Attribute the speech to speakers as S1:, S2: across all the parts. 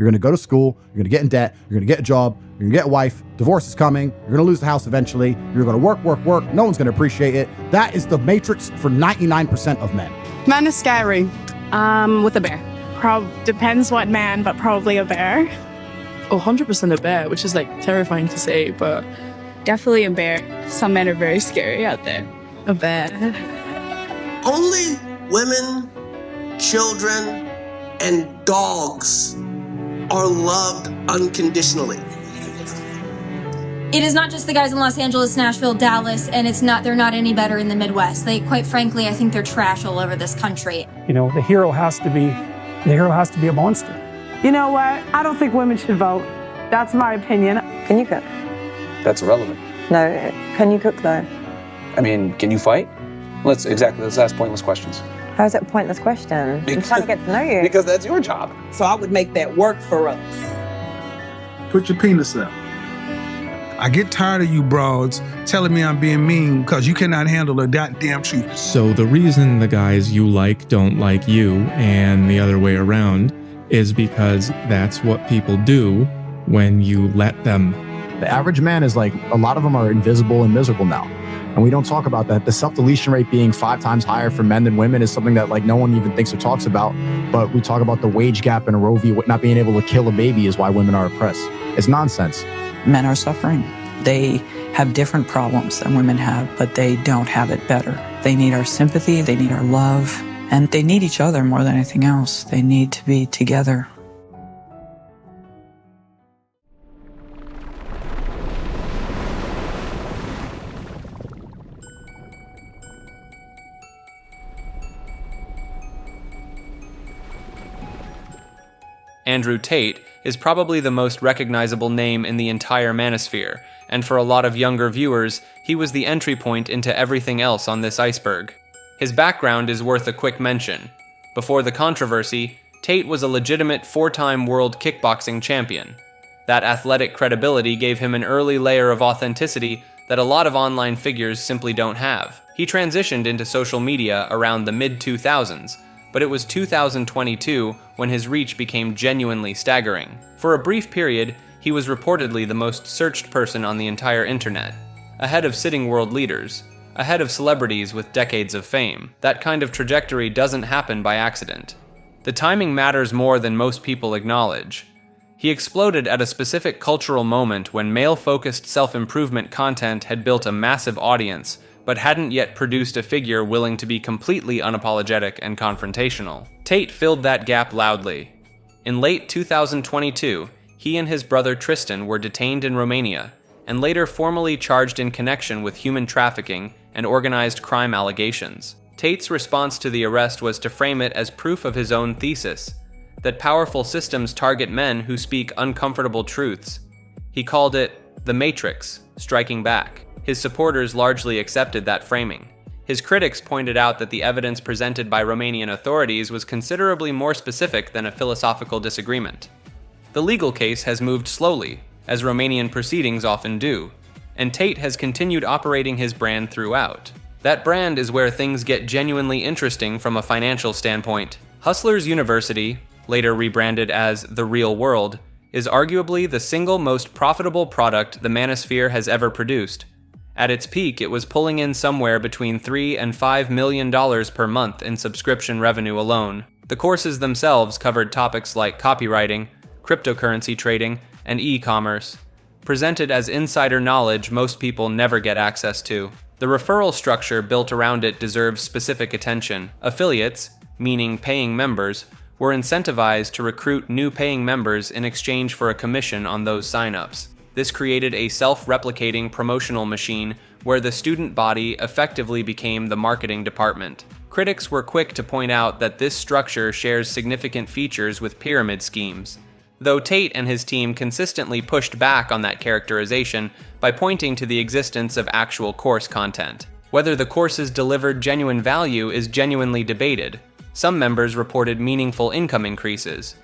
S1: You're going to go to school. You're going to get in debt. You're going to get a job. You're going to get a wife. Divorce is coming. You're going to lose the house eventually. You're going to work. No one's going to appreciate it. That is the matrix for 99% of men.
S2: Man is scary.
S3: With a bear.
S2: Depends what man, but probably a bear.
S4: 100% a bear, which is like terrifying to say, but
S3: Definitely a bear. Some men are very scary out there.
S4: a bear.
S5: Only women, children, and dogs are loved unconditionally.
S6: It is not just the guys in Los Angeles, Nashville, Dallas, and they're not any better in the Midwest. Quite frankly, I think they're trash all over this country.
S7: You know, the hero has to be a monster.
S2: You know what? I don't think women should vote. That's my opinion.
S8: Can you cook?
S9: That's irrelevant.
S8: No, can you cook though?
S9: I mean, can you fight? Let's ask pointless questions.
S8: How is that a pointless question? I'm trying to get to know you.
S9: Because that's your job.
S10: So I would make that work for us.
S11: Put your penis up. I get tired of you broads telling me I'm being mean because you cannot handle the goddamn truth.
S12: So the reason the guys you like don't like you and the other way around is because that's what people do when you let them.
S1: The average man is like, a lot of them are invisible and miserable now. And we don't talk about that. The self-deletion rate being 5 times higher for men than women is something that like no one even thinks or talks about. But we talk about the wage gap and Roe v. not being able to kill a baby is why women are oppressed. It's nonsense.
S10: Men are suffering. They have different problems than women have, but they don't have it better. They need our sympathy, they need our love, and they need each other more than anything else. They need to be together.
S13: Andrew Tate is probably the most recognizable name in the entire Manosphere, and for a lot of younger viewers, he was the entry point into everything else on this iceberg. His background is worth a quick mention. Before the controversy, Tate was a legitimate 4-time world kickboxing champion. That athletic credibility gave him an early layer of authenticity that a lot of online figures simply don't have. He transitioned into social media around the mid-2000s, but it was 2022 when his reach became genuinely staggering. For a brief period, he was reportedly the most searched person on the entire internet, ahead of sitting world leaders, ahead of celebrities with decades of fame. That kind of trajectory doesn't happen by accident. The timing matters more than most people acknowledge. He exploded at a specific cultural moment when male-focused self-improvement content had built a massive audience, but hadn't yet produced a figure willing to be completely unapologetic and confrontational. Tate filled that gap loudly. In late 2022, he and his brother Tristan were detained in Romania, and later formally charged in connection with human trafficking and organized crime allegations. Tate's response to the arrest was to frame it as proof of his own thesis, that powerful systems target men who speak uncomfortable truths. He called it the Matrix, striking back. His supporters largely accepted that framing. His critics pointed out that the evidence presented by Romanian authorities was considerably more specific than a philosophical disagreement. The legal case has moved slowly, as Romanian proceedings often do, and Tate has continued operating his brand throughout. That brand is where things get genuinely interesting from a financial standpoint. Hustlers University, later rebranded as The Real World, is arguably the single most profitable product the Manosphere has ever produced. At its peak, it was pulling in somewhere between $3 and $5 million per month in subscription revenue alone. The courses themselves covered topics like copywriting, cryptocurrency trading, and e-commerce, presented as insider knowledge most people never get access to. The referral structure built around it deserves specific attention. Affiliates, meaning paying members, were incentivized to recruit new paying members in exchange for a commission on those signups. This created a self-replicating promotional machine where the student body effectively became the marketing department. Critics were quick to point out that this structure shares significant features with pyramid schemes, though Tate and his team consistently pushed back on that characterization by pointing to the existence of actual course content. Whether the courses delivered genuine value is genuinely debated. Some members reported meaningful income increases.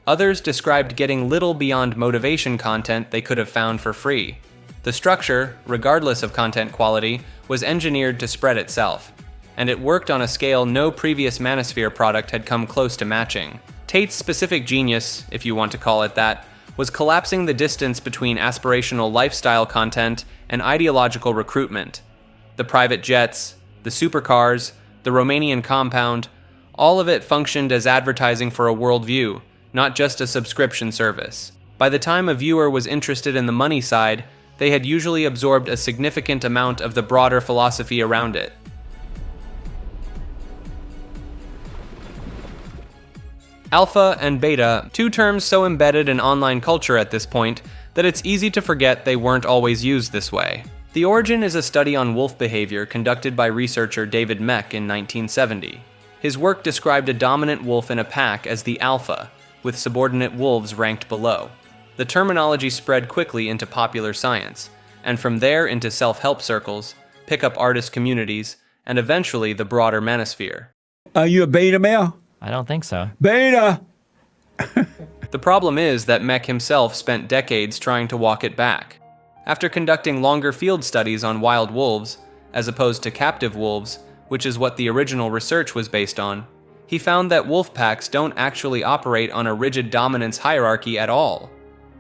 S13: Others described getting little beyond motivation content they could have found for free. The structure, regardless of content quality, was engineered to spread itself, and it worked on a scale no previous Manosphere product had come close to matching. Tate's specific genius, if you want to call it that, was collapsing the distance between aspirational lifestyle content and ideological recruitment. The private jets, the supercars, the Romanian compound, all of it functioned as advertising for a worldview, not just a subscription service. By the time a viewer was interested in the money side, they had usually absorbed a significant amount of the broader philosophy around it. Alpha and beta, two terms so embedded in online culture at this point that it's easy to forget they weren't always used this way. The origin is a study on wolf behavior conducted by researcher David Mech in 1970. His work described a dominant wolf in a pack as the alpha, with subordinate wolves ranked below. The terminology spread quickly into popular science, and from there into self-help circles, pickup artist communities, and eventually the broader manosphere.
S14: Are you a beta male?
S15: I don't think so.
S14: Beta!
S13: The problem is that Mech himself spent decades trying to walk it back. After conducting longer field studies on wild wolves, as opposed to captive wolves, which is what the original research was based on, he found that wolf packs don't actually operate on a rigid dominance hierarchy at all.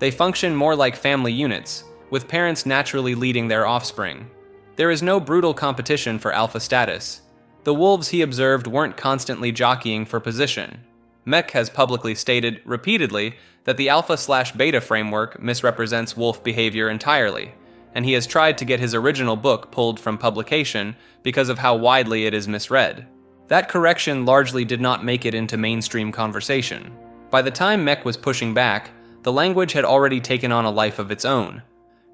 S13: They function more like family units, with parents naturally leading their offspring. There is no brutal competition for alpha status. The wolves he observed weren't constantly jockeying for position. Mech has publicly stated, repeatedly, that the alpha/beta framework misrepresents wolf behavior entirely, and he has tried to get his original book pulled from publication because of how widely it is misread. That correction largely did not make it into mainstream conversation. By the time Mech was pushing back, the language had already taken on a life of its own.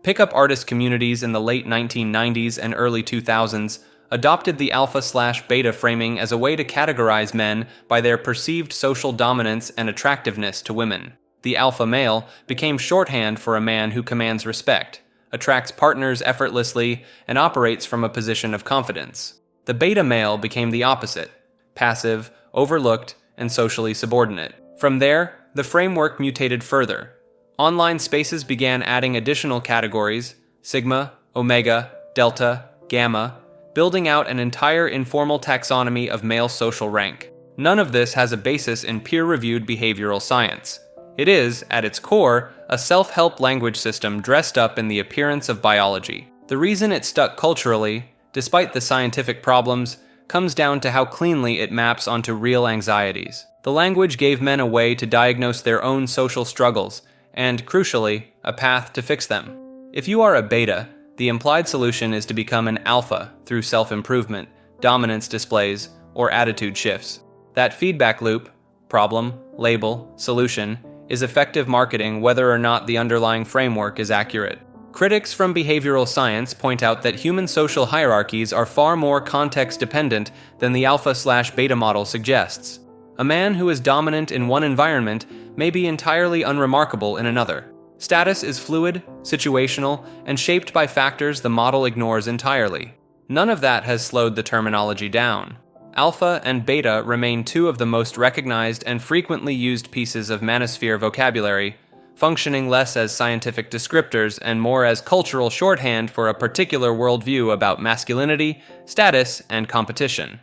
S13: Pickup artist communities in the late 1990s and early 2000s adopted the alpha/beta framing as a way to categorize men by their perceived social dominance and attractiveness to women. The alpha male became shorthand for a man who commands respect, attracts partners effortlessly, and operates from a position of confidence. The beta male became the opposite, passive, overlooked, and socially subordinate. From there, the framework mutated further. Online spaces began adding additional categories, sigma, omega, delta, gamma, building out an entire informal taxonomy of male social rank. None of this has a basis in peer-reviewed behavioral science. It is, at its core, a self-help language system dressed up in the appearance of biology. The reason it stuck culturally, despite the scientific problems, comes down to how cleanly it maps onto real anxieties. The language gave men a way to diagnose their own social struggles, and, crucially, a path to fix them. If you are a beta, the implied solution is to become an alpha through self-improvement, dominance displays, or attitude shifts. That feedback loop, problem, label, solution, is effective marketing whether or not the underlying framework is accurate. Critics from behavioral science point out that human social hierarchies are far more context-dependent than the alpha/beta model suggests. A man who is dominant in one environment may be entirely unremarkable in another. Status is fluid, situational, and shaped by factors the model ignores entirely. None of that has slowed the terminology down. Alpha and beta remain two of the most recognized and frequently used pieces of manosphere vocabulary, functioning less as scientific descriptors and more as cultural shorthand for a particular worldview about masculinity, status, and competition.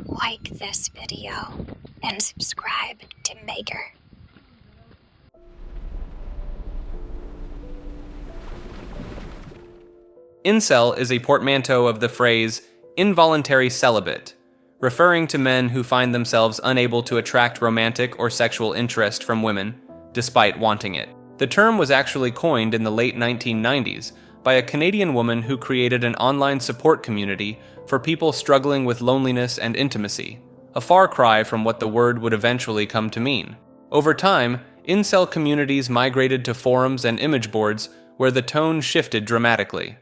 S16: Like this video and subscribe to Maker.
S13: Incel is a portmanteau of the phrase involuntary celibate, referring to men who find themselves unable to attract romantic or sexual interest from women, despite wanting it. The term was actually coined in the late 1990s by a Canadian woman who created an online support community for people struggling with loneliness and intimacy, a far cry from what the word would eventually come to mean. Over time, incel communities migrated to forums and image boards where the tone shifted dramatically.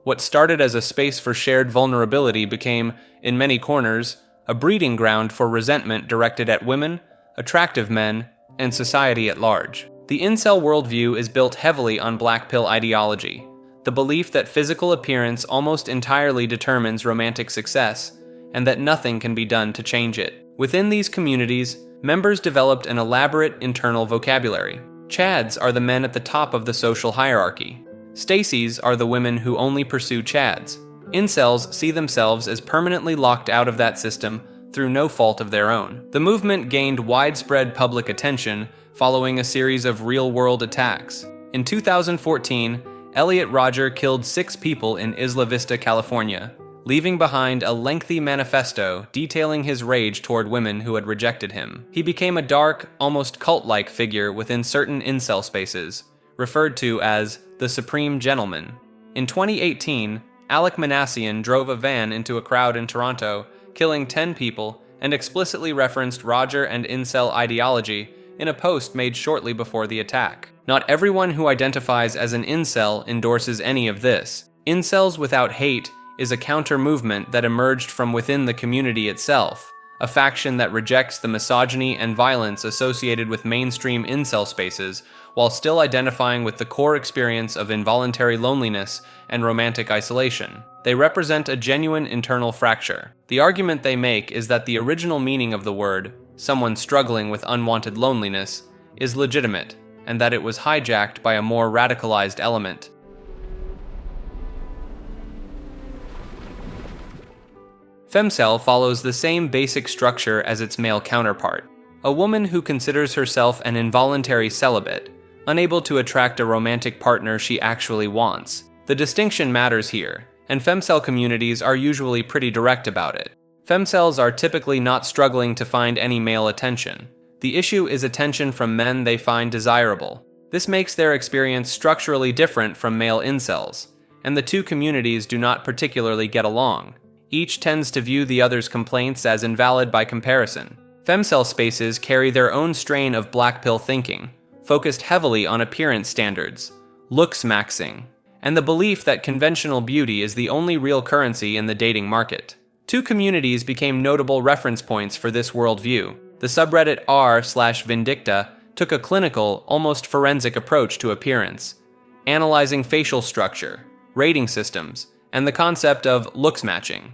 S13: What started as a space for shared vulnerability became, in many corners, a breeding ground for resentment directed at women, attractive men, and society at large. The incel worldview is built heavily on Blackpill ideology, the belief that physical appearance almost entirely determines romantic success, and that nothing can be done to change it. Within these communities, members developed an elaborate internal vocabulary. Chads are the men at the top of the social hierarchy. Stacys are the women who only pursue chads. Incels see themselves as permanently locked out of that system, through no fault of their own. The movement gained widespread public attention following a series of real-world attacks. In 2014, Elliot Rodger killed 6 people in Isla Vista, California, leaving behind a lengthy manifesto detailing his rage toward women who had rejected him. He became a dark, almost cult-like figure within certain incel spaces, referred to as the Supreme Gentleman. In 2018, Alec Manassian drove a van into a crowd in Toronto, killing 10 people, and explicitly referenced Rodger and incel ideology in a post made shortly before the attack. Not everyone who identifies as an incel endorses any of this. Incels Without Hate is a counter-movement that emerged from within the community itself, a faction that rejects the misogyny and violence associated with mainstream incel spaces, while still identifying with the core experience of involuntary loneliness and romantic isolation. They represent a genuine internal fracture. The argument they make is that the original meaning of the word, someone struggling with unwanted loneliness, is legitimate, and that it was hijacked by a more radicalized element. Femcel follows the same basic structure as its male counterpart, a woman who considers herself an involuntary celibate, unable to attract a romantic partner she actually wants. The distinction matters here, and femcel communities are usually pretty direct about it. Femcels are typically not struggling to find any male attention. The issue is attention from men they find desirable. This makes their experience structurally different from male incels, and the two communities do not particularly get along. Each tends to view the other's complaints as invalid by comparison. Femcel spaces carry their own strain of blackpill thinking, focused heavily on appearance standards, looks maxing, and the belief that conventional beauty is the only real currency in the dating market. Two communities became notable reference points for this worldview. The subreddit r/Vindicta took a clinical, almost forensic approach to appearance, analyzing facial structure, rating systems, and the concept of looks matching,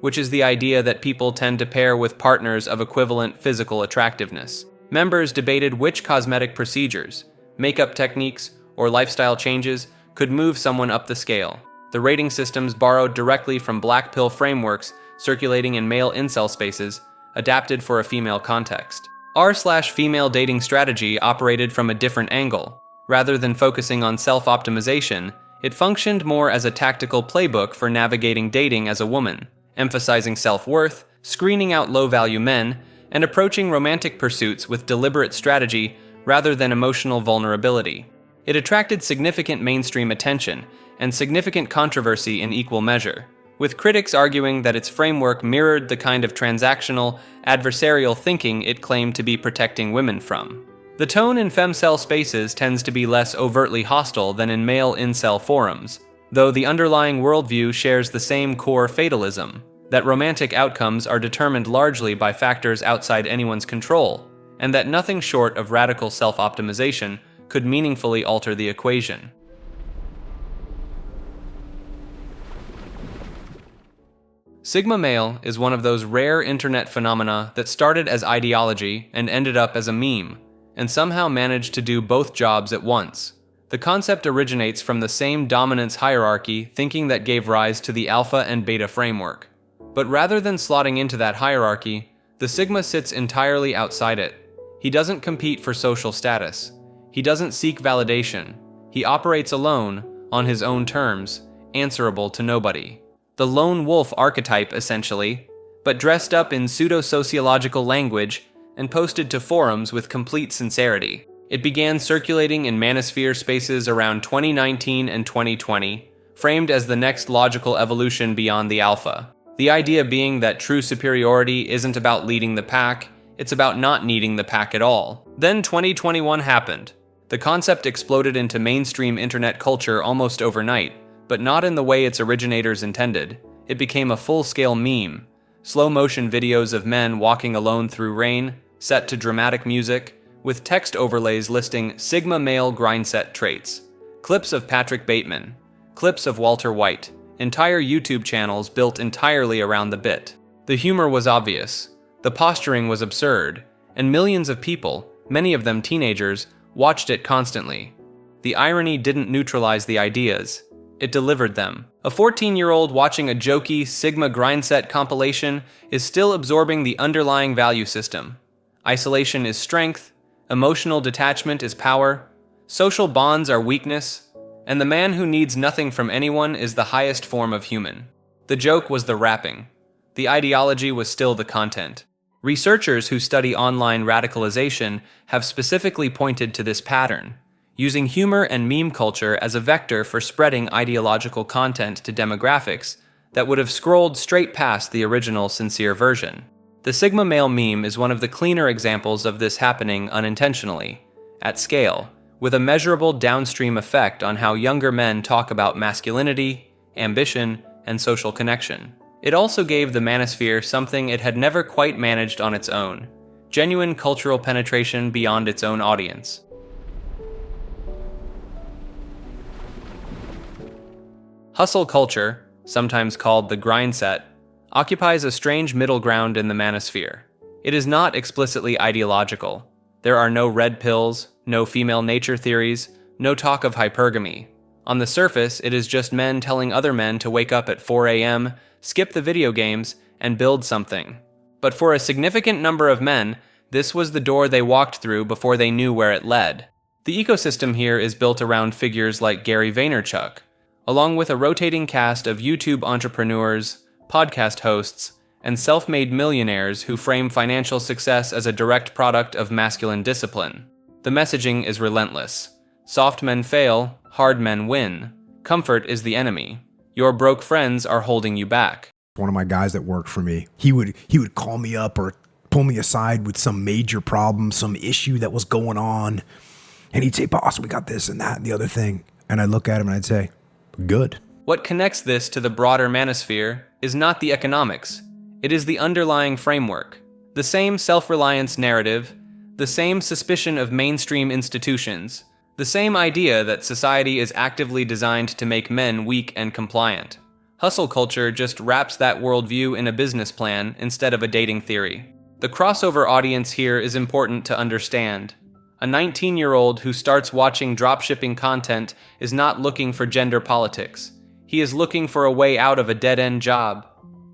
S13: which is the idea that people tend to pair with partners of equivalent physical attractiveness. Members debated which cosmetic procedures, makeup techniques, or lifestyle changes could move someone up the scale. The rating systems borrowed directly from blackpill frameworks circulating in male incel spaces, adapted for a female context. R/female dating strategy operated from a different angle. Rather than focusing on self-optimization, it functioned more as a tactical playbook for navigating dating as a woman, emphasizing self-worth, screening out low-value men, and approaching romantic pursuits with deliberate strategy rather than emotional vulnerability. It attracted significant mainstream attention and significant controversy in equal measure, with critics arguing that its framework mirrored the kind of transactional, adversarial thinking it claimed to be protecting women from. The tone in femcel spaces tends to be less overtly hostile than in male incel forums, though the underlying worldview shares the same core fatalism, that romantic outcomes are determined largely by factors outside anyone's control, and that nothing short of radical self-optimization could meaningfully alter the equation. Sigma male is one of those rare internet phenomena that started as ideology and ended up as a meme, and somehow managed to do both jobs at once. The concept originates from the same dominance hierarchy thinking that gave rise to the alpha and beta framework. But rather than slotting into that hierarchy, the Sigma sits entirely outside it. He doesn't compete for social status. He doesn't seek validation. He operates alone, on his own terms, answerable to nobody. The lone wolf archetype, essentially, but dressed up in pseudo-sociological language and posted to forums with complete sincerity. It began circulating in Manosphere spaces around 2019 and 2020, framed as the next logical evolution beyond the alpha. The idea being that true superiority isn't about leading the pack, it's about not needing the pack at all. Then 2021 happened. The concept exploded into mainstream internet culture almost overnight, but not in the way its originators intended. It became a full-scale meme. Slow-motion videos of men walking alone through rain, set to dramatic music, with text overlays listing Sigma male grindset traits. Clips of Patrick Bateman. Clips of Walter White. Entire YouTube channels built entirely around the bit. The humor was obvious. The posturing was absurd. And millions of people, many of them teenagers, watched it constantly. The irony didn't neutralize the ideas. it delivered them. A 14-year-old watching a jokey Sigma grindset compilation is still absorbing the underlying value system. Isolation is strength, emotional detachment is power, social bonds are weakness, and the man who needs nothing from anyone is the highest form of human. The joke was the wrapping. The ideology was still the content. Researchers who study online radicalization have specifically pointed to this pattern, using humor and meme culture as a vector for spreading ideological content to demographics that would have scrolled straight past the original sincere version. The Sigma male meme is one of the cleaner examples of this happening unintentionally, at scale, with a measurable downstream effect on how younger men talk about masculinity, ambition, and social connection. It also gave the Manosphere something it had never quite managed on its own: genuine cultural penetration beyond its own audience. Hustle culture, sometimes called the grind set, occupies a strange middle ground in the Manosphere. It is not explicitly ideological. There are no red pills, no female nature theories, no talk of hypergamy. On the surface, it is just men telling other men to wake up at 4 a.m., skip the video games, and build something. But for a significant number of men, this was the door they walked through before they knew where it led. The ecosystem here is built around figures like Gary Vaynerchuk, along with a rotating cast of YouTube entrepreneurs, podcast hosts, and self-made millionaires who frame financial success as a direct product of masculine discipline. The messaging is relentless. Soft men fail, hard men win. Comfort is the enemy. Your broke friends are holding you back.
S15: One of my guys that worked for me, he would call me up or pull me aside with some major problem, some issue that was going on. And he'd say, "Boss, we got this and that and the other thing." And I'd look at him and I'd say, "Good."
S13: What connects this to the broader Manosphere is not the economics. It is the underlying framework. The same self-reliance narrative, the same suspicion of mainstream institutions, the same idea that society is actively designed to make men weak and compliant. Hustle culture just wraps that worldview in a business plan instead of a dating theory. The crossover audience here is important to understand. A 19-year-old who starts watching dropshipping content is not looking for gender politics. He is looking for a way out of a dead-end job.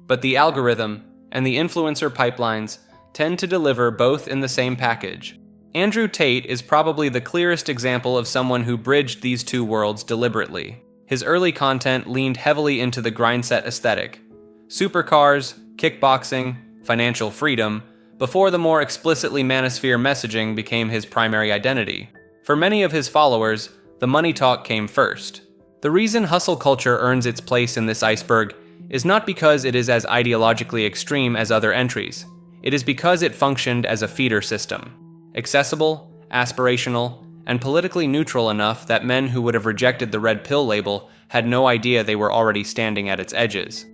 S13: But the algorithm and the influencer pipelines tend to deliver both in the same package. Andrew Tate is probably the clearest example of someone who bridged these two worlds deliberately. His early content leaned heavily into the grindset aesthetic. Supercars, kickboxing, financial freedom, before the more explicitly Manosphere messaging became his primary identity. For many of his followers, the money talk came first. The reason hustle culture earns its place in this iceberg is not because it is as ideologically extreme as other entries. It is because it functioned as a feeder system. Accessible, aspirational, and politically neutral enough that men who would have rejected the Red Pill label had no idea they were already standing at its edges.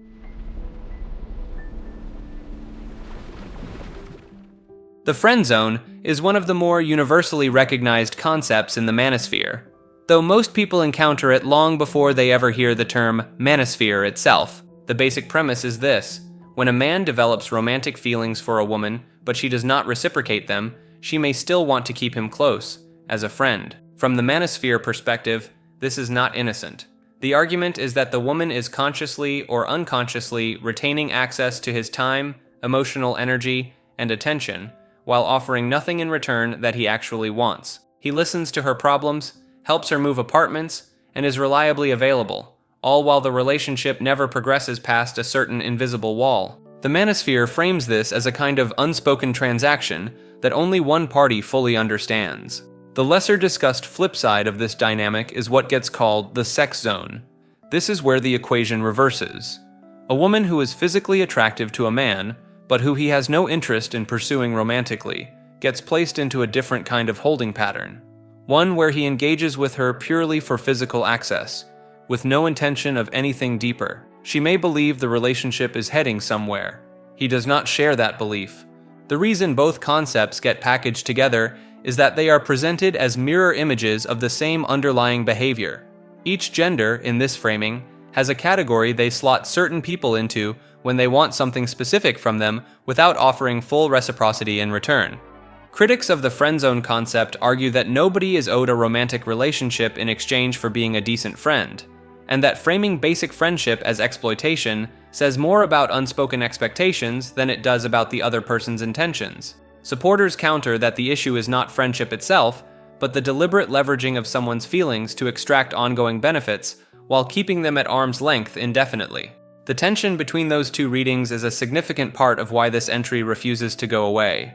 S13: The Friendzone is one of the more universally recognized concepts in the Manosphere, though most people encounter it long before they ever hear the term Manosphere itself. The basic premise is this: when a man develops romantic feelings for a woman, but she does not reciprocate them, she may still want to keep him close, as a friend. From the Manosphere perspective, this is not innocent. The argument is that the woman is consciously or unconsciously retaining access to his time, emotional energy, and attention, while offering nothing in return that he actually wants. He listens to her problems, helps her move apartments, and is reliably available, all while the relationship never progresses past a certain invisible wall. The Manosphere frames this as a kind of unspoken transaction that only one party fully understands. The lesser discussed flip side of this dynamic is what gets called the sex zone. This is where the equation reverses. A woman who is physically attractive to a man, but who he has no interest in pursuing romantically, gets placed into a different kind of holding pattern. One where he engages with her purely for physical access, with no intention of anything deeper. She may believe the relationship is heading somewhere. He does not share that belief. The reason both concepts get packaged together is that they are presented as mirror images of the same underlying behavior. Each gender, in this framing, has a category they slot certain people into when they want something specific from them without offering full reciprocity in return. Critics of the friendzone concept argue that nobody is owed a romantic relationship in exchange for being a decent friend. and that framing basic friendship as exploitation says more about unspoken expectations than it does about the other person's intentions. Supporters counter that the issue is not friendship itself, but the deliberate leveraging of someone's feelings to extract ongoing benefits while keeping them at arm's length indefinitely. The tension between those two readings is a significant part of why this entry refuses to go away.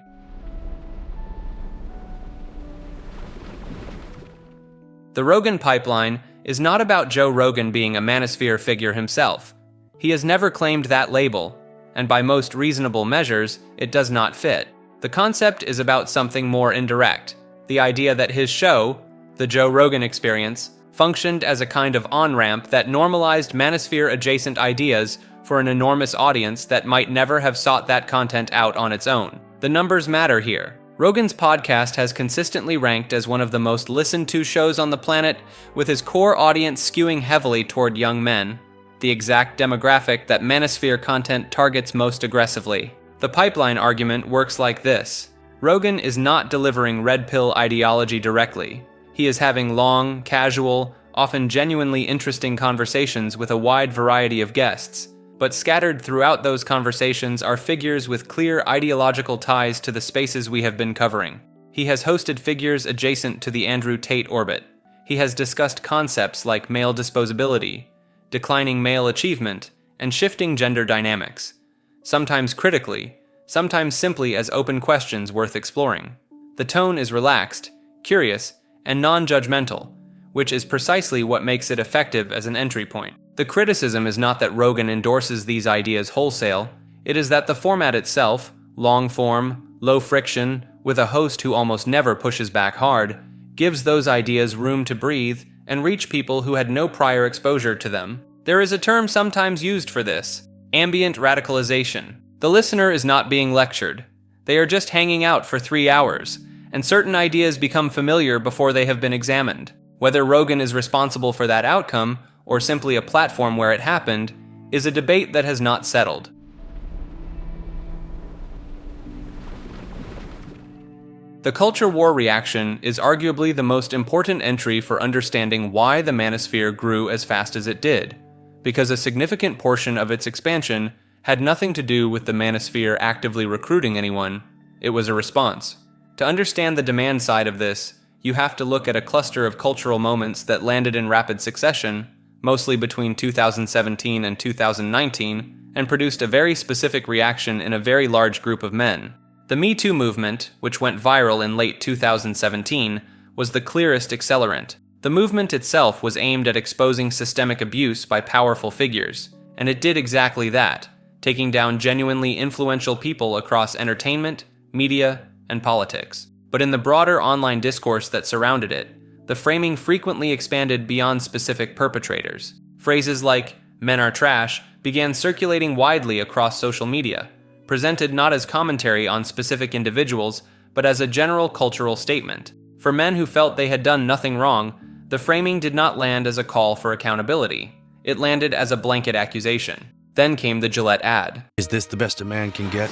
S13: The Rogan Pipeline is not about Joe Rogan being a manosphere figure himself. He has never claimed that label, and by most reasonable measures, it does not fit. The concept is about something more indirect, the idea that his show, The Joe Rogan Experience, functioned as a kind of on-ramp that normalized manosphere-adjacent ideas for an enormous audience that might never have sought that content out on its own. The numbers matter here. Rogan's podcast has consistently ranked as one of the most listened-to shows on the planet, with his core audience skewing heavily toward young men, the exact demographic that manosphere content targets most aggressively. The pipeline argument works like this. Rogan is not delivering red pill ideology directly. He is having long, casual, often genuinely interesting conversations with a wide variety of guests, but scattered throughout those conversations are figures with clear ideological ties to the spaces we have been covering. He has hosted figures adjacent to the Andrew Tate orbit. He has discussed concepts like male disposability, declining male achievement, and shifting gender dynamics, sometimes critically, sometimes simply as open questions worth exploring. The tone is relaxed, curious, and non-judgmental, which is precisely what makes it effective as an entry point. The criticism is not that Rogan endorses these ideas wholesale, it is that the format itself, long form, low friction, with a host who almost never pushes back hard, gives those ideas room to breathe and reach people who had no prior exposure to them. There is a term sometimes used for this: ambient radicalization. The listener is not being lectured. They are just hanging out for 3 hours, and certain ideas become familiar before they have been examined. Whether Rogan is responsible for that outcome, or simply a platform where it happened, is a debate that has not settled. The culture war reaction is arguably the most important entry for understanding why the manosphere grew as fast as it did, because a significant portion of its expansion had nothing to do with the manosphere actively recruiting anyone. It was a response. To understand the demand side of this, you have to look at a cluster of cultural moments that landed in rapid succession, mostly between 2017 and 2019, and produced a very specific reaction in a very large group of men. The Me Too movement, which went viral in late 2017, was the clearest accelerant. The movement itself was aimed at exposing systemic abuse by powerful figures, and it did exactly that, taking down genuinely influential people across entertainment, media, and politics. But in the broader online discourse that surrounded it, the framing frequently expanded beyond specific perpetrators. Phrases like "men are trash" began circulating widely across social media, presented not as commentary on specific individuals, but as a general cultural statement. For men who felt they had done nothing wrong, the framing did not land as a call for accountability. It landed as a blanket accusation. Then came the Gillette ad.
S17: Is this the best a man can get?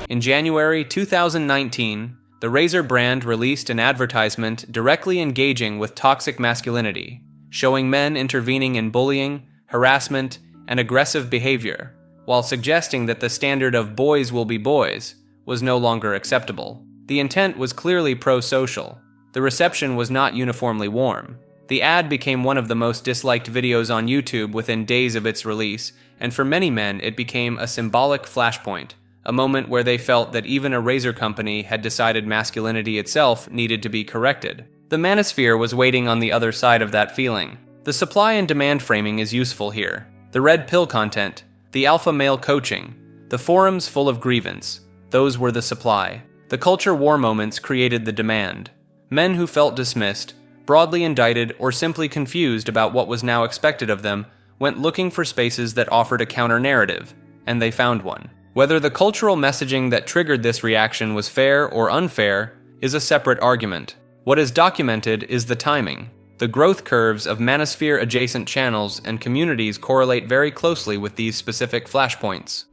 S13: In January 2019, the Razor brand released an advertisement directly engaging with toxic masculinity, showing men intervening in bullying, harassment, and aggressive behavior, while suggesting that the standard of "boys will be boys" was no longer acceptable. The intent was clearly pro-social. The reception was not uniformly warm. The ad became one of the most disliked videos on YouTube within days of its release, and for many men it became a symbolic flashpoint, a moment where they felt that even a razor company had decided masculinity itself needed to be corrected. The manosphere was waiting on the other side of that feeling. The supply and demand framing is useful here. The red pill content, the alpha male coaching, the forums full of grievance, those were the supply. The culture war moments created the demand. Men who felt dismissed, broadly indicted, or simply confused about what was now expected of them went looking for spaces that offered a counter-narrative, and they found one. Whether the cultural messaging that triggered this reaction was fair or unfair is a separate argument. What is documented is the timing. The growth curves of manosphere-adjacent channels and communities correlate very closely with these specific flashpoints.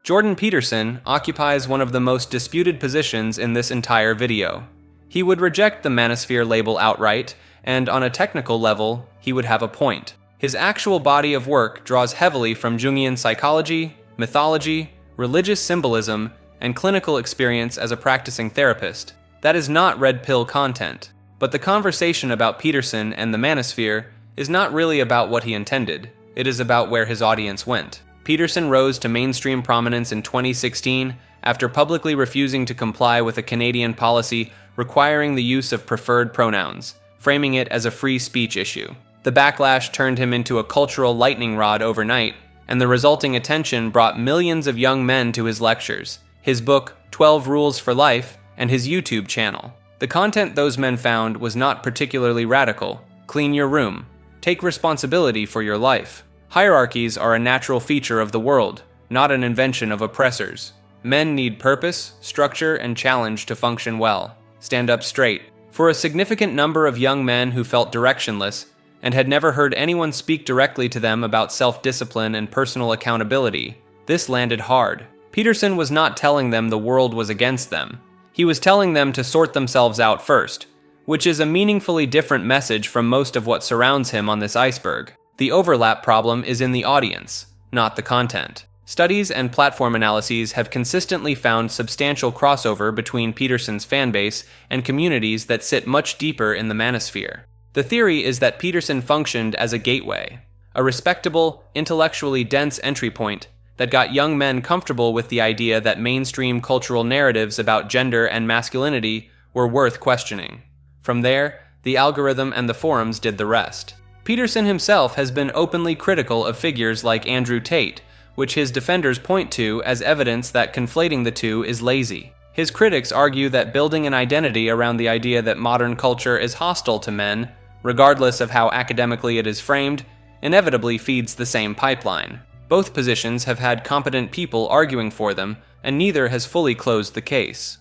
S13: Jordan Peterson occupies one of the most disputed positions in this entire video. He would reject the Manosphere label outright, and on a technical level, he would have a point. His actual body of work draws heavily from Jungian psychology, mythology, religious symbolism, and clinical experience as a practicing therapist. That is not red pill content. But the conversation about Peterson and the Manosphere is not really about what he intended. It is about where his audience went. Peterson rose to mainstream prominence in 2016 after publicly refusing to comply with a Canadian policy requiring the use of preferred pronouns, framing it as a free speech issue. The backlash turned him into a cultural lightning rod overnight, and the resulting attention brought millions of young men to his lectures, his book 12 Rules for Life, and his YouTube channel. The content those men found was not particularly radical. Clean your room. Take responsibility for your life. Hierarchies are a natural feature of the world, not an invention of oppressors. Men need purpose, structure, and challenge to function well. Stand up straight. For a significant number of young men who felt directionless and had never heard anyone speak directly to them about self-discipline and personal accountability, this landed hard. Peterson was not telling them the world was against them. He was telling them to sort themselves out first, which is a meaningfully different message from most of what surrounds him on this iceberg. The overlap problem is in the audience, not the content. Studies and platform analyses have consistently found substantial crossover between Peterson's fanbase and communities that sit much deeper in the Manosphere. The theory is that Peterson functioned as a gateway, a respectable, intellectually dense entry point that got young men comfortable with the idea that mainstream cultural narratives about gender and masculinity were worth questioning. From there, the algorithm and the forums did the rest. Peterson himself has been openly critical of figures like Andrew Tate, which his defenders point to as evidence that conflating the two is lazy. His critics argue that building an identity around the idea that modern culture is hostile to men, regardless of how academically it is framed, inevitably feeds the same pipeline. Both positions have had competent people arguing for them, and neither has fully closed the case.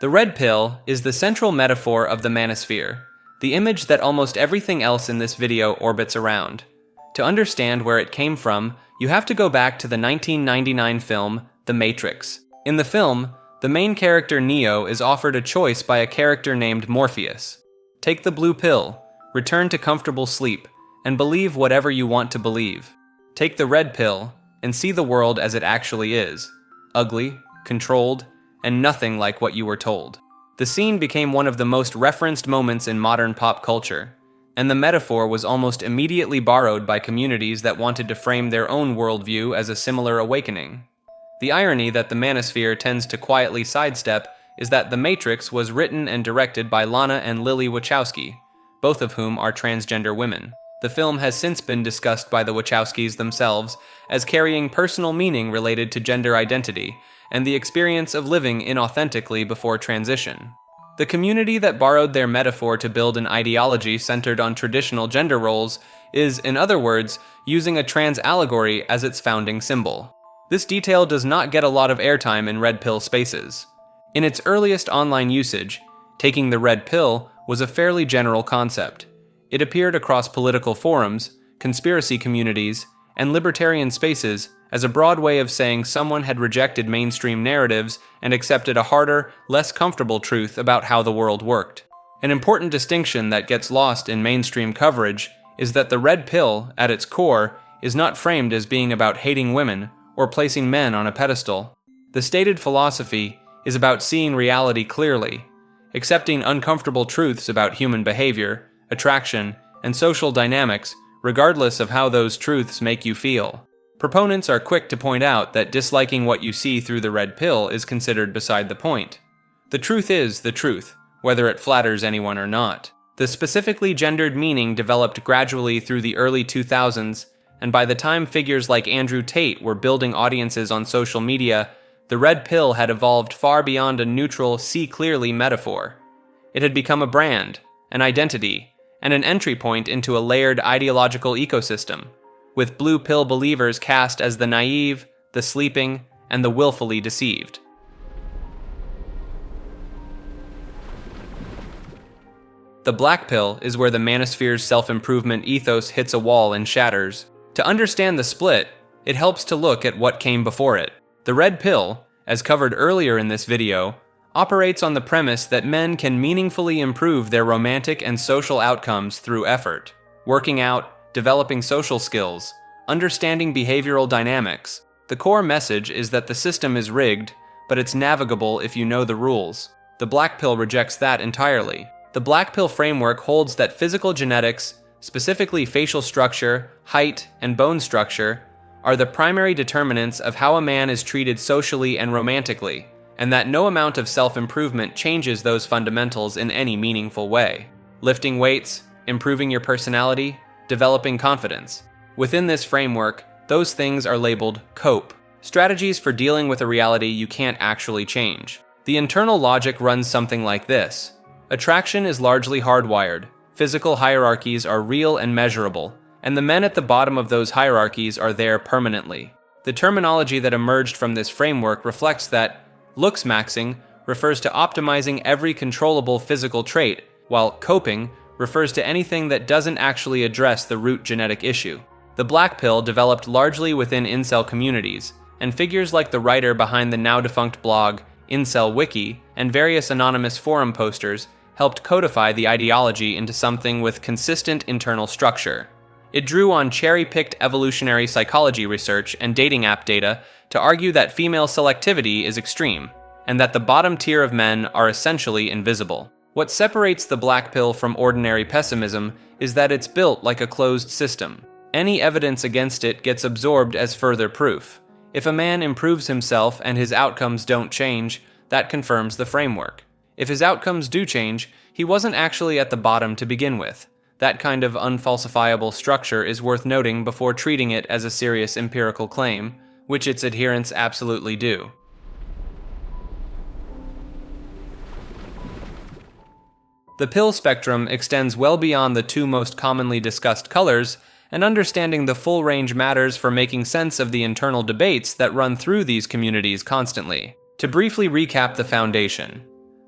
S13: The red pill is the central metaphor of the Manosphere, the image that almost everything else in this video orbits around. To understand where it came from, you have to go back to the 1999 film The Matrix. In the film, the main character Neo is offered a choice by a character named Morpheus. Take the blue pill, return to comfortable sleep, and believe whatever you want to believe. Take the red pill, and see the world as it actually is, ugly, controlled, and nothing like what you were told. The scene became one of the most referenced moments in modern pop culture, and the metaphor was almost immediately borrowed by communities that wanted to frame their own worldview as a similar awakening. The irony that the Manosphere tends to quietly sidestep is that The Matrix was written and directed by Lana and Lily Wachowski, both of whom are transgender women. The film has since been discussed by the Wachowskis themselves as carrying personal meaning related to gender identity and the experience of living inauthentically before transition. The community that borrowed their metaphor to build an ideology centered on traditional gender roles is, in other words, using a trans allegory as its founding symbol. This detail does not get a lot of airtime in red pill spaces. In its earliest online usage, taking the red pill was a fairly general concept. It appeared across political forums, conspiracy communities, and libertarian spaces as a broad way of saying someone had rejected mainstream narratives and accepted a harder, less comfortable truth about how the world worked. An important distinction that gets lost in mainstream coverage is that the red pill, at its core, is not framed as being about hating women or placing men on a pedestal. The stated philosophy is about seeing reality clearly, accepting uncomfortable truths about human behavior, attraction, and social dynamics, regardless of how those truths make you feel. Proponents are quick to point out that disliking what you see through the red pill is considered beside the point. The truth is the truth, whether it flatters anyone or not. The specifically gendered meaning developed gradually through the early 2000s, and by the time figures like Andrew Tate were building audiences on social media, the red pill had evolved far beyond a neutral, see clearly metaphor. It had become a brand, an identity, and an entry point into a layered ideological ecosystem, with blue pill believers cast as the naive, the sleeping, and the willfully deceived. The black pill is where the Manosphere's self-improvement ethos hits a wall and shatters. To understand the split, it helps to look at what came before it. The red pill, as covered earlier in this video, operates on the premise that men can meaningfully improve their romantic and social outcomes through effort, working out, developing social skills, understanding behavioral dynamics. The core message is that the system is rigged, but it's navigable if you know the rules. The black pill rejects that entirely. The black pill framework holds that physical genetics, specifically facial structure, height, and bone structure, are the primary determinants of how a man is treated socially and romantically, and that no amount of self-improvement changes those fundamentals in any meaningful way. Lifting weights, improving your personality, developing confidence. Within this framework, those things are labeled cope, strategies for dealing with a reality you can't actually change. The internal logic runs something like this. Attraction is largely hardwired. Physical hierarchies are real and measurable, and the men at the bottom of those hierarchies are there permanently. The terminology that emerged from this framework reflects that looks maxing refers to optimizing every controllable physical trait, while coping refers to anything that doesn't actually address the root genetic issue. The black pill developed largely within incel communities, and figures like the writer behind the now-defunct blog Incel Wiki and various anonymous forum posters helped codify the ideology into something with consistent internal structure. It drew on cherry-picked evolutionary psychology research and dating app data to argue that female selectivity is extreme, and that the bottom tier of men are essentially invisible. What separates the black pill from ordinary pessimism is that it's built like a closed system. Any evidence against it gets absorbed as further proof. If a man improves himself and his outcomes don't change, that confirms the framework. If his outcomes do change, he wasn't actually at the bottom to begin with. That kind of unfalsifiable structure is worth noting before treating it as a serious empirical claim, which its adherents absolutely do. The pill spectrum extends well beyond the two most commonly discussed colors, and understanding the full range matters for making sense of the internal debates that run through these communities constantly. To briefly recap the foundation,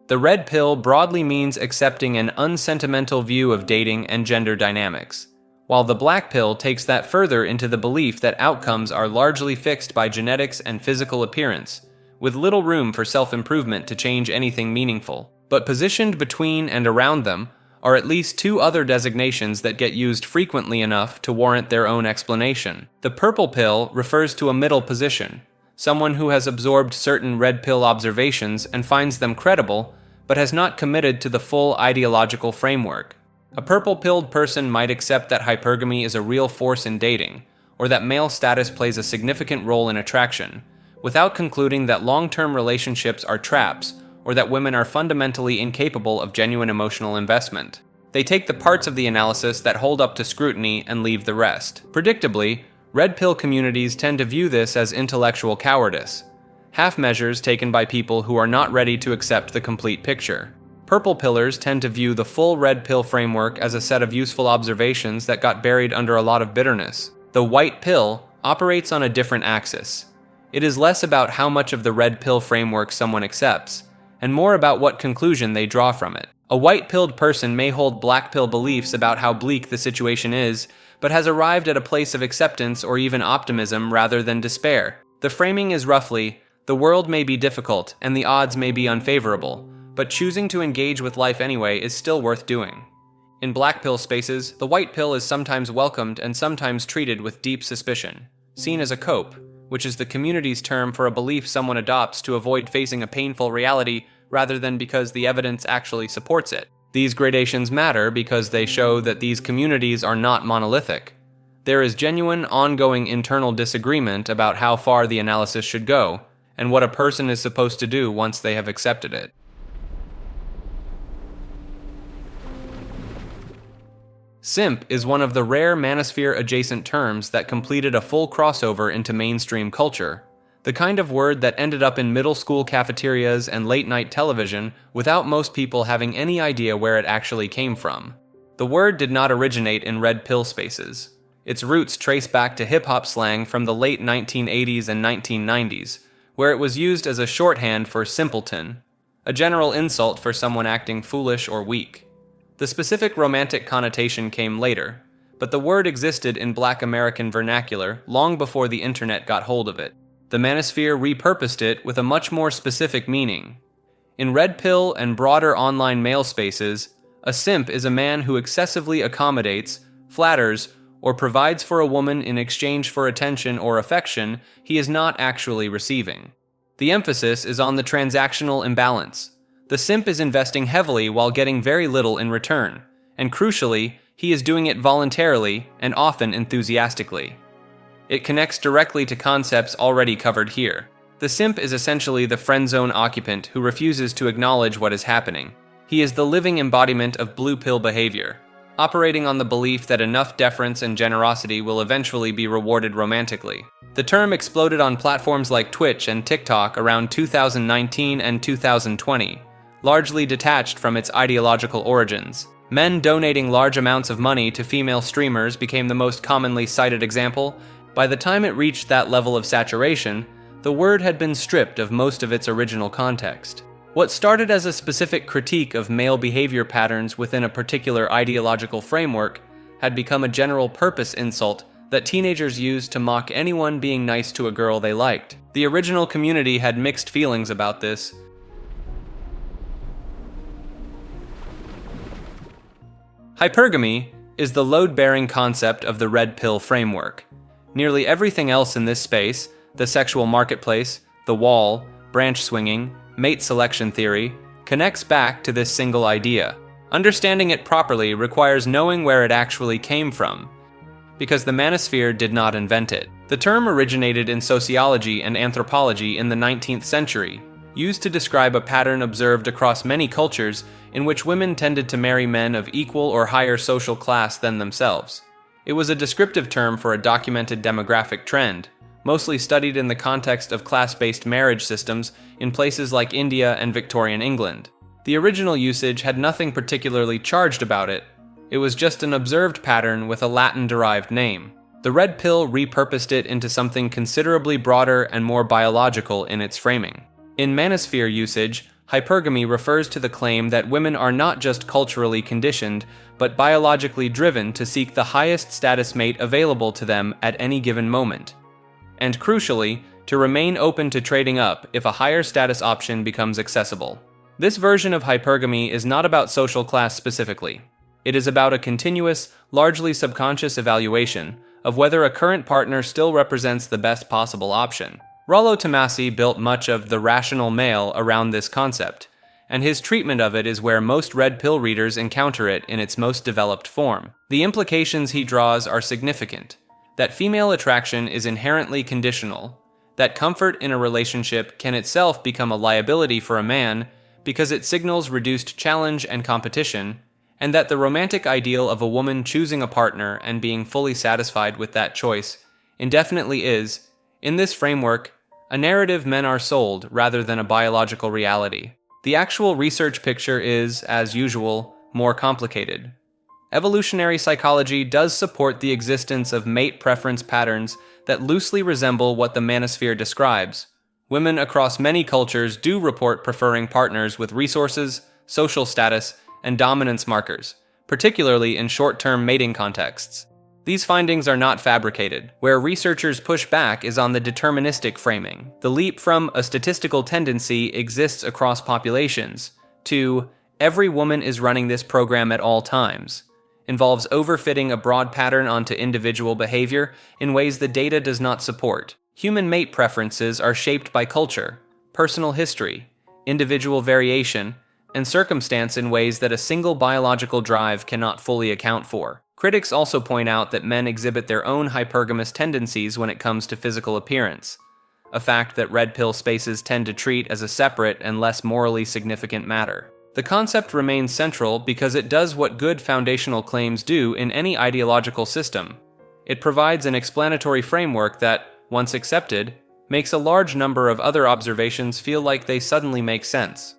S13: the red pill broadly means accepting an unsentimental view of dating and gender dynamics, while the black pill takes that further into the belief that outcomes are largely fixed by genetics and physical appearance, with little room for self-improvement to change anything meaningful. But positioned between and around them are at least two other designations that get used frequently enough to warrant their own explanation. The purple pill refers to a middle position, someone who has absorbed certain red pill observations and finds them credible, but has not committed to the full ideological framework. A purple-pilled person might accept that hypergamy is a real force in dating, or that male status plays a significant role in attraction, without concluding that long-term relationships are traps, or that women are fundamentally incapable of genuine emotional investment. They take the parts of the analysis that hold up to scrutiny and leave the rest. Predictably, red pill communities tend to view this as intellectual cowardice, half measures taken by people who are not ready to accept the complete picture. Purple pillars tend to view the full red pill framework as a set of useful observations that got buried under a lot of bitterness. The white pill operates on a different axis. It is less about how much of the red pill framework someone accepts, and more about what conclusion they draw from it. A white-pilled person may hold black pill beliefs about how bleak the situation is, but has arrived at a place of acceptance or even optimism rather than despair. The framing is roughly, the world may be difficult and the odds may be unfavorable, but choosing to engage with life anyway is still worth doing. In black pill spaces, the white pill is sometimes welcomed and sometimes treated with deep suspicion, seen as a cope, which is the community's term for a belief someone adopts to avoid facing a painful reality rather than because the evidence actually supports it. These gradations matter because they show that these communities are not monolithic. There is genuine, ongoing internal disagreement about how far the analysis should go, and what a person is supposed to do once they have accepted it. Simp is one of the rare Manosphere-adjacent terms that completed a full crossover into mainstream culture, the kind of word that ended up in middle school cafeterias and late-night television without most people having any idea where it actually came from. The word did not originate in red pill spaces. Its roots trace back to hip-hop slang from the late 1980s and 1990s, where it was used as a shorthand for simpleton, a general insult for someone acting foolish or weak. The specific romantic connotation came later, but the word existed in Black American vernacular long before the internet got hold of it. The Manosphere repurposed it with a much more specific meaning. In Red Pill and broader online male spaces, a simp is a man who excessively accommodates, flatters, or provides for a woman in exchange for attention or affection he is not actually receiving. The emphasis is on the transactional imbalance. The simp is investing heavily while getting very little in return, and crucially, he is doing it voluntarily and often enthusiastically. It connects directly to concepts already covered here. The simp is essentially the friendzone occupant who refuses to acknowledge what is happening. He is the living embodiment of blue pill behavior, operating on the belief that enough deference and generosity will eventually be rewarded romantically. The term exploded on platforms like Twitch and TikTok around 2019 and 2020, largely detached from its ideological origins. Men donating large amounts of money to female streamers became the most commonly cited example. By the time it reached that level of saturation, the word had been stripped of most of its original context. What started as a specific critique of male behavior patterns within a particular ideological framework had become a general-purpose insult that teenagers used to mock anyone being nice to a girl they liked. The original community had mixed feelings about this. Hypergamy is the load-bearing concept of the Red Pill framework. Nearly everything else in this space, the sexual marketplace, the wall, branch swinging, mate selection theory, connects back to this single idea. Understanding it properly requires knowing where it actually came from, because the Manosphere did not invent it. The term originated in sociology and anthropology in the 19th century, used to describe a pattern observed across many cultures in which women tended to marry men of equal or higher social class than themselves. It was a descriptive term for a documented demographic trend, mostly studied in the context of class-based marriage systems in places like India and Victorian England. The original usage had nothing particularly charged about it. It was just an observed pattern with a Latin-derived name. The Red Pill repurposed it into something considerably broader and more biological in its framing. In Manosphere usage, hypergamy refers to the claim that women are not just culturally conditioned, but biologically driven to seek the highest status mate available to them at any given moment, and crucially, to remain open to trading up if a higher status option becomes accessible. This version of hypergamy is not about social class specifically. It is about a continuous, largely subconscious evaluation of whether a current partner still represents the best possible option. Rollo Tomassi built much of The Rational Male around this concept, and his treatment of it is where most Red Pill readers encounter it in its most developed form. The implications he draws are significant: that female attraction is inherently conditional, that comfort in a relationship can itself become a liability for a man because it signals reduced challenge and competition, and that the romantic ideal of a woman choosing a partner and being fully satisfied with that choice indefinitely is, in this framework, a narrative men are sold rather than a biological reality. The actual research picture is, as usual, more complicated. Evolutionary psychology does support the existence of mate preference patterns that loosely resemble what the Manosphere describes. Women across many cultures do report preferring partners with resources, social status, and dominance markers, particularly in short-term mating contexts. These findings are not fabricated. Where researchers push back is on the deterministic framing. The leap from a statistical tendency exists across populations to every woman is running this program at all times involves overfitting a broad pattern onto individual behavior in ways the data does not support. Human mate preferences are shaped by culture, personal history, individual variation, and circumstance in ways that a single biological drive cannot fully account for. Critics also point out that men exhibit their own hypergamous tendencies when it comes to physical appearance, a fact that Red Pill spaces tend to treat as a separate and less morally significant matter. The concept remains central because it does what good foundational claims do in any ideological system. It provides an explanatory framework that, once accepted, makes a large number of other observations feel like they suddenly make sense.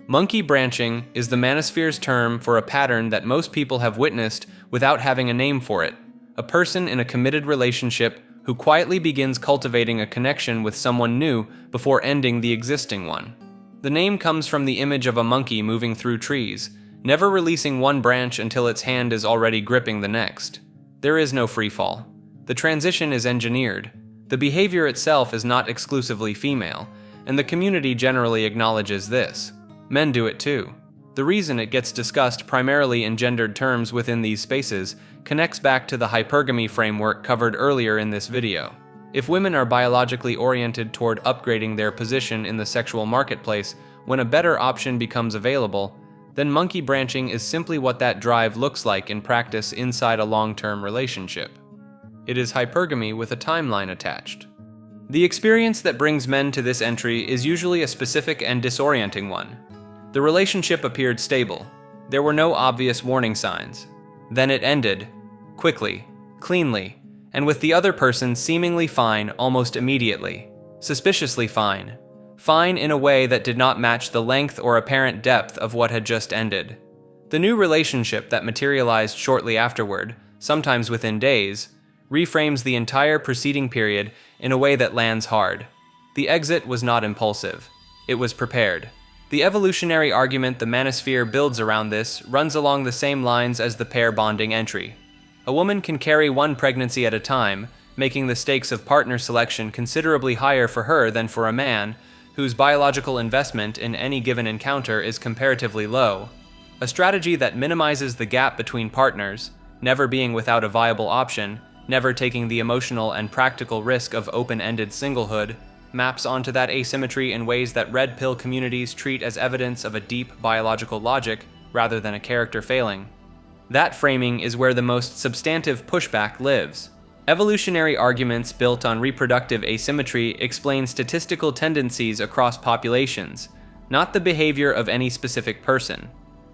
S13: Monkey branching is the Manosphere's term for a pattern that most people have witnessed without having a name for it. A person in a committed relationship who quietly begins cultivating a connection with someone new before ending the existing one. The name comes from the image of a monkey moving through trees, never releasing one branch until its hand is already gripping the next. There is no freefall. The transition is engineered. The behavior itself is not exclusively female, and the community generally acknowledges this. Men do it too. The reason it gets discussed primarily in gendered terms within these spaces connects back to the hypergamy framework covered earlier in this video. If women are biologically oriented toward upgrading their position in the sexual marketplace when a better option becomes available, then monkey branching is simply what that drive looks like in practice inside a long-term relationship. It is hypergamy with a timeline attached. The experience that brings men to this entry is usually a specific and disorienting one. The relationship appeared stable. There were no obvious warning signs. Then it ended, quickly, cleanly, and with the other person seemingly fine almost immediately. Suspiciously fine. Fine in a way that did not match the length or apparent depth of what had just ended. The new relationship that materialized shortly afterward, sometimes within days, reframes the entire preceding period in a way that lands hard. The exit was not impulsive. It was prepared. The evolutionary argument the Manosphere builds around this runs along the same lines as the pair bonding entry. A woman can carry one pregnancy at a time, making the stakes of partner selection considerably higher for her than for a man, whose biological investment in any given encounter is comparatively low. A strategy that minimizes the gap between partners, never being without a viable option, never taking the emotional and practical risk of open-ended singlehood, maps onto that asymmetry in ways that red pill communities treat as evidence of a deep biological logic rather than a character failing. That framing is where the most substantive pushback lives. Evolutionary arguments built on reproductive asymmetry explain statistical tendencies across populations, not the behavior of any specific person.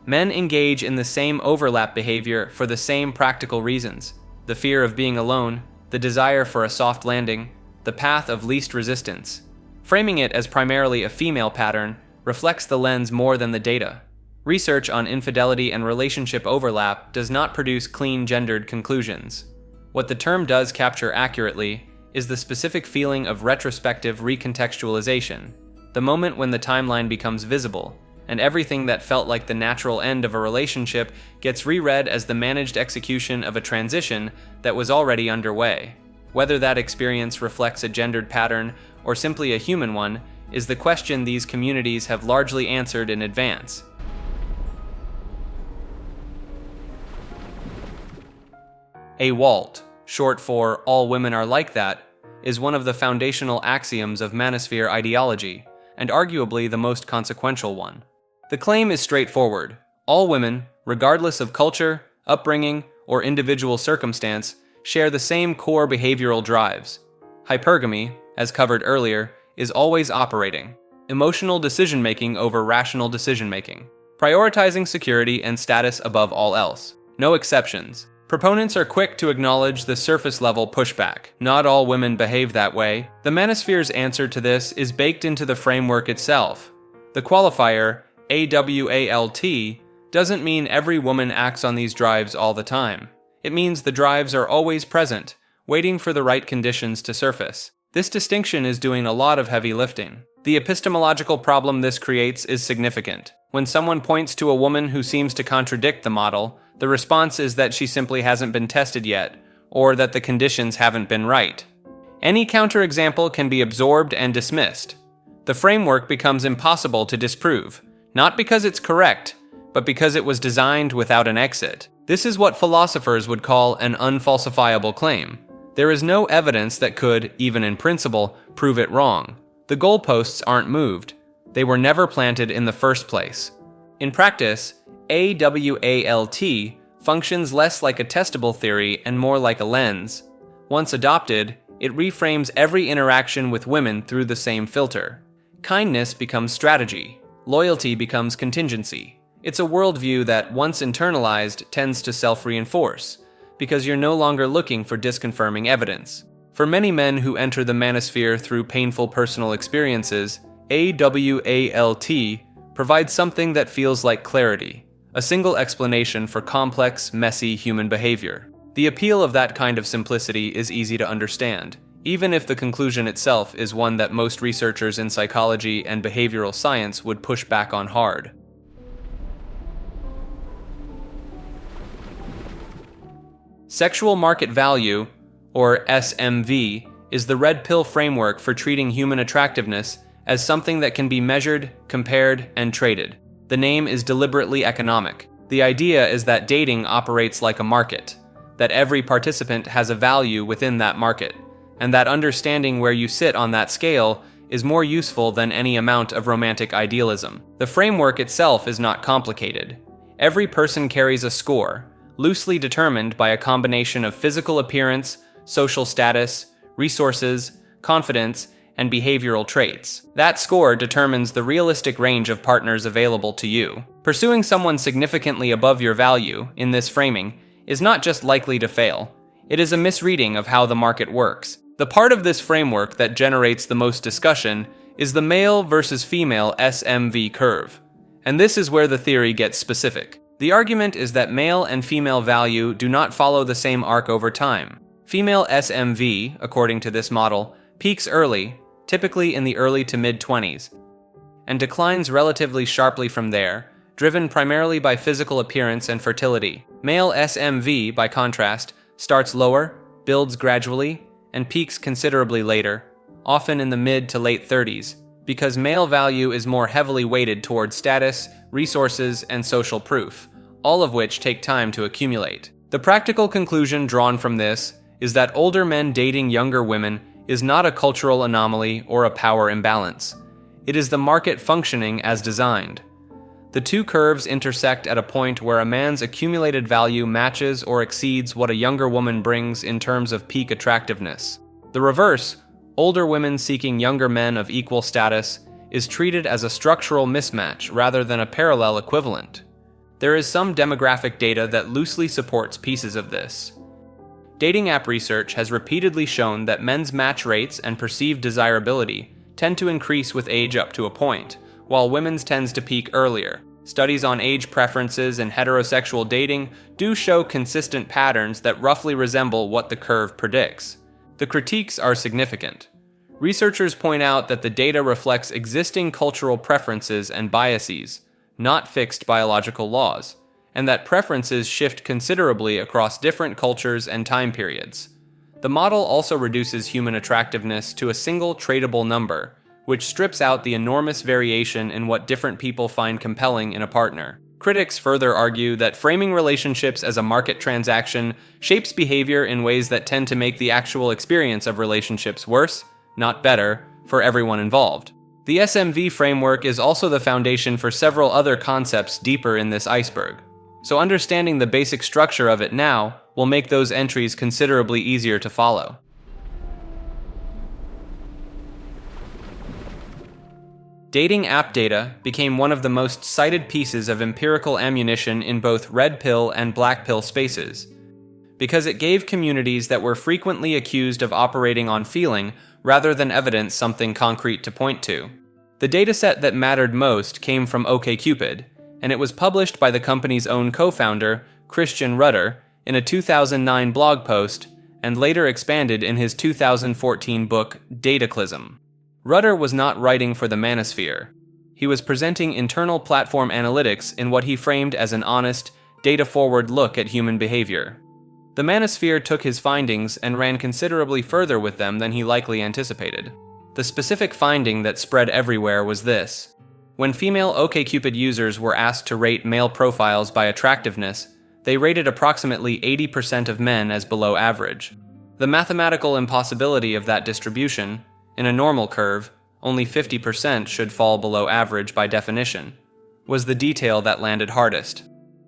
S13: Men engage in the same overlap behavior for the same practical reasons: the fear of being alone, the desire for a soft landing, the path of least resistance. Framing it as primarily a female pattern reflects the lens more than the data. Research on infidelity and relationship overlap does not produce clean gendered conclusions. What the term does capture accurately is the specific feeling of retrospective recontextualization, the moment when the timeline becomes visible, and everything that felt like the natural end of a relationship gets reread as the managed execution of a transition that was already underway. Whether that experience reflects a gendered pattern or simply a human one is the question these communities have largely answered in advance. AWALT, short for All Women Are Like That, is one of the foundational axioms of Manosphere ideology, and arguably the most consequential one. The claim is straightforward. All women, regardless of culture, upbringing, or individual circumstance, share the same core behavioral drives. Hypergamy, as covered earlier, is always operating. Emotional decision-making over rational decision-making. Prioritizing security and status above all else. No exceptions. Proponents are quick to acknowledge the surface-level pushback. Not all women behave that way. The Manosphere's answer to this is baked into the framework itself. The qualifier, AWALT, doesn't mean every woman acts on these drives all the time. It means the drives are always present, waiting for the right conditions to surface. This distinction is doing a lot of heavy lifting. The epistemological problem this creates is significant. When someone points to a woman who seems to contradict the model, the response is that she simply hasn't been tested yet, or that the conditions haven't been right. Any counterexample can be absorbed and dismissed. The framework becomes impossible to disprove, not because it's correct, but because it was designed without an exit. This is what philosophers would call an unfalsifiable claim. There is no evidence that could, even in principle, prove it wrong. The goalposts aren't moved. They were never planted in the first place. In practice, AWALT functions less like a testable theory and more like a lens. Once adopted, it reframes every interaction with women through the same filter. Kindness becomes strategy. Loyalty becomes contingency. It's a worldview that, once internalized, tends to self-reinforce, because you're no longer looking for disconfirming evidence. For many men who enter the Manosphere through painful personal experiences, AWALT provides something that feels like clarity, a single explanation for complex, messy human behavior. The appeal of that kind of simplicity is easy to understand. even if the conclusion itself is one that most researchers in psychology and behavioral science would push back on hard. Sexual market value, or SMV, is the Red Pill framework for treating human attractiveness as something that can be measured, compared, and traded. The name is deliberately economic. The idea is that dating operates like a market, that every participant has a value within that market, and that understanding where you sit on that scale is more useful than any amount of romantic idealism. The framework itself is not complicated. Every person carries a score, loosely determined by a combination of physical appearance, social status, resources, confidence, and behavioral traits. That score determines the realistic range of partners available to you. Pursuing someone significantly above your value, in this framing, is not just likely to fail. It is a misreading of how the market works. The part of this framework that generates the most discussion is the male versus female SMV curve. And this is where the theory gets specific. The argument is that male and female value do not follow the same arc over time. Female SMV, according to this model, peaks early, typically in the early to mid-20s, and declines relatively sharply from there, driven primarily by physical appearance and fertility. Male SMV, by contrast, starts lower, builds gradually, and peaks considerably later, often in the mid to late 30s, because male value is more heavily weighted towards status, resources, and social proof, all of which take time to accumulate. The practical conclusion drawn from this is that older men dating younger women is not a cultural anomaly or a power imbalance. It is the market functioning as designed. The two curves intersect at a point where a man's accumulated value matches or exceeds what a younger woman brings in terms of peak attractiveness. The reverse, older women seeking younger men of equal status, is treated as a structural mismatch rather than a parallel equivalent. There is some demographic data that loosely supports pieces of this. Dating app research has repeatedly shown that men's match rates and perceived desirability tend to increase with age up to a point, while women's tends to peak earlier. Studies on age preferences in heterosexual dating do show consistent patterns that roughly resemble what the curve predicts. The critiques are significant. Researchers point out that the data reflects existing cultural preferences and biases, not fixed biological laws, and that preferences shift considerably across different cultures and time periods. The model also reduces human attractiveness to a single tradable number, which strips out the enormous variation in what different people find compelling in a partner. Critics further argue that framing relationships as a market transaction shapes behavior in ways that tend to make the actual experience of relationships worse, not better, for everyone involved. The SMV framework is also the foundation for several other concepts deeper in this iceberg. So understanding the basic structure of it now will make those entries considerably easier to follow. Dating app data became one of the most cited pieces of empirical ammunition in both Red Pill and Blackpill spaces, because it gave communities that were frequently accused of operating on feeling rather than evidence something concrete to point to. The dataset that mattered most came from OkCupid, and it was published by the company's own co-founder, Christian Rudder, in a 2009 blog post, and later expanded in his 2014 book, Deradicalization. Rudder was not writing for the Manosphere. He was presenting internal platform analytics in what he framed as an honest, data-forward look at human behavior. The Manosphere took his findings and ran considerably further with them than he likely anticipated. The specific finding that spread everywhere was this. When female OkCupid users were asked to rate male profiles by attractiveness, they rated approximately 80% of men as below average. The mathematical impossibility of that distribution, in a normal curve, only 50% should fall below average by definition, was the detail that landed hardest.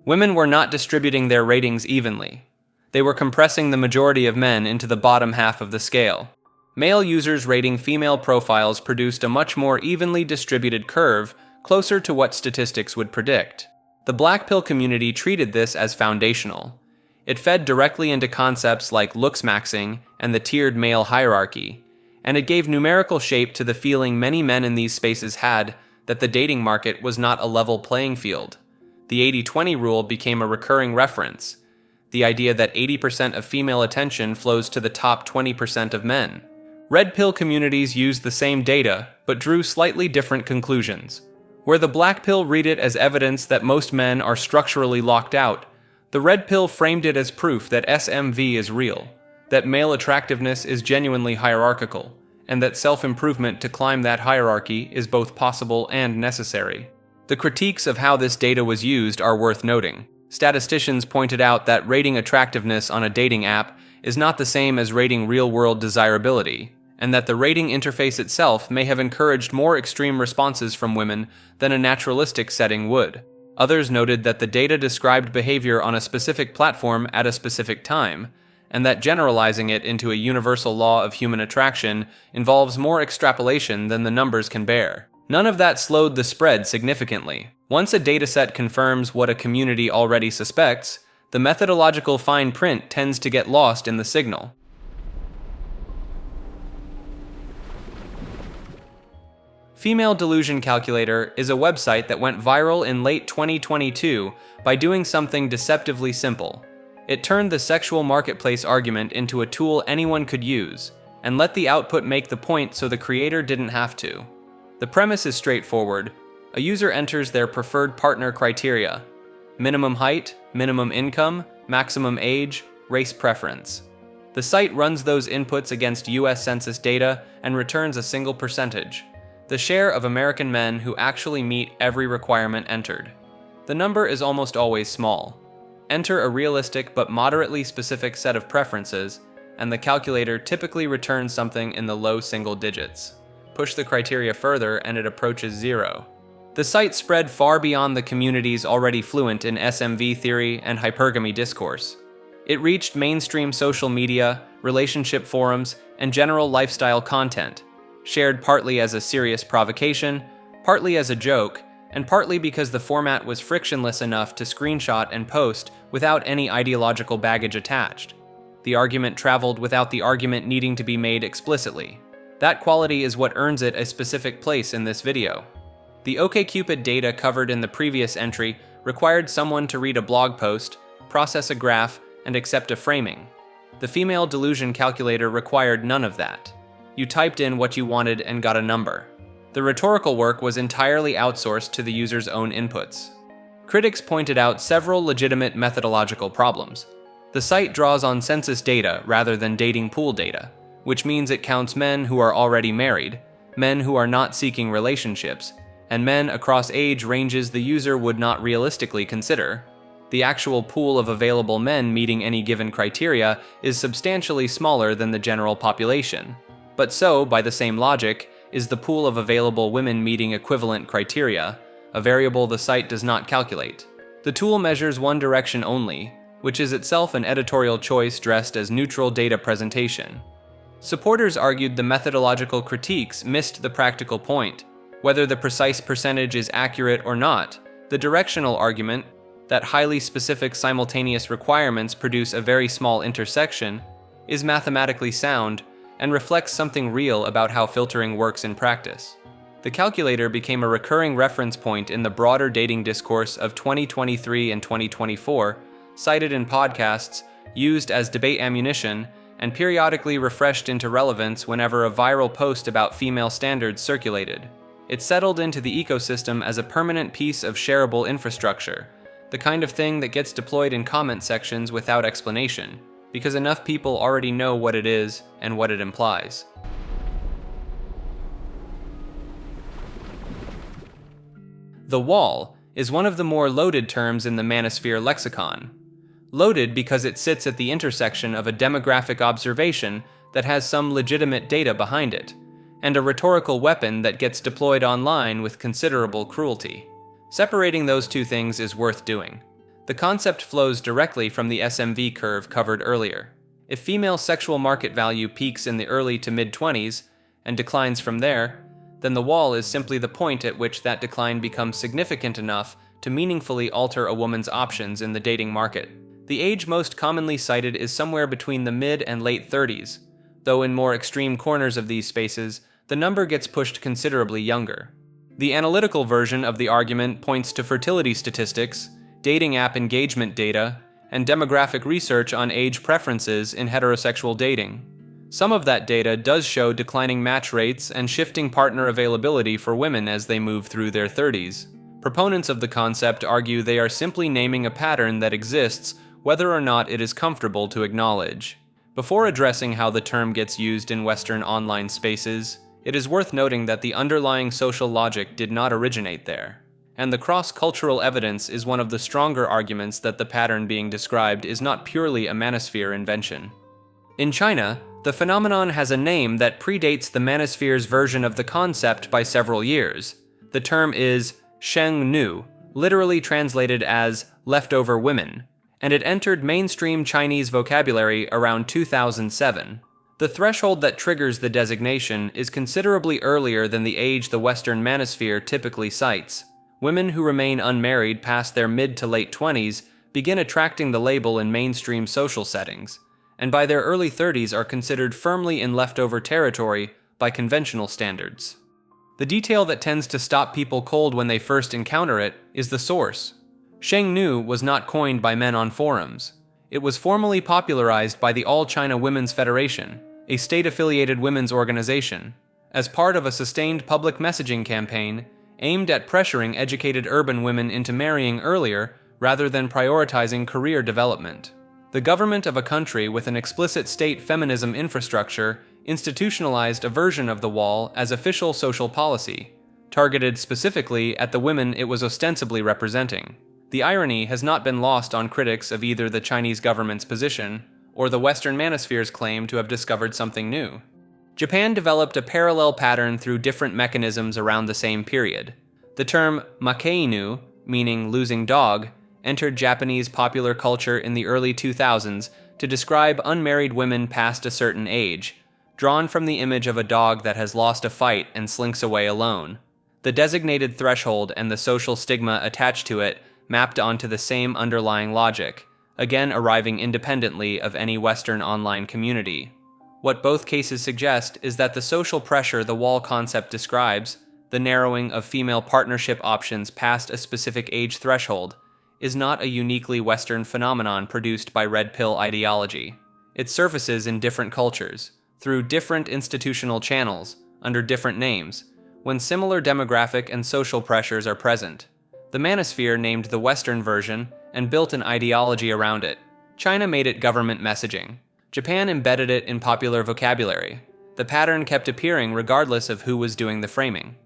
S13: Women were not distributing their ratings evenly. They were compressing the majority of men into the bottom half of the scale. Male users rating female profiles produced a much more evenly distributed curve, closer to what statistics would predict. The Blackpill community treated this as foundational. It fed directly into concepts like looks maxing and the tiered male hierarchy, and it gave numerical shape to the feeling many men in these spaces had that the dating market was not a level playing field. The 80-20 rule became a recurring reference, the idea that 80% of female attention flows to the top 20% of men, Red Pill communities used the same data, but drew slightly different conclusions. Where the Black Pill read it as evidence that most men are structurally locked out, the Red Pill framed it as proof that SMV is real, that male attractiveness is genuinely hierarchical, and that self-improvement to climb that hierarchy is both possible and necessary. The critiques of how this data was used are worth noting. Statisticians pointed out that rating attractiveness on a dating app is not the same as rating real-world desirability, and that the rating interface itself may have encouraged more extreme responses from women than a naturalistic setting would. Others noted that the data described behavior on a specific platform at a specific time, and that generalizing it into a universal law of human attraction involves more extrapolation than the numbers can bear. None of that slowed the spread significantly. Once a dataset confirms what a community already suspects, the methodological fine print tends to get lost in the signal. Female Delusion Calculator is a website that went viral in late 2022 by doing something deceptively simple. It turned the sexual marketplace argument into a tool anyone could use, and let the output make the point so the creator didn't have to. The premise is straightforward. A user enters their preferred partner criteria: minimum height, minimum income, maximum age, race preference. The site runs those inputs against US Census data and returns a single percentage: the share of American men who actually meet every requirement entered. The number is almost always small. Enter a realistic but moderately specific set of preferences, and the calculator typically returns something in the low single digits. Push the criteria further and it approaches 0. The site spread far beyond the communities already fluent in SMV theory and hypergamy discourse. It reached mainstream social media, relationship forums, and general lifestyle content, shared partly as a serious provocation, partly as a joke, and partly because the format was frictionless enough to screenshot and post without any ideological baggage attached. The argument traveled without the argument needing to be made explicitly. That quality is what earns it a specific place in this video. The OkCupid data covered in the previous entry required someone to read a blog post, process a graph, and accept a framing. The Female Delusion Calculator required none of that. You typed in what you wanted and got a number. The rhetorical work was entirely outsourced to the user's own inputs. Critics pointed out several legitimate methodological problems. The site draws on census data rather than dating pool data, which means it counts men who are already married, men who are not seeking relationships, and men across age ranges the user would not realistically consider. The actual pool of available men meeting any given criteria is substantially smaller than the general population. But so, by the same logic, is the pool of available women meeting equivalent criteria, a variable the site does not calculate. The tool measures one direction only, which is itself an editorial choice dressed as neutral data presentation. Supporters argued the methodological critiques missed the practical point. Whether the precise percentage is accurate or not, the directional argument, that highly specific simultaneous requirements produce a very small intersection, is mathematically sound and reflects something real about how filtering works in practice. The calculator became a recurring reference point in the broader dating discourse of 2023 and 2024, cited in podcasts, used as debate ammunition, and periodically refreshed into relevance whenever a viral post about female standards circulated. It settled into the ecosystem as a permanent piece of shareable infrastructure, the kind of thing that gets deployed in comment sections without explanation, because enough people already know what it is and what it implies. The wall is one of the more loaded terms in the Manosphere lexicon. Loaded because it sits at the intersection of a demographic observation that has some legitimate data behind it, and a rhetorical weapon that gets deployed online with considerable cruelty. Separating those two things is worth doing. The concept flows directly from the SMV curve covered earlier. If female sexual market value peaks in the early to mid-20s and declines from there, then the wall is simply the point at which that decline becomes significant enough to meaningfully alter a woman's options in the dating market. The age most commonly cited is somewhere between the mid and late 30s, though in more extreme corners of these spaces, the number gets pushed considerably younger. The analytical version of the argument points to fertility statistics, dating app engagement data, and demographic research on age preferences in heterosexual dating. Some of that data does show declining match rates and shifting partner availability for women as they move through their 30s. Proponents of the concept argue they are simply naming a pattern that exists whether or not it is comfortable to acknowledge. Before addressing how the term gets used in Western online spaces, it is worth noting that the underlying social logic did not originate there, and the cross-cultural evidence is one of the stronger arguments that the pattern being described is not purely a Manosphere invention. In China, the phenomenon has a name that predates the Manosphere's version of the concept by several years. The term is Sheng Nu, literally translated as leftover women, and it entered mainstream Chinese vocabulary around 2007. The threshold that triggers the designation is considerably earlier than the age the Western Manosphere typically cites. Women who remain unmarried past their mid to late 20s begin attracting the label in mainstream social settings, and by their early 30s are considered firmly in leftover territory by conventional standards. The detail that tends to stop people cold when they first encounter it is the source. Sheng Nu was not coined by men on forums. It was formally popularized by the All China Women's Federation, a state-affiliated women's organization, as part of a sustained public messaging campaign aimed at pressuring educated urban women into marrying earlier rather than prioritizing career development. The government of a country with an explicit state feminism infrastructure institutionalized a version of the wall as official social policy, targeted specifically at the women it was ostensibly representing. The irony has not been lost on critics of either the Chinese government's position or the Western Manosphere's claim to have discovered something new. Japan developed a parallel pattern through different mechanisms around the same period. The term makeinu, meaning losing dog, entered Japanese popular culture in the early 2000s to describe unmarried women past a certain age, drawn from the image of a dog that has lost a fight and slinks away alone. The designated threshold and the social stigma attached to it mapped onto the same underlying logic, again arriving independently of any Western online community. What both cases suggest is that the social pressure the wall concept describes, the narrowing of female partnership options past a specific age threshold, is not a uniquely Western phenomenon produced by Red Pill ideology. It surfaces in different cultures, through different institutional channels, under different names, when similar demographic and social pressures are present. The Manosphere named the Western version and built an ideology around it. China made it government messaging. Japan embedded it in popular vocabulary. The pattern kept appearing regardless of who was doing the framing.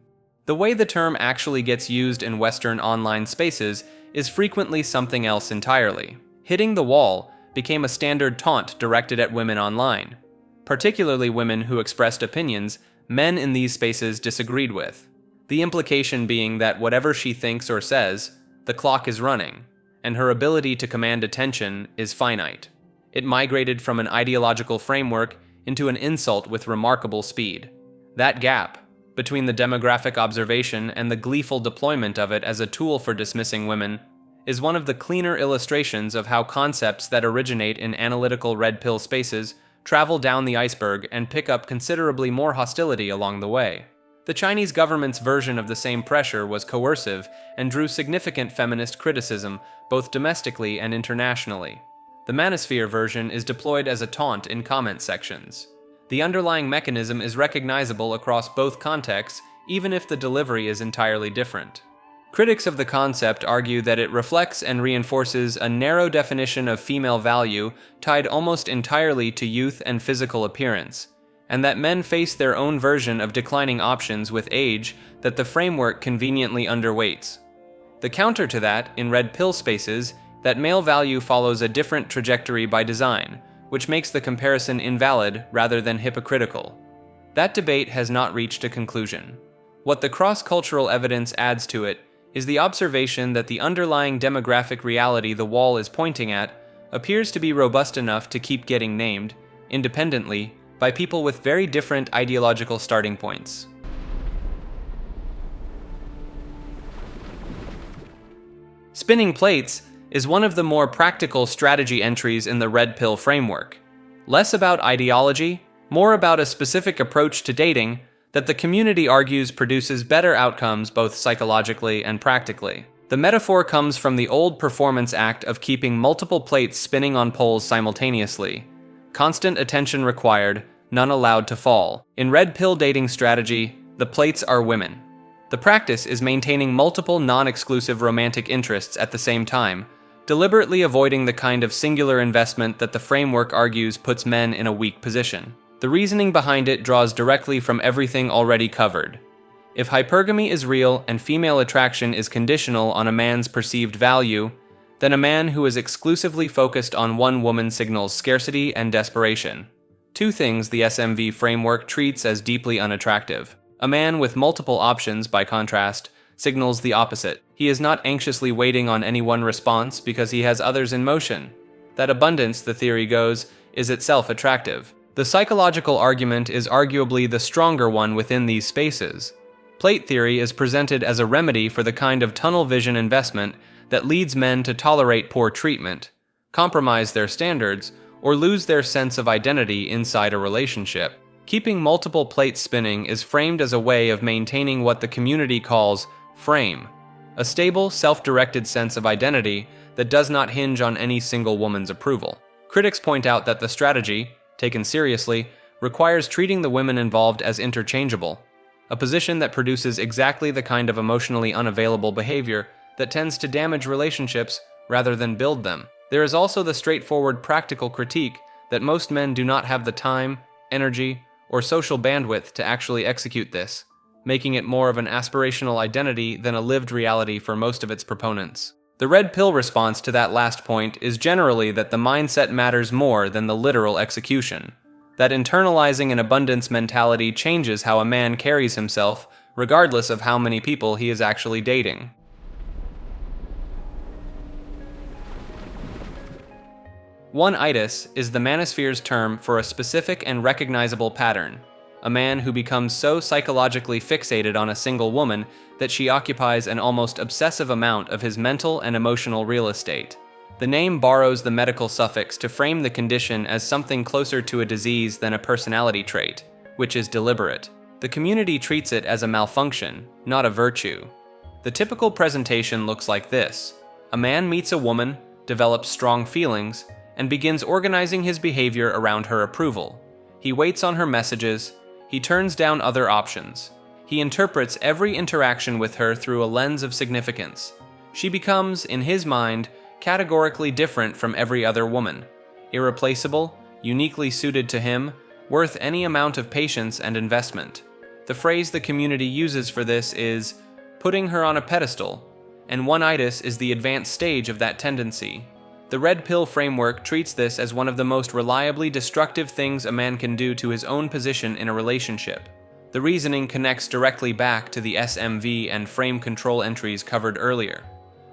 S13: The way the term actually gets used in Western online spaces is frequently something else entirely. Hitting the wall became a standard taunt directed at women online, particularly women who expressed opinions men in these spaces disagreed with. The implication being that whatever she thinks or says, the clock is running, and her ability to command attention is finite. It migrated from an ideological framework into an insult with remarkable speed. That gap, between the demographic observation and the gleeful deployment of it as a tool for dismissing women, is one of the cleaner illustrations of how concepts that originate in analytical red pill spaces travel down the iceberg and pick up considerably more hostility along the way. The Chinese government's version of the same pressure was coercive and drew significant feminist criticism, both domestically and internationally. The Manosphere version is deployed as a taunt in comment sections. The underlying mechanism is recognizable across both contexts, even if the delivery is entirely different. Critics of the concept argue that it reflects and reinforces a narrow definition of female value tied almost entirely to youth and physical appearance, and that men face their own version of declining options with age that the framework conveniently underweights. The counter to that, in red pill spaces, that male value follows a different trajectory by design, which makes the comparison invalid rather than hypocritical. That debate has not reached a conclusion. What the cross-cultural evidence adds to it is the observation that the underlying demographic reality the wall is pointing at appears to be robust enough to keep getting named, independently, by people with very different ideological starting points. Spinning plates is one of the more practical strategy entries in the Red Pill framework. Less about ideology, more about a specific approach to dating that the community argues produces better outcomes both psychologically and practically. The metaphor comes from the old performance act of keeping multiple plates spinning on poles simultaneously. Constant attention required, none allowed to fall. In Red Pill dating strategy, the plates are women. The practice is maintaining multiple non-exclusive romantic interests at the same time, deliberately avoiding the kind of singular investment that the framework argues puts men in a weak position. The reasoning behind it draws directly from everything already covered. If hypergamy is real and female attraction is conditional on a man's perceived value, then a man who is exclusively focused on one woman signals scarcity and desperation. Two things the SMV framework treats as deeply unattractive. A man with multiple options, by contrast, signals the opposite. He is not anxiously waiting on any one response because he has others in motion. That abundance, the theory goes, is itself attractive. The psychological argument is arguably the stronger one within these spaces. Plate theory is presented as a remedy for the kind of tunnel vision investment that leads men to tolerate poor treatment, compromise their standards, or lose their sense of identity inside a relationship. Keeping multiple plates spinning is framed as a way of maintaining what the community calls frame, a stable, self-directed sense of identity that does not hinge on any single woman's approval. Critics point out that the strategy, taken seriously, requires treating the women involved as interchangeable, a position that produces exactly the kind of emotionally unavailable behavior that tends to damage relationships rather than build them. There is also the straightforward practical critique that most men do not have the time, energy, or social bandwidth to actually execute this, making it more of an aspirational identity than a lived reality for most of its proponents. The Red Pill response to that last point is generally that the mindset matters more than the literal execution, that internalizing an abundance mentality changes how a man carries himself, regardless of how many people he is actually dating. One-itis is the Manosphere's term for a specific and recognizable pattern, a man who becomes so psychologically fixated on a single woman that she occupies an almost obsessive amount of his mental and emotional real estate. The name borrows the medical suffix to frame the condition as something closer to a disease than a personality trait, which is deliberate. The community treats it as a malfunction, not a virtue. The typical presentation looks like this. A man meets a woman, develops strong feelings, and begins organizing his behavior around her approval. He waits on her messages. He turns down other options. He interprets every interaction with her through a lens of significance. She becomes, in his mind, categorically different from every other woman, irreplaceable, uniquely suited to him, worth any amount of patience and investment. The phrase the community uses for this is putting her on a pedestal, and one-itis is the advanced stage of that tendency. The Red Pill framework treats this as one of the most reliably destructive things a man can do to his own position in a relationship. The reasoning connects directly back to the SMV and frame control entries covered earlier.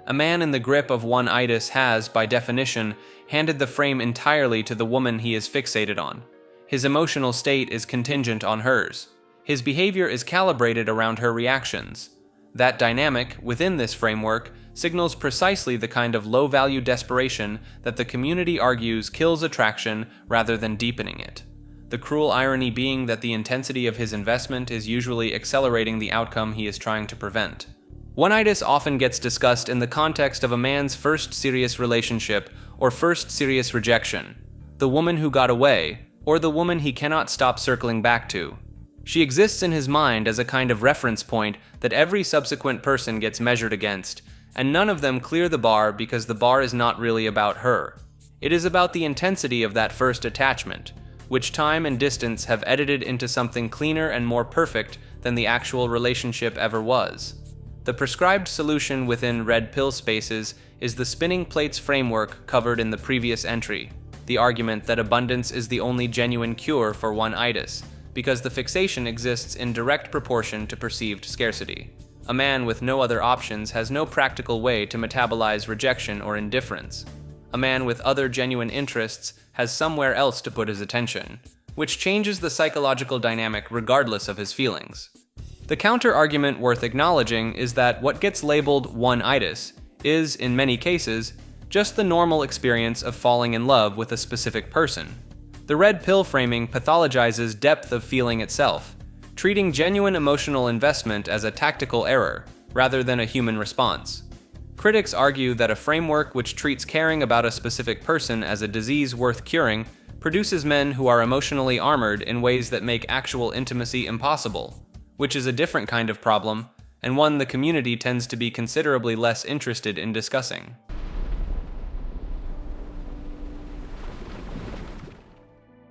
S13: A man in the grip of one-itis has, by definition, handed the frame entirely to the woman he is fixated on. His emotional state is contingent on hers. His behavior is calibrated around her reactions. That dynamic, within this framework, signals precisely the kind of low-value desperation that the community argues kills attraction rather than deepening it. The cruel irony being that the intensity of his investment is usually accelerating the outcome he is trying to prevent. One-itis often gets discussed in the context of a man's first serious relationship or first serious rejection, the woman who got away, or the woman he cannot stop circling back to. She exists in his mind as a kind of reference point that every subsequent person gets measured against, and none of them clear the bar because the bar is not really about her. It is about the intensity of that first attachment, which time and distance have edited into something cleaner and more perfect than the actual relationship ever was. The prescribed solution within Red Pill spaces is the spinning plates framework covered in the previous entry, the argument that abundance is the only genuine cure for one-itis, because the fixation exists in direct proportion to perceived scarcity. A man with no other options has no practical way to metabolize rejection or indifference. A man with other genuine interests has somewhere else to put his attention, which changes the psychological dynamic regardless of his feelings. The counter-argument worth acknowledging is that what gets labeled one-itis is, in many cases, just the normal experience of falling in love with a specific person. The Red Pill framing pathologizes depth of feeling itself, treating genuine emotional investment as a tactical error, rather than a human response. Critics argue that a framework which treats caring about a specific person as a disease worth curing produces men who are emotionally armored in ways that make actual intimacy impossible, which is a different kind of problem, and one the community tends to be considerably less interested in discussing.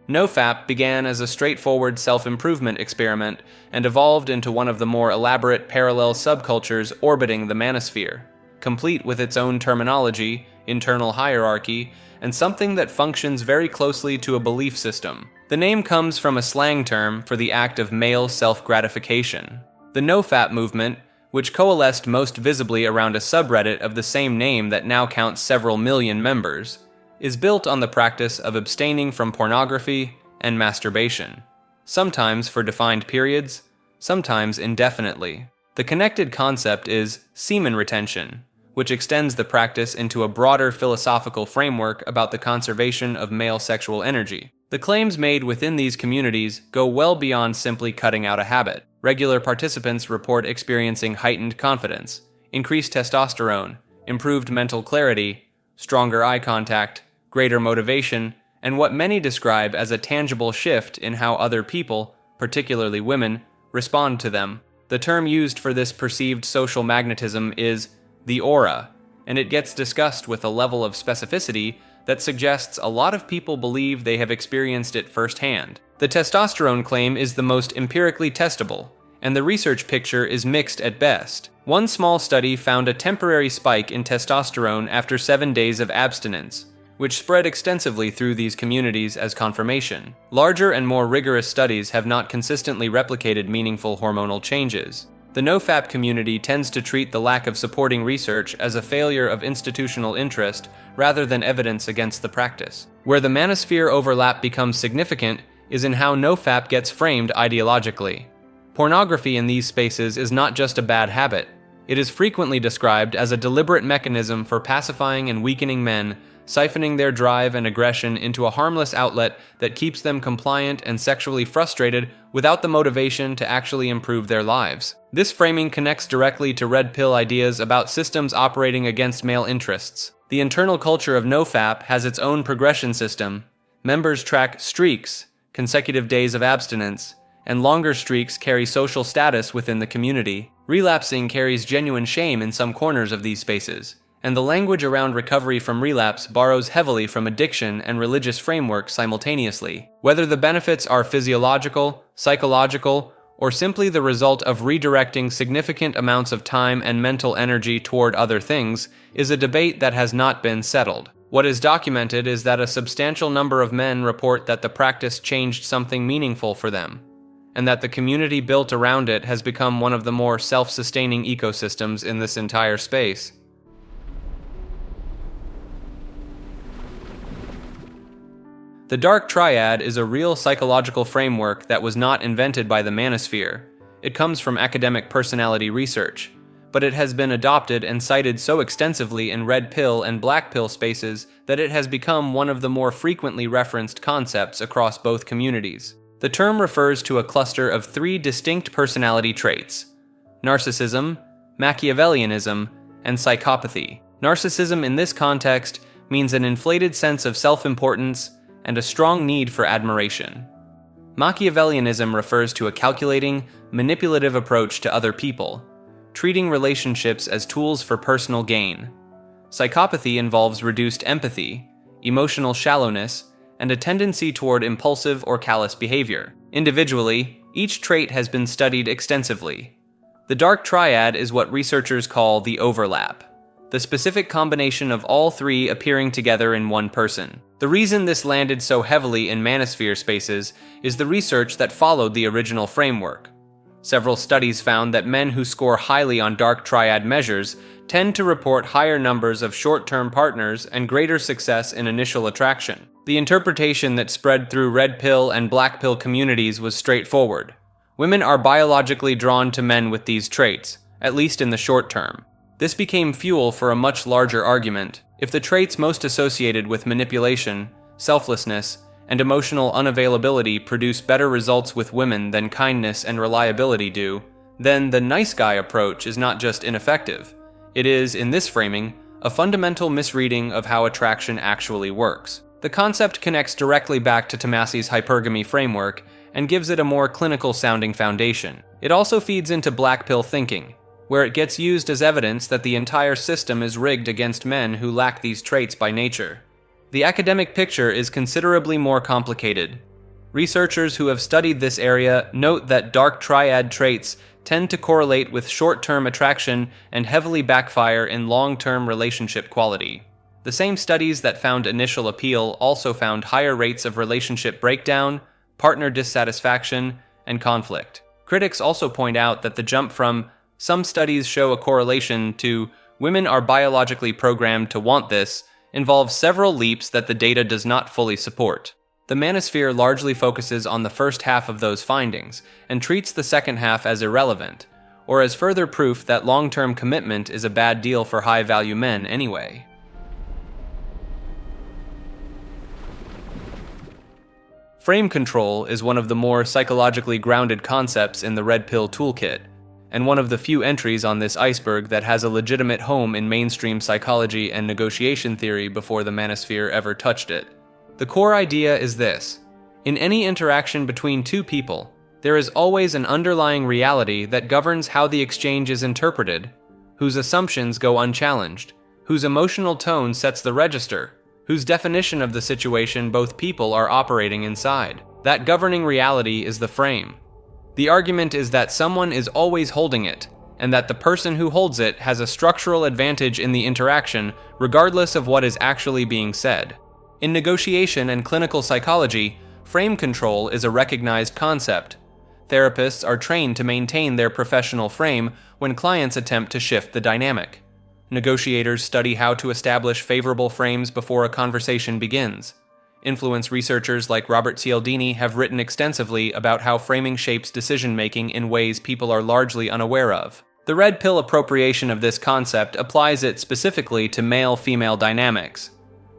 S13: NoFap began as a straightforward self-improvement experiment and evolved into one of the more elaborate parallel subcultures orbiting the Manosphere, complete with its own terminology, internal hierarchy, and something that functions very closely to a belief system. The name comes from a slang term for the act of male self-gratification. The NoFap movement, which coalesced most visibly around a subreddit of the same name that now counts several million members, is built on the practice of abstaining from pornography and masturbation, sometimes for defined periods, sometimes indefinitely. The connected concept is semen retention, which extends the practice into a broader philosophical framework about the conservation of male sexual energy. The claims made within these communities go well beyond simply cutting out a habit. Regular participants report experiencing heightened confidence, increased testosterone, improved mental clarity, stronger eye contact, greater motivation, and what many describe as a tangible shift in how other people, particularly women, respond to them. The term used for this perceived social magnetism is the aura, and it gets discussed with a level of specificity that suggests a lot of people believe they have experienced it firsthand. The testosterone claim is the most empirically testable, and the research picture is mixed at best. One small study found a temporary spike in testosterone after 7 days of abstinence, which spread extensively through these communities as confirmation. Larger and more rigorous studies have not consistently replicated meaningful hormonal changes. The NoFap community tends to treat the lack of supporting research as a failure of institutional interest rather than evidence against the practice. Where the Manosphere overlap becomes significant is in how NoFap gets framed ideologically. Pornography in these spaces is not just a bad habit. It is frequently described as a deliberate mechanism for pacifying and weakening men, siphoning their drive and aggression into a harmless outlet that keeps them compliant and sexually frustrated without the motivation to actually improve their lives. This framing connects directly to Red Pill ideas about systems operating against male interests. The internal culture of NoFap has its own progression system. Members track streaks, consecutive days of abstinence, and longer streaks carry social status within the community. Relapsing carries genuine shame in some corners of these spaces, and the language around recovery from relapse borrows heavily from addiction and religious frameworks simultaneously. Whether the benefits are physiological, psychological, or simply the result of redirecting significant amounts of time and mental energy toward other things is a debate that has not been settled. What is documented is that a substantial number of men report that the practice changed something meaningful for them, and that the community built around it has become one of the more self-sustaining ecosystems in this entire space. The Dark Triad is a real psychological framework that was not invented by the Manosphere. It comes from academic personality research, but it has been adopted and cited so extensively in Red Pill and Blackpill spaces that it has become one of the more frequently referenced concepts across both communities. The term refers to a cluster of 3 distinct personality traits: narcissism, Machiavellianism, and psychopathy. Narcissism in this context means an inflated sense of self-importance and a strong need for admiration. Machiavellianism refers to a calculating, manipulative approach to other people, treating relationships as tools for personal gain. Psychopathy involves reduced empathy, emotional shallowness, and a tendency toward impulsive or callous behavior. Individually, each trait has been studied extensively. The Dark Triad is what researchers call the overlap, the specific combination of all 3 appearing together in one person. The reason this landed so heavily in Manosphere spaces is the research that followed the original framework. Several studies found that men who score highly on Dark Triad measures tend to report higher numbers of short-term partners and greater success in initial attraction. The interpretation that spread through Red Pill and Black Pill communities was straightforward. Women are biologically drawn to men with these traits, at least in the short term. This became fuel for a much larger argument. If the traits most associated with manipulation, selflessness, and emotional unavailability produce better results with women than kindness and reliability do, then the nice guy approach is not just ineffective. It is, in this framing, a fundamental misreading of how attraction actually works. The concept connects directly back to Tomassi's hypergamy framework and gives it a more clinical-sounding foundation. It also feeds into Blackpill thinking, where it gets used as evidence that the entire system is rigged against men who lack these traits by nature. The academic picture is considerably more complicated. Researchers who have studied this area note that Dark Triad traits tend to correlate with short-term attraction and heavily backfire in long-term relationship quality. The same studies that found initial appeal also found higher rates of relationship breakdown, partner dissatisfaction, and conflict. Critics also point out that the jump from "some studies show a correlation" to "women are biologically programmed to want this" involves several leaps that the data does not fully support. The Manosphere largely focuses on the first half of those findings and treats the second half as irrelevant, or as further proof that long-term commitment is a bad deal for high-value men anyway. Frame control is one of the more psychologically grounded concepts in the Red Pill toolkit, and one of the few entries on this iceberg that has a legitimate home in mainstream psychology and negotiation theory before the Manosphere ever touched it. The core idea is this: in any interaction between two people, there is always an underlying reality that governs how the exchange is interpreted, whose assumptions go unchallenged, whose emotional tone sets the register, whose definition of the situation both people are operating inside. That governing reality is the frame. The argument is that someone is always holding it, and that the person who holds it has a structural advantage in the interaction regardless of what is actually being said. In negotiation and clinical psychology, frame control is a recognized concept. Therapists are trained to maintain their professional frame when clients attempt to shift the dynamic. Negotiators study how to establish favorable frames before a conversation begins. Influence researchers like Robert Cialdini have written extensively about how framing shapes decision-making in ways people are largely unaware of. The Red Pill appropriation of this concept applies it specifically to male-female dynamics.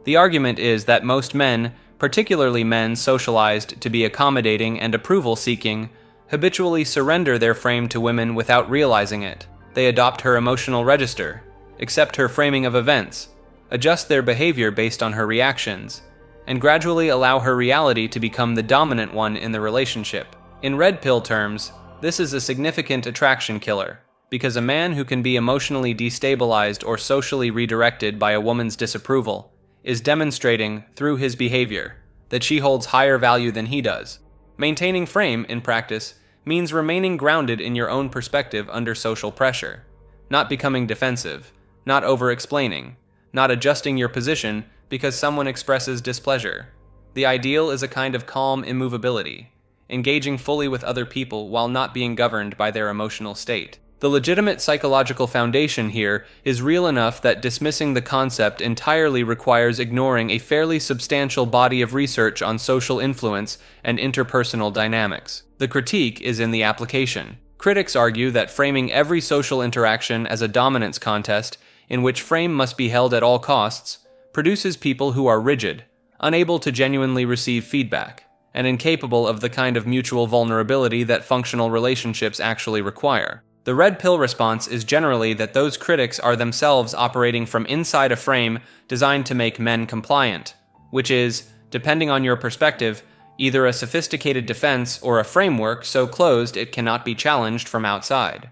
S13: The argument is that most men, particularly men socialized to be accommodating and approval-seeking, habitually surrender their frame to women without realizing it. They adopt her emotional register, accept her framing of events, adjust their behavior based on her reactions, and gradually allow her reality to become the dominant one in the relationship. In Red Pill terms, this is a significant attraction killer, because a man who can be emotionally destabilized or socially redirected by a woman's disapproval is demonstrating, through his behavior, that she holds higher value than he does. Maintaining frame, in practice, means remaining grounded in your own perspective under social pressure, not becoming defensive, not over-explaining, not adjusting your position because someone expresses displeasure. The ideal is a kind of calm immovability, engaging fully with other people while not being governed by their emotional state. The legitimate psychological foundation here is real enough that dismissing the concept entirely requires ignoring a fairly substantial body of research on social influence and interpersonal dynamics. The critique is in the application. Critics argue that framing every social interaction as a dominance contest, in which frame must be held at all costs, produces people who are rigid, unable to genuinely receive feedback, and incapable of the kind of mutual vulnerability that functional relationships actually require. The Red Pill response is generally that those critics are themselves operating from inside a frame designed to make men compliant, which is, depending on your perspective, either a sophisticated defense or a framework so closed it cannot be challenged from outside.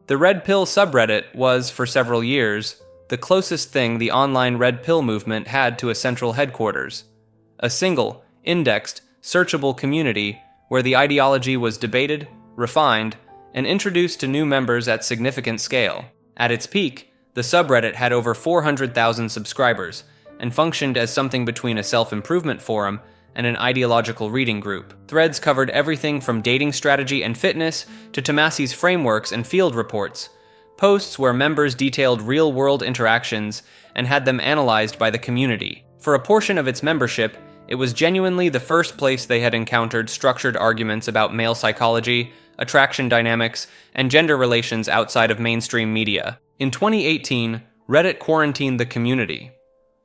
S13: The Red Pill subreddit was, for several years, the closest thing the online Red Pill movement had to a central headquarters, a single, indexed, searchable community where the ideology was debated, refined, and introduced to new members at significant scale. At its peak, the subreddit had over 400,000 subscribers and functioned as something between a self-improvement forum and an ideological reading group. Threads covered everything from dating strategy and fitness to Tomassi's frameworks and field reports, posts where members detailed real-world interactions and had them analyzed by the community. For a portion of its membership, it was genuinely the first place they had encountered structured arguments about male psychology, attraction dynamics, and gender relations outside of mainstream media. In 2018, Reddit quarantined the community.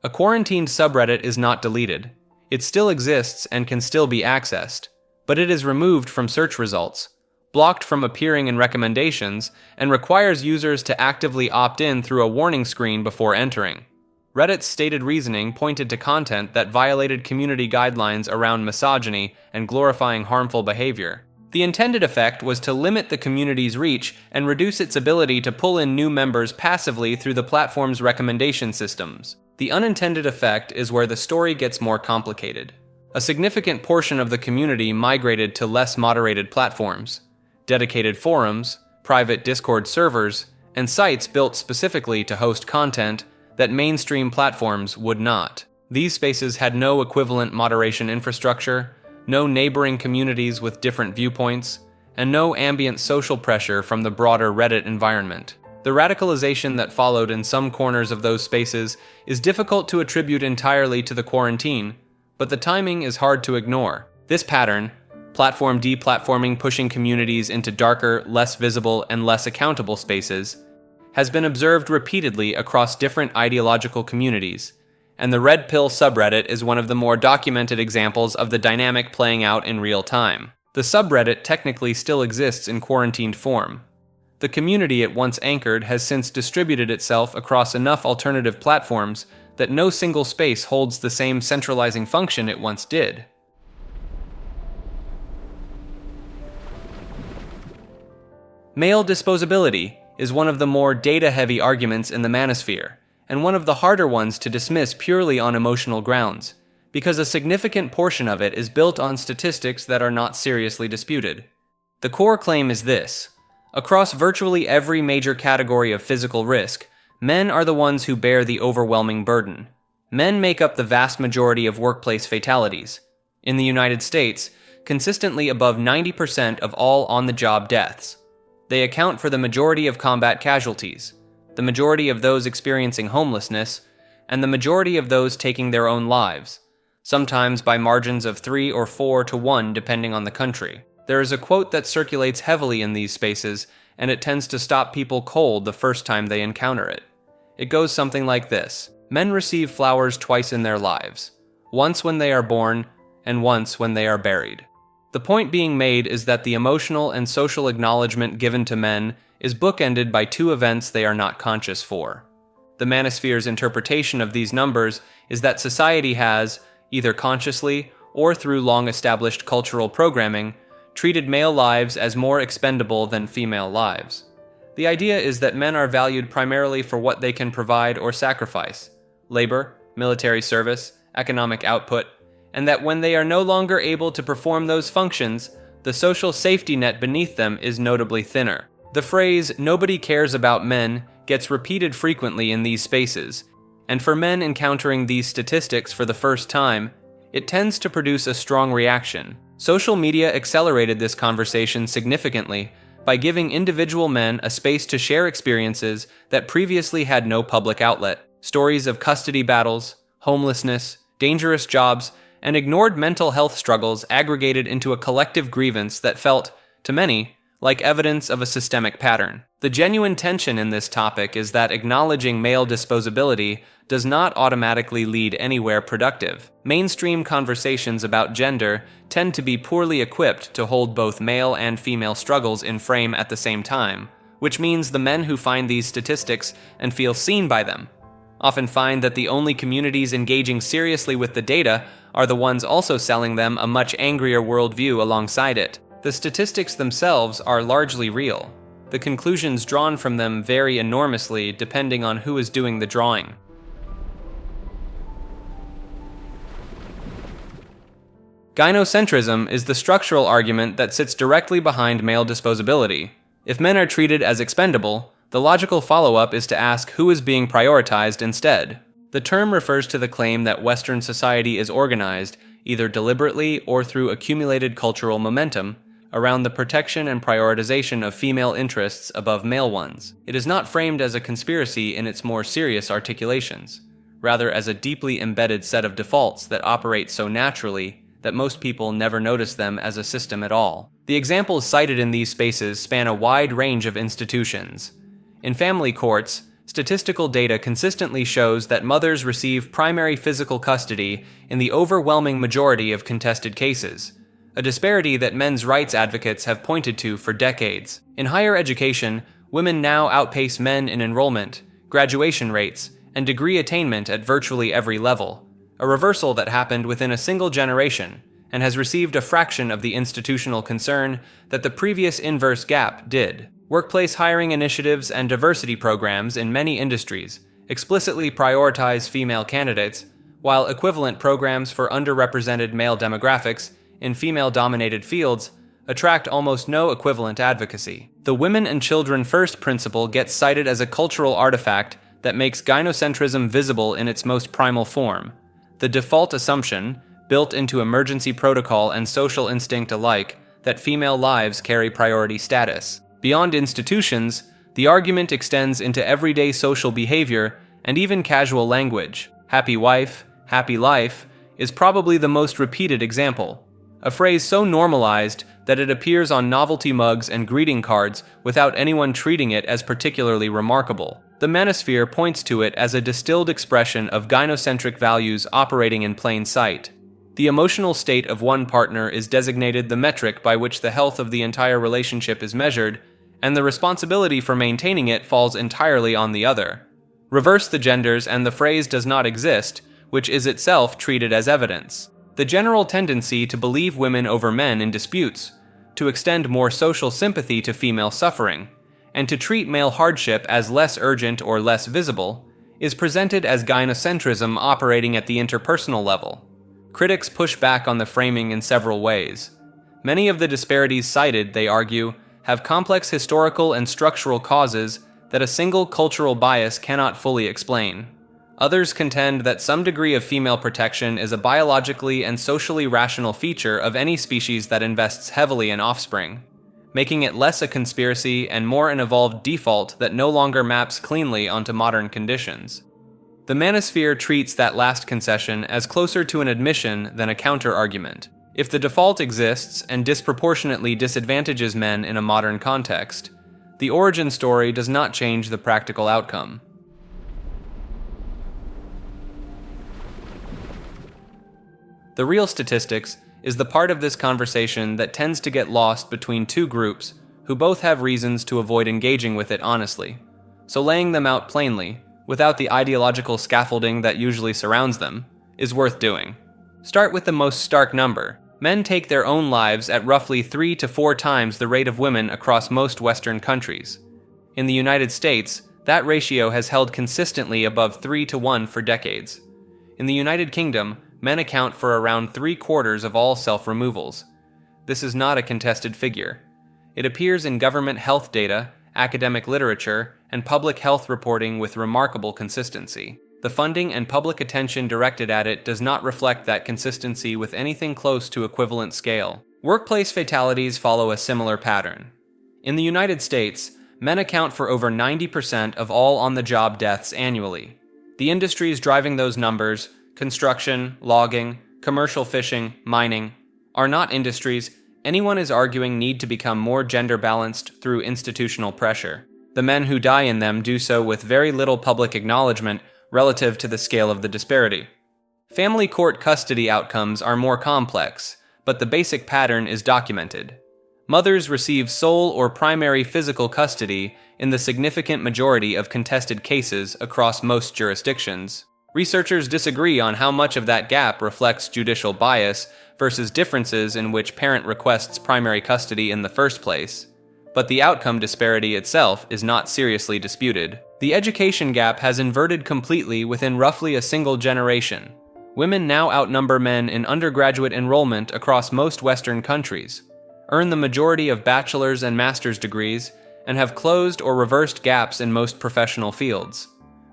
S13: A quarantined subreddit is not deleted. It still exists and can still be accessed, but it is removed from search results, blocked from appearing in recommendations, and requires users to actively opt in through a warning screen before entering. Reddit's stated reasoning pointed to content that violated community guidelines around misogyny and glorifying harmful behavior. The intended effect was to limit the community's reach and reduce its ability to pull in new members passively through the platform's recommendation systems. The unintended effect is where the story gets more complicated. A significant portion of the community migrated to less moderated platforms, dedicated forums, private Discord servers, and sites built specifically to host content that mainstream platforms would not. These spaces had no equivalent moderation infrastructure, no neighboring communities with different viewpoints, and no ambient social pressure from the broader Reddit environment. The radicalization that followed in some corners of those spaces is difficult to attribute entirely to the quarantine, but the timing is hard to ignore. This pattern, platform deplatforming pushing communities into darker, less visible, and less accountable spaces, has been observed repeatedly across different ideological communities, and the Red Pill subreddit is one of the more documented examples of the dynamic playing out in real time. The subreddit technically still exists in quarantined form. The community it once anchored has since distributed itself across enough alternative platforms that no single space holds the same centralizing function it once did. Male disposability is one of the more data-heavy arguments in the Manosphere, and one of the harder ones to dismiss purely on emotional grounds, because a significant portion of it is built on statistics that are not seriously disputed. The core claim is this: across virtually every major category of physical risk, men are the ones who bear the overwhelming burden. Men make up the vast majority of workplace fatalities. In the United States, consistently above 90% of all on-the-job deaths. They account for the majority of combat casualties, the majority of those experiencing homelessness, and the majority of those taking their own lives, sometimes by margins of 3 or 4 to 1 depending on the country. There is a quote that circulates heavily in these spaces, and it tends to stop people cold the first time they encounter it. It goes something like this: men receive flowers twice in their lives, once when they are born, and once when they are buried. The point being made is that the emotional and social acknowledgement given to men is bookended by two events they are not conscious for. The Manosphere's interpretation of these numbers is that society has, either consciously or through long-established cultural programming, treated male lives as more expendable than female lives. The idea is that men are valued primarily for what they can provide or sacrifice: labor, military service, economic output, and that when they are no longer able to perform those functions, the social safety net beneath them is notably thinner. The phrase "nobody cares about men" gets repeated frequently in these spaces, and for men encountering these statistics for the first time, it tends to produce a strong reaction. Social media accelerated this conversation significantly by giving individual men a space to share experiences that previously had no public outlet. Stories of custody battles, homelessness, dangerous jobs, and ignored mental health struggles aggregated into a collective grievance that felt, to many, like evidence of a systemic pattern. The genuine tension in this topic is that acknowledging male disposability does not automatically lead anywhere productive. Mainstream conversations about gender tend to be poorly equipped to hold both male and female struggles in frame at the same time, which means the men who find these statistics and feel seen by them often find that the only communities engaging seriously with the data are the ones also selling them a much angrier worldview alongside it. The statistics themselves are largely real. The conclusions drawn from them vary enormously depending on who is doing the drawing. Gynocentrism is the structural argument that sits directly behind male disposability. If men are treated as expendable, the logical follow-up is to ask who is being prioritized instead. The term refers to the claim that Western society is organized, either deliberately or through accumulated cultural momentum, around the protection and prioritization of female interests above male ones. It is not framed as a conspiracy in its more serious articulations, rather as a deeply embedded set of defaults that operate so naturally that most people never notice them as a system at all. The examples cited in these spaces span a wide range of institutions. In family courts, statistical data consistently shows that mothers receive primary physical custody in the overwhelming majority of contested cases, a disparity that men's rights advocates have pointed to for decades. In higher education, women now outpace men in enrollment, graduation rates, and degree attainment at virtually every level, a reversal that happened within a single generation and has received a fraction of the institutional concern that the previous inverse gap did. Workplace hiring initiatives and diversity programs in many industries explicitly prioritize female candidates, while equivalent programs for underrepresented male demographics in female-dominated fields attract almost no equivalent advocacy. The women and children first principle gets cited as a cultural artifact that makes gynocentrism visible in its most primal form, the default assumption, built into emergency protocol and social instinct alike, that female lives carry priority status. Beyond institutions, the argument extends into everyday social behavior and even casual language. Happy wife, happy life is probably the most repeated example, a phrase so normalized that it appears on novelty mugs and greeting cards without anyone treating it as particularly remarkable. The Manosphere points to it as a distilled expression of gynocentric values operating in plain sight. The emotional state of one partner is designated the metric by which the health of the entire relationship is measured, and the responsibility for maintaining it falls entirely on the other. Reverse the genders and the phrase does not exist, which is itself treated as evidence. The general tendency to believe women over men in disputes, to extend more social sympathy to female suffering, and to treat male hardship as less urgent or less visible, is presented as gynocentrism operating at the interpersonal level. Critics push back on the framing in several ways. Many of the disparities cited, they argue, have complex historical and structural causes that a single cultural bias cannot fully explain. Others contend that some degree of female protection is a biologically and socially rational feature of any species that invests heavily in offspring, making it less a conspiracy and more an evolved default that no longer maps cleanly onto modern conditions. The Manosphere treats that last concession as closer to an admission than a counter-argument. If the default exists and disproportionately disadvantages men in a modern context, the origin story does not change the practical outcome. The real statistics is the part of this conversation that tends to get lost between two groups who both have reasons to avoid engaging with it honestly. So laying them out plainly, without the ideological scaffolding that usually surrounds them, is worth doing. Start with the most stark number. Men take their own lives at roughly 3 to 4 times the rate of women across most Western countries. In the United States, that ratio has held consistently above 3 to 1 for decades. In the United Kingdom, men account for around 3/4 of all self-removals. This is not a contested figure. It appears in government health data, academic literature, and public health reporting with remarkable consistency. The funding and public attention directed at it does not reflect that consistency with anything close to equivalent scale. Workplace fatalities follow a similar pattern. In the United States, men account for over 90% of all on-the-job deaths annually. The industries driving those numbers, construction, logging, commercial fishing, mining, are not industries anyone is arguing need to become more gender-balanced through institutional pressure. The men who die in them do so with very little public acknowledgement relative to the scale of the disparity. Family court custody outcomes are more complex, but the basic pattern is documented. Mothers receive sole or primary physical custody in the significant majority of contested cases across most jurisdictions. Researchers disagree on how much of that gap reflects judicial bias versus differences in which parent requests primary custody in the first place, but the outcome disparity itself is not seriously disputed. The education gap has inverted completely within roughly a single generation. Women now outnumber men in undergraduate enrollment across most Western countries, earn the majority of bachelor's and master's degrees, and have closed or reversed gaps in most professional fields.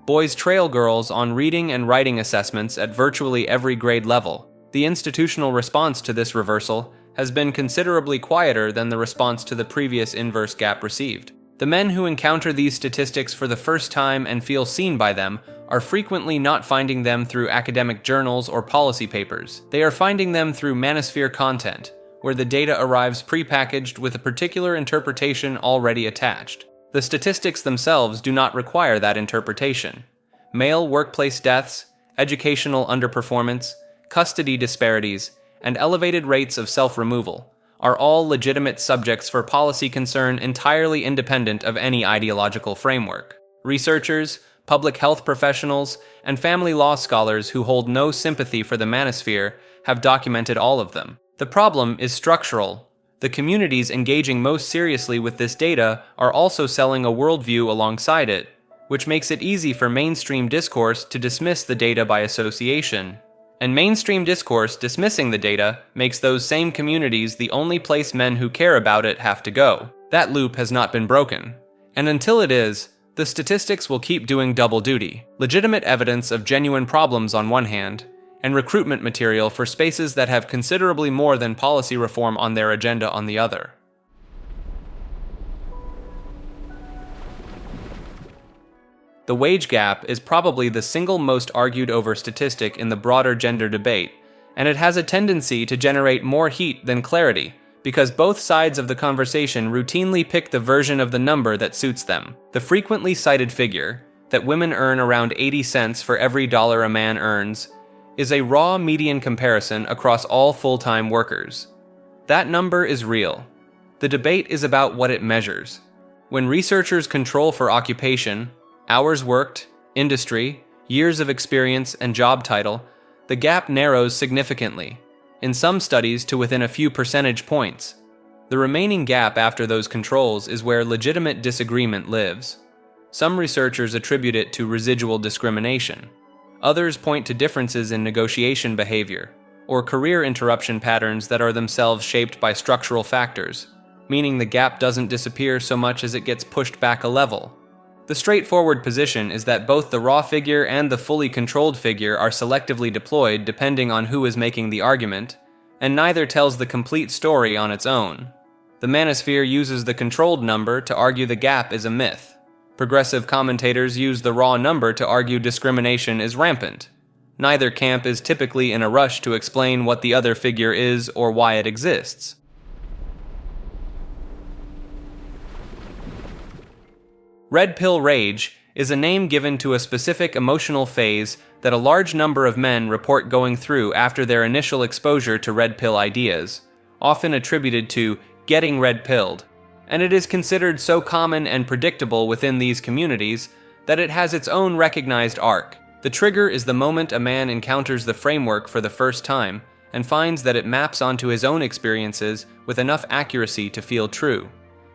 S13: Boys trail girls on reading and writing assessments at virtually every grade level. The institutional response to this reversal has been considerably quieter than the response to the previous inverse gap received. The men who encounter these statistics for the first time and feel seen by them are frequently not finding them through academic journals or policy papers. They are finding them through Manosphere content, where the data arrives prepackaged with a particular interpretation already attached. The statistics themselves do not require that interpretation. Male workplace deaths, educational underperformance, custody disparities, and elevated rates of self-removal are all legitimate subjects for policy concern entirely independent of any ideological framework. Researchers, public health professionals, and family law scholars who hold no sympathy for the manosphere have documented all of them. The problem is structural. The communities engaging most seriously with this data are also selling a worldview alongside it, which makes it easy for mainstream discourse to dismiss the data by association. And mainstream discourse dismissing the data makes those same communities the only place men who care about it have to go. That loop has not been broken. And until it is, the statistics will keep doing double duty. Legitimate evidence of genuine problems on one hand, and recruitment material for spaces that have considerably more than policy reform on their agenda on the other. The wage gap is probably the single most argued over statistic in the broader gender debate, and it has a tendency to generate more heat than clarity, because both sides of the conversation routinely pick the version of the number that suits them. The frequently cited figure, that women earn around 80 cents for every dollar a man earns, is a raw median comparison across all full-time workers. That number is real. The debate is about what it measures. When researchers control for occupation, hours worked, industry, years of experience, and job title, the gap narrows significantly, in some studies to within a few percentage points. The remaining gap after those controls is where legitimate disagreement lives. Some researchers attribute it to residual discrimination. Others point to differences in negotiation behavior, or career interruption patterns that are themselves shaped by structural factors, meaning the gap doesn't disappear so much as it gets pushed back a level. The straightforward position is that both the raw figure and the fully controlled figure are selectively deployed depending on who is making the argument, and neither tells the complete story on its own. The manosphere uses the controlled number to argue the gap is a myth. Progressive commentators use the raw number to argue discrimination is rampant. Neither camp is typically in a rush to explain what the other figure is or why it exists. Red pill rage is a name given to a specific emotional phase that a large number of men report going through after their initial exposure to red pill ideas, often attributed to getting red pilled, and it is considered so common and predictable within these communities that it has its own recognized arc. The trigger is the moment a man encounters the framework for the first time and finds that it maps onto his own experiences with enough accuracy to feel true.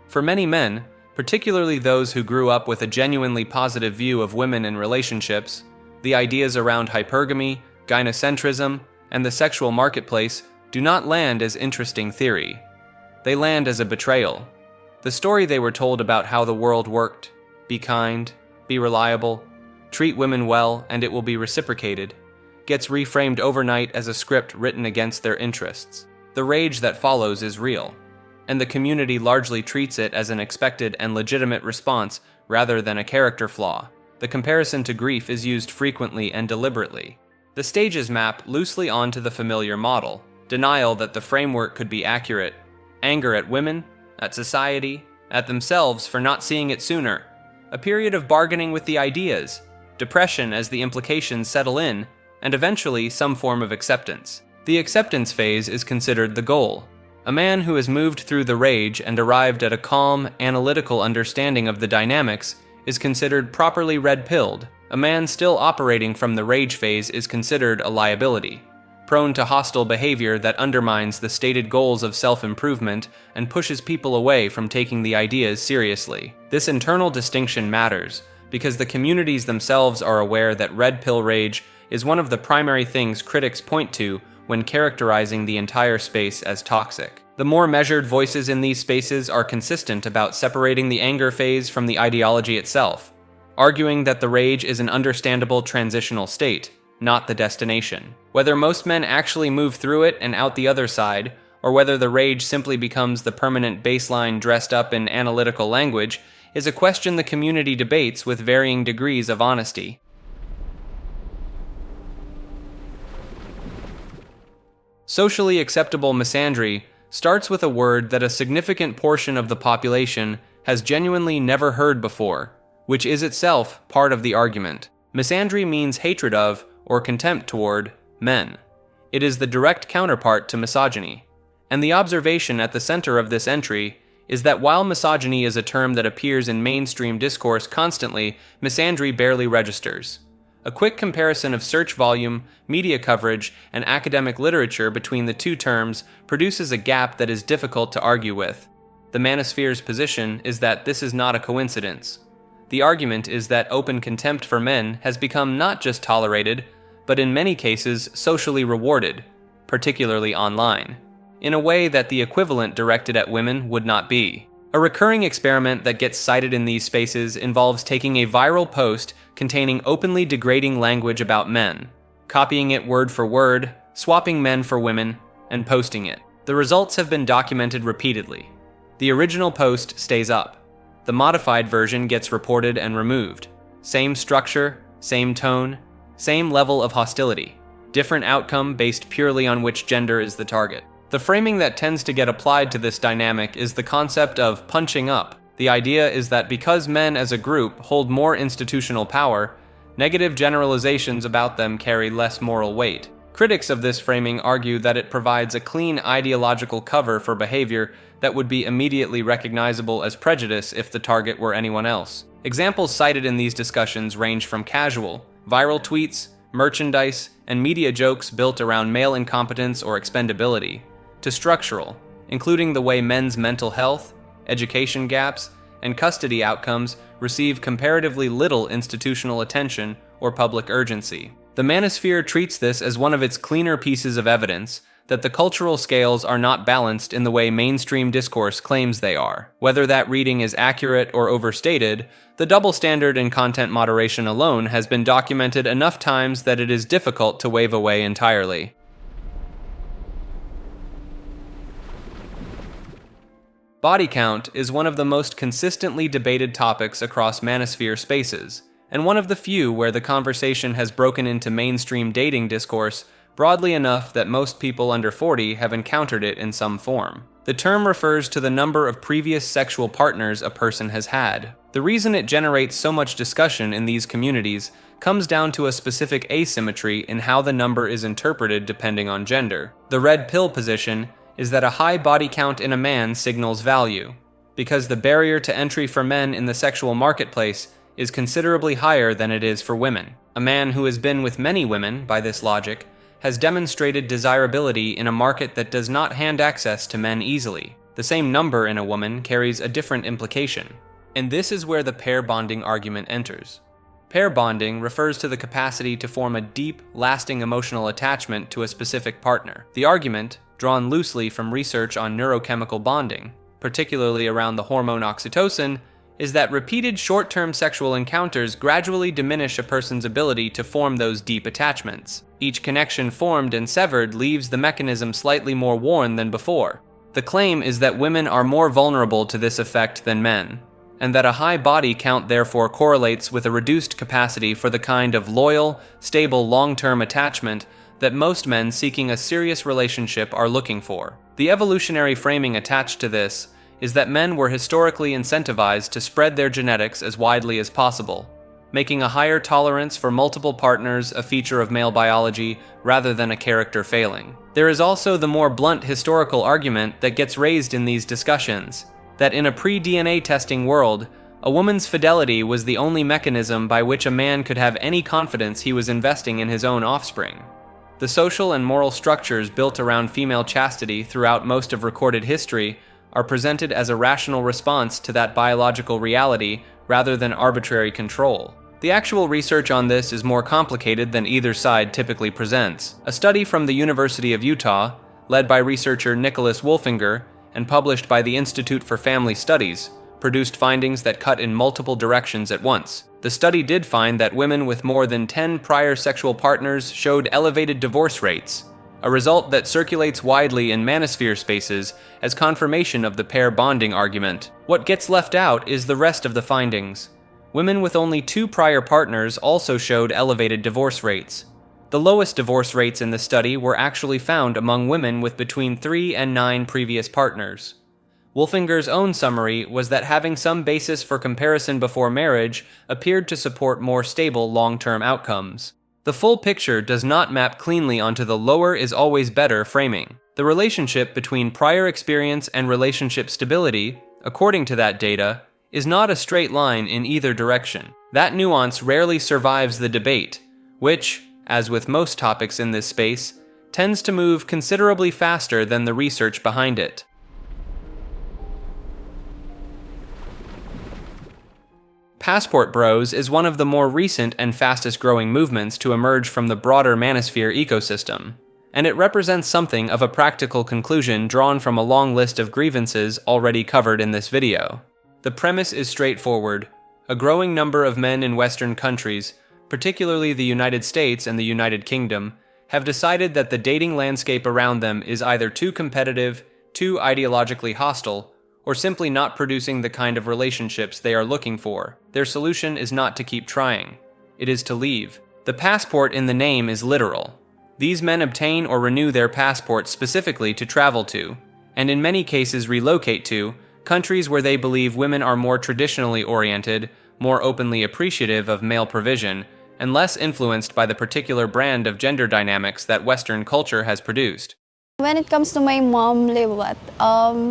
S13: For many men, particularly those who grew up with a genuinely positive view of women and relationships, the ideas around hypergamy, gynocentrism, and the sexual marketplace do not land as interesting theory. They land as a betrayal. The story they were told about how the world worked, be kind, be reliable, treat women well and it will be reciprocated, gets reframed overnight as a script written against their interests. The rage that follows is real, and the community largely treats it as an expected and legitimate response rather than a character flaw. The comparison to grief is used frequently and deliberately. The stages map loosely onto the familiar model: denial that the framework could be accurate, anger at women, at society, at themselves for not seeing it sooner, a period of bargaining with the ideas, depression as the implications settle in, and eventually some form of acceptance. The acceptance phase is considered the goal. A man who has moved through the rage and arrived at a calm, analytical understanding of the dynamics is considered properly red-pilled. A man still operating from the rage phase is considered a liability, prone to hostile behavior that undermines the stated goals of self-improvement and pushes people away from taking the ideas seriously. This internal distinction matters because the communities themselves are aware that red pill rage is one of the primary things critics point to when characterizing the entire space as toxic. The more measured voices in these spaces are consistent about separating the anger phase from the ideology itself, arguing that the rage is an understandable transitional state, not the destination. Whether most men actually move through it and out the other side, or whether the rage simply becomes the permanent baseline dressed up in analytical language, is a question the community debates with varying degrees of honesty. Socially acceptable misandry starts with a word that a significant portion of the population has genuinely never heard before, which is itself part of the argument. Misandry means hatred of, or contempt toward, men. It is the direct counterpart to misogyny. And the observation at the center of this entry is that while misogyny is a term that appears in mainstream discourse constantly, misandry barely registers. A quick comparison of search volume, media coverage, and academic literature between the two terms produces a gap that is difficult to argue with. The Manosphere's position is that this is not a coincidence. The argument is that open contempt for men has become not just tolerated, but in many cases socially rewarded, particularly online, in a way that the equivalent directed at women would not be. A recurring experiment that gets cited in these spaces involves taking a viral post containing openly degrading language about men, copying it word for word, swapping men for women, and posting it. The results have been documented repeatedly. The original post stays up. The modified version gets reported and removed. Same structure, same tone, same level of hostility. Different outcome based purely on which gender is the target. The framing that tends to get applied to this dynamic is the concept of punching up. The idea is that because men as a group hold more institutional power, negative generalizations about them carry less moral weight. Critics of this framing argue that it provides a clean ideological cover for behavior that would be immediately recognizable as prejudice if the target were anyone else. Examples cited in these discussions range from casual, viral tweets, merchandise, and media jokes built around male incompetence or expendability, to structural, including the way men's mental health, education gaps, and custody outcomes receive comparatively little institutional attention or public urgency. The Manosphere treats this as one of its cleaner pieces of evidence that the cultural scales are not balanced in the way mainstream discourse claims they are. Whether that reading is accurate or overstated, the double standard in content moderation alone has been documented enough times that it is difficult to wave away entirely. Body count is one of the most consistently debated topics across Manosphere spaces, and one of the few where the conversation has broken into mainstream dating discourse broadly enough that most people under 40 have encountered it in some form. The term refers to the number of previous sexual partners a person has had. The reason it generates so much discussion in these communities comes down to a specific asymmetry in how the number is interpreted depending on gender. The red pill position is that a high body count in a man signals value, because the barrier to entry for men in the sexual marketplace is considerably higher than it is for women. A man who has been with many women, by this logic, has demonstrated desirability in a market that does not hand access to men easily. The same number in a woman carries a different implication. And this is where the pair bonding argument enters. Pair bonding refers to the capacity to form a deep, lasting emotional attachment to a specific partner. The argument, drawn loosely from research on neurochemical bonding, particularly around the hormone oxytocin, is that repeated short-term sexual encounters gradually diminish a person's ability to form those deep attachments. Each connection formed and severed leaves the mechanism slightly more worn than before. The claim is that women are more vulnerable to this effect than men, and that a high body count therefore correlates with a reduced capacity for the kind of loyal, stable long-term attachment that most men seeking a serious relationship are looking for. The evolutionary framing attached to this is that men were historically incentivized to spread their genetics as widely as possible, making a higher tolerance for multiple partners a feature of male biology rather than a character failing. There is also the more blunt historical argument that gets raised in these discussions, that in a pre-DNA testing world, a woman's fidelity was the only mechanism by which a man could have any confidence he was investing in his own offspring. The social and moral structures built around female chastity throughout most of recorded history are presented as a rational response to that biological reality rather than arbitrary control. The actual research on this is more complicated than either side typically presents. A study from the University of Utah, led by researcher Nicholas Wolfinger and published by the Institute for Family Studies, produced findings that cut in multiple directions at once. The study did find that women with more than 10 prior sexual partners showed elevated divorce rates, a result that circulates widely in manosphere spaces as confirmation of the pair bonding argument. What gets left out is the rest of the findings. Women with only 2 prior partners also showed elevated divorce rates. The lowest divorce rates in the study were actually found among women with between 3 and 9 previous partners. Wolfinger's own summary was that having some basis for comparison before marriage appeared to support more stable long-term outcomes. The full picture does not map cleanly onto the lower is always better framing. The relationship between prior experience and relationship stability, according to that data, is not a straight line in either direction. That nuance rarely survives the debate, which, as with most topics in this space, tends to move considerably faster than the research behind it. Passport Bros is one of the more recent and fastest growing movements to emerge from the broader Manosphere ecosystem, and it represents something of a practical conclusion drawn from a long list of grievances already covered in this video. The premise is straightforward. A growing number of men in Western countries, particularly the United States and the United Kingdom, have decided that the dating landscape around them is either too competitive, too ideologically hostile, or simply not producing the kind of relationships they are looking for. Their solution is not to keep trying. It is to leave. The passport in the name is literal. These men obtain or renew their passport specifically to travel to, and in many cases relocate to, countries where they believe women are more traditionally oriented, more openly appreciative of male provision, and less influenced by the particular brand of gender dynamics that Western culture has produced.
S18: When it comes to my mom,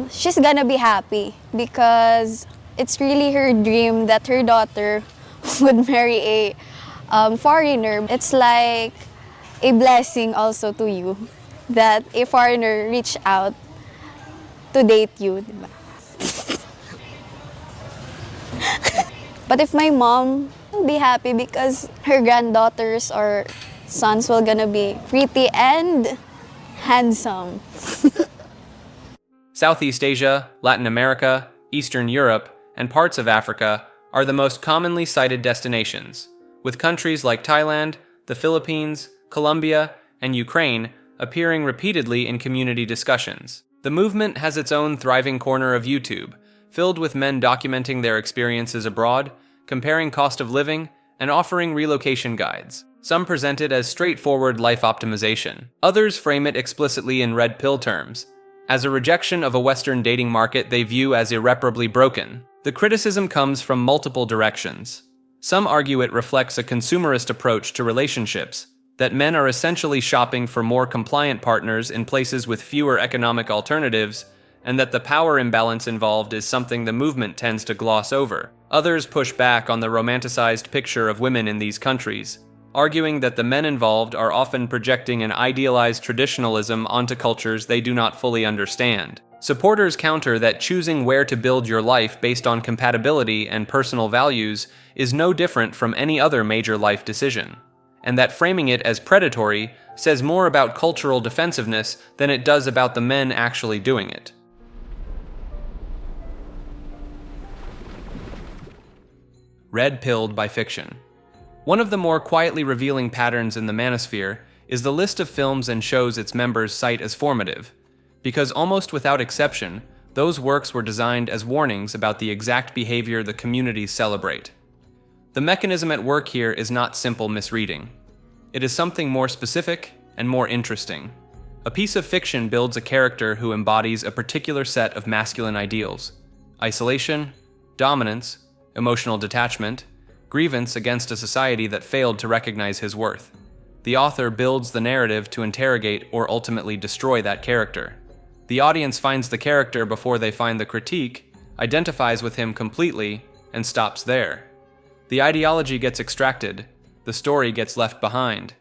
S18: she's gonna be happy because it's really her dream that her daughter would marry a foreigner. It's like a blessing also to you that a foreigner reached out to date you. But if my mom will be happy because her granddaughters or sons will gonna be pretty and handsome.
S13: Southeast Asia, Latin America, Eastern Europe, and parts of Africa are the most commonly cited destinations, with countries like Thailand, the Philippines, Colombia, and Ukraine appearing repeatedly in community discussions. The movement has its own thriving corner of YouTube, filled with men documenting their experiences abroad, comparing cost of living, and offering relocation guides. Some present it as straightforward life optimization. Others frame it explicitly in red pill terms, as a rejection of a Western dating market they view as irreparably broken. The criticism comes from multiple directions. Some argue it reflects a consumerist approach to relationships, that men are essentially shopping for more compliant partners in places with fewer economic alternatives, and that the power imbalance involved is something the movement tends to gloss over. Others push back on the romanticized picture of women in these countries, arguing that the men involved are often projecting an idealized traditionalism onto cultures they do not fully understand. Supporters counter that choosing where to build your life based on compatibility and personal values is no different from any other major life decision, and that framing it as predatory says more about cultural defensiveness than it does about the men actually doing it. Red-pilled by fiction. One of the more quietly revealing patterns in the Manosphere is the list of films and shows its members cite as formative, because almost without exception, those works were designed as warnings about the exact behavior the communities celebrate. The mechanism at work here is not simple misreading. It is something more specific and more interesting. A piece of fiction builds a character who embodies a particular set of masculine ideals: isolation, dominance, emotional detachment, grievance against a society that failed to recognize his worth. The author builds the narrative to interrogate or ultimately destroy that character. The audience finds the character before they find the critique, identifies with him completely, and stops there. The ideology gets extracted, the story gets left behind.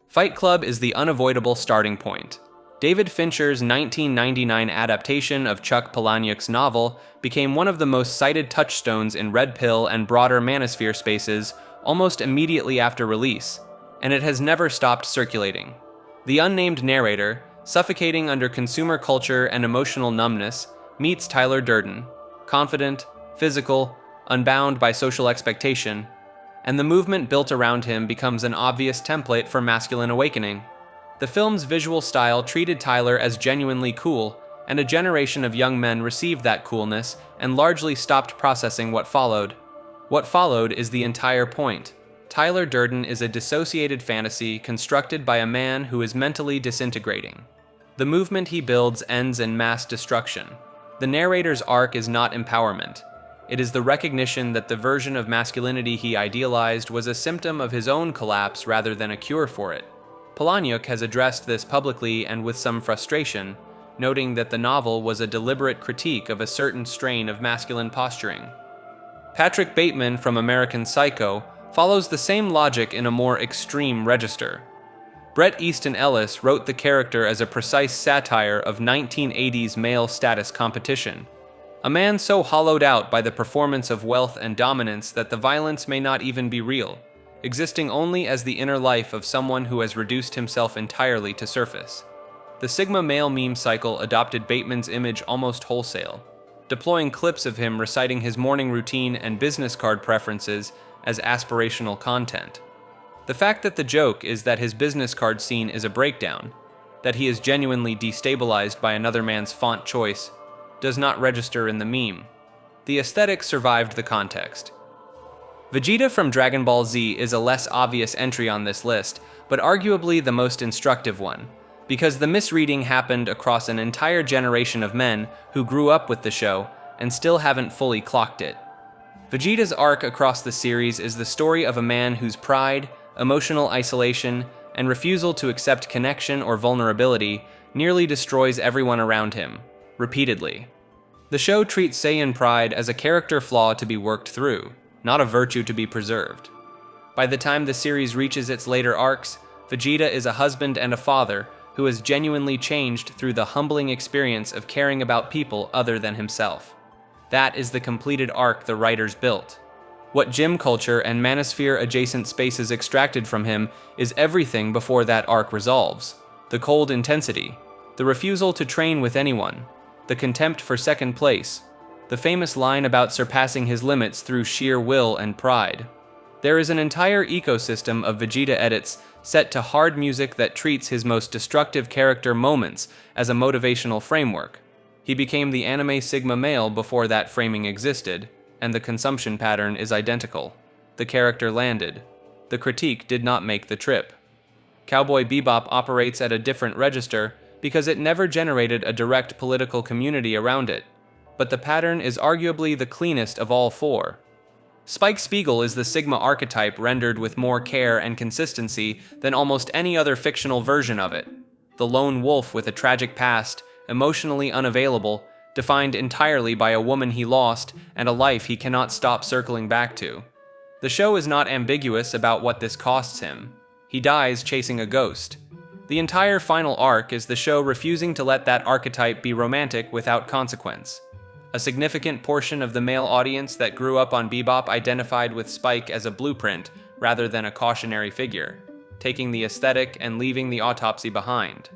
S13: Fight Club is the unavoidable starting point. David Fincher's 1999 adaptation of Chuck Palahniuk's novel became one of the most cited touchstones in Red Pill and broader Manosphere spaces almost immediately after release, and it has never stopped circulating. The unnamed narrator, suffocating under consumer culture and emotional numbness, meets Tyler Durden, confident, physical, unbound by social expectation, and the movement built around him becomes an obvious template for masculine awakening. The film's visual style treated Tyler as genuinely cool, and a generation of young men received that coolness and largely stopped processing what followed. What followed is the entire point. Tyler Durden is a dissociated fantasy constructed by a man who is mentally disintegrating. The movement he builds ends in mass destruction. The narrator's arc is not empowerment. It is the recognition that the version of masculinity he idealized was a symptom of his own collapse rather than a cure for it. Palahniuk has addressed this publicly and with some frustration, noting that the novel was a deliberate critique of a certain strain of masculine posturing. Patrick Bateman from American Psycho follows the same logic in a more extreme register. Bret Easton Ellis wrote the character as a precise satire of 1980s male status competition. A man so hollowed out by the performance of wealth and dominance that the violence may not even be real, existing only as the inner life of someone who has reduced himself entirely to surface. The Sigma male meme cycle adopted Bateman's image almost wholesale, deploying clips of him reciting his morning routine and business card preferences as aspirational content. The fact that the joke is that his business card scene is a breakdown, that he is genuinely destabilized by another man's font choice, does not register in the meme. The aesthetic survived the context. Vegeta from Dragon Ball Z is a less obvious entry on this list, but arguably the most instructive one, because the misreading happened across an entire generation of men who grew up with the show and still haven't fully clocked it. Vegeta's arc across the series is the story of a man whose pride, emotional isolation, and refusal to accept connection or vulnerability nearly destroys everyone around him, repeatedly. The show treats Saiyan pride as a character flaw to be worked through, not a virtue to be preserved. By the time the series reaches its later arcs, Vegeta is a husband and a father who has genuinely changed through the humbling experience of caring about people other than himself. That is the completed arc the writers built. What gym culture and Manosphere adjacent spaces extracted from him is everything before that arc resolves. The cold intensity, the refusal to train with anyone, the contempt for second place, the famous line about surpassing his limits through sheer will and pride. There is an entire ecosystem of Vegeta edits set to hard music that treats his most destructive character moments as a motivational framework. He became the anime Sigma male before that framing existed, and the consumption pattern is identical. The character landed. The critique did not make the trip. Cowboy Bebop operates at a different register because it never generated a direct political community around it, but the pattern is arguably the cleanest of all four. Spike Spiegel is the Sigma archetype rendered with more care and consistency than almost any other fictional version of it. The lone wolf with a tragic past, emotionally unavailable, defined entirely by a woman he lost and a life he cannot stop circling back to. The show is not ambiguous about what this costs him. He dies chasing a ghost. The entire final arc is the show refusing to let that archetype be romantic without consequence. A significant portion of the male audience that grew up on Bebop identified with Spike as a blueprint rather than a cautionary figure, taking the aesthetic and leaving the autopsy behind.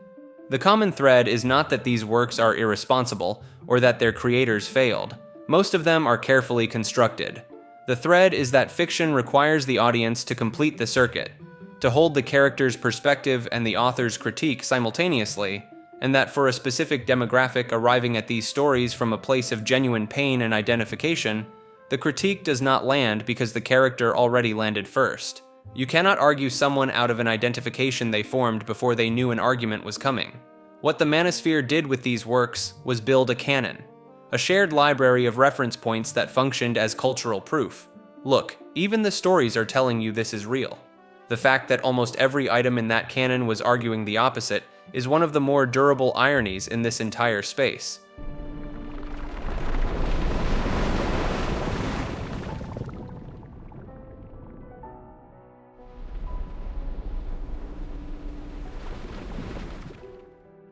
S13: The common thread is not that these works are irresponsible or that their creators failed. Most of them are carefully constructed. The thread is that fiction requires the audience to complete the circuit, to hold the character's perspective and the author's critique simultaneously, and that for a specific demographic arriving at these stories from a place of genuine pain and identification, the critique does not land because the character already landed first. You cannot argue someone out of an identification they formed before they knew an argument was coming. What the Manosphere did with these works was build a canon, a shared library of reference points that functioned as cultural proof. Look, even the stories are telling you this is real. The fact that almost every item in that canon was arguing the opposite is one of the more durable ironies in this entire space.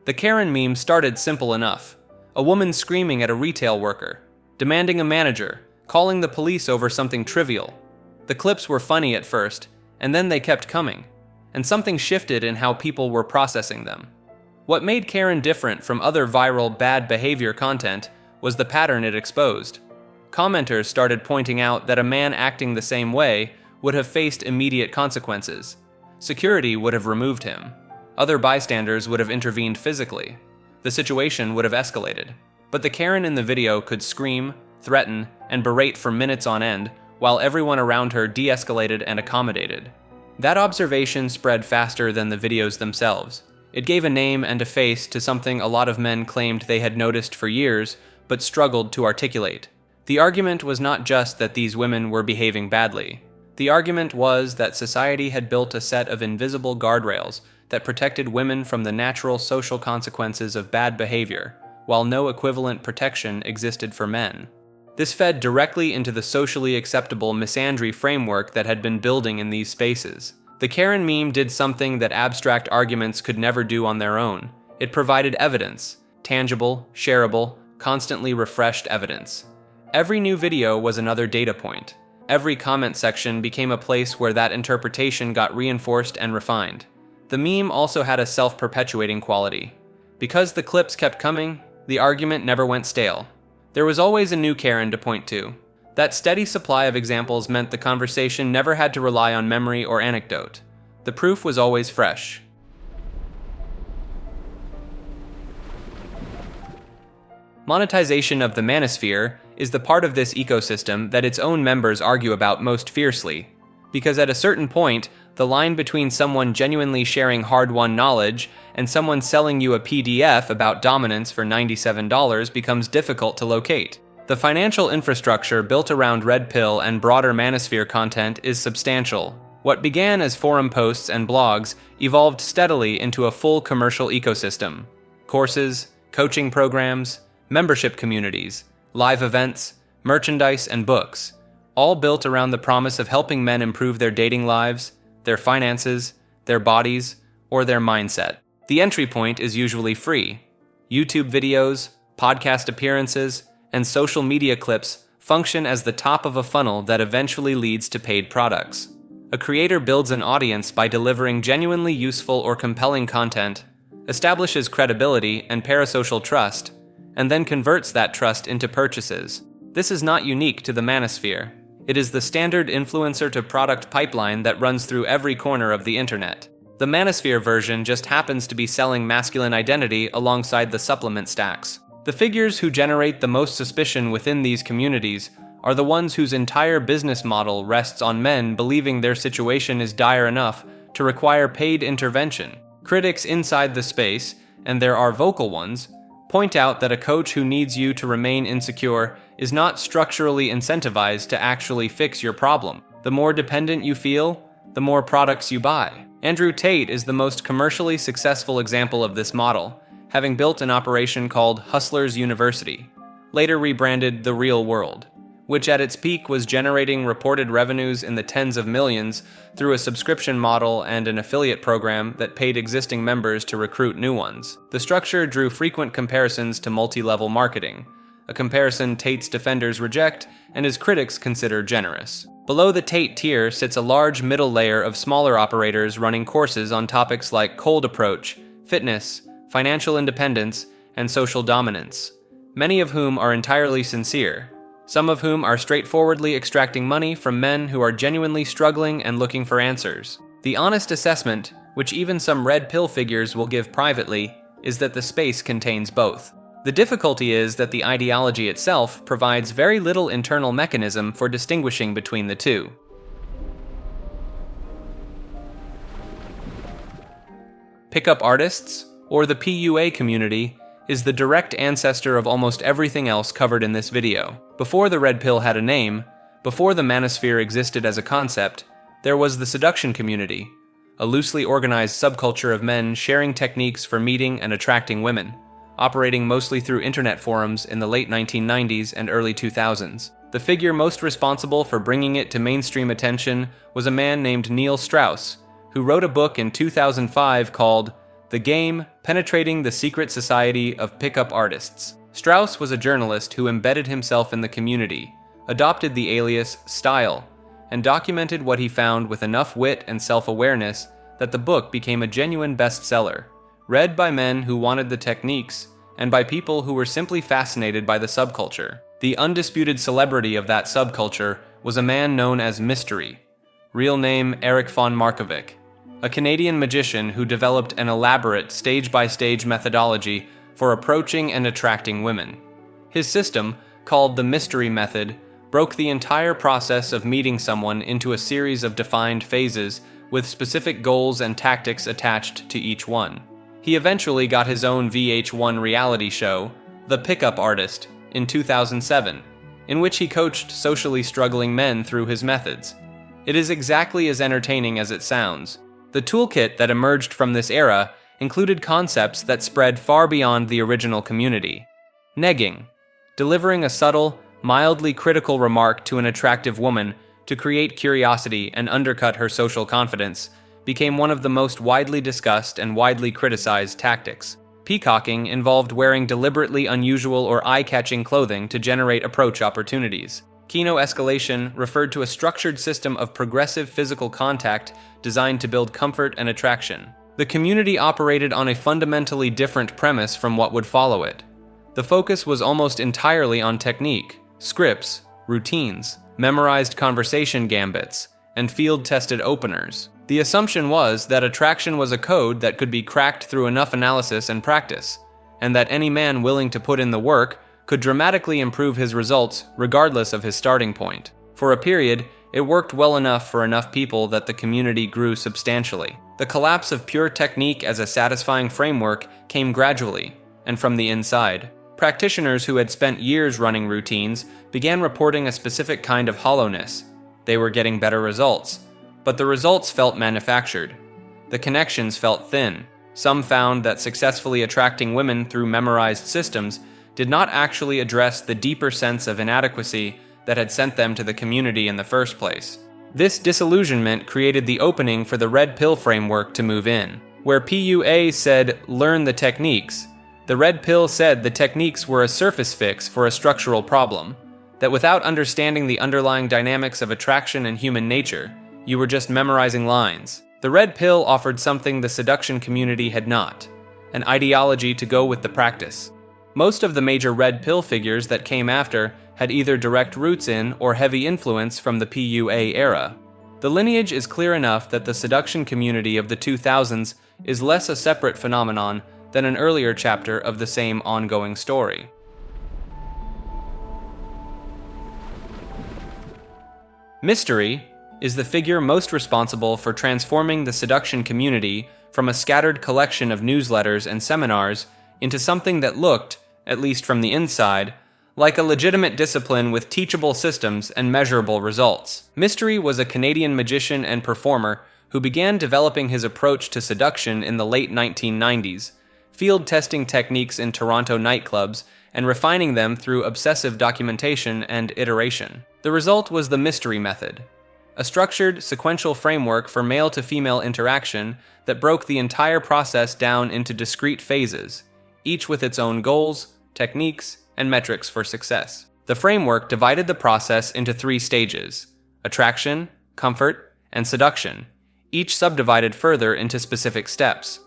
S13: The Karen meme started simple enough. A woman screaming at a retail worker, demanding a manager, calling the police over something trivial. The clips were funny at first, and then they kept coming, and something shifted in how people were processing them. What made Karen different from other viral bad behavior content was the pattern it exposed. Commenters started pointing out that a man acting the same way would have faced immediate consequences. Security would have removed him. Other bystanders would have intervened physically. The situation would have escalated. But the Karen in the video could scream, threaten, and berate for minutes on end, while everyone around her de-escalated and accommodated. That observation spread faster than the videos themselves. It gave a name and a face to something a lot of men claimed they had noticed for years, but struggled to articulate: The argument was not just that these women were behaving badly. The argument was that society had built a set of invisible guardrails that protected women from the natural social consequences of bad behavior, while no equivalent protection existed for men. This fed directly into the socially acceptable misandry framework that had been building in these spaces. The Karen meme did something that abstract arguments could never do on their own. It provided evidence, tangible, shareable, constantly refreshed evidence. Every new video was another data point. Every comment section became a place where that interpretation got reinforced and refined. The meme also had a self-perpetuating quality. Because the clips kept coming, the argument never went stale. There was always a new Karen to point to. That steady supply of examples meant the conversation never had to rely on memory or anecdote. The proof was always fresh. Monetization of the Manosphere is the part of this ecosystem that its own members argue about most fiercely, because at a certain point, the line between someone genuinely sharing hard-won knowledge and someone selling you a PDF about dominance for $97 becomes difficult to locate. The financial infrastructure built around Red Pill and broader Manosphere content is substantial. What began as forum posts and blogs evolved steadily into a full commercial ecosystem. Courses, coaching programs, membership communities, live events, merchandise, and books, all built around the promise of helping men improve their dating lives, their finances, their bodies, or their mindset. The entry point is usually free. YouTube videos, podcast appearances, and social media clips function as the top of a funnel that eventually leads to paid products. A creator builds an audience by delivering genuinely useful or compelling content, establishes credibility and parasocial trust, and then converts that trust into purchases. This is not unique to the Manosphere. It is the standard influencer-to-product pipeline that runs through every corner of the internet. The Manosphere version just happens to be selling masculine identity alongside the supplement stacks. The figures who generate the most suspicion within these communities are the ones whose entire business model rests on men believing their situation is dire enough to require paid intervention. Critics inside the space, and there are vocal ones, point out that a coach who needs you to remain insecure is not structurally incentivized to actually fix your problem. The more dependent you feel, the more products you buy. Andrew Tate is the most commercially successful example of this model, having built an operation called Hustlers University, later rebranded The Real World, which at its peak was generating reported revenues in the tens of millions through a subscription model and an affiliate program that paid existing members to recruit new ones. The structure drew frequent comparisons to multi-level marketing, a comparison Tate's defenders reject and his critics consider generous. Below the Tate tier sits a large middle layer of smaller operators running courses on topics like cold approach, fitness, financial independence, and social dominance, many of whom are entirely sincere, some of whom are straightforwardly extracting money from men who are genuinely struggling and looking for answers. The honest assessment, which even some red pill figures will give privately, is that the space contains both. The difficulty is that the ideology itself provides very little internal mechanism for distinguishing between the two. Pickup artists, or the PUA community, is the direct ancestor of almost everything else covered in this video. Before the Red Pill had a name, before the Manosphere existed as a concept, there was the seduction community, a loosely organized subculture of men sharing techniques for meeting and attracting women, operating mostly through internet forums in the late 1990s and early 2000s. The figure most responsible for bringing it to mainstream attention was a man named Neil Strauss, who wrote a book in 2005 called The Game: Penetrating the Secret Society of Pickup Artists. Strauss was a journalist who embedded himself in the community, adopted the alias Style, and documented what he found with enough wit and self-awareness that the book became a genuine bestseller, read by men who wanted the techniques and by people who were simply fascinated by the subculture. The undisputed celebrity of that subculture was a man known as Mystery, real name Eric von Markovic, a Canadian magician who developed an elaborate stage-by-stage methodology for approaching and attracting women. His system, called the Mystery Method, broke the entire process of meeting someone into a series of defined phases with specific goals and tactics attached to each one. He eventually got his own VH1 reality show, The Pickup Artist, in 2007, in which he coached socially struggling men through his methods. It is exactly as entertaining as it sounds. The toolkit that emerged from this era included concepts that spread far beyond the original community. Negging, delivering a subtle, mildly critical remark to an attractive woman to create curiosity and undercut her social confidence, became one of the most widely discussed and widely criticized tactics. Peacocking involved wearing deliberately unusual or eye-catching clothing to generate approach opportunities. Kino escalation referred to a structured system of progressive physical contact designed to build comfort and attraction. The community operated on a fundamentally different premise from what would follow it. The focus was almost entirely on technique, scripts, routines, memorized conversation gambits, and field-tested openers. The assumption was that attraction was a code that could be cracked through enough analysis and practice, and that any man willing to put in the work could dramatically improve his results regardless of his starting point. For a period, it worked well enough for enough people that the community grew substantially. The collapse of pure technique as a satisfying framework came gradually, and from the inside. Practitioners who had spent years running routines began reporting a specific kind of hollowness. They were getting better results, but the results felt manufactured. The connections felt thin. Some found that successfully attracting women through memorized systems did not actually address the deeper sense of inadequacy that had sent them to the community in the first place. This disillusionment created the opening for the Red Pill framework to move in. Where PUA said, "Learn the techniques," the Red Pill said the techniques were a surface fix for a structural problem, that without understanding the underlying dynamics of attraction and human nature, you were just memorizing lines. The Red Pill offered something the seduction community had not, an ideology to go with the practice. Most of the major Red Pill figures that came after had either direct roots in or heavy influence from the PUA era. The lineage is clear enough that the seduction community of the 2000s is less a separate phenomenon than an earlier chapter of the same ongoing story. Mystery is the figure most responsible for transforming the seduction community from a scattered collection of newsletters and seminars into something that looked, at least from the inside, like a legitimate discipline with teachable systems and measurable results. Mystery was a Canadian magician and performer who began developing his approach to seduction in the late 1990s, field-testing techniques in Toronto nightclubs and refining them through obsessive documentation and iteration. The result was the Mystery Method, a structured, sequential framework for male-to-female interaction that broke the entire process down into discrete phases, each with its own goals, techniques, and metrics for success. The framework divided the process into 3 stages: attraction, comfort, and seduction, each subdivided further into specific steps.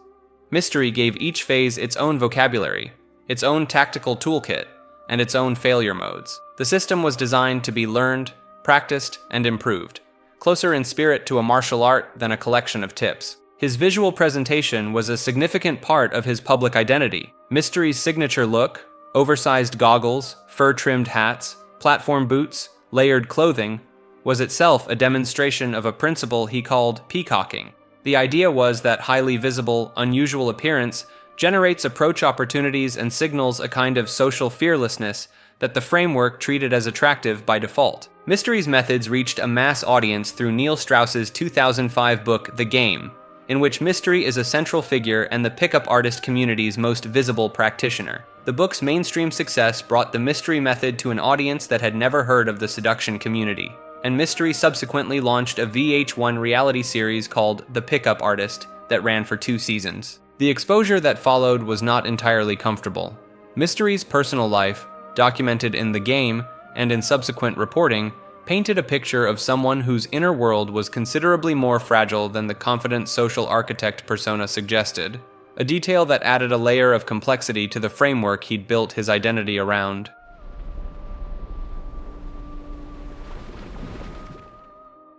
S13: Mystery gave each phase its own vocabulary, its own tactical toolkit, and its own failure modes. The system was designed to be learned, practiced, and improved, closer in spirit to a martial art than a collection of tips. His visual presentation was a significant part of his public identity. Mystery's signature look, oversized goggles, fur-trimmed hats, platform boots, layered clothing, was itself a demonstration of a principle he called peacocking. The idea was that highly visible, unusual appearance generates approach opportunities and signals a kind of social fearlessness that the framework treated as attractive by default. Mystery's methods reached a mass audience through Neil Strauss's 2005 book, The Game, in which Mystery is a central figure and the pickup artist community's most visible practitioner. The book's mainstream success brought the Mystery method to an audience that had never heard of the seduction community, and Mystery subsequently launched a VH1 reality series called The Pickup Artist that ran for 2 seasons. The exposure that followed was not entirely comfortable. Mystery's personal life, documented in The Game and in subsequent reporting, painted a picture of someone whose inner world was considerably more fragile than the confident social architect persona suggested, a detail that added a layer of complexity to the framework he'd built his identity around.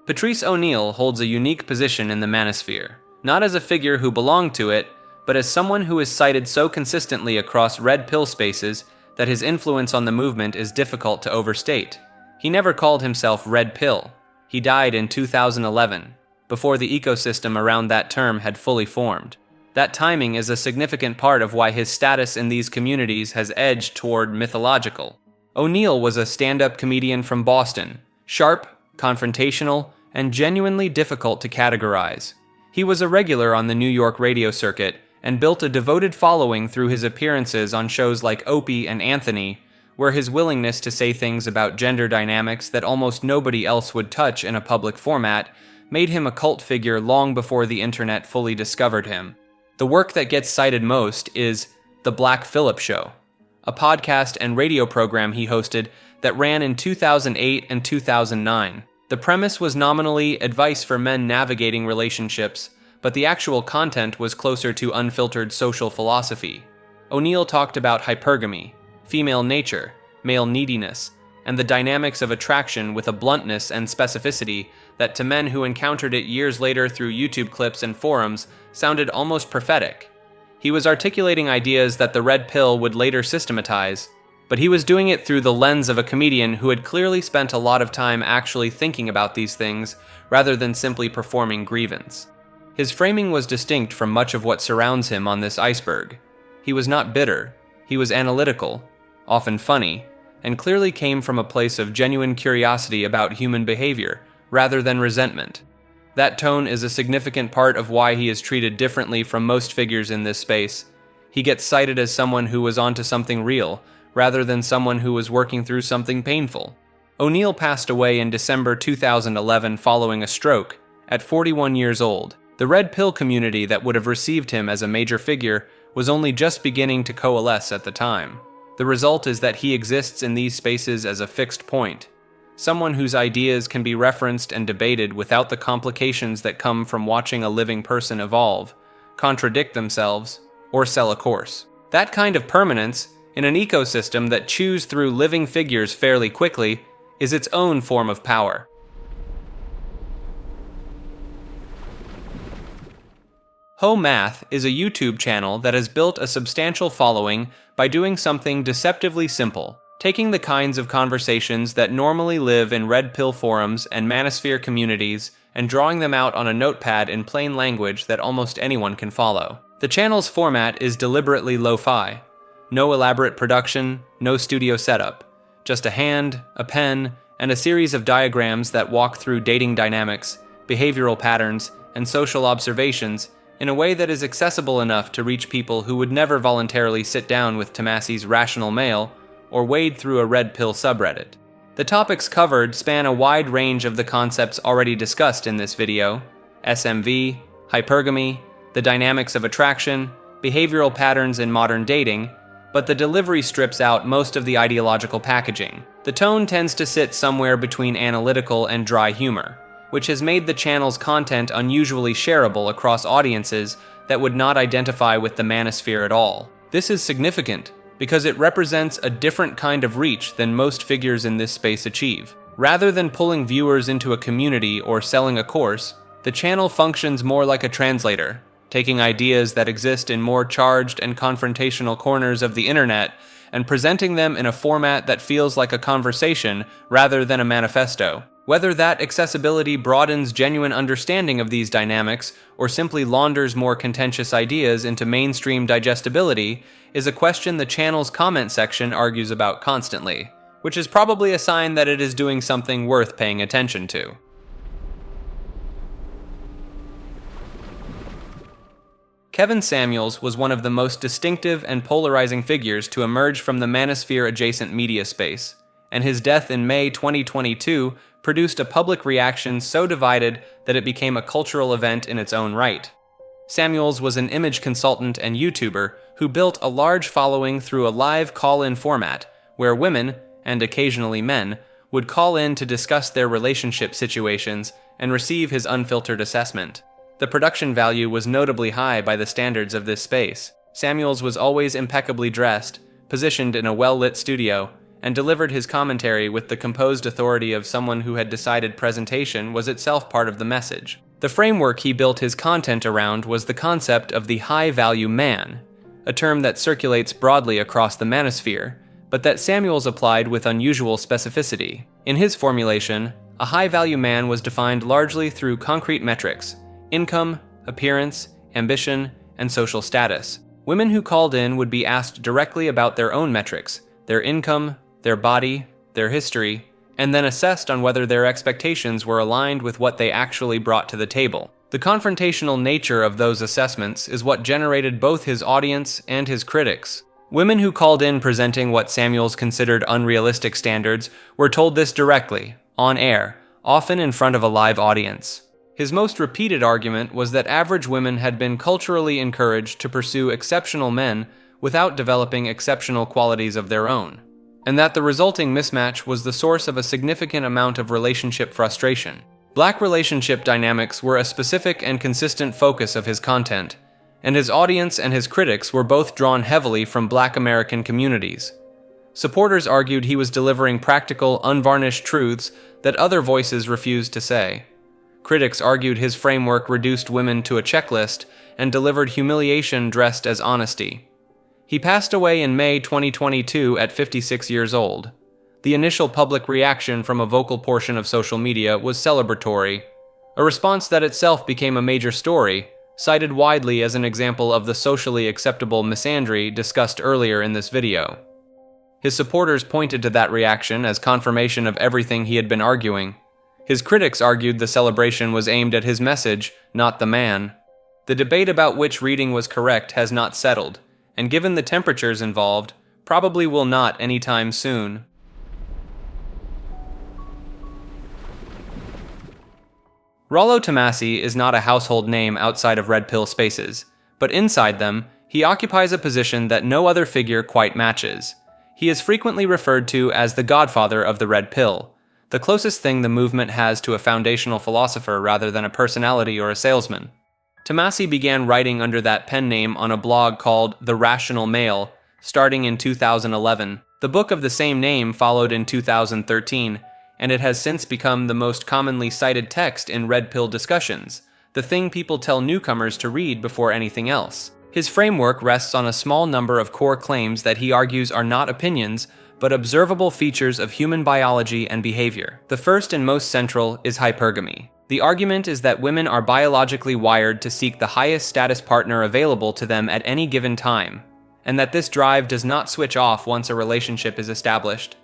S13: Patrice O'Neal holds a unique position in the Manosphere, not as a figure who belonged to it, but as someone who is cited so consistently across Red Pill spaces that his influence on the movement is difficult to overstate. He never called himself Red Pill. He died in 2011, before the ecosystem around that term had fully formed. That timing is a significant part of why his status in these communities has edged toward mythological. O'Neal was a stand-up comedian from Boston, sharp, confrontational, and genuinely difficult to categorize. He was a regular on the New York radio circuit and built a devoted following through his appearances on shows like Opie and Anthony, where his willingness to say things about gender dynamics that almost nobody else would touch in a public format made him a cult figure long before the internet fully discovered him. The work that gets cited most is The Black Phillip Show, a podcast and radio program he hosted that ran in 2008 and 2009. The premise was nominally advice for men navigating relationships, but the actual content was closer to unfiltered social philosophy. O'Neal talked about hypergamy, female nature, male neediness, and the dynamics of attraction with a bluntness and specificity that to men who encountered it years later through YouTube clips and forums sounded almost prophetic. He was articulating ideas that the Red Pill would later systematize, but he was doing it through the lens of a comedian who had clearly spent a lot of time actually thinking about these things rather than simply performing grievance. His framing was distinct from much of what surrounds him on this iceberg. He was not bitter, he was analytical, often funny, and clearly came from a place of genuine curiosity about human behavior, rather than resentment. That tone is a significant part of why he is treated differently from most figures in this space. He gets cited as someone who was onto something real, rather than someone who was working through something painful. O'Neal passed away in December 2011 following a stroke, at 41 years old. The Red Pill community that would have received him as a major figure was only just beginning to coalesce at the time. The result is that he exists in these spaces as a fixed point, someone whose ideas can be referenced and debated without the complications that come from watching a living person evolve, contradict themselves, or sell a course. That kind of permanence, in an ecosystem that chews through living figures fairly quickly, is its own form of power. Ho Math is a YouTube channel that has built a substantial following by doing something deceptively simple, taking the kinds of conversations that normally live in Red Pill forums and Manosphere communities and drawing them out on a notepad in plain language that almost anyone can follow. The channel's format is deliberately lo-fi. No elaborate production, no studio setup. Just a hand, a pen, and a series of diagrams that walk through dating dynamics, behavioral patterns, and social observations in a way that is accessible enough to reach people who would never voluntarily sit down with Tomassi's Rational Male or wade through a Red Pill subreddit. The topics covered span a wide range of the concepts already discussed in this video: SMV, hypergamy, the dynamics of attraction, behavioral patterns in modern dating, but the delivery strips out most of the ideological packaging. The tone tends to sit somewhere between analytical and dry humor, which has made the channel's content unusually shareable across audiences that would not identify with the Manosphere at all. This is significant because it represents a different kind of reach than most figures in this space achieve. Rather than pulling viewers into a community or selling a course, the channel functions more like a translator, taking ideas that exist in more charged and confrontational corners of the internet and presenting them in a format that feels like a conversation rather than a manifesto. Whether that accessibility broadens genuine understanding of these dynamics or simply launders more contentious ideas into mainstream digestibility is a question the channel's comment section argues about constantly, which is probably a sign that it is doing something worth paying attention to. Kevin Samuels was one of the most distinctive and polarizing figures to emerge from the Manosphere-adjacent media space, and his death in May 2022 produced a public reaction so divided that it became a cultural event in its own right. Samuels was an image consultant and YouTuber who built a large following through a live call-in format, where women, and occasionally men, would call in to discuss their relationship situations and receive his unfiltered assessment. The production value was notably high by the standards of this space. Samuels was always impeccably dressed, positioned in a well-lit studio, and delivered his commentary with the composed authority of someone who had decided presentation was itself part of the message. The framework he built his content around was the concept of the high-value man, a term that circulates broadly across the Manosphere, but that Samuels applied with unusual specificity. In his formulation, a high-value man was defined largely through concrete metrics: income, appearance, ambition, and social status. Women who called in would be asked directly about their own metrics, their income, their body, their history, and then assessed on whether their expectations were aligned with what they actually brought to the table. The confrontational nature of those assessments is what generated both his audience and his critics. Women who called in presenting what Samuels considered unrealistic standards were told this directly, on air, often in front of a live audience. His most repeated argument was that average women had been culturally encouraged to pursue exceptional men without developing exceptional qualities of their own, and that the resulting mismatch was the source of a significant amount of relationship frustration. Black relationship dynamics were a specific and consistent focus of his content, and his audience and his critics were both drawn heavily from Black American communities. Supporters argued he was delivering practical, unvarnished truths that other voices refused to say. Critics argued his framework reduced women to a checklist and delivered humiliation dressed as honesty. He passed away in May 2022 at 56 years old. The initial public reaction from a vocal portion of social media was celebratory, a response that itself became a major story, cited widely as an example of the socially acceptable misandry discussed earlier in this video. His supporters pointed to that reaction as confirmation of everything he had been arguing. His critics argued the celebration was aimed at his message, not the man. The debate about which reading was correct has not settled, and given the temperatures involved, probably will not anytime soon. Rollo Tomassi is not a household name outside of Red Pill spaces, but inside them, he occupies a position that no other figure quite matches. He is frequently referred to as the godfather of the Red Pill, the closest thing the movement has to a foundational philosopher rather than a personality or a salesman. Tomassi began writing under that pen name on a blog called The Rational Male, starting in 2011. The book of the same name followed in 2013, and it has since become the most commonly cited text in Red Pill discussions, the thing people tell newcomers to read before anything else. His framework rests on a small number of core claims that he argues are not opinions, but observable features of human biology and behavior. The first and most central is hypergamy. The argument is that women are biologically wired to seek the highest status partner available to them at any given time, and that this drive does not switch off once a relationship is established.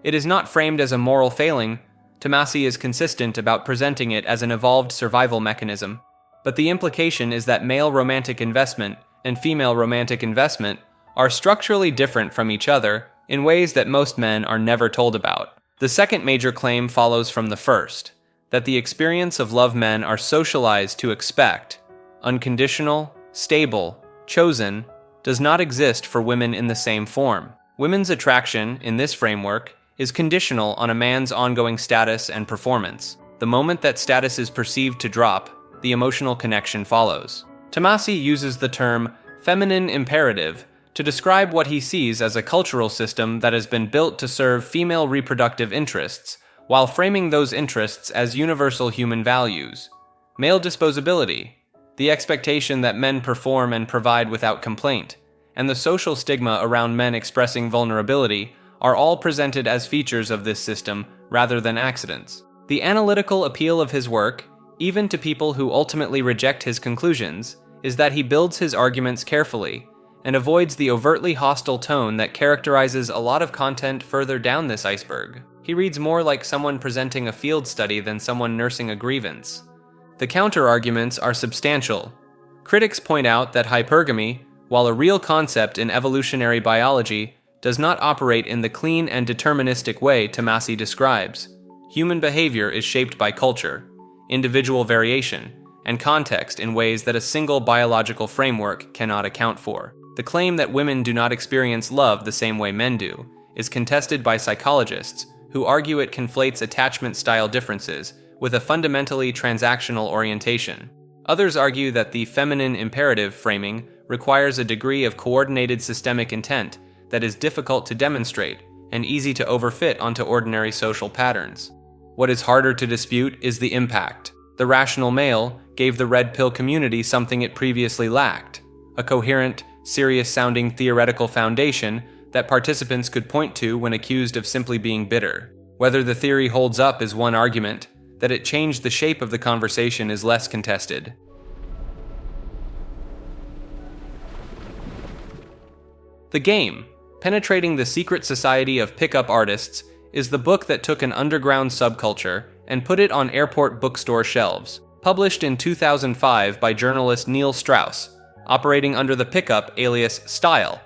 S13: It is not framed as a moral failing. Tomassi is consistent about presenting it as an evolved survival mechanism, but the implication is that male romantic investment and female romantic investment are structurally different from each other in ways that most men are never told about. The second major claim follows from the first, that the experience of love men are socialized to expect, unconditional, stable, chosen, does not exist for women in the same form. Women's attraction, in this framework, is conditional on a man's ongoing status and performance. The moment that status is perceived to drop, the emotional connection follows. Tomassi uses the term feminine imperative to describe what he sees as a cultural system that has been built to serve female reproductive interests, while framing those interests as universal human values. Male disposability, the expectation that men perform and provide without complaint, and the social stigma around men expressing vulnerability are all presented as features of this system rather than accidents. The analytical appeal of his work, even to people who ultimately reject his conclusions, is that he builds his arguments carefully and avoids the overtly hostile tone that characterizes a lot of content further down this iceberg. He reads more like someone presenting a field study than someone nursing a grievance. The counter-arguments are substantial. Critics point out that hypergamy, while a real concept in evolutionary biology, does not operate in the clean and deterministic way Tomassi describes. Human behavior is shaped by culture, individual variation, and context in ways that a single biological framework cannot account for. The claim that women do not experience love the same way men do is contested by psychologists who argue it conflates attachment style differences with a fundamentally transactional orientation. Others argue that the feminine imperative framing requires a degree of coordinated systemic intent that is difficult to demonstrate and easy to overfit onto ordinary social patterns. What is harder to dispute is the impact. The Rational Male gave the Red Pill community something it previously lacked, a coherent, serious-sounding theoretical foundation that participants could point to when accused of simply being bitter. Whether the theory holds up is one argument, that it changed the shape of the conversation is less contested. The game. Penetrating the Secret Society of Pickup Artists is the book that took an underground subculture and put it on airport bookstore shelves. Published in 2005 by journalist Neil Strauss, operating under the pickup alias Style.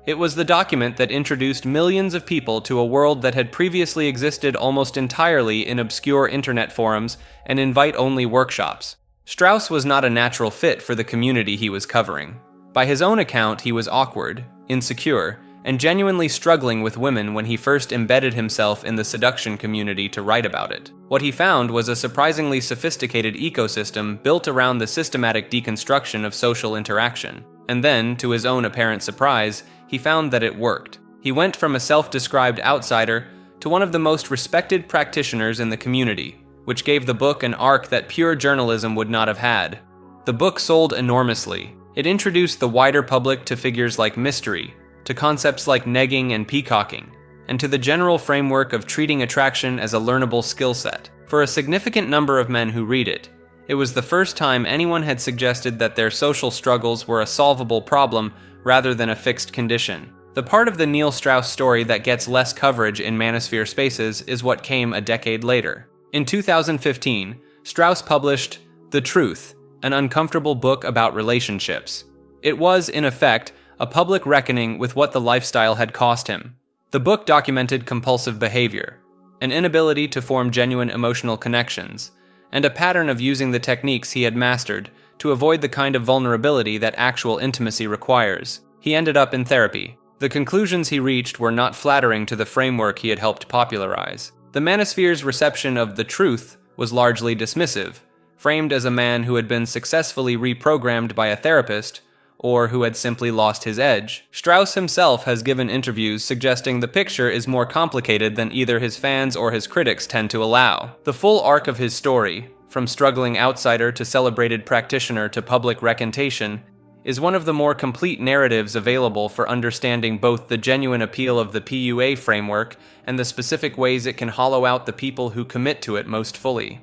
S13: It was the document that introduced millions of people to a world that had previously existed almost entirely in obscure internet forums and invite-only workshops. Strauss was not a natural fit for the community he was covering. By his own account, he was awkward, insecure, and genuinely struggling with women when he first embedded himself in the seduction community to write about it. What he found was a surprisingly sophisticated ecosystem built around the systematic deconstruction of social interaction. And then, to his own apparent surprise, he found that it worked. He went from a self-described outsider to one of the most respected practitioners in the community, which gave the book an arc that pure journalism would not have had. The book sold enormously. It introduced the wider public to figures like mystery, to concepts like negging and peacocking, and to the general framework of treating attraction as a learnable skill set. For a significant number of men who read it, it was the first time anyone had suggested that their social struggles were a solvable problem rather than a fixed condition. The part of the Neil Strauss story that gets less coverage in Manosphere spaces is what came a decade later. In 2015, Strauss published The Truth, an uncomfortable book about relationships. It was, in effect, a public reckoning with what the lifestyle had cost him. The book documented compulsive behavior, an inability to form genuine emotional connections, and a pattern of using the techniques he had mastered to avoid the kind of vulnerability that actual intimacy requires. He ended up in therapy. The conclusions he reached were not flattering to the framework he had helped popularize. The Manosphere's reception of The Truth was largely dismissive, framed as a man who had been successfully reprogrammed by a therapist, or who had simply lost his edge. Strauss himself has given interviews suggesting the picture is more complicated than either his fans or his critics tend to allow. The full arc of his story, from struggling outsider to celebrated practitioner to public recantation, is one of the more complete narratives available for understanding both the genuine appeal of the PUA framework and the specific ways it can hollow out the people who commit to it most fully.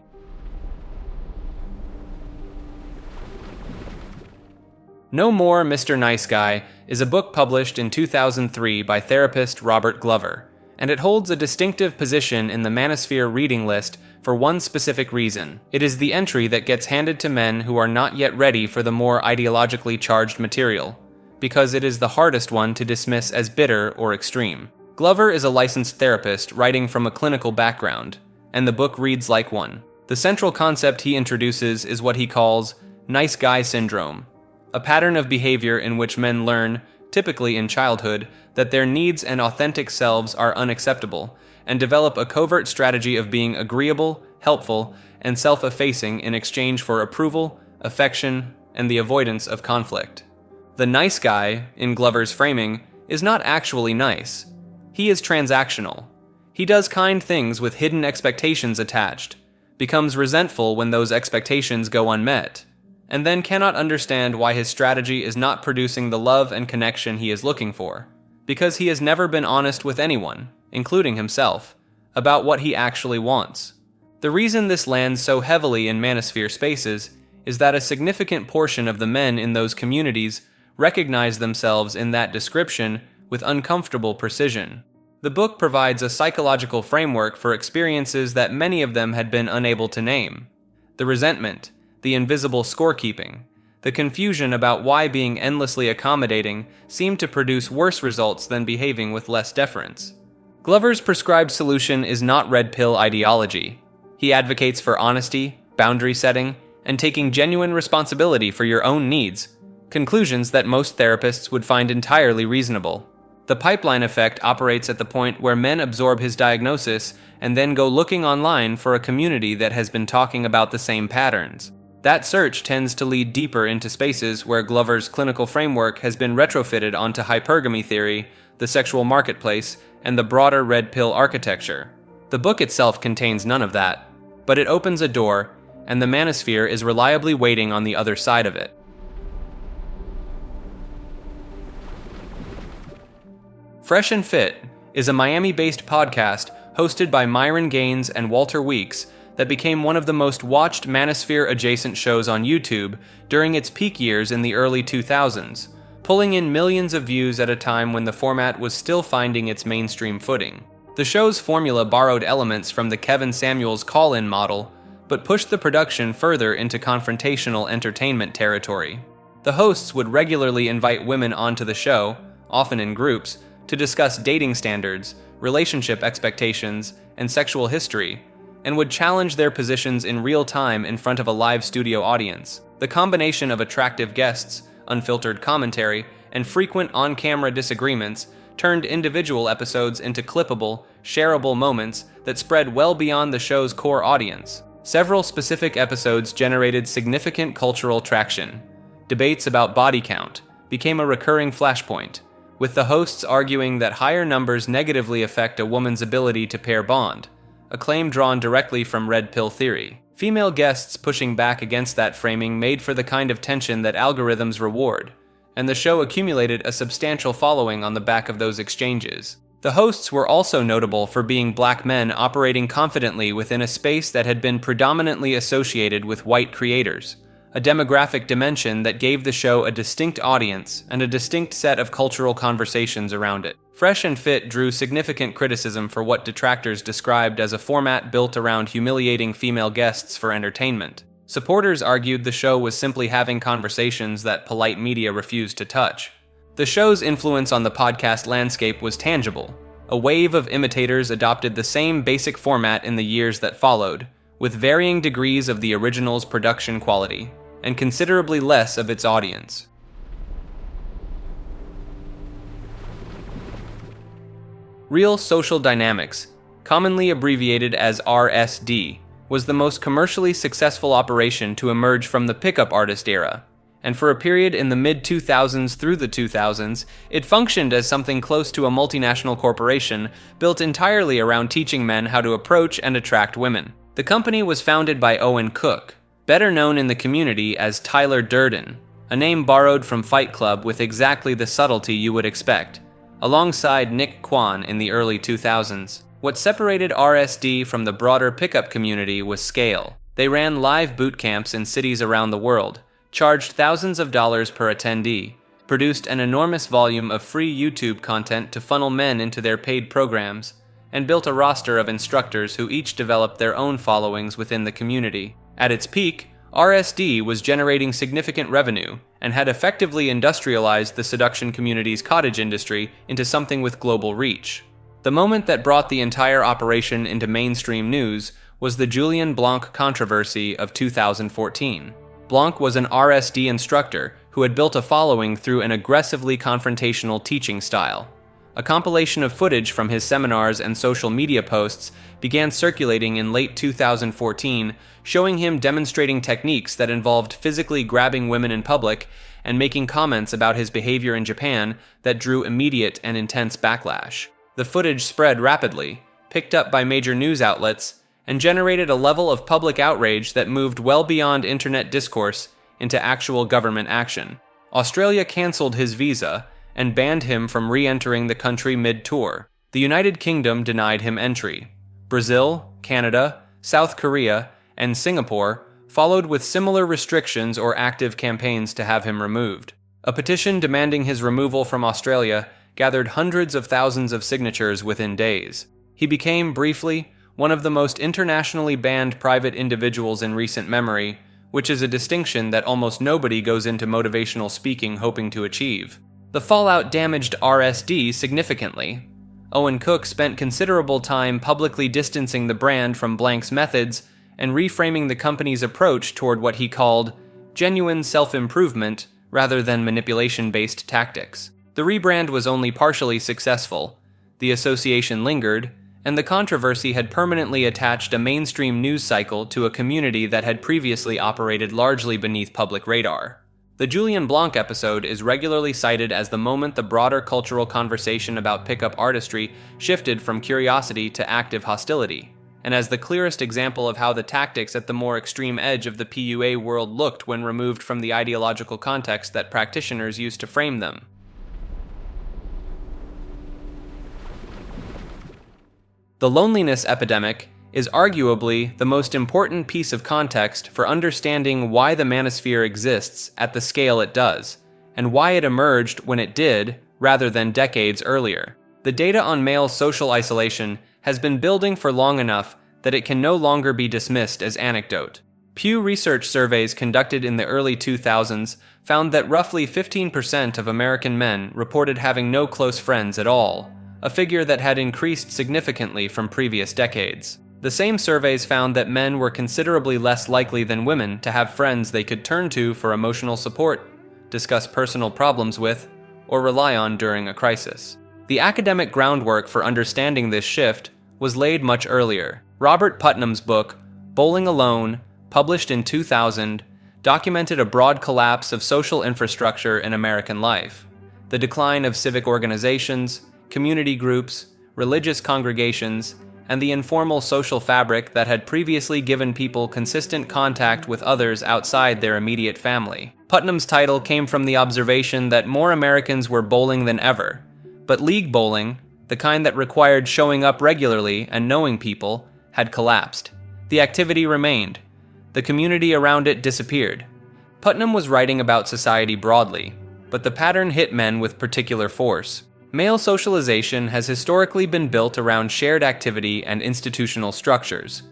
S13: No More Mr. Nice Guy is a book published in 2003 by therapist Robert Glover, and it holds a distinctive position in the Manosphere reading list for one specific reason. It is the entry that gets handed to men who are not yet ready for the more ideologically charged material, because it is the hardest one to dismiss as bitter or extreme. Glover is a licensed therapist writing from a clinical background, and the book reads like one. The central concept he introduces is what he calls nice guy syndrome, a pattern of behavior in which men learn, typically in childhood, that their needs and authentic selves are unacceptable, and develop a covert strategy of being agreeable, helpful, and self-effacing in exchange for approval, affection, and the avoidance of conflict. The nice guy, in Glover's framing, is not actually nice. He is transactional. He does kind things with hidden expectations attached, becomes resentful when those expectations go unmet, and then cannot understand why his strategy is not producing the love and connection he is looking for, because he has never been honest with anyone, including himself, about what he actually wants. The reason this lands so heavily in Manosphere spaces is that a significant portion of the men in those communities recognize themselves in that description with uncomfortable precision. The book provides a psychological framework for experiences that many of them had been unable to name. The resentment, the invisible scorekeeping, the confusion about why being endlessly accommodating seemed to produce worse results than behaving with less deference. Glover's prescribed solution is not red pill ideology. He advocates for honesty, boundary setting, and taking genuine responsibility for your own needs, conclusions that most therapists would find entirely reasonable. The pipeline effect operates at the point where men absorb his diagnosis and then go looking online for a community that has been talking about the same patterns. That search tends to lead deeper into spaces where Glover's clinical framework has been retrofitted onto hypergamy theory, the sexual marketplace, and the broader red pill architecture. The book itself contains none of that, but it opens a door, and the Manosphere is reliably waiting on the other side of it. Fresh and Fit is a Miami-based podcast hosted by Myron Gaines and Walter Weeks that became one of the most watched Manosphere-adjacent shows on YouTube during its peak years in the early 2000s, pulling in millions of views at a time when the format was still finding its mainstream footing. The show's formula borrowed elements from the Kevin Samuels call-in model, but pushed the production further into confrontational entertainment territory. The hosts would regularly invite women onto the show, often in groups, to discuss dating standards, relationship expectations, and sexual history, and would challenge their positions in real time in front of a live studio audience. The combination of attractive guests, unfiltered commentary, and frequent on-camera disagreements turned individual episodes into clippable, shareable moments that spread well beyond the show's core audience. Several specific episodes generated significant cultural traction. Debates about body count became a recurring flashpoint, with the hosts arguing that higher numbers negatively affect a woman's ability to pair bond, a claim drawn directly from Red Pill theory. Female guests pushing back against that framing made for the kind of tension that algorithms reward, and the show accumulated a substantial following on the back of those exchanges. The hosts were also notable for being black men operating confidently within a space that had been predominantly associated with white creators, a demographic dimension that gave the show a distinct audience and a distinct set of cultural conversations around it. Fresh and Fit drew significant criticism for what detractors described as a format built around humiliating female guests for entertainment. Supporters argued the show was simply having conversations that polite media refused to touch. The show's influence on the podcast landscape was tangible. A wave of imitators adopted the same basic format in the years that followed, with varying degrees of the original's production quality, and considerably less of its audience. Real Social Dynamics, commonly abbreviated as RSD, was the most commercially successful operation to emerge from the pickup artist era, and for a period in the mid-2000s through the 2000s, it functioned as something close to a multinational corporation built entirely around teaching men how to approach and attract women. The company was founded by Owen Cook, better known in the community as Tyler Durden, a name borrowed from Fight Club with exactly the subtlety you would expect, alongside Nick Kwan in the early 2000s. What separated RSD from the broader pickup community was scale. They ran live boot camps in cities around the world, charged thousands of dollars per attendee, produced an enormous volume of free YouTube content to funnel men into their paid programs, and built a roster of instructors who each developed their own followings within the community. At its peak, RSD was generating significant revenue and had effectively industrialized the seduction community's cottage industry into something with global reach. The moment that brought the entire operation into mainstream news was the Julien Blanc controversy of 2014. Blanc was an RSD instructor who had built a following through an aggressively confrontational teaching style. A compilation of footage from his seminars and social media posts began circulating in late 2014, showing him demonstrating techniques that involved physically grabbing women in public and making comments about his behavior in Japan that drew immediate and intense backlash. The footage spread rapidly, picked up by major news outlets, and generated a level of public outrage that moved well beyond internet discourse into actual government action. Australia cancelled his visa and banned him from re-entering the country mid-tour. The United Kingdom denied him entry. Brazil, Canada, South Korea, and Singapore followed with similar restrictions or active campaigns to have him removed. A petition demanding his removal from Australia gathered hundreds of thousands of signatures within days. He became, briefly, one of the most internationally banned private individuals in recent memory, which is a distinction that almost nobody goes into motivational speaking hoping to achieve. The fallout damaged RSD significantly. Owen Cook spent considerable time publicly distancing the brand from Blanc's methods and reframing the company's approach toward what he called genuine self-improvement rather than manipulation-based tactics. The rebrand was only partially successful. The association lingered, and the controversy had permanently attached a mainstream news cycle to a community that had previously operated largely beneath public radar. The Julien Blanc episode is regularly cited as the moment the broader cultural conversation about pickup artistry shifted from curiosity to active hostility, and as the clearest example of how the tactics at the more extreme edge of the PUA world looked when removed from the ideological context that practitioners used to frame them. The Loneliness Epidemic is arguably the most important piece of context for understanding why the Manosphere exists at the scale it does, and why it emerged when it did, rather than decades earlier. The data on male social isolation has been building for long enough that it can no longer be dismissed as anecdote. Pew Research surveys conducted in the early 2000s found that roughly 15% of American men reported having no close friends at all, a figure that had increased significantly from previous decades. The same surveys found that men were considerably less likely than women to have friends they could turn to for emotional support, discuss personal problems with, or rely on during a crisis. The academic groundwork for understanding this shift was laid much earlier. Robert Putnam's book, Bowling Alone, published in 2000, documented a broad collapse of social infrastructure in American life. The decline of civic organizations, community groups, religious congregations, and the informal social fabric that had previously given people consistent contact with others outside their immediate family. Putnam's title came from the observation that more Americans were bowling than ever, but league bowling, the kind that required showing up regularly and knowing people, had collapsed. The activity remained. The community around it disappeared. Putnam was writing about society broadly, but the pattern hit men with particular force. Male socialization has historically been built around shared activity and institutional structures.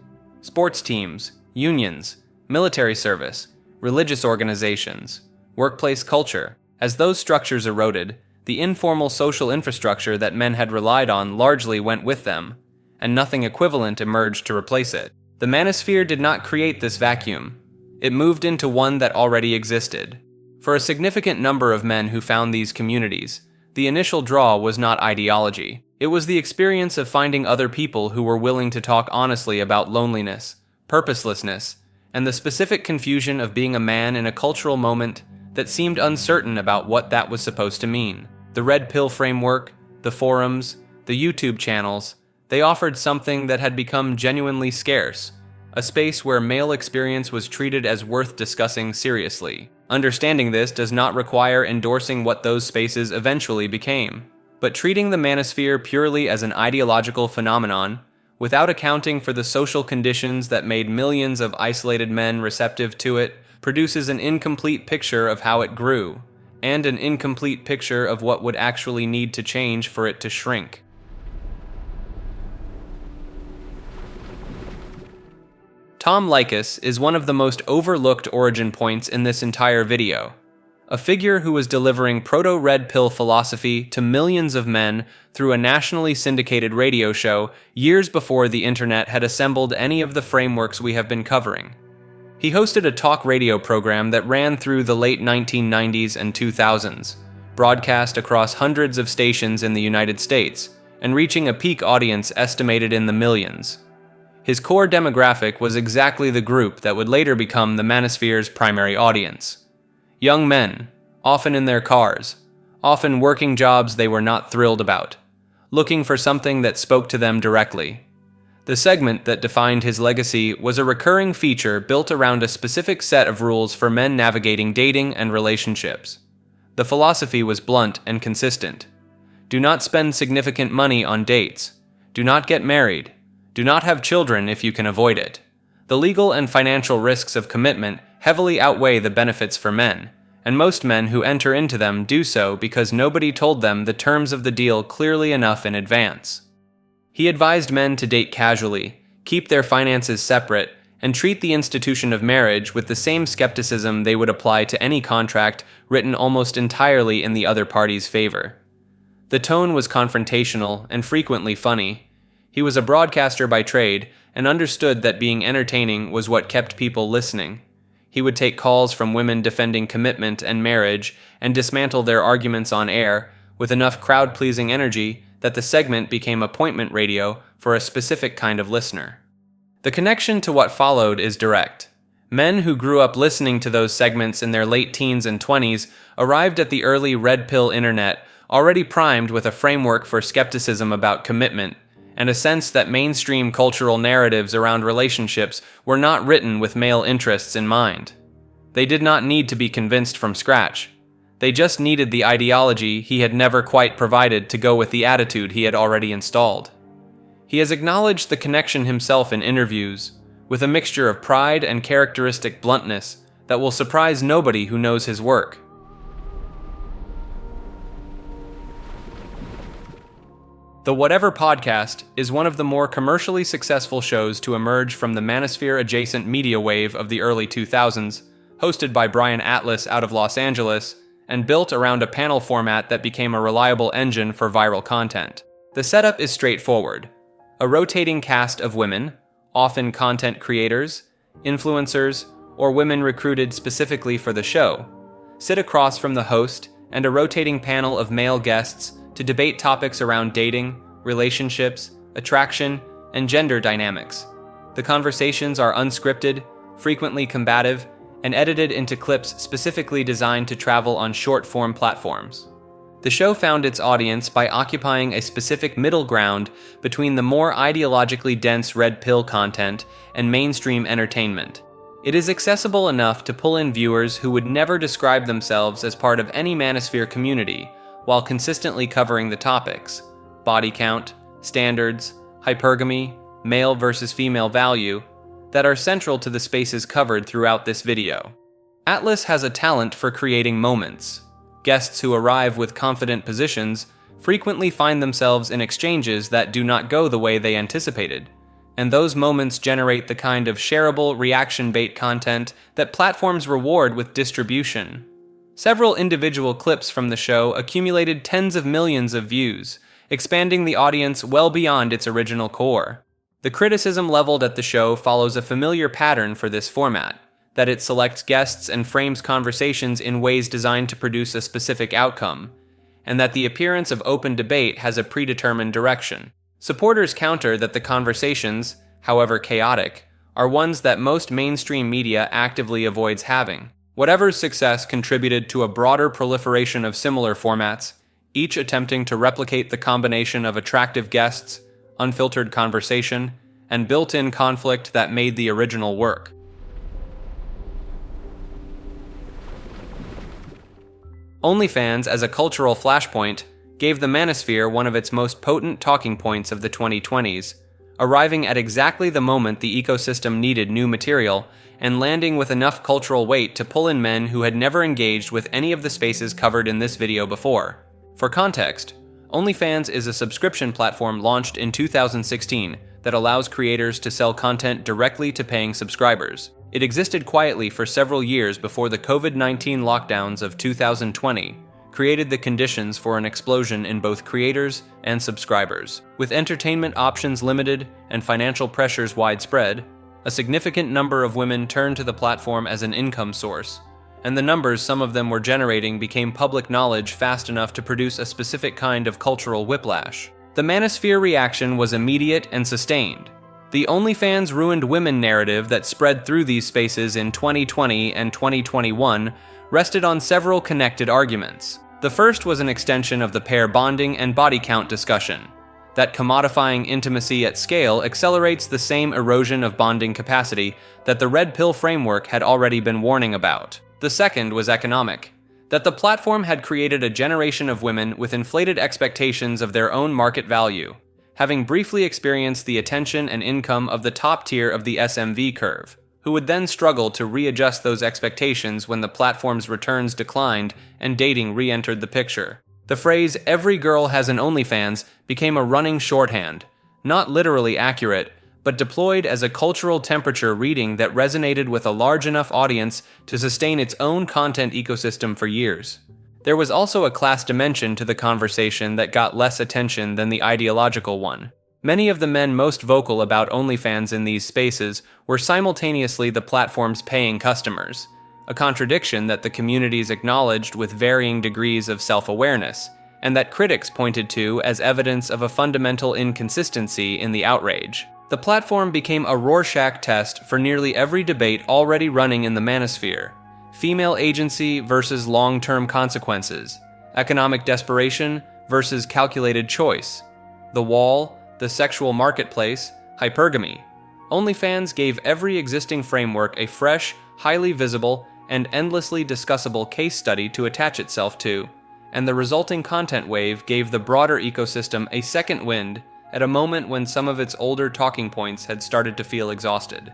S13: Sports teams, unions, military service, religious organizations, workplace culture. As those structures eroded, the informal social infrastructure that men had relied on largely went with them, and nothing equivalent emerged to replace it. The Manosphere did not create this vacuum. It moved into one that already existed. For a significant number of men who found these communities, the initial draw was not ideology. It was the experience of finding other people who were willing to talk honestly about loneliness, purposelessness, and the specific confusion of being a man in a cultural moment that seemed uncertain about what that was supposed to mean. The Red Pill framework, the forums, the YouTube channels, they offered something that had become genuinely scarce, a space where male experience was treated as worth discussing seriously. Understanding this does not require endorsing what those spaces eventually became, but treating the Manosphere purely as an ideological phenomenon, without accounting for the social conditions that made millions of isolated men receptive to it, produces an incomplete picture of how it grew, and an incomplete picture of what would actually need to change for it to shrink. Tom Likas is one of the most overlooked origin points in this entire video. A figure who was delivering proto-red pill philosophy to millions of men through a nationally syndicated radio show years before the internet had assembled any of the frameworks we have been covering. He hosted a talk radio program that ran through the late 1990s and 2000s, broadcast across hundreds of stations in the United States, and reaching a peak audience estimated in the millions. His core demographic was exactly the group that would later become the Manosphere's primary audience. Young men, often in their cars, often working jobs they were not thrilled about, looking for something that spoke to them directly. The segment that defined his legacy was a recurring feature built around a specific set of rules for men navigating dating and relationships. The philosophy was blunt and consistent. Do not spend significant money on dates. Do not get married. Do not have children if you can avoid it. The legal and financial risks of commitment heavily outweigh the benefits for men, and most men who enter into them do so because nobody told them the terms of the deal clearly enough in advance. He advised men to date casually, keep their finances separate, and treat the institution of marriage with the same skepticism they would apply to any contract written almost entirely in the other party's favor. The tone was confrontational and frequently funny. He was a broadcaster by trade and understood that being entertaining was what kept people listening. He would take calls from women defending commitment and marriage and dismantle their arguments on air with enough crowd-pleasing energy that the segment became appointment radio for a specific kind of listener. The connection to what followed is direct. Men who grew up listening to those segments in their late teens and 20s arrived at the early red pill internet already primed with a framework for skepticism about commitment, and a sense that mainstream cultural narratives around relationships were not written with male interests in mind. They did not need to be convinced from scratch. They just needed the ideology he had never quite provided to go with the attitude he had already installed. He has acknowledged the connection himself in interviews, with a mixture of pride and characteristic bluntness that will surprise nobody who knows his work. The Whatever podcast is one of the more commercially successful shows to emerge from the Manosphere-adjacent media wave of the early 2000s, hosted by Brian Atlas out of Los Angeles, and built around a panel format that became a reliable engine for viral content. The setup is straightforward. A rotating cast of women, often content creators, influencers, or women recruited specifically for the show, sit across from the host and a rotating panel of male guests to debate topics around dating, relationships, attraction, and gender dynamics. The conversations are unscripted, frequently combative, and edited into clips specifically designed to travel on short-form platforms. The show found its audience by occupying a specific middle ground between the more ideologically dense red pill content and mainstream entertainment. It is accessible enough to pull in viewers who would never describe themselves as part of any Manosphere community, while consistently covering the topics: body count, standards, hypergamy, male versus female value, that are central to the spaces covered throughout this video. Atlas has a talent for creating moments. Guests who arrive with confident positions frequently find themselves in exchanges that do not go the way they anticipated, and those moments generate the kind of shareable reaction bait content that platforms reward with distribution. Several individual clips from the show accumulated tens of millions of views, expanding the audience well beyond its original core. The criticism leveled at the show follows a familiar pattern for this format, that it selects guests and frames conversations in ways designed to produce a specific outcome, and that the appearance of open debate has a predetermined direction. Supporters counter that the conversations, however chaotic, are ones that most mainstream media actively avoids having. Whatever's success contributed to a broader proliferation of similar formats, each attempting to replicate the combination of attractive guests, unfiltered conversation, and built-in conflict that made the original work. OnlyFans as a cultural flashpoint gave the Manosphere one of its most potent talking points of the 2020s, arriving at exactly the moment the ecosystem needed new material and landing with enough cultural weight to pull in men who had never engaged with any of the spaces covered in this video before. For context, OnlyFans is a subscription platform launched in 2016 that allows creators to sell content directly to paying subscribers. It existed quietly for several years before the COVID-19 lockdowns of 2020 created the conditions for an explosion in both creators and subscribers. With entertainment options limited and financial pressures widespread, a significant number of women turned to the platform as an income source, and the numbers some of them were generating became public knowledge fast enough to produce a specific kind of cultural whiplash. The Manosphere reaction was immediate and sustained. The OnlyFans ruined women narrative that spread through these spaces in 2020 and 2021 rested on several connected arguments. The first was an extension of the pair bonding and body count discussion, that commodifying intimacy at scale accelerates the same erosion of bonding capacity that the Red Pill framework had already been warning about. The second was economic, that the platform had created a generation of women with inflated expectations of their own market value, having briefly experienced the attention and income of the top tier of the SMV curve, who would then struggle to readjust those expectations when the platform's returns declined and dating re-entered the picture. The phrase, "every girl has an OnlyFans," became a running shorthand, not literally accurate, but deployed as a cultural temperature reading that resonated with a large enough audience to sustain its own content ecosystem for years. There was also a class dimension to the conversation that got less attention than the ideological one. Many of the men most vocal about OnlyFans in these spaces were simultaneously the platform's paying customers, a contradiction that the communities acknowledged with varying degrees of self-awareness, and that critics pointed to as evidence of a fundamental inconsistency in the outrage. The platform became a Rorschach test for nearly every debate already running in the Manosphere: female agency versus long-term consequences, economic desperation versus calculated choice, the wall, the sexual marketplace, hypergamy. OnlyFans gave every existing framework a fresh, highly visible, and endlessly discussable case study to attach itself to, and the resulting content wave gave the broader ecosystem a second wind at a moment when some of its older talking points had started to feel exhausted.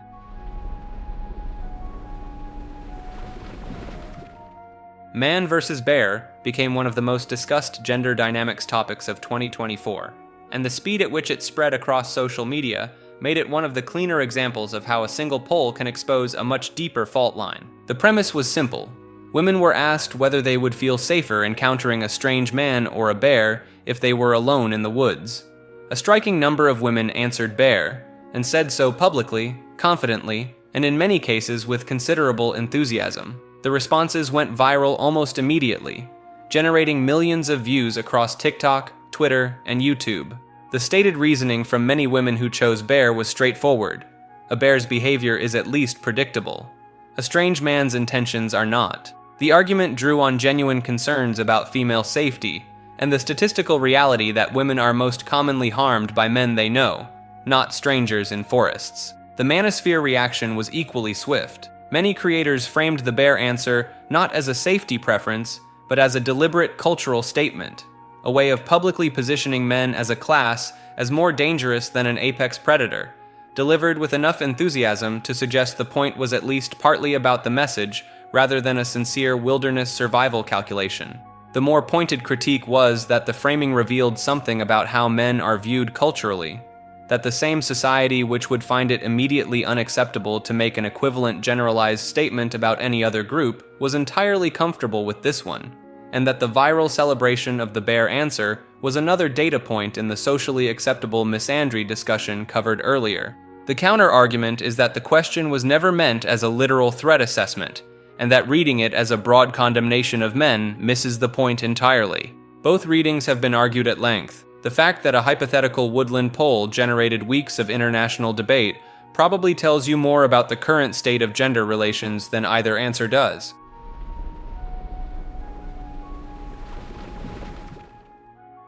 S13: Man versus bear became one of the most discussed gender dynamics topics of 2024, and the speed at which it spread across social media made it one of the cleaner examples of how a single poll can expose a much deeper fault line. The premise was simple. Women were asked whether they would feel safer encountering a strange man or a bear if they were alone in the woods. A striking number of women answered bear, and said so publicly, confidently, and in many cases with considerable enthusiasm. The responses went viral almost immediately, generating millions of views across TikTok, Twitter, and YouTube. The stated reasoning from many women who chose bear was straightforward. A bear's behavior is at least predictable. A strange man's intentions are not. The argument drew on genuine concerns about female safety and the statistical reality that women are most commonly harmed by men they know, not strangers in forests. The Manosphere reaction was equally swift. Many creators framed the bear answer not as a safety preference, but as a deliberate cultural statement, a way of publicly positioning men as a class as more dangerous than an apex predator, delivered with enough enthusiasm to suggest the point was at least partly about the message rather than a sincere wilderness survival calculation. The more pointed critique was that the framing revealed something about how men are viewed culturally, that the same society which would find it immediately unacceptable to make an equivalent generalized statement about any other group was entirely comfortable with this one, and that the viral celebration of the bear answer was another data point in the socially acceptable misandry discussion covered earlier. The counter-argument is that the question was never meant as a literal threat assessment, and that reading it as a broad condemnation of men misses the point entirely. Both readings have been argued at length. The fact that a hypothetical woodland poll generated weeks of international debate probably tells you more about the current state of gender relations than either answer does.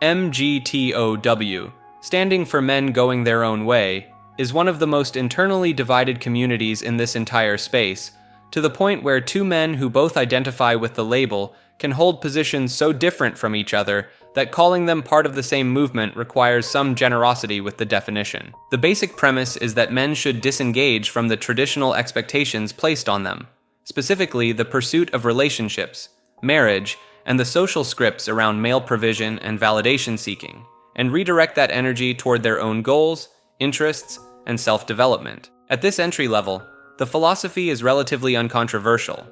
S13: MGTOW, standing for Men Going Their Own Way, is one of the most internally divided communities in this entire space, to the point where two men who both identify with the label can hold positions so different from each other that calling them part of the same movement requires some generosity with the definition. The basic premise is that men should disengage from the traditional expectations placed on them, specifically the pursuit of relationships, marriage, and the social scripts around male provision and validation seeking, and redirect that energy toward their own goals, interests, and self-development. At this entry level, the philosophy is relatively uncontroversial.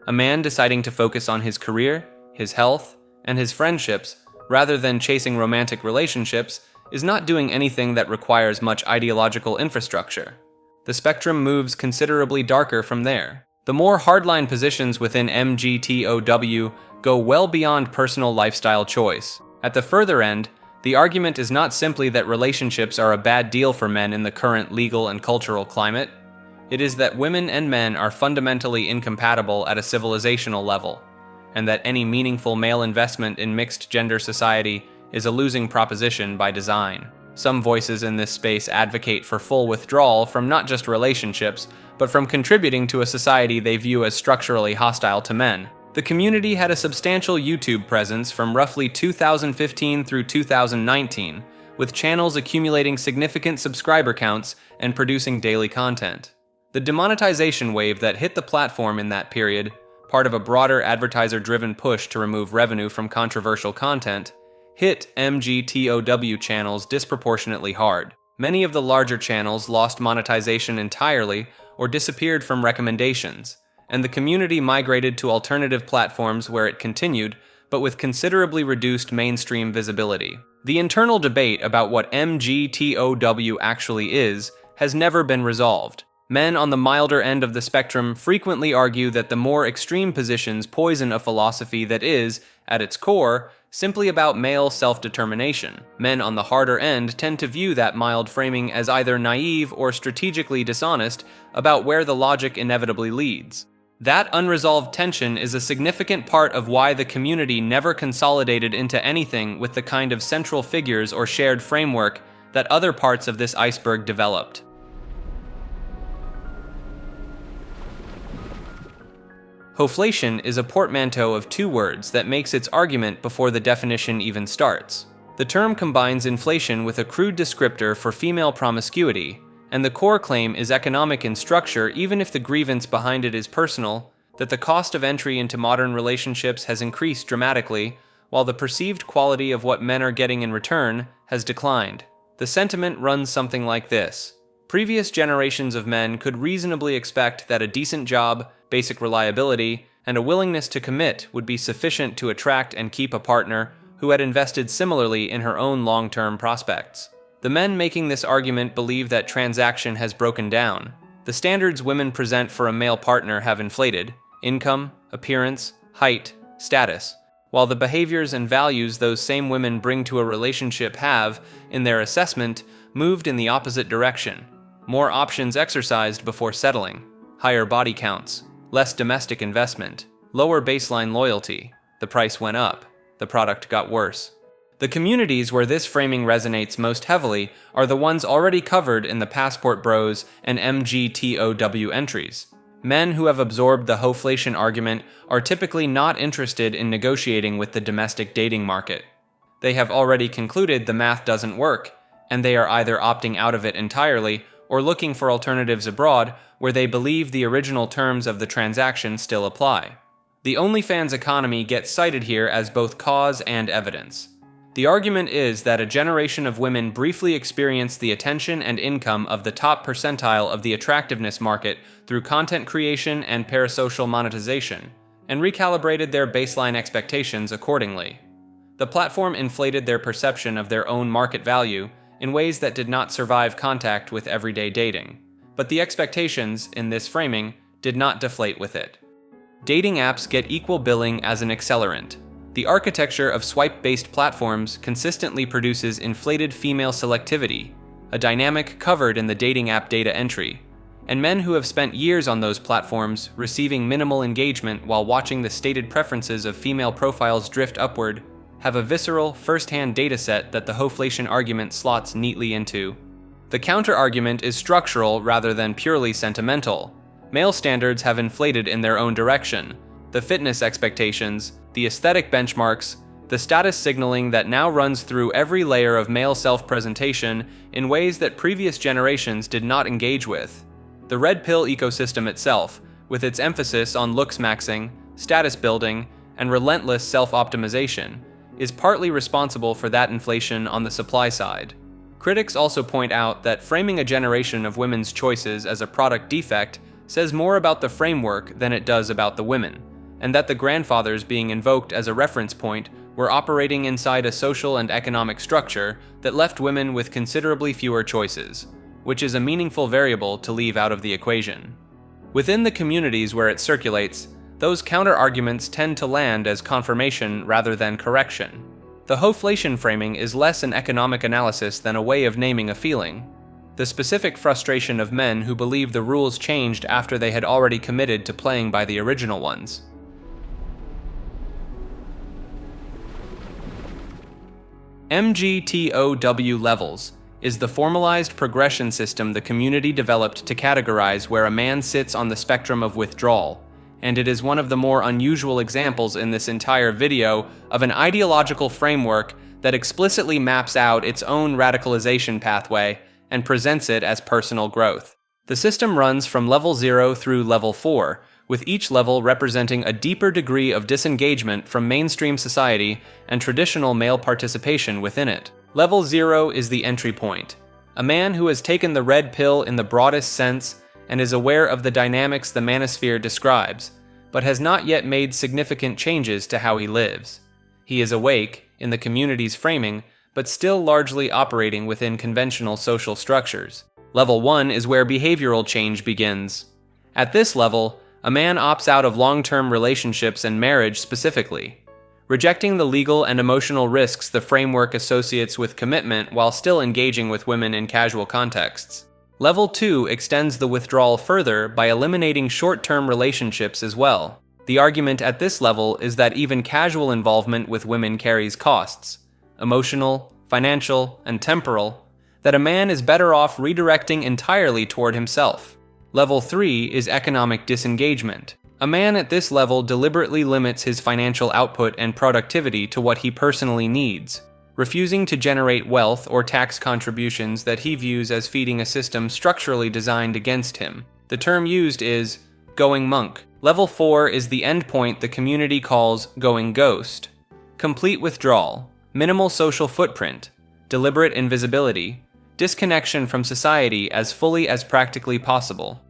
S13: A man deciding to focus on his career, his health, and his friendships, rather than chasing romantic relationships, is not doing anything that requires much ideological infrastructure. The spectrum moves considerably darker from there. The more hardline positions within MGTOW go well beyond personal lifestyle choice. At the further end, the argument is not simply that relationships are a bad deal for men in the current legal and cultural climate. It is that women and men are fundamentally incompatible at a civilizational level, and that any meaningful male investment in mixed-gender society is a losing proposition by design. Some voices in this space advocate for full withdrawal from not just relationships, but from contributing to a society they view as structurally hostile to men. The community had a substantial YouTube presence from roughly 2015 through 2019, with channels accumulating significant subscriber counts and producing daily content. The demonetization wave that hit the platform in that period, part of a broader advertiser-driven push to remove revenue from controversial content, hit MGTOW channels disproportionately hard. Many of the larger channels lost monetization entirely or disappeared from recommendations, and the community migrated to alternative platforms where it continued, but with considerably reduced mainstream visibility. The internal debate about what MGTOW actually is has never been resolved. Men on the milder end of the spectrum frequently argue that the more extreme positions poison a philosophy that is, at its core, simply about male self-determination. Men on the harder end tend to view that mild framing as either naive or strategically dishonest about where the logic inevitably leads. That unresolved tension is a significant part of why the community never consolidated into anything with the kind of central figures or shared framework that other parts of this iceberg developed. Hoflation is a portmanteau of two words that makes its argument before the definition even starts. The term combines inflation with a crude descriptor for female promiscuity, and the core claim is economic in structure even if the grievance behind it is personal, that the cost of entry into modern relationships has increased dramatically, while the perceived quality of what men are getting in return has declined. The sentiment runs something like this. Previous generations of men could reasonably expect that a decent job, basic reliability, and a willingness to commit would be sufficient to attract and keep a partner who had invested similarly in her own long-term prospects. The men making this argument believe that transaction has broken down. The standards women present for a male partner have inflated: income, appearance, height, status, while the behaviors and values those same women bring to a relationship have, in their assessment, moved in the opposite direction. More options exercised before settling, higher body counts, less domestic investment, lower baseline loyalty. The price went up. The product got worse. The communities where this framing resonates most heavily are the ones already covered in the Passport Bros and MGTOW entries. Men who have absorbed the hoflation argument are typically not interested in negotiating with the domestic dating market. They have already concluded the math doesn't work, and they are either opting out of it entirely or looking for alternatives abroad where they believe the original terms of the transaction still apply. The OnlyFans economy gets cited here as both cause and evidence. The argument is that a generation of women briefly experienced the attention and income of the top percentile of the attractiveness market through content creation and parasocial monetization, and recalibrated their baseline expectations accordingly. The platform inflated their perception of their own market value in ways that did not survive contact with everyday dating, but the expectations, in this framing, did not deflate with it. Dating apps get equal billing as an accelerant. The architecture of swipe-based platforms consistently produces inflated female selectivity, a dynamic covered in the dating app data entry, and men who have spent years on those platforms receiving minimal engagement while watching the stated preferences of female profiles drift upward have a visceral, first-hand dataset that the hoflation argument slots neatly into. The counter-argument is structural rather than purely sentimental. Male standards have inflated in their own direction. The fitness expectations, the aesthetic benchmarks, the status signaling that now runs through every layer of male self-presentation in ways that previous generations did not engage with. The Red Pill ecosystem itself, with its emphasis on looks maxing, status building, and relentless self-optimization, is partly responsible for that inflation on the supply side. Critics also point out that framing a generation of women's choices as a product defect says more about the framework than it does about the women, and that the grandfathers being invoked as a reference point were operating inside a social and economic structure that left women with considerably fewer choices, which is a meaningful variable to leave out of the equation. Within the communities where it circulates, those counter-arguments tend to land as confirmation rather than correction. The hoflation framing is less an economic analysis than a way of naming a feeling. The specific frustration of men who believe the rules changed after they had already committed to playing by the original ones. MGTOW Levels is the formalized progression system the community developed to categorize where a man sits on the spectrum of withdrawal, and it is one of the more unusual examples in this entire video of an ideological framework that explicitly maps out its own radicalization pathway and presents it as personal growth. The system runs from level 0 through level 4, with each level representing a deeper degree of disengagement from mainstream society and traditional male participation within it. Level 0 is the entry point. A man who has taken the red pill in the broadest sense and is aware of the dynamics the Manosphere describes, but has not yet made significant changes to how he lives. He is awake, in the community's framing, but still largely operating within conventional social structures. Level 1 is where behavioral change begins. At this level, a man opts out of long-term relationships and marriage specifically, rejecting the legal and emotional risks the framework associates with commitment while still engaging with women in casual contexts. Level 2 extends the withdrawal further by eliminating short-term relationships as well. The argument at this level is that even casual involvement with women carries costs, emotional, financial, and temporal, that a man is better off redirecting entirely toward himself. Level 3 is economic disengagement. A man at this level deliberately limits his financial output and productivity to what he personally needs, refusing to generate wealth or tax contributions that he views as feeding a system structurally designed against him. The term used is going monk. Level 4 is the endpoint the community calls going ghost. Complete withdrawal, minimal social footprint, deliberate invisibility, disconnection from society as fully as practically possible.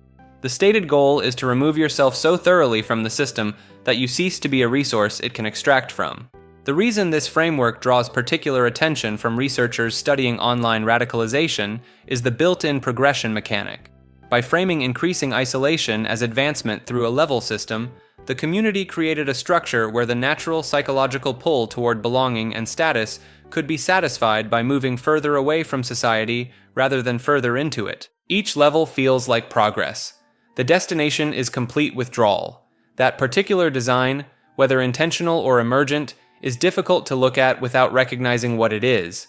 S13: The stated goal is to remove yourself so thoroughly from the system that you cease to be a resource it can extract from. The reason this framework draws particular attention from researchers studying online radicalization is the built-in progression mechanic. By framing increasing isolation as advancement through a level system, the community created a structure where the natural psychological pull toward belonging and status could be satisfied by moving further away from society rather than further into it. Each level feels like progress. The destination is complete withdrawal. That particular design, whether intentional or emergent, is difficult to look at without recognizing what it is.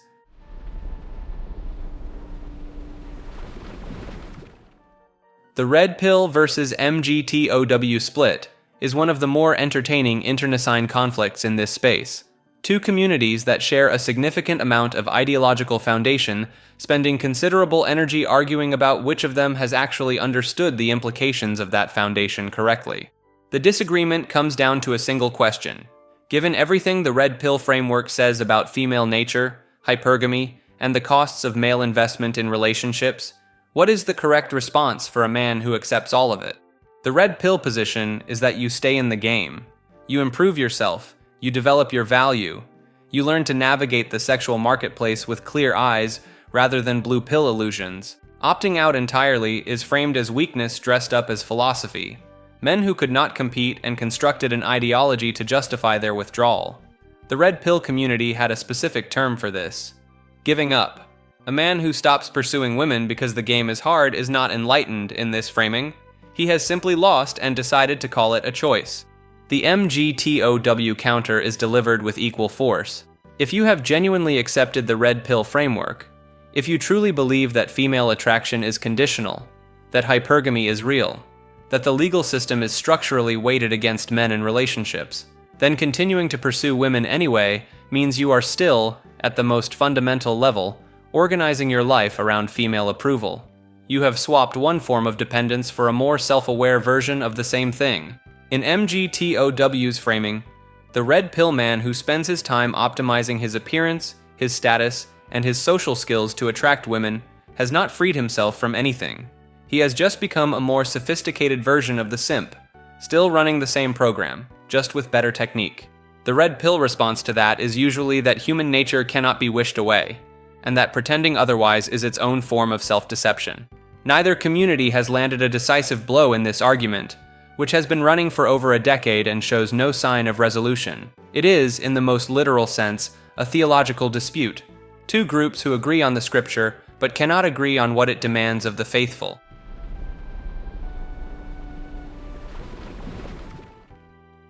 S13: The Red Pill versus MGTOW split is one of the more entertaining internecine conflicts in this space. Two communities that share a significant amount of ideological foundation, spending considerable energy arguing about which of them has actually understood the implications of that foundation correctly. The disagreement comes down to a single question. Given everything the Red Pill framework says about female nature, hypergamy, and the costs of male investment in relationships, what is the correct response for a man who accepts all of it? The Red Pill position is that you stay in the game. You improve yourself. You develop your value. You learn to navigate the sexual marketplace with clear eyes rather than blue pill illusions. Opting out entirely is framed as weakness dressed up as philosophy. Men who could not compete and constructed an ideology to justify their withdrawal. The Red Pill community had a specific term for this. Giving up. A man who stops pursuing women because the game is hard is not enlightened in this framing. He has simply lost and decided to call it a choice. The MGTOW counter is delivered with equal force. If you have genuinely accepted the Red Pill framework, if you truly believe that female attraction is conditional, that hypergamy is real, that the legal system is structurally weighted against men in relationships, then continuing to pursue women anyway means you are still, at the most fundamental level, organizing your life around female approval. You have swapped one form of dependence for a more self-aware version of the same thing. In MGTOW's framing, the Red Pill man who spends his time optimizing his appearance, his status, and his social skills to attract women has not freed himself from anything. He has just become a more sophisticated version of the Simp, still running the same program, just with better technique. The Red Pill response to that is usually that human nature cannot be wished away, and that pretending otherwise is its own form of self-deception. Neither community has landed a decisive blow in this argument, which has been running for over a decade and shows no sign of resolution. It is, in the most literal sense, a theological dispute. Two groups who agree on the scripture, but cannot agree on what it demands of the faithful.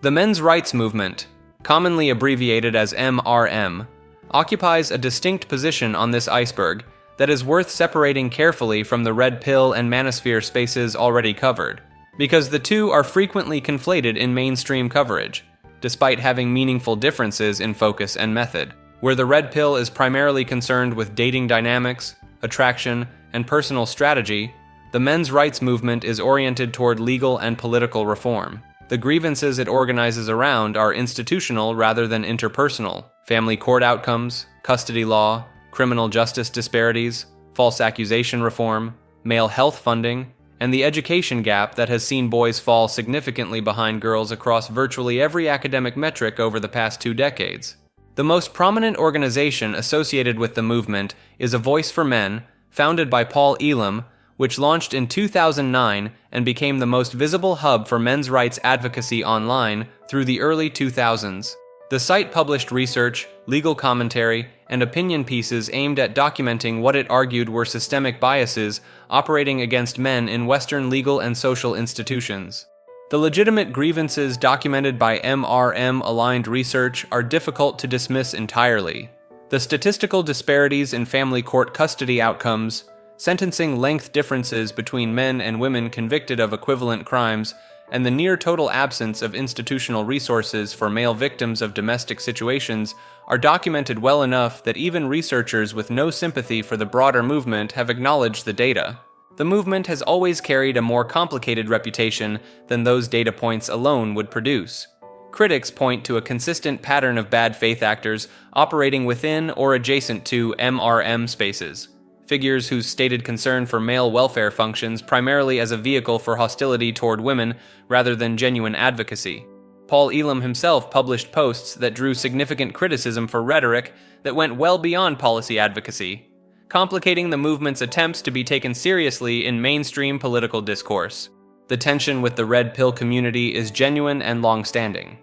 S13: The men's rights movement, commonly abbreviated as MRM, occupies a distinct position on this iceberg that is worth separating carefully from the Red Pill and Manosphere spaces already covered, because the two are frequently conflated in mainstream coverage, despite having meaningful differences in focus and method. Where the Red Pill is primarily concerned with dating dynamics, attraction, and personal strategy, the men's rights movement is oriented toward legal and political reform. The grievances it organizes around are institutional rather than interpersonal: family court outcomes, custody law, criminal justice disparities, false accusation reform, male health funding, and the education gap that has seen boys fall significantly behind girls across virtually every academic metric over the past 2 decades. The most prominent organization associated with the movement is A Voice for Men, founded by Paul Elam, which launched in 2009 and became the most visible hub for men's rights advocacy online through the early 2000s. The site published research, legal commentary, and opinion pieces aimed at documenting what it argued were systemic biases operating against men in Western legal and social institutions. The legitimate grievances documented by MRM-aligned research are difficult to dismiss entirely. The statistical disparities in family court custody outcomes, sentencing length differences between men and women convicted of equivalent crimes, and the near total absence of institutional resources for male victims of domestic situations are documented well enough that even researchers with no sympathy for the broader movement have acknowledged the data. The movement has always carried a more complicated reputation than those data points alone would produce. Critics point to a consistent pattern of bad faith actors operating within or adjacent to MRM spaces, figures whose stated concern for male welfare functions primarily as a vehicle for hostility toward women rather than genuine advocacy. Paul Elam himself published posts that drew significant criticism for rhetoric that went well beyond policy advocacy, complicating the movement's attempts to be taken seriously in mainstream political discourse. The tension with the Red Pill community is genuine and long-standing.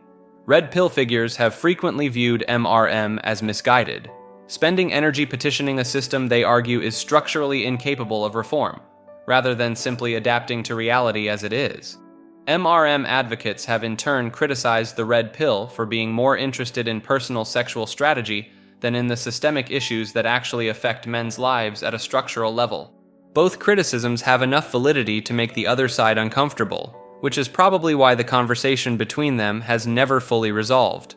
S13: Red Pill figures have frequently viewed MRM as misguided, spending energy petitioning a system they argue is structurally incapable of reform, rather than simply adapting to reality as it is. MRM advocates have in turn criticized the Red Pill for being more interested in personal sexual strategy than in the systemic issues that actually affect men's lives at a structural level. Both criticisms have enough validity to make the other side uncomfortable, which is probably why the conversation between them has never fully resolved.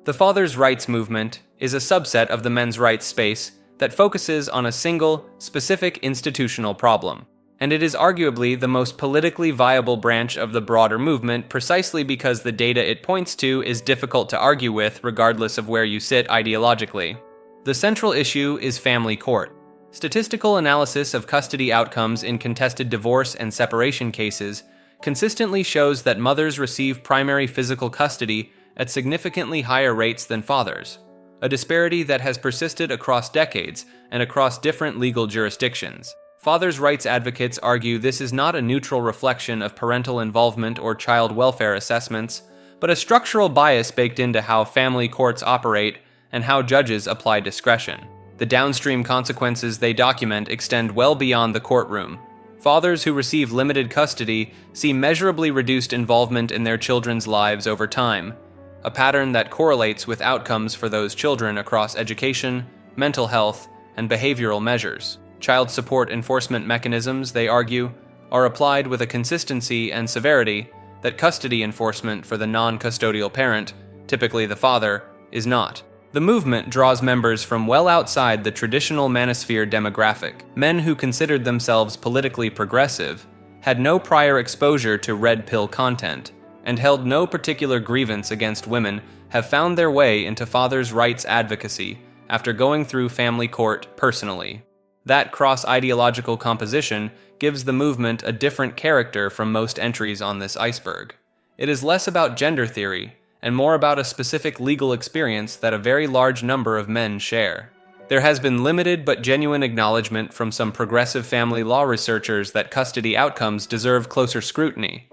S13: The Fathers' Rights movement is a subset of the men's rights space that focuses on a single, specific institutional problem, and it is arguably the most politically viable branch of the broader movement precisely because the data it points to is difficult to argue with regardless of where you sit ideologically. The central issue is family court. Statistical analysis of custody outcomes in contested divorce and separation cases consistently shows that mothers receive primary physical custody at significantly higher rates than fathers, a disparity that has persisted across decades and across different legal jurisdictions. Fathers' rights advocates argue this is not a neutral reflection of parental involvement or child welfare assessments, but a structural bias baked into how family courts operate and how judges apply discretion. The downstream consequences they document extend well beyond the courtroom. Fathers who receive limited custody see measurably reduced involvement in their children's lives over time, a pattern that correlates with outcomes for those children across education, mental health, and behavioral measures. Child support enforcement mechanisms, they argue, are applied with a consistency and severity that custody enforcement for the non-custodial parent, typically the father, is not. The movement draws members from well outside the traditional Manosphere demographic. Men who considered themselves politically progressive had no prior exposure to Red Pill content, and held no particular grievance against women have found their way into fathers' rights advocacy after going through family court personally. That cross-ideological composition gives the movement a different character from most entries on this iceberg. It is less about gender theory, and more about a specific legal experience that a very large number of men share. There has been limited but genuine acknowledgement from some progressive family law researchers that custody outcomes deserve closer scrutiny,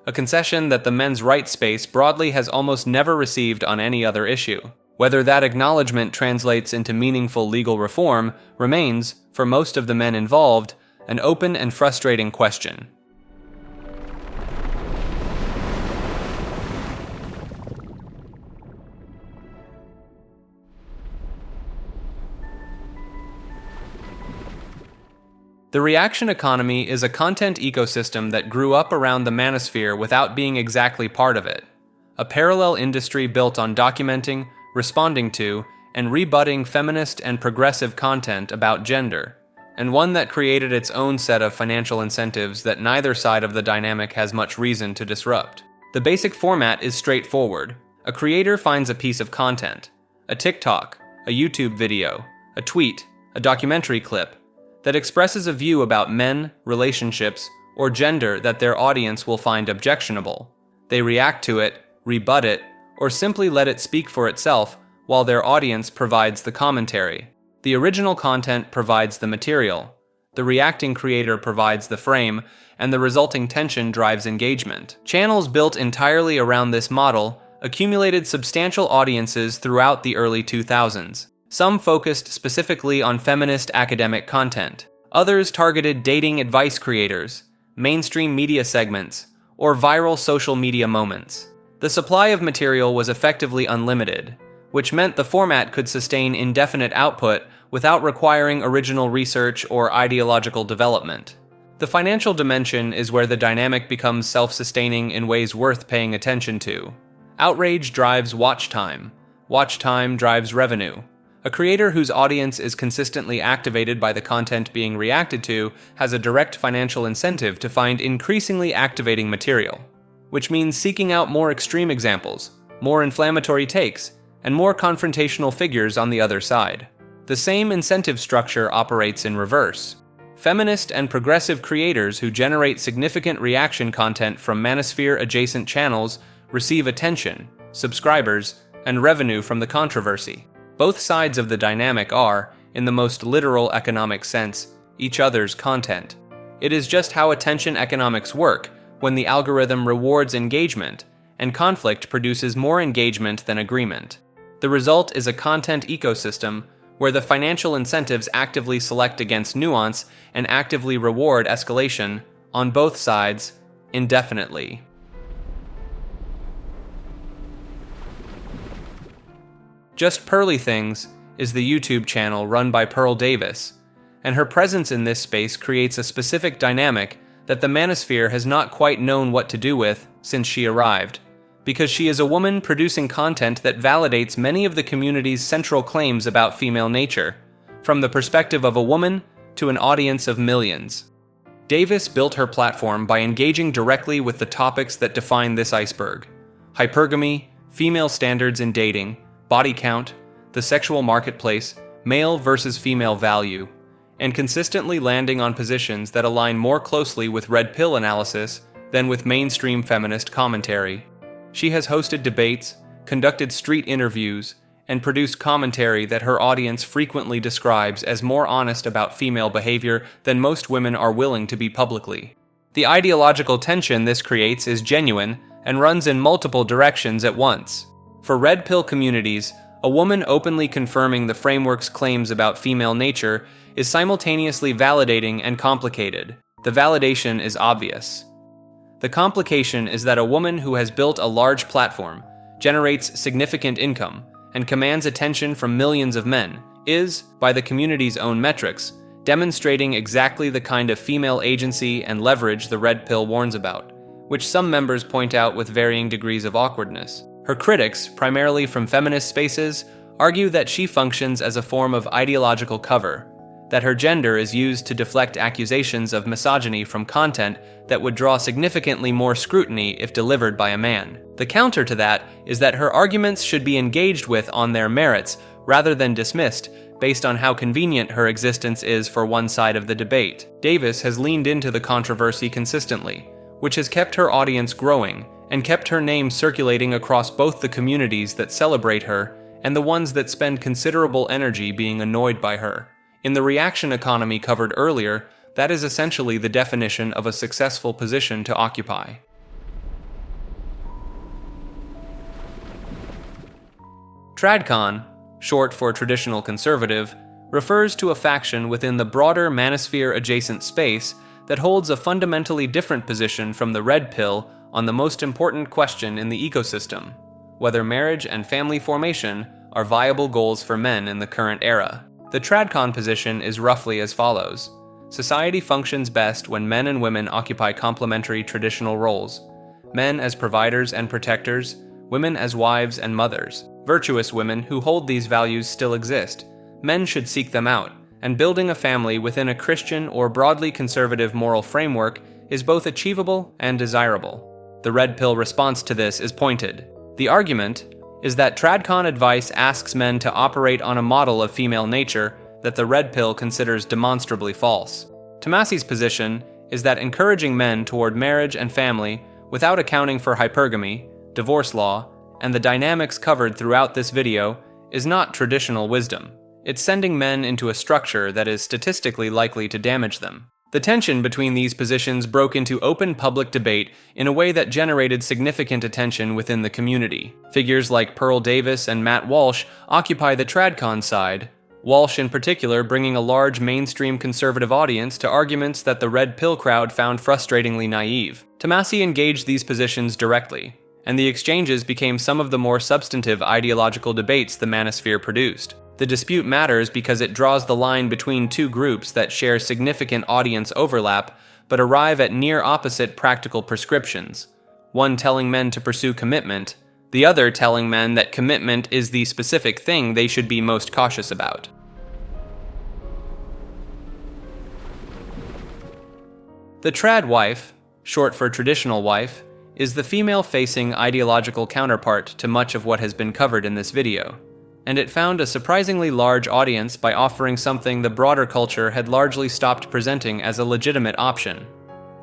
S13: a concession that the men's rights space broadly has almost never received on any other issue. Whether that acknowledgement translates into meaningful legal reform remains, for most of the men involved, an open and frustrating question. The reaction economy is a content ecosystem that grew up around the manosphere without being exactly part of it. A parallel industry built on documenting, responding to, and rebutting feminist and progressive content about gender, and one that created its own set of financial incentives that neither side of the dynamic has much reason to disrupt. The basic format is straightforward. A creator finds a piece of content, a TikTok, a YouTube video, a tweet, a documentary clip, that expresses a view about men, relationships, or gender that their audience will find objectionable. They react to it, rebut it, or simply let it speak for itself while their audience provides the commentary. The original content provides the material, the reacting creator provides the frame, and the resulting tension drives engagement. Channels built entirely around this model accumulated substantial audiences throughout the early 2000s. Some focused specifically on feminist academic content. Others targeted dating advice creators, mainstream media segments, or viral social media moments. The supply of material was effectively unlimited, which meant the format could sustain indefinite output without requiring original research or ideological development. The financial dimension is where the dynamic becomes self-sustaining in ways worth paying attention to. Outrage drives watch time drives revenue. A creator whose audience is consistently activated by the content being reacted to has a direct financial incentive to find increasingly activating material, which means seeking out more extreme examples, more inflammatory takes, and more confrontational figures on the other side. The same incentive structure operates in reverse. Feminist and progressive creators who generate significant reaction content from Manosphere-adjacent channels receive attention, subscribers, and revenue from the controversy. Both sides of the dynamic are, in the most literal economic sense, each other's content. It is just how attention economics work when the algorithm rewards engagement, and conflict produces more engagement than agreement. The result is a content ecosystem where the financial incentives actively select against nuance and actively reward escalation on both sides indefinitely. Just Pearly Things is the YouTube channel run by Pearl Davis, and her presence in this space creates a specific dynamic that the Manosphere has not quite known what to do with since she arrived, because she is a woman producing content that validates many of the community's central claims about female nature, from the perspective of a woman to an audience of millions. Davis built her platform by engaging directly with the topics that define this iceberg: hypergamy, female standards in dating, body count, the sexual marketplace, male versus female value, and consistently landing on positions that align more closely with red pill analysis than with mainstream feminist commentary. She has hosted debates, conducted street interviews, and produced commentary that her audience frequently describes as more honest about female behavior than most women are willing to be publicly. The ideological tension this creates is genuine and runs in multiple directions at once. For red pill communities, a woman openly confirming the framework's claims about female nature is simultaneously validating and complicated. The validation is obvious. The complication is that a woman who has built a large platform, generates significant income, and commands attention from millions of men is, by the community's own metrics, demonstrating exactly the kind of female agency and leverage the red pill warns about, which some members point out with varying degrees of awkwardness. Her critics, primarily from feminist spaces, argue that she functions as a form of ideological cover, that her gender is used to deflect accusations of misogyny from content that would draw significantly more scrutiny if delivered by a man. The counter to that is that her arguments should be engaged with on their merits rather than dismissed based on how convenient her existence is for one side of the debate. Davis has leaned into the controversy consistently, which has kept her audience growing and kept her name circulating across both the communities that celebrate her and the ones that spend considerable energy being annoyed by her. In the reaction economy covered earlier, that is essentially the definition of a successful position to occupy. Tradcon, short for traditional conservative, refers to a faction within the broader manosphere-adjacent space that holds a fundamentally different position from the red pill on the most important question in the ecosystem: whether marriage and family formation are viable goals for men in the current era. The Tradcon position is roughly as follows. Society functions best when men and women occupy complementary traditional roles. Men as providers and protectors, women as wives and mothers. Virtuous women who hold these values still exist. Men should seek them out, and building a family within a Christian or broadly conservative moral framework is both achievable and desirable. The red pill response to this is pointed. The argument is that Tradcon advice asks men to operate on a model of female nature that the red pill considers demonstrably false. Tomassi's position is that encouraging men toward marriage and family without accounting for hypergamy, divorce law, and the dynamics covered throughout this video is not traditional wisdom. It's sending men into a structure that is statistically likely to damage them. The tension between these positions broke into open public debate in a way that generated significant attention within the community. Figures like Pearl Davis and Matt Walsh occupy the Tradcon side, Walsh in particular bringing a large mainstream conservative audience to arguments that the red pill crowd found frustratingly naive. Tomassi engaged these positions directly, and the exchanges became some of the more substantive ideological debates the Manosphere produced. The dispute matters because it draws the line between two groups that share significant audience overlap but arrive at near opposite practical prescriptions, one telling men to pursue commitment, the other telling men that commitment is the specific thing they should be most cautious about. The trad wife, short for traditional wife, is the female-facing ideological counterpart to much of what has been covered in this video, and it found a surprisingly large audience by offering something the broader culture had largely stopped presenting as a legitimate option: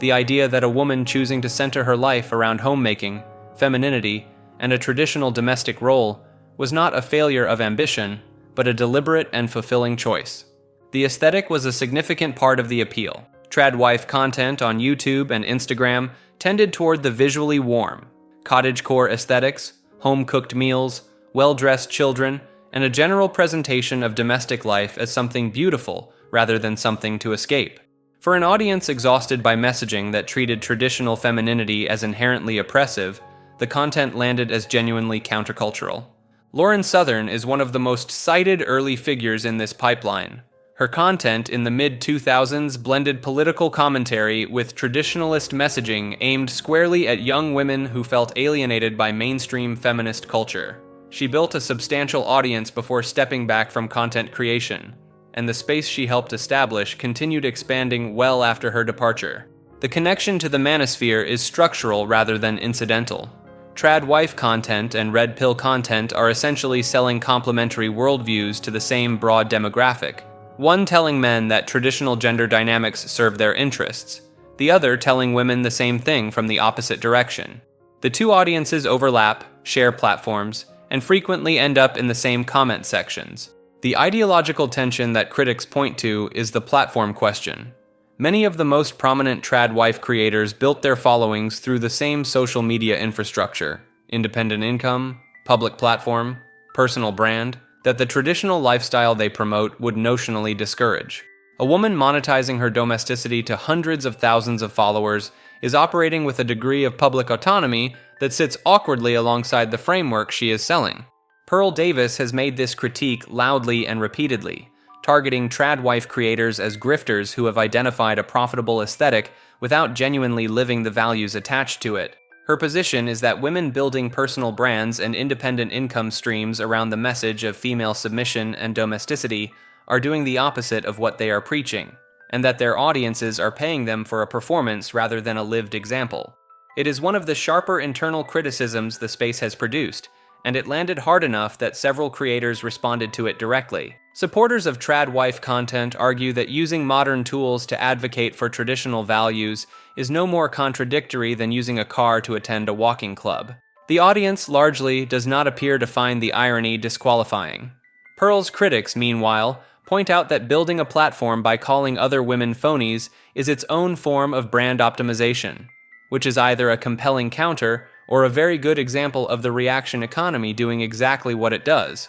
S13: the idea that a woman choosing to center her life around homemaking, femininity, and a traditional domestic role was not a failure of ambition, but a deliberate and fulfilling choice. The aesthetic was a significant part of the appeal. Trad wife content on YouTube and Instagram tended toward the visually warm, cottagecore aesthetics, home-cooked meals, well-dressed children, and a general presentation of domestic life as something beautiful rather than something to escape. For an audience exhausted by messaging that treated traditional femininity as inherently oppressive, the content landed as genuinely countercultural. Lauren Southern is one of the most cited early figures in this pipeline. Her content in the mid-2000s blended political commentary with traditionalist messaging aimed squarely at young women who felt alienated by mainstream feminist culture. She built a substantial audience before stepping back from content creation, and the space she helped establish continued expanding well after her departure. The connection to the Manosphere is structural rather than incidental. Trad wife content and Red Pill content are essentially selling complementary worldviews to the same broad demographic, one telling men that traditional gender dynamics serve their interests, the other telling women the same thing from the opposite direction. The two audiences overlap, share platforms, and frequently end up in the same comment sections. The ideological tension that critics point to is the platform question. Many of the most prominent trad wife creators built their followings through the same social media infrastructure: independent income, public platform, personal brand, that the traditional lifestyle they promote would notionally discourage. A woman monetizing her domesticity to hundreds of thousands of followers is operating with a degree of public autonomy that sits awkwardly alongside the framework she is selling. Pearl Davis has made this critique loudly and repeatedly, targeting trad wife creators as grifters who have identified a profitable aesthetic without genuinely living the values attached to it. Her position is that women building personal brands and independent income streams around the message of female submission and domesticity are doing the opposite of what they are preaching, and that their audiences are paying them for a performance rather than a lived example. It is one of the sharper internal criticisms the space has produced, and it landed hard enough that several creators responded to it directly. Supporters of trad wife content argue that using modern tools to advocate for traditional values is no more contradictory than using a car to attend a walking club. The audience largely does not appear to find the irony disqualifying. Pearl's critics, meanwhile, point out that building a platform by calling other women phonies is its own form of brand optimization, which is either a compelling counter or a very good example of the reaction economy doing exactly what it does.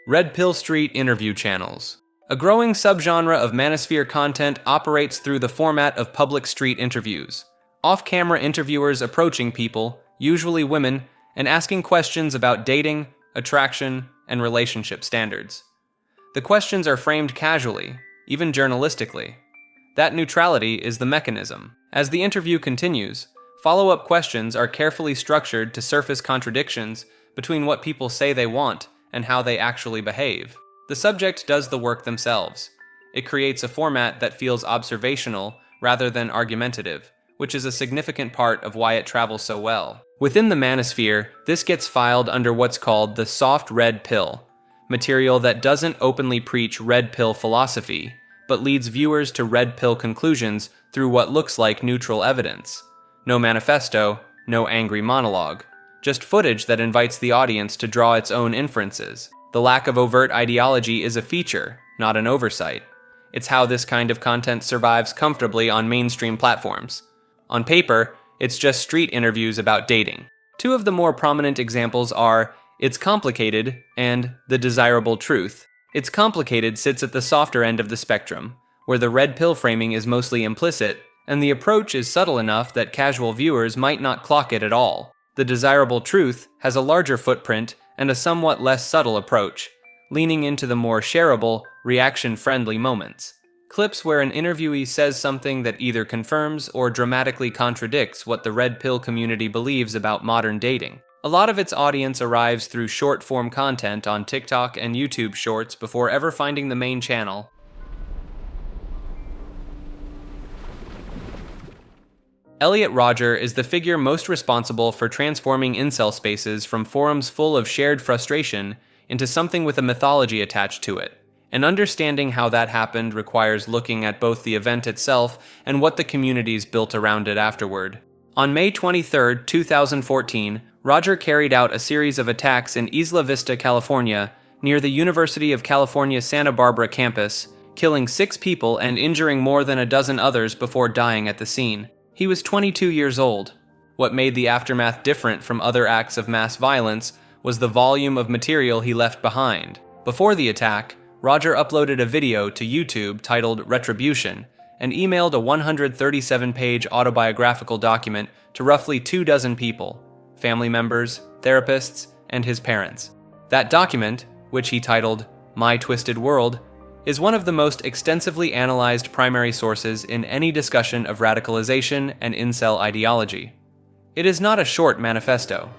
S13: Red Pill Street interview channels. A growing subgenre of Manosphere content operates through the format of public street interviews. Off-camera interviewers approaching people, usually women, and asking questions about dating, attraction, and relationship standards. The questions are framed casually, even journalistically. That neutrality is the mechanism. As the interview continues, follow-up questions are carefully structured to surface contradictions between what people say they want and how they actually behave. The subject does the work themselves. It creates a format that feels observational rather than argumentative, which is a significant part of why it travels so well. Within the Manosphere, this gets filed under what's called the soft red pill, material that doesn't openly preach red pill philosophy, but leads viewers to red pill conclusions through what looks like neutral evidence. No manifesto, no angry monologue. Just footage that invites the audience to draw its own inferences. The lack of overt ideology is a feature, not an oversight. It's how this kind of content survives comfortably on mainstream platforms. On paper, it's just street interviews about dating. Two of the more prominent examples are It's Complicated and The Desirable Truth. It's Complicated sits at the softer end of the spectrum, where the red pill framing is mostly implicit, and the approach is subtle enough that casual viewers might not clock it at all. The Desirable Truth has a larger footprint and a somewhat less subtle approach, leaning into the more shareable, reaction-friendly moments. clips where an interviewee says something that either confirms or dramatically contradicts what the Red Pill community believes about modern dating. A lot of its audience arrives through short-form content on TikTok and YouTube Shorts before ever finding the main channel. Elliot Rodger is the figure most responsible for transforming incel spaces from forums full of shared frustration into something with a mythology attached to it. And understanding how that happened requires looking at both the event itself and what the communities built around it afterward. On May 23, 2014, Rodger carried out a series of attacks in Isla Vista, California, near the University of California Santa Barbara campus, killing 6 people and injuring more than a dozen others before dying at the scene. He was 22 years old. What made the aftermath different from other acts of mass violence was the volume of material he left behind. Before the attack, Rodger uploaded a video to YouTube titled Retribution and emailed a 137-page autobiographical document to roughly 24 people, family members, therapists, and his parents. That document, which he titled My Twisted World, is one of the most extensively analyzed primary sources in any discussion of radicalization and incel ideology. It is not a short manifesto.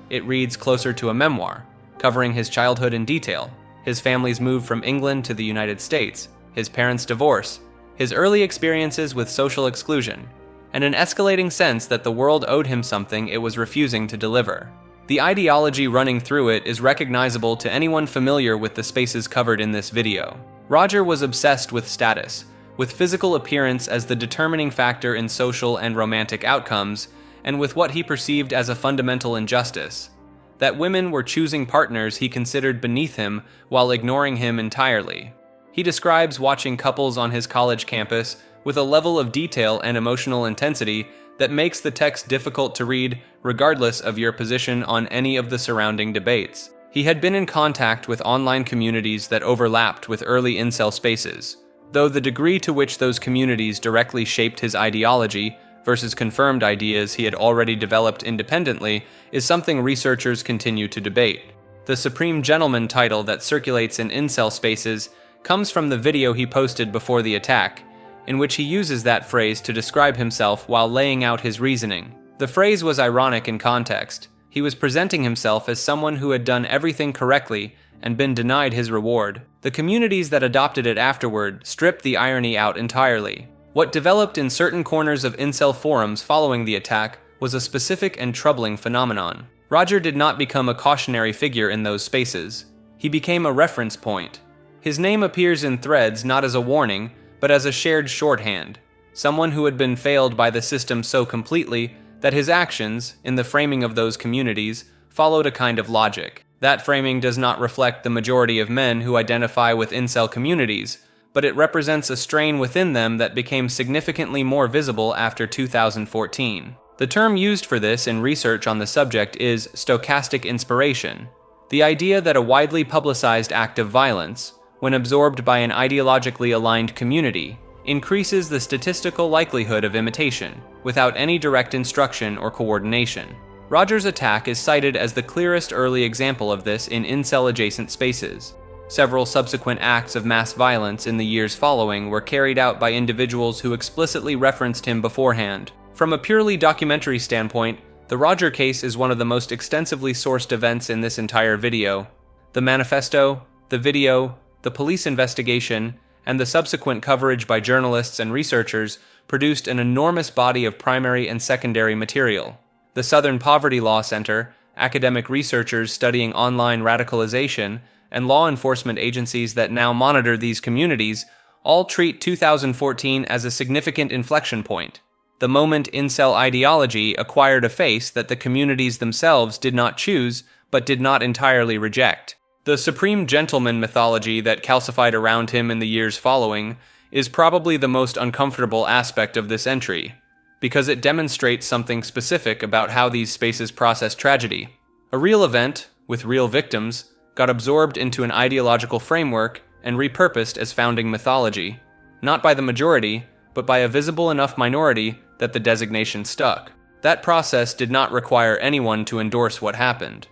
S13: It reads closer to a memoir, covering his childhood in detail, his family's move from England to the United States, his parents' divorce, his early experiences with social exclusion, and an escalating sense that the world owed him something it was refusing to deliver. The ideology running through it is recognizable to anyone familiar with the spaces covered in this video. Rodger was obsessed with status, with physical appearance as the determining factor in social and romantic outcomes, and with what he perceived as a fundamental injustice: that women were choosing partners he considered beneath him while ignoring him entirely. He describes watching couples on his college campus with a level of detail and emotional intensity that makes the text difficult to read regardless of your position on any of the surrounding debates. He had been in contact with online communities that overlapped with early incel spaces, though the degree to which those communities directly shaped his ideology versus confirmed ideas he had already developed independently is something researchers continue to debate. The Supreme Gentleman title that circulates in incel spaces comes from the video he posted before the attack, in which he uses that phrase to describe himself while laying out his reasoning. The phrase was ironic in context. He was presenting himself as someone who had done everything correctly and been denied his reward. The communities that adopted it afterward stripped the irony out entirely. What developed in certain corners of incel forums following the attack was a specific and troubling phenomenon. Rodger did not become a cautionary figure in those spaces. He became a reference point. His name appears in threads not as a warning, but as a shared shorthand, someone who had been failed by the system so completely that his actions, in the framing of those communities, followed a kind of logic. That framing does not reflect the majority of men who identify with incel communities, but it represents a strain within them that became significantly more visible after 2014. The term used for this in research on the subject is stochastic inspiration, the idea that a widely publicized act of violence, when absorbed by an ideologically aligned community, increases the statistical likelihood of imitation, without any direct instruction or coordination. Rodger's attack is cited as the clearest early example of this in incel-adjacent spaces. Several subsequent acts of mass violence in the years following were carried out by individuals who explicitly referenced him beforehand. From a purely documentary standpoint, the Rodger case is one of the most extensively sourced events in this entire video. The manifesto, the video, the police investigation, and the subsequent coverage by journalists and researchers produced an enormous body of primary and secondary material. The Southern Poverty Law Center, academic researchers studying online radicalization, and law enforcement agencies that now monitor these communities all treat 2014 as a significant inflection point, the moment incel ideology acquired a face that the communities themselves did not choose but did not entirely reject. The Supreme Gentleman mythology that calcified around him in the years following is probably the most uncomfortable aspect of this entry, because it demonstrates something specific about how these spaces process tragedy. A real event, with real victims, got absorbed into an ideological framework and repurposed as founding mythology, not by the majority, but by a visible enough minority that the designation stuck. That process did not require anyone to endorse what happened.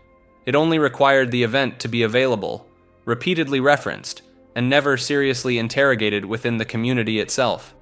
S13: It only required the event to be available, repeatedly referenced, and never seriously interrogated within the community itself.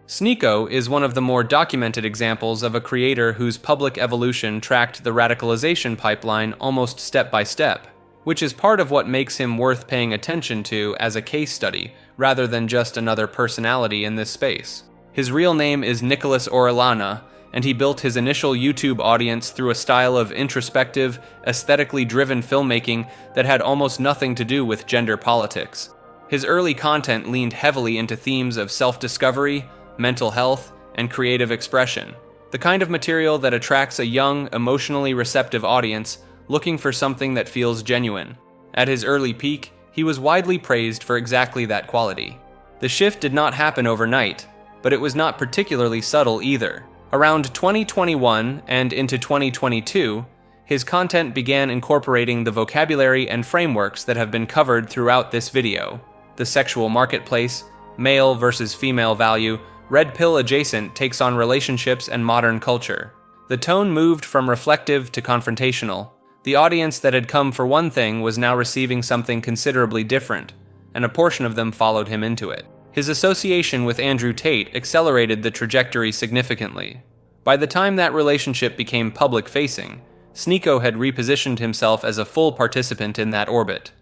S13: Sneako is one of the more documented examples of a creator whose public evolution tracked the radicalization pipeline almost step by step, which is part of what makes him worth paying attention to as a case study, rather than just another personality in this space. His real name is Nicholas Orellana, and he built his initial YouTube audience through a style of introspective, aesthetically driven filmmaking that had almost nothing to do with gender politics. His early content leaned heavily into themes of self-discovery, mental health, and creative expression, the kind of material that attracts a young, emotionally receptive audience looking for something that feels genuine. At his early peak, he was widely praised for exactly that quality. The shift did not happen overnight, but it was not particularly subtle either. Around 2021 and into 2022, his content began incorporating the vocabulary and frameworks that have been covered throughout this video: the sexual marketplace, male versus female value, Red Pill adjacent takes on relationships and modern culture. The tone moved from reflective to confrontational. The audience that had come for one thing was now receiving something considerably different, and a portion of them followed him into it. His association with Andrew Tate accelerated the trajectory significantly. By the time that relationship became public-facing, Sneako had repositioned himself as a full participant in that orbit,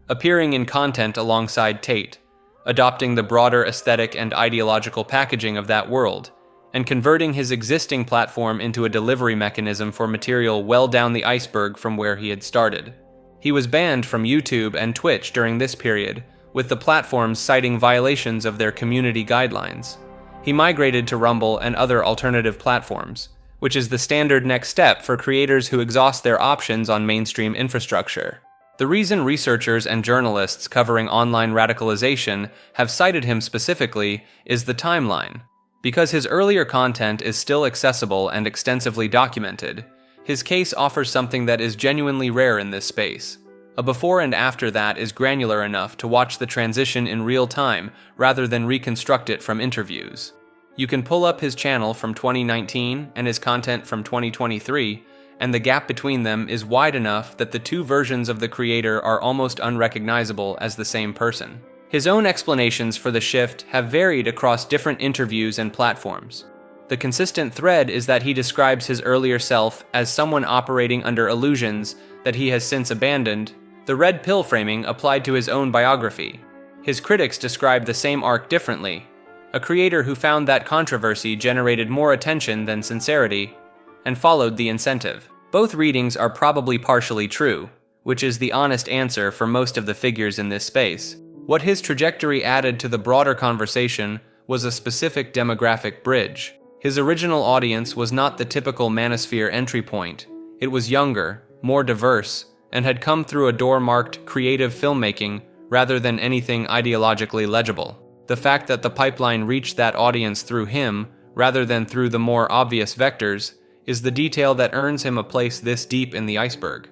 S13: appearing in content alongside Tate, adopting the broader aesthetic and ideological packaging of that world, and converting his existing platform into a delivery mechanism for material well down the iceberg from where he had started. He was banned from YouTube and Twitch during this period, with the platforms citing violations of their community guidelines. He migrated to Rumble and other alternative platforms, which is the standard next step for creators who exhaust their options on mainstream infrastructure. The reason researchers and journalists covering online radicalization have cited him specifically is the timeline. Because his earlier content is still accessible and extensively documented, his case offers something that is genuinely rare in this space. A before and after that is granular enough to watch the transition in real time rather than reconstruct it from interviews. You can pull up his channel from 2019 and his content from 2023, and the gap between them is wide enough that the two versions of the creator are almost unrecognizable as the same person. His own explanations for the shift have varied across different interviews and platforms. The consistent thread is that he describes his earlier self as someone operating under illusions that he has since abandoned, the red pill framing applied to his own biography. His critics describe the same arc differently: a creator who found that controversy generated more attention than sincerity, and followed the incentive. Both readings are probably partially true, which is the honest answer for most of the figures in this space. What his trajectory added to the broader conversation was a specific demographic bridge. His original audience was not the typical Manosphere entry point. It was younger, more diverse, and had come through a door marked creative filmmaking rather than anything ideologically legible. The fact that the pipeline reached that audience through him, rather than through the more obvious vectors, is the detail that earns him a place this deep in the iceberg.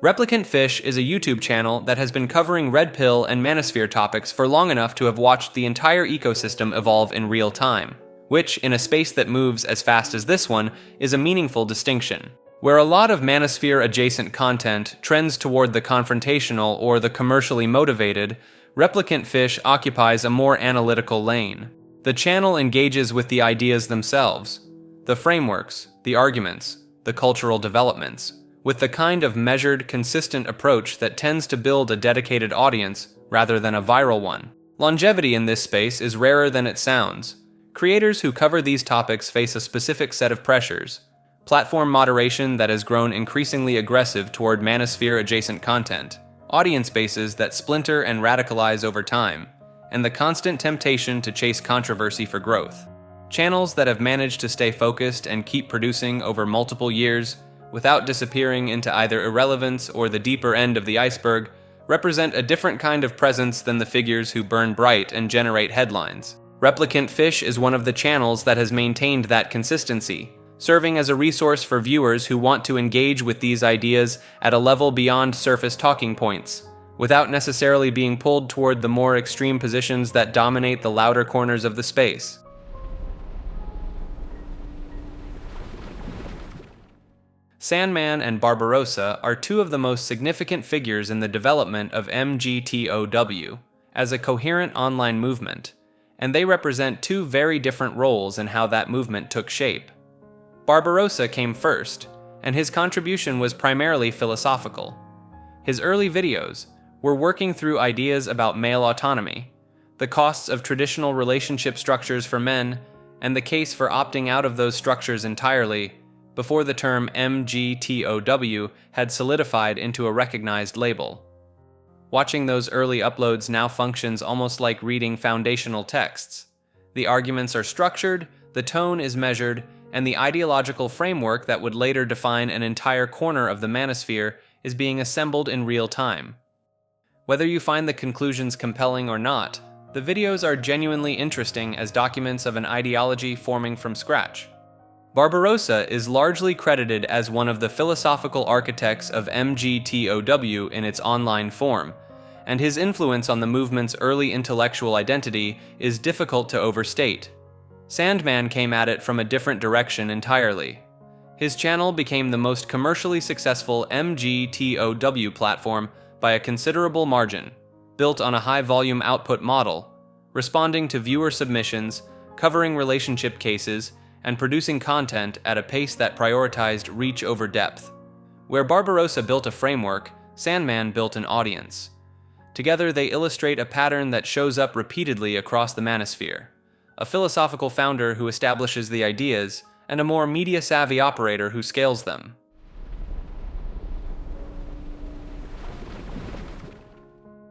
S13: Replicant Fish is a YouTube channel that has been covering Red Pill and Manosphere topics for long enough to have watched the entire ecosystem evolve in real time, which, in a space that moves as fast as this one, is a meaningful distinction. Where a lot of Manosphere-adjacent content trends toward the confrontational or the commercially motivated, Replicant Fish occupies a more analytical lane. The channel engages with the ideas themselves, the frameworks, the arguments, the cultural developments, with the kind of measured, consistent approach that tends to build a dedicated audience rather than a viral one. Longevity in this space is rarer than it sounds. Creators who cover these topics face a specific set of pressures: platform moderation that has grown increasingly aggressive toward Manosphere-adjacent content, audience bases that splinter and radicalize over time, and the constant temptation to chase controversy for growth. Channels that have managed to stay focused and keep producing over multiple years without disappearing into either irrelevance or the deeper end of the iceberg represent a different kind of presence than the figures who burn bright and generate headlines. Replicant Fish is one of the channels that has maintained that consistency, serving as a resource for viewers who want to engage with these ideas at a level beyond surface talking points, without necessarily being pulled toward the more extreme positions that dominate the louder corners of the space. Sandman and Barbarossaaaa are two of the most significant figures in the development of MGTOW as a coherent online movement, and they represent two very different roles in how that movement took shape. Barbarossaaaa came first, and his contribution was primarily philosophical. His early videos were working through ideas about male autonomy, the costs of traditional relationship structures for men, and the case for opting out of those structures entirely before the term MGTOW had solidified into a recognized label. Watching those early uploads now functions almost like reading foundational texts. The arguments are structured, the tone is measured, and the ideological framework that would later define an entire corner of the manosphere is being assembled in real time. Whether you find the conclusions compelling or not, the videos are genuinely interesting as documents of an ideology forming from scratch. Barbarossaaaa is largely credited as one of the philosophical architects of MGTOW in its online form, and his influence on the movement's early intellectual identity is difficult to overstate. Sandman came at it from a different direction entirely. His channel became the most commercially successful MGTOW platform by a considerable margin, built on a high-volume output model, responding to viewer submissions, covering relationship cases, and producing content at a pace that prioritized reach over depth. Where Barbarossaaaa built a framework, Sandman built an audience. Together they illustrate a pattern that shows up repeatedly across the manosphere. A philosophical founder who establishes the ideas, and a more media-savvy operator who scales them.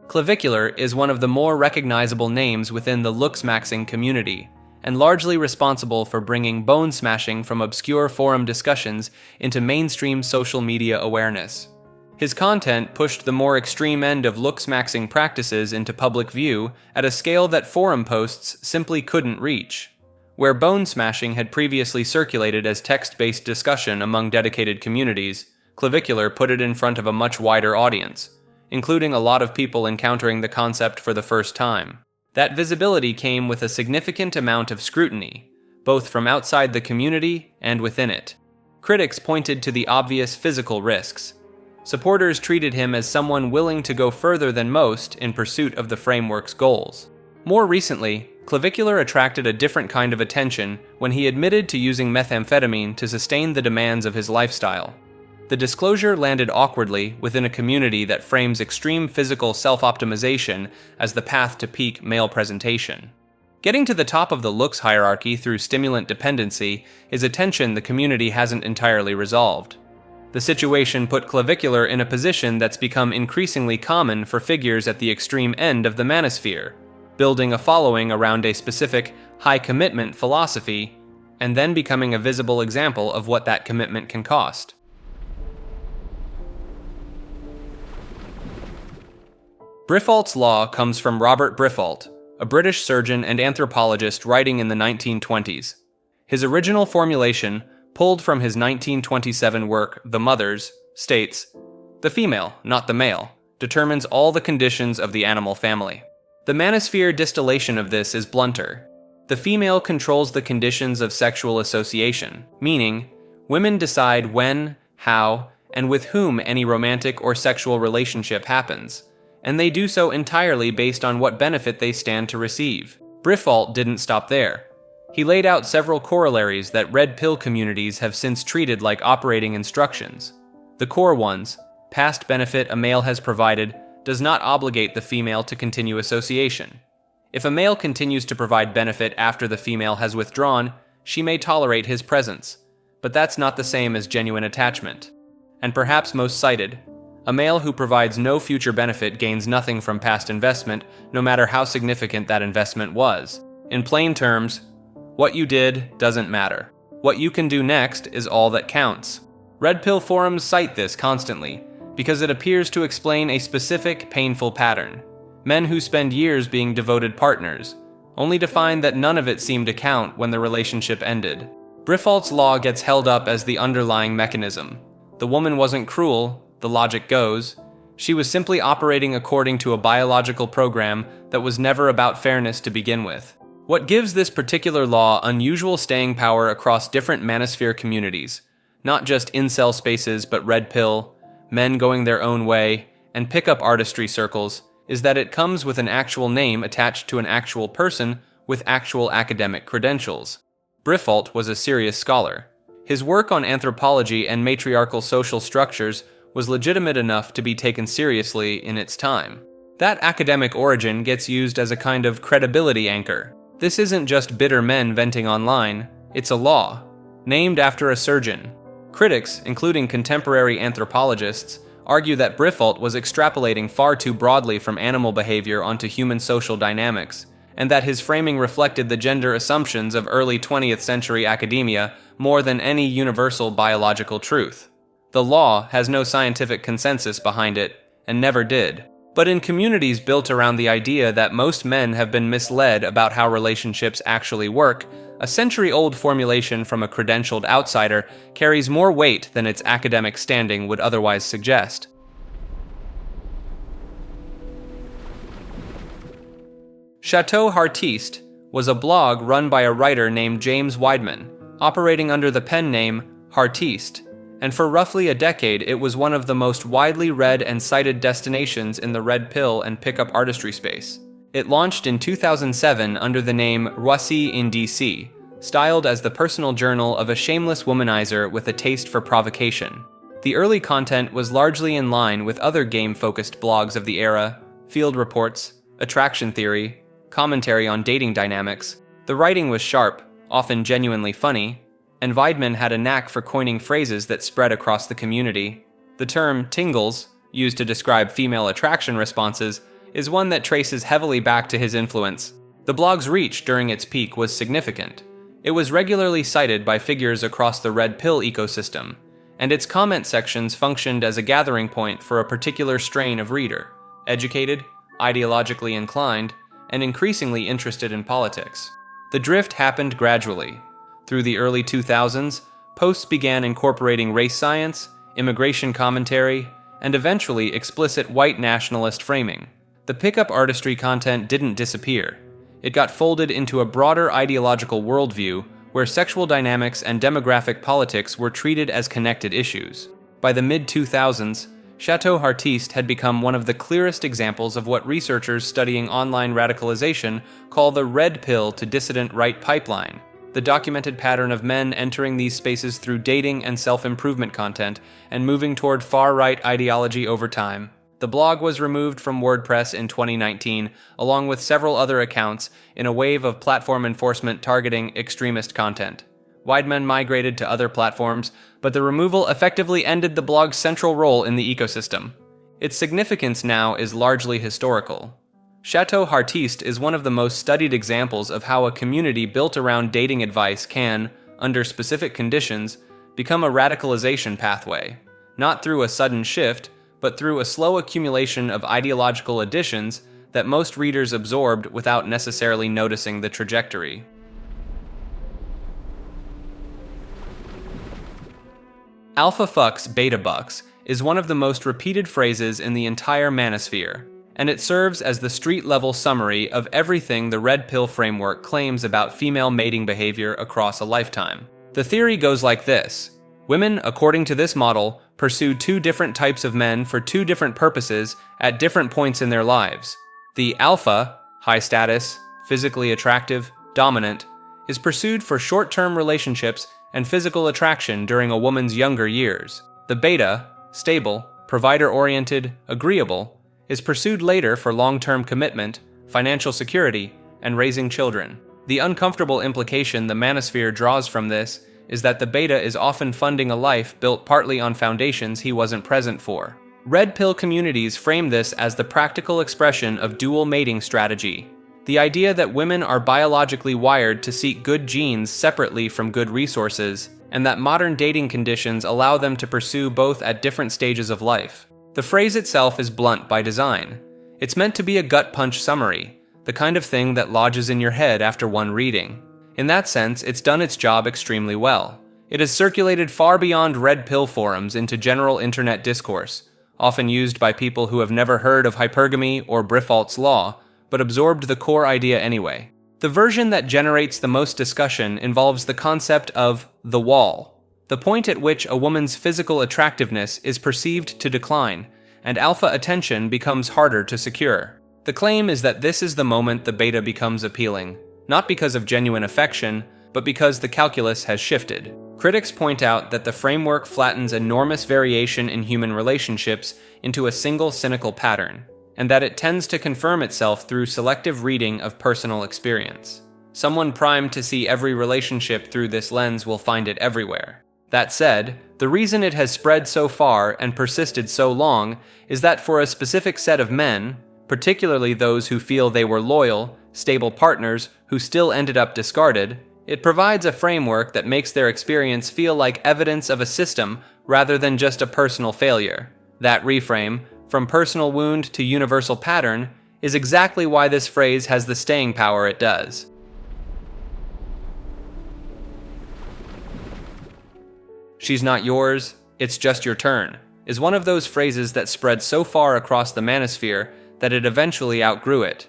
S13: Clavicular is one of the more recognizable names within the looks-maxing community, and largely responsible for bringing bone smashing from obscure forum discussions into mainstream social media awareness. His content pushed the more extreme end of looks-maxing practices into public view at a scale that forum posts simply couldn't reach. Where bone smashing had previously circulated as text-based discussion among dedicated communities, Clavicular put it in front of a much wider audience, including a lot of people encountering the concept for the first time. That visibility came with a significant amount of scrutiny, both from outside the community and within it. Critics pointed to the obvious physical risks. Supporters treated him as someone willing to go further than most in pursuit of the framework's goals. More recently, Clavicular attracted a different kind of attention when he admitted to using methamphetamine to sustain the demands of his lifestyle. The disclosure landed awkwardly within a community that frames extreme physical self-optimization as the path to peak male presentation. Getting to the top of the looks hierarchy through stimulant dependency is a tension the community hasn't entirely resolved. The situation put Clavicular in a position that's become increasingly common for figures at the extreme end of the manosphere, building a following around a specific high-commitment philosophy, and then becoming a visible example of what that commitment can cost. Briffault's law comes from Robert Briffault, a British surgeon and anthropologist writing in the 1920s. His original formulation, pulled from his 1927 work The Mothers, states, "The female, not the male, determines all the conditions of the animal family." The manosphere distillation of this is blunter. The female controls the conditions of sexual association, meaning, women decide when, how, and with whom any romantic or sexual relationship happens, and they do so entirely based on what benefit they stand to receive. Briffault didn't stop there. He laid out several corollaries that red pill communities have since treated like operating instructions. The core ones, past benefit a male has provided, does not obligate the female to continue association. If a male continues to provide benefit after the female has withdrawn, she may tolerate his presence, but that's not the same as genuine attachment. And perhaps most cited, a male who provides no future benefit gains nothing from past investment, no matter how significant that investment was. In plain terms, what you did doesn't matter. What you can do next is all that counts. Red pill forums cite this constantly, because it appears to explain a specific, painful pattern. Men who spend years being devoted partners, only to find that none of it seemed to count when the relationship ended. Briffault's law gets held up as the underlying mechanism. The woman wasn't cruel, the logic goes. She was simply operating according to a biological program that was never about fairness to begin with. What gives this particular law unusual staying power across different manosphere communities, not just incel spaces but red pill, men going their own way, and pickup artistry circles, is that it comes with an actual name attached to an actual person with actual academic credentials. Briffault was a serious scholar. His work on anthropology and matriarchal social structures was legitimate enough to be taken seriously in its time. That academic origin gets used as a kind of credibility anchor. This isn't just bitter men venting online, it's a law, named after a surgeon. Critics, including contemporary anthropologists, argue that Briffault was extrapolating far too broadly from animal behavior onto human social dynamics, and that his framing reflected the gender assumptions of early 20th century academia more than any universal biological truth. The law has no scientific consensus behind it, and never did. But in communities built around the idea that most men have been misled about how relationships actually work, a century-old formulation from a credentialed outsider carries more weight than its academic standing would otherwise suggest. Chateau Heartiste was a blog run by a writer named James Weidman, operating under the pen name Heartiste, and for roughly a decade it was one of the most widely read and cited destinations in the red pill and pickup artistry space. It launched in 2007 under the name Roussi in DC, styled as the personal journal of a shameless womanizer with a taste for provocation. The early content was largely in line with other game-focused blogs of the era: field reports, attraction theory, commentary on dating dynamics. The writing was sharp, often genuinely funny, and Weidman had a knack for coining phrases that spread across the community. The term tingles, used to describe female attraction responses, is one that traces heavily back to his influence. The blog's reach during its peak was significant. It was regularly cited by figures across the red pill ecosystem, and its comment sections functioned as a gathering point for a particular strain of reader: educated, ideologically inclined, and increasingly interested in politics. The drift happened gradually. Through the early 2000s, posts began incorporating race science, immigration commentary, and eventually explicit white nationalist framing. The pickup artistry content didn't disappear. It got folded into a broader ideological worldview where sexual dynamics and demographic politics were treated as connected issues. By the mid-2000s, Chateau Heartiste had become one of the clearest examples of what researchers studying online radicalization call the red pill to dissident right pipeline, the documented pattern of men entering these spaces through dating and self-improvement content and moving toward far-right ideology over time. The blog was removed from WordPress in 2019, along with several other accounts, in a wave of platform enforcement targeting extremist content. Weidman migrated to other platforms, but the removal effectively ended the blog's central role in the ecosystem. Its significance now is largely historical. Chateau Heartiste is one of the most studied examples of how a community built around dating advice can, under specific conditions, become a radicalization pathway, not through a sudden shift, but through a slow accumulation of ideological additions that most readers absorbed without necessarily noticing the trajectory. Alpha fucks beta bucks is one of the most repeated phrases in the entire Manosphere, and it serves as the street-level summary of everything the Red Pill framework claims about female mating behavior across a lifetime. The theory goes like this. Women, according to this model, pursue two different types of men for two different purposes at different points in their lives. The alpha, high status, physically attractive, dominant, is pursued for short-term relationships and physical attraction during a woman's younger years. The beta, stable, provider-oriented, agreeable, is pursued later for long-term commitment, financial security, and raising children. The uncomfortable implication the Manosphere draws from this is that the beta is often funding a life built partly on foundations he wasn't present for. Red Pill communities frame this as the practical expression of dual mating strategy, the idea that women are biologically wired to seek good genes separately from good resources, and that modern dating conditions allow them to pursue both at different stages of life. The phrase itself is blunt by design. It's meant to be a gut punch summary, the kind of thing that lodges in your head after one reading. In that sense, it's done its job extremely well. It has circulated far beyond Red Pill forums into general internet discourse, often used by people who have never heard of hypergamy or Briffault's law, but absorbed the core idea anyway. The version that generates the most discussion involves the concept of the wall. the point at which a woman's physical attractiveness is perceived to decline, and alpha attention becomes harder to secure. The claim is that this is the moment the beta becomes appealing, not because of genuine affection, but because the calculus has shifted. Critics point out that the framework flattens enormous variation in human relationships into a single cynical pattern, and that it tends to confirm itself through selective reading of personal experience. Someone primed to see every relationship through this lens will find it everywhere. That said, the reason it has spread so far and persisted so long is that for a specific set of men, particularly those who feel they were loyal, stable partners who still ended up discarded, it provides a framework that makes their experience feel like evidence of a system rather than just a personal failure. That reframe, from personal wound to universal pattern, is exactly why this phrase has the staying power it does. "She's not yours, it's just your turn," is one of those phrases that spread so far across the manosphere that it eventually outgrew it.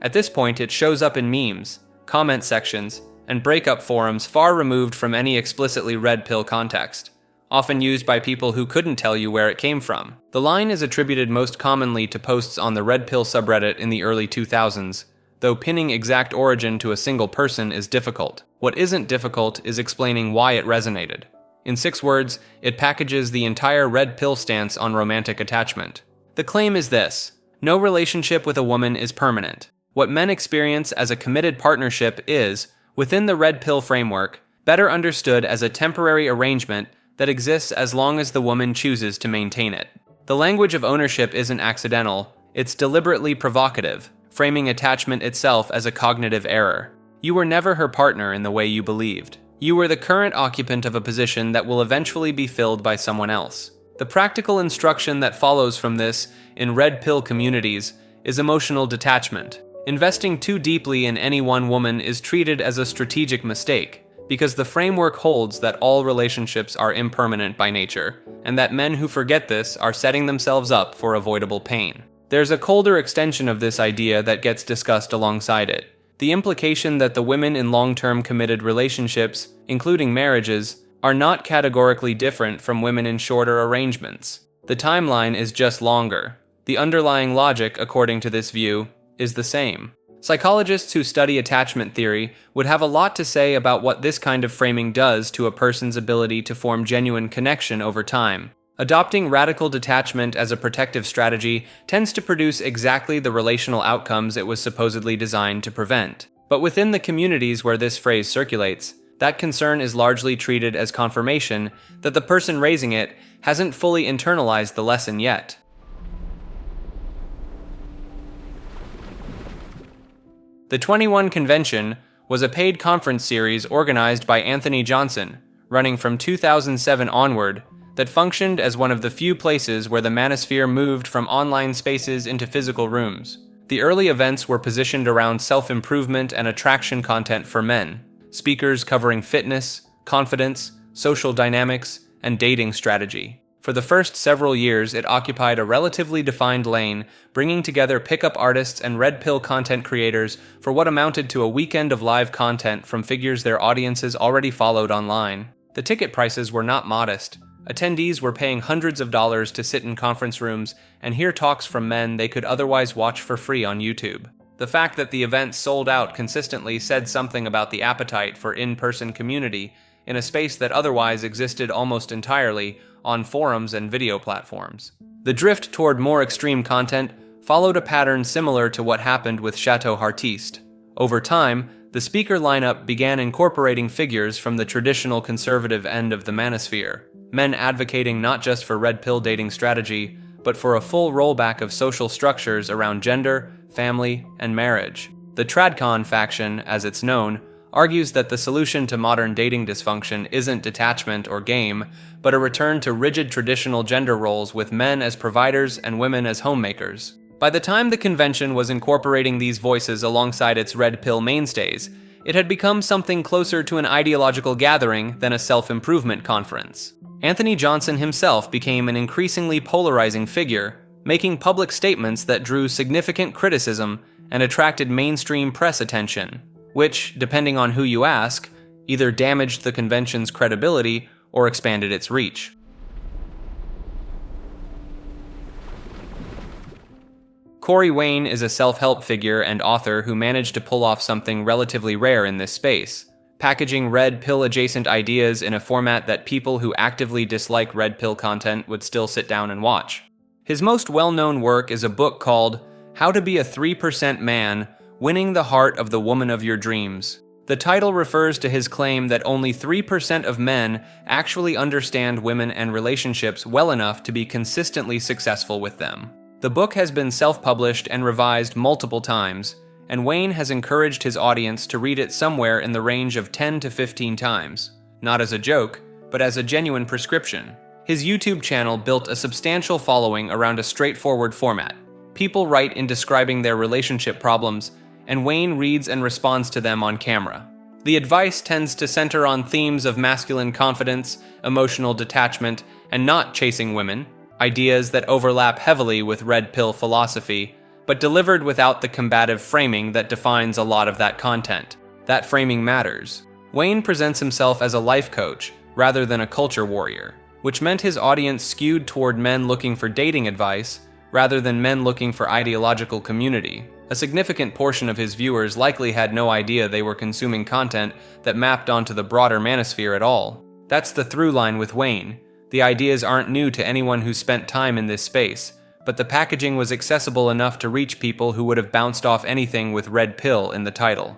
S13: At this point, it shows up in memes, comment sections, and breakup forums far removed from any explicitly red pill context, often used by people who couldn't tell you where it came from. The line is attributed most commonly to posts on the Red Pill subreddit in the early 2000s, though pinning exact origin to a single person is difficult. What isn't difficult is explaining why it resonated. In 6 words, it packages the entire red pill stance on romantic attachment. The claim is this: no relationship with a woman is permanent. What men experience as a committed partnership is, within the red pill framework, better understood as a temporary arrangement that exists as long as the woman chooses to maintain it. The language of ownership isn't accidental, it's deliberately provocative, framing attachment itself as a cognitive error. You were never her partner in the way you believed. You were the current occupant of a position that will eventually be filled by someone else. The practical instruction that follows from this in red pill communities is emotional detachment. Investing too deeply in any one woman is treated as a strategic mistake, because the framework holds that all relationships are impermanent by nature, and that men who forget this are setting themselves up for avoidable pain. There's a colder extension of this idea that gets discussed alongside it. The implication that the women in long-term committed relationships, including marriages, are not categorically different from women in shorter arrangements. The timeline is just longer. The underlying logic, according to this view, is the same. Psychologists who study attachment theory would have a lot to say about what this kind of framing does to a person's ability to form genuine connection over time. Adopting radical detachment as a protective strategy tends to produce exactly the relational outcomes it was supposedly designed to prevent. But within the communities where this phrase circulates, that concern is largely treated as confirmation that the person raising it hasn't fully internalized the lesson yet. The 21 Convention was a paid conference series organized by Anthony Johnson, running from 2007 onward, that functioned as one of the few places where the manosphere moved from online spaces into physical rooms. The early events were positioned around self-improvement and attraction content for men, speakers covering fitness, confidence, social dynamics, and dating strategy. For the first several years, it occupied a relatively defined lane, bringing together pickup artists and red pill content creators for what amounted to a weekend of live content from figures their audiences already followed online. The ticket prices were not modest. Attendees were paying hundreds of dollars to sit in conference rooms and hear talks from men they could otherwise watch for free on YouTube. The fact that the event sold out consistently said something about the appetite for in-person community in a space that otherwise existed almost entirely on forums and video platforms. The drift toward more extreme content followed a pattern similar to what happened with Chateau Heartiste. Over time, the speaker lineup began incorporating figures from the traditional conservative end of the manosphere, men advocating not just for red pill dating strategy, but for a full rollback of social structures around gender, family, and marriage. The Tradcon faction, as it's known, argues that the solution to modern dating dysfunction isn't detachment or game, but a return to rigid traditional gender roles with men as providers and women as homemakers. By the time the convention was incorporating these voices alongside its red pill mainstays, it had become something closer to an ideological gathering than a self-improvement conference. Anthony Johnson himself became an increasingly polarizing figure, making public statements that drew significant criticism and attracted mainstream press attention, which, depending on who you ask, either damaged the convention's credibility or expanded its reach. Corey Wayne is a self-help figure and author who managed to pull off something relatively rare in this space, packaging red pill-adjacent ideas in a format that people who actively dislike red pill content would still sit down and watch. His most well-known work is a book called How to Be a 3% Man, Winning the Heart of the Woman of Your Dreams. The title refers to his claim that only 3% of men actually understand women and relationships well enough to be consistently successful with them. The book has been self-published and revised multiple times, and Wayne has encouraged his audience to read it somewhere in the range of 10 to 15 times, not as a joke, but as a genuine prescription. His YouTube channel built a substantial following around a straightforward format. People write in describing their relationship problems, and Wayne reads and responds to them on camera. The advice tends to center on themes of masculine confidence, emotional detachment, and not chasing women, ideas that overlap heavily with red pill philosophy, but delivered without the combative framing that defines a lot of that content. That framing matters. Wayne presents himself as a life coach rather than a culture warrior, which meant his audience skewed toward men looking for dating advice rather than men looking for ideological community. A significant portion of his viewers likely had no idea they were consuming content that mapped onto the broader manosphere at all. That's the through line with Wayne. The ideas aren't new to anyone who spent time in this space, but the packaging was accessible enough to reach people who would have bounced off anything with red pill in the title.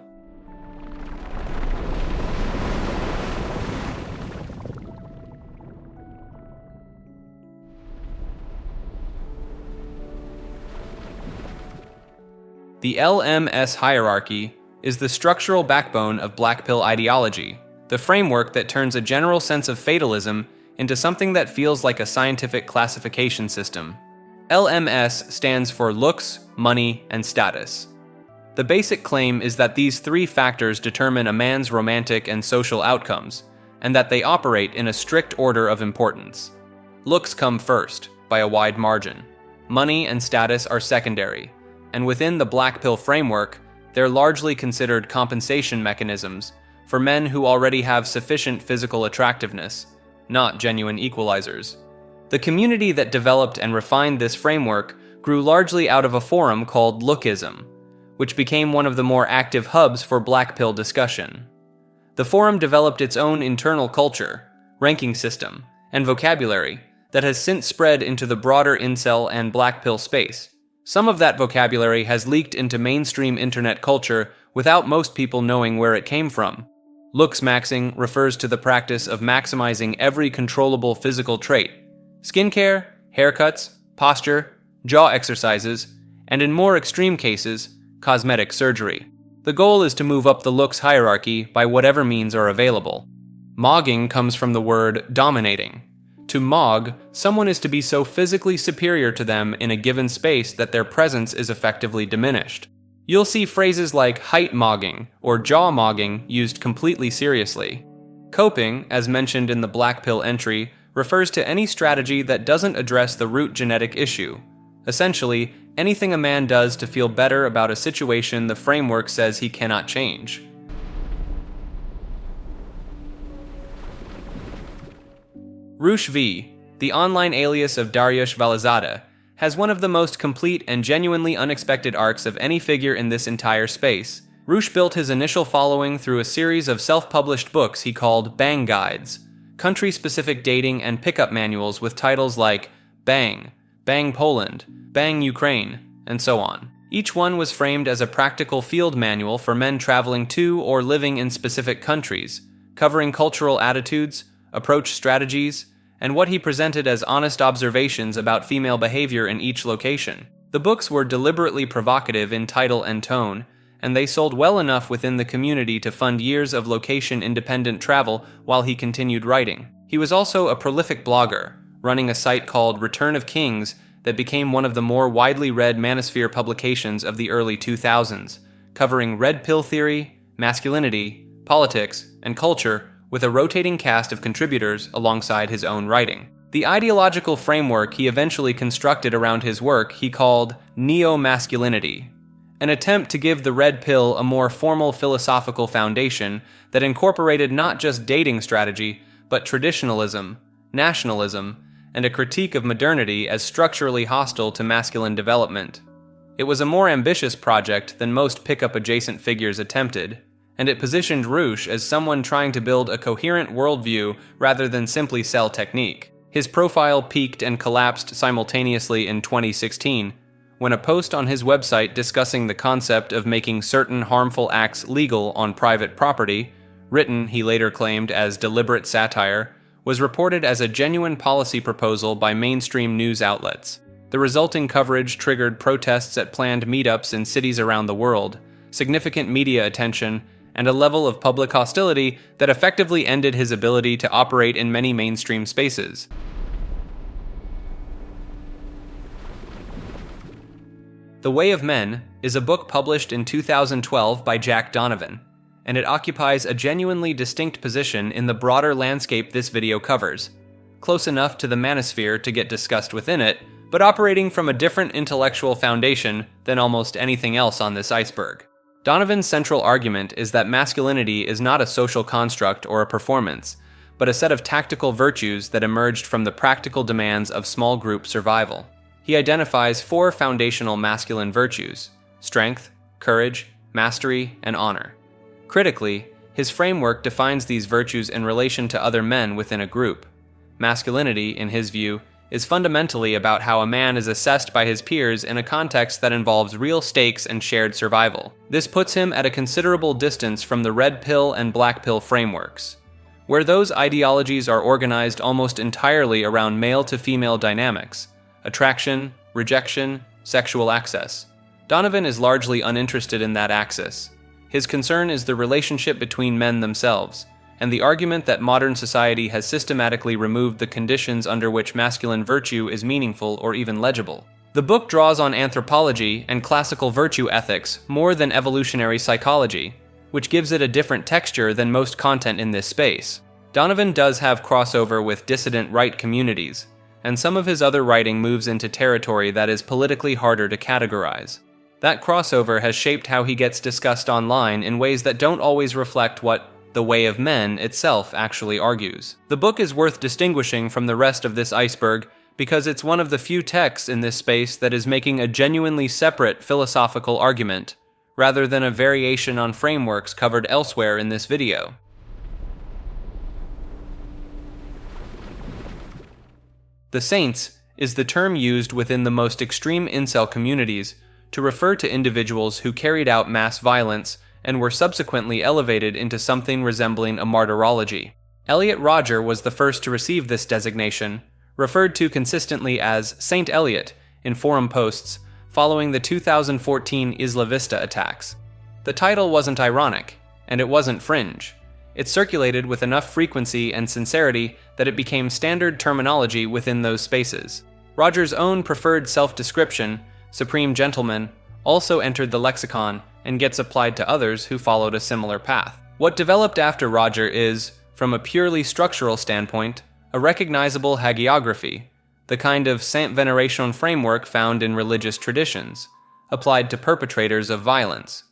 S13: The LMS Hierarchy is the structural backbone of Blackpill ideology, the framework that turns a general sense of fatalism into something that feels like a scientific classification system. LMS stands for looks, money, and status. The basic claim is that these three factors determine a man's romantic and social outcomes, and that they operate in a strict order of importance. Looks come first, by a wide margin. Money and status are secondary, and within the Blackpill framework, they're largely considered compensation mechanisms for men who already have sufficient physical attractiveness, not genuine equalizers. The community that developed and refined this framework grew largely out of a forum called Lookism, which became one of the more active hubs for Blackpill discussion. The forum developed its own internal culture, ranking system, and vocabulary that has since spread into the broader Incel and Blackpill space. Some of that vocabulary has leaked into mainstream internet culture without most people knowing where it came from. Looks maxing refers to the practice of maximizing every controllable physical trait: skincare, haircuts, posture, jaw exercises, and in more extreme cases, cosmetic surgery. The goal is to move up the looks hierarchy by whatever means are available. Mogging comes from the word dominating. To mog, someone is to be so physically superior to them in a given space that their presence is effectively diminished. You'll see phrases like height mogging or jaw mogging used completely seriously. Coping, as mentioned in the Blackpill entry, refers to any strategy that doesn't address the root genetic issue. Essentially, anything a man does to feel better about a situation the framework says he cannot change. Roosh V, the online alias of Daryash-Valizadeh, has one of the most complete and genuinely unexpected arcs of any figure in this entire space. Roosh built his initial following through a series of self-published books he called Bang Guides, country-specific dating and pickup manuals with titles like Bang, Bang Poland, Bang Ukraine, and so on. Each one was framed as a practical field manual for men traveling to or living in specific countries, covering cultural attitudes, approach strategies, and what he presented as honest observations about female behavior in each location. The books were deliberately provocative in title and tone, and they sold well enough within the community to fund years of location-independent travel while he continued writing. He was also a prolific blogger, running a site called Return of Kings that became one of the more widely read Manosphere publications of the early 2000s, covering red pill theory, masculinity, politics, and culture, with a rotating cast of contributors alongside his own writing. The ideological framework he eventually constructed around his work he called neo-masculinity, an attempt to give the red pill a more formal philosophical foundation that incorporated not just dating strategy, but traditionalism, nationalism, and a critique of modernity as structurally hostile to masculine development. It was a more ambitious project than most pickup adjacent figures attempted, and it positioned Roosh as someone trying to build a coherent worldview rather than simply sell technique. His profile peaked and collapsed simultaneously in 2016, when a post on his website discussing the concept of making certain harmful acts legal on private property, written, he later claimed, as deliberate satire, was reported as a genuine policy proposal by mainstream news outlets. The resulting coverage triggered protests at planned meetups in cities around the world, significant media attention, and a level of public hostility that effectively ended his ability to operate in many mainstream spaces. The Way of Men is a book published in 2012 by Jack Donovan, and it occupies a genuinely distinct position in the broader landscape this video covers, close enough to the Manosphere to get discussed within it, but operating from a different intellectual foundation than almost anything else on this iceberg. Donovan's central argument is that masculinity is not a social construct or a performance, but a set of tactical virtues that emerged from the practical demands of small group survival. He identifies 4 foundational masculine virtues: strength, courage, mastery, and honor. Critically, his framework defines these virtues in relation to other men within a group. Masculinity, in his view, is fundamentally about how a man is assessed by his peers in a context that involves real stakes and shared survival. This puts him at a considerable distance from the Red Pill and Blackpill frameworks, where those ideologies are organized almost entirely around male-to-female dynamics: attraction, rejection, sexual access. Donovan is largely uninterested in that axis. His concern is the relationship between men themselves, and the argument that modern society has systematically removed the conditions under which masculine virtue is meaningful or even legible. The book draws on anthropology and classical virtue ethics more than evolutionary psychology, which gives it a different texture than most content in this space. Donovan does have crossover with dissident right communities, and some of his other writing moves into territory that is politically harder to categorize. That crossover has shaped how he gets discussed online in ways that don't always reflect what The Way of Men itself actually argues. The book is worth distinguishing from the rest of this iceberg because it's one of the few texts in this space that is making a genuinely separate philosophical argument, rather than a variation on frameworks covered elsewhere in this video. The Saints is the term used within the most extreme incel communities to refer to individuals who carried out mass violence and were subsequently elevated into something resembling a martyrology. Elliot Rodger was the first to receive this designation, referred to consistently as Saint Elliot in forum posts following the 2014 Isla Vista attacks. The title wasn't ironic, and it wasn't fringe. It circulated with enough frequency and sincerity that it became standard terminology within those spaces. Rodger's own preferred self-description, Supreme Gentleman, also entered the lexicon and gets applied to others who followed a similar path. What developed after Rodger is, from a purely structural standpoint, a recognizable hagiography, the kind of saint veneration framework found in religious traditions, applied to perpetrators of violence.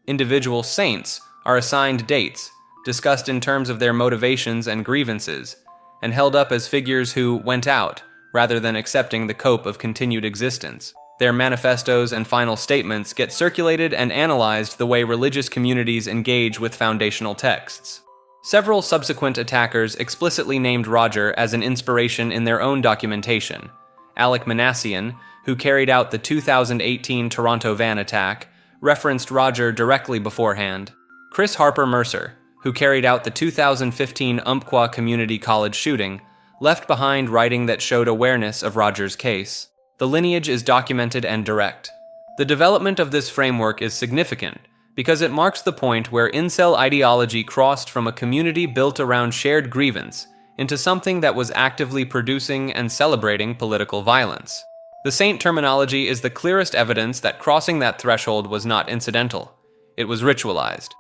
S13: Individual saints are assigned dates, discussed in terms of their motivations and grievances, and held up as figures who went out, rather than accepting the cope of continued existence. Their manifestos and final statements get circulated and analyzed the way religious communities engage with foundational texts. Several subsequent attackers explicitly named Rodger as an inspiration in their own documentation. Alec Manassian, who carried out the 2018 Toronto van attack, referenced Rodger directly beforehand. Chris Harper Mercer, who carried out the 2015 Umpqua Community College shooting, left behind writing that showed awareness of Rodger's case. The lineage is documented and direct. The development of this framework is significant because it marks the point where incel ideology crossed from a community built around shared grievance into something that was actively producing and celebrating political violence. The saint terminology is the clearest evidence that crossing that threshold was not incidental. It was ritualized.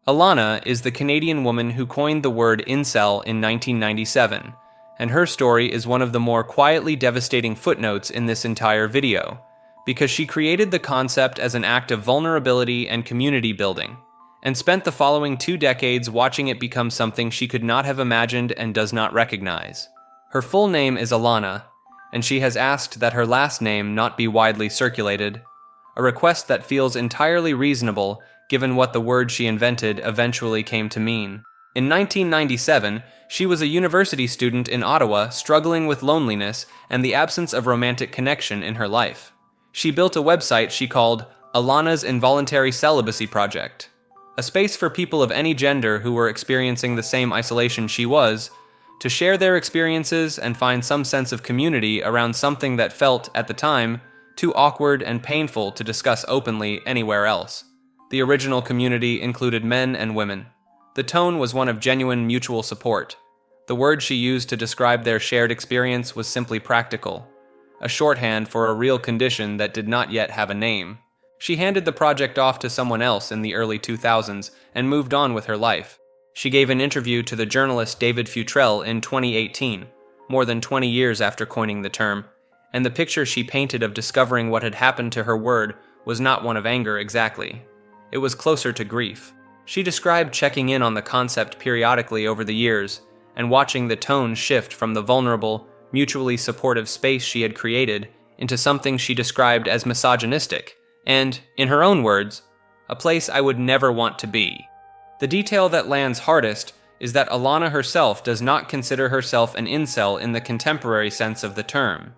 S13: Alana is the Canadian woman who coined the word incel in 1997, and her story is one of the more quietly devastating footnotes in this entire video, because she created the concept as an act of vulnerability and community building, and spent the following 2 decades watching it become something she could not have imagined and does not recognize. Her full name is Alana, and she has asked that her last name not be widely circulated, a request that feels entirely reasonable given what the word she invented eventually came to mean. In 1997, she was a university student in Ottawa struggling with loneliness and the absence of romantic connection in her life. She built a website she called Alana's Involuntary Celibacy Project, a space for people of any gender who were experiencing the same isolation she was, to share their experiences and find some sense of community around something that felt, at the time, too awkward and painful to discuss openly anywhere else. The original community included men and women. The tone was one of genuine mutual support. The word she used to describe their shared experience was simply practical, a shorthand for a real condition that did not yet have a name. She handed the project off to someone else in the early 2000s and moved on with her life. She gave an interview to the journalist David Futrell in 2018, more than 20 years after coining the term, and the picture she painted of discovering what had happened to her word was not one of anger exactly. It was closer to grief. She described checking in on the concept periodically over the years and watching the tone shift from the vulnerable, mutually supportive space she had created into something she described as misogynistic and, in her own words, a place I would never want to be. The detail that lands hardest is that Alana herself does not consider herself an incel in the contemporary sense of the term.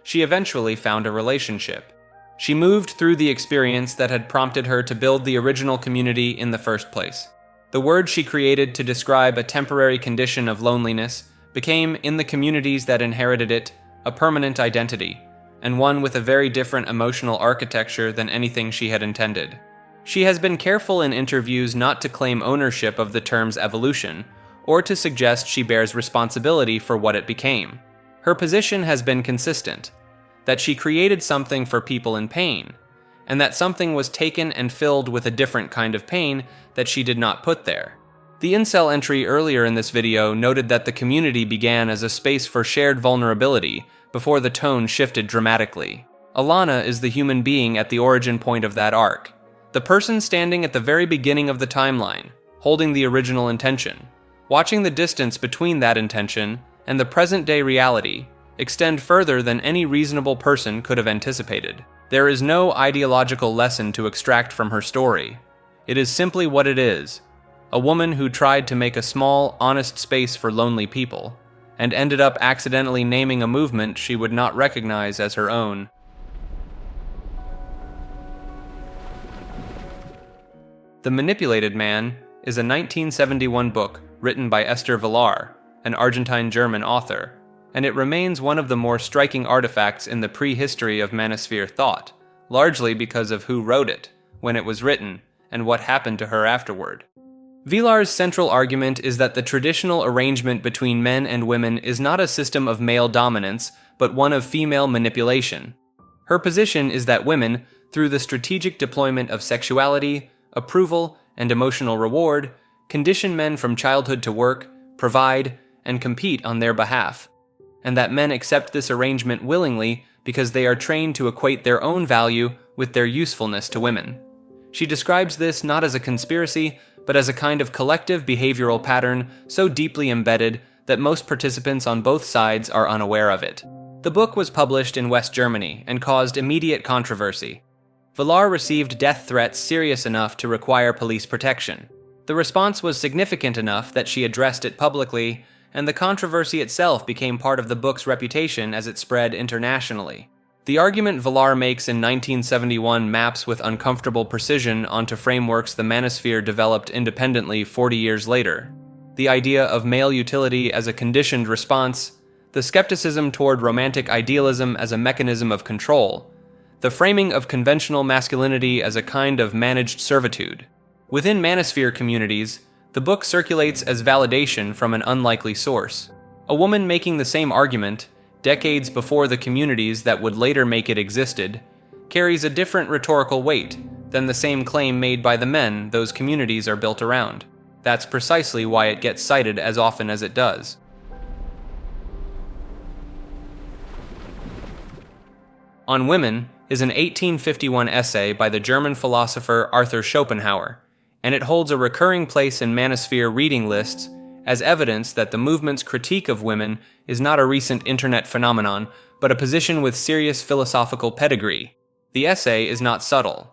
S13: She eventually found a relationship. She moved through the experience that had prompted her to build the original community in the first place. The word she created to describe a temporary condition of loneliness became, in the communities that inherited it, a permanent identity, and one with a very different emotional architecture than anything she had intended. She has been careful in interviews not to claim ownership of the term's evolution, or to suggest she bears responsibility for what it became. Her position has been consistent, that she created something for people in pain, and that something was taken and filled with a different kind of pain that she did not put there. The incel entry earlier in this video noted that the community began as a space for shared vulnerability before the tone shifted dramatically. Alana is the human being at the origin point of that arc, the person standing at the very beginning of the timeline, holding the original intention. Watching the distance between that intention and the present-day reality extend further than any reasonable person could have anticipated. There is no ideological lesson to extract from her story. It is simply what it is, a woman who tried to make a small, honest space for lonely people, and ended up accidentally naming a movement she would not recognize as her own. The Manipulated Man is a 1971 book written by Esther Villar, an Argentine-German author, and it remains one of the more striking artifacts in the prehistory of Manosphere thought, largely because of who wrote it, when it was written, and what happened to her afterward. Villar's central argument is that the traditional arrangement between men and women is not a system of male dominance, but one of female manipulation. Her position is that women, through the strategic deployment of sexuality, approval, and emotional reward, condition men from childhood to work, provide, and compete on their behalf, and that men accept this arrangement willingly because they are trained to equate their own value with their usefulness to women. She describes this not as a conspiracy, but as a kind of collective behavioral pattern so deeply embedded that most participants on both sides are unaware of it. The book was published in West Germany and caused immediate controversy. Villar received death threats serious enough to require police protection. The response was significant enough that she addressed it publicly, and the controversy itself became part of the book's reputation as it spread internationally. The argument Villar makes in 1971 maps with uncomfortable precision onto frameworks the Manosphere developed independently 40 years later. The idea of male utility as a conditioned response, the skepticism toward romantic idealism as a mechanism of control, the framing of conventional masculinity as a kind of managed servitude. Within Manosphere communities, the book circulates as validation from an unlikely source. A woman making the same argument, decades before the communities that would later make it existed, carries a different rhetorical weight than the same claim made by the men those communities are built around. That's precisely why it gets cited as often as it does. On Women is an 1851 essay by the German philosopher Arthur Schopenhauer, and it holds a recurring place in Manosphere reading lists as evidence that the movement's critique of women is not a recent internet phenomenon, but a position with serious philosophical pedigree. The essay is not subtle.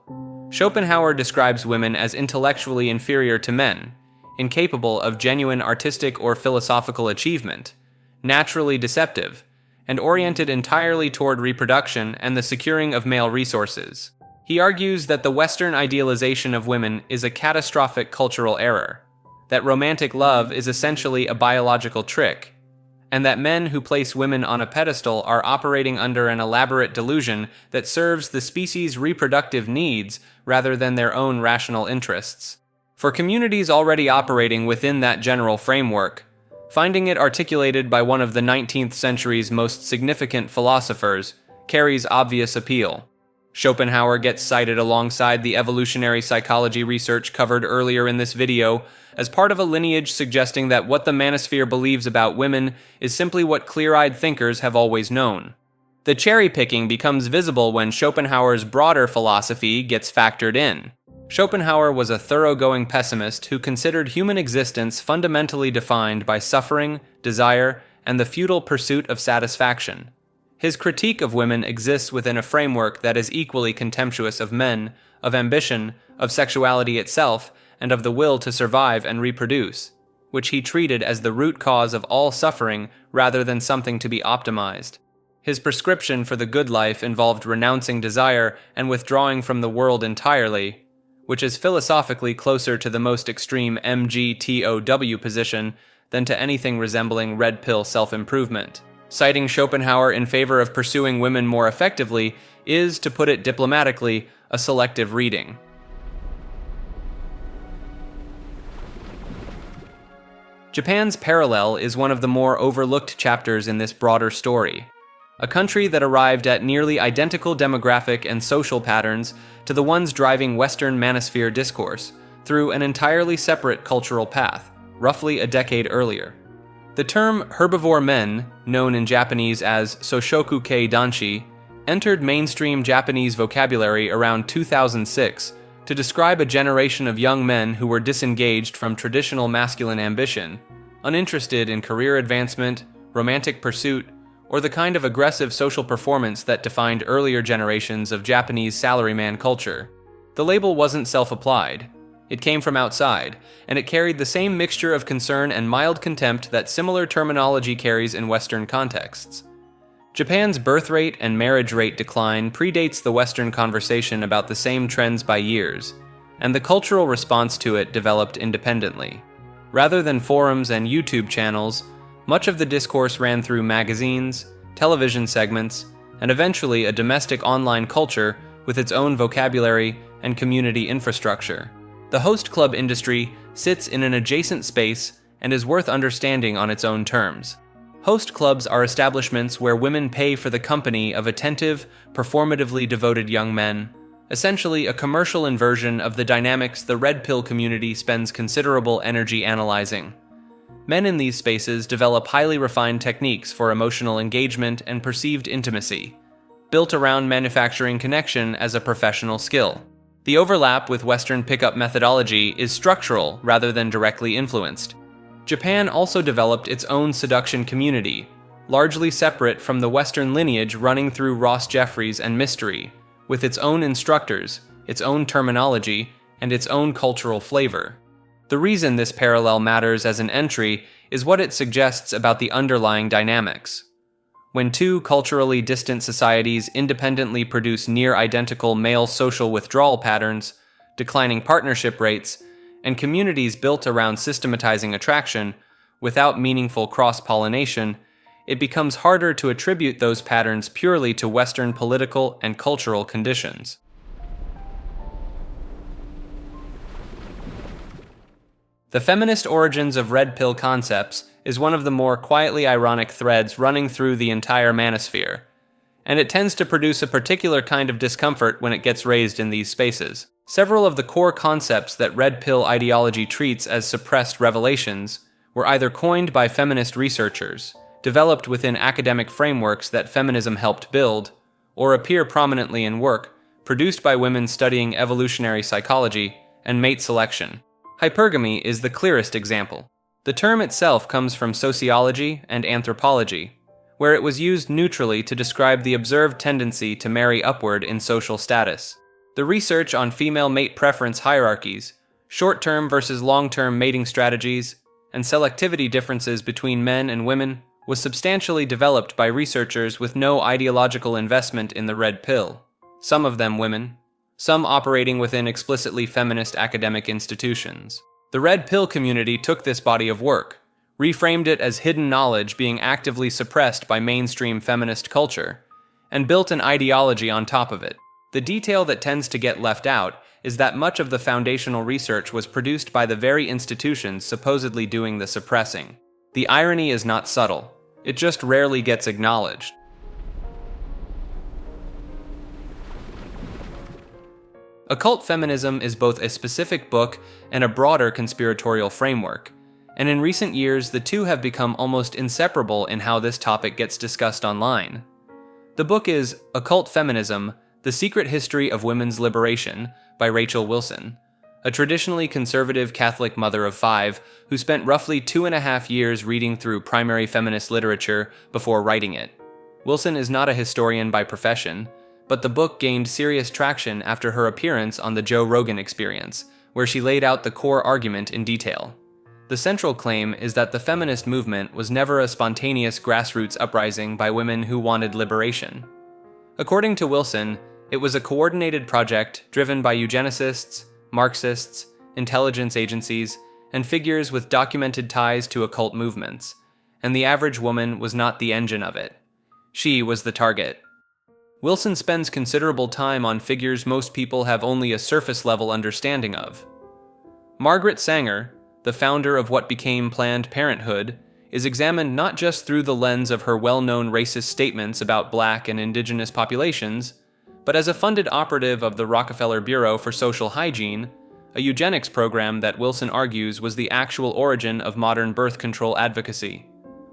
S13: Schopenhauer describes women as intellectually inferior to men, incapable of genuine artistic or philosophical achievement, naturally deceptive, and oriented entirely toward reproduction and the securing of male resources. He argues that the Western idealization of women is a catastrophic cultural error, that romantic love is essentially a biological trick, and that men who place women on a pedestal are operating under an elaborate delusion that serves the species' reproductive needs rather than their own rational interests. For communities already operating within that general framework, finding it articulated by one of the 19th century's most significant philosophers carries obvious appeal. Schopenhauer gets cited alongside the evolutionary psychology research covered earlier in this video as part of a lineage suggesting that what the Manosphere believes about women is simply what clear-eyed thinkers have always known. The cherry-picking becomes visible when Schopenhauer's broader philosophy gets factored in. Schopenhauer was a thoroughgoing pessimist who considered human existence fundamentally defined by suffering, desire, and the futile pursuit of satisfaction. His critique of women exists within a framework that is equally contemptuous of men, of ambition, of sexuality itself, and of the will to survive and reproduce, which he treated as the root cause of all suffering rather than something to be optimized. His prescription for the good life involved renouncing desire and withdrawing from the world entirely, which is philosophically closer to the most extreme MGTOW position than to anything resembling red pill self-improvement. Citing Schopenhauer in favor of pursuing women more effectively is, to put it diplomatically, a selective reading. Japan's parallel is one of the more overlooked chapters in this broader story. A country that arrived at nearly identical demographic and social patterns to the ones driving Western Manosphere discourse through an entirely separate cultural path, roughly a decade earlier. The term herbivore men, known in Japanese as Soshoku-kei Danshi, entered mainstream Japanese vocabulary around 2006 to describe a generation of young men who were disengaged from traditional masculine ambition, uninterested in career advancement, romantic pursuit, or the kind of aggressive social performance that defined earlier generations of Japanese salaryman culture. The label wasn't self-applied. It came from outside, and it carried the same mixture of concern and mild contempt that similar terminology carries in Western contexts. Japan's birth rate and marriage rate decline predates the Western conversation about the same trends by years, and the cultural response to it developed independently. Rather than forums and YouTube channels, much of the discourse ran through magazines, television segments, and eventually a domestic online culture with its own vocabulary and community infrastructure. The host club industry sits in an adjacent space and is worth understanding on its own terms. Host clubs are establishments where women pay for the company of attentive, performatively devoted young men, essentially a commercial inversion of the dynamics the Red Pill community spends considerable energy analyzing. Men in these spaces develop highly refined techniques for emotional engagement and perceived intimacy, built around manufacturing connection as a professional skill. The overlap with Western pickup methodology is structural rather than directly influenced. Japan also developed its own seduction community, largely separate from the Western lineage running through Ross Jeffries and Mystery, with its own instructors, its own terminology, and its own cultural flavor. The reason this parallel matters as an entry is what it suggests about the underlying dynamics. When two culturally distant societies independently produce near-identical male social withdrawal patterns, declining partnership rates, and communities built around systematizing attraction, without meaningful cross-pollination, it becomes harder to attribute those patterns purely to Western political and cultural conditions. The feminist origins of Red Pill concepts is one of the more quietly ironic threads running through the entire manosphere, and it tends to produce a particular kind of discomfort when it gets raised in these spaces. Several of the core concepts that Red Pill ideology treats as suppressed revelations were either coined by feminist researchers, developed within academic frameworks that feminism helped build, or appear prominently in work produced by women studying evolutionary psychology and mate selection. Hypergamy is the clearest example. The term itself comes from sociology and anthropology, where it was used neutrally to describe the observed tendency to marry upward in social status. The research on female mate preference hierarchies, short-term versus long-term mating strategies, and selectivity differences between men and women was substantially developed by researchers with no ideological investment in the red pill, some of them women, some operating within explicitly feminist academic institutions. The red pill community took this body of work, reframed it as hidden knowledge being actively suppressed by mainstream feminist culture, and built an ideology on top of it. The detail that tends to get left out is that much of the foundational research was produced by the very institutions supposedly doing the suppressing. The irony is not subtle. It just rarely gets acknowledged. Occult Feminism is both a specific book and a broader conspiratorial framework, and in recent years the two have become almost inseparable in how this topic gets discussed online. The book is Occult Feminism: The Secret History of Women's Liberation by Rachel Wilson, a traditionally conservative Catholic mother of 5 who spent roughly 2.5 years reading through primary feminist literature before writing it. Wilson is not a historian by profession, but the book gained serious traction after her appearance on the Joe Rogan Experience, where she laid out the core argument in detail. The central claim is that the feminist movement was never a spontaneous grassroots uprising by women who wanted liberation. According to Wilson, it was a coordinated project driven by eugenicists, Marxists, intelligence agencies, and figures with documented ties to occult movements, and the average woman was not the engine of it. She was the target. Wilson spends considerable time on figures most people have only a surface-level understanding of. Margaret Sanger, the founder of what became Planned Parenthood, is examined not just through the lens of her well-known racist statements about Black and Indigenous populations, but as a funded operative of the Rockefeller Bureau for Social Hygiene, a eugenics program that Wilson argues was the actual origin of modern birth control advocacy.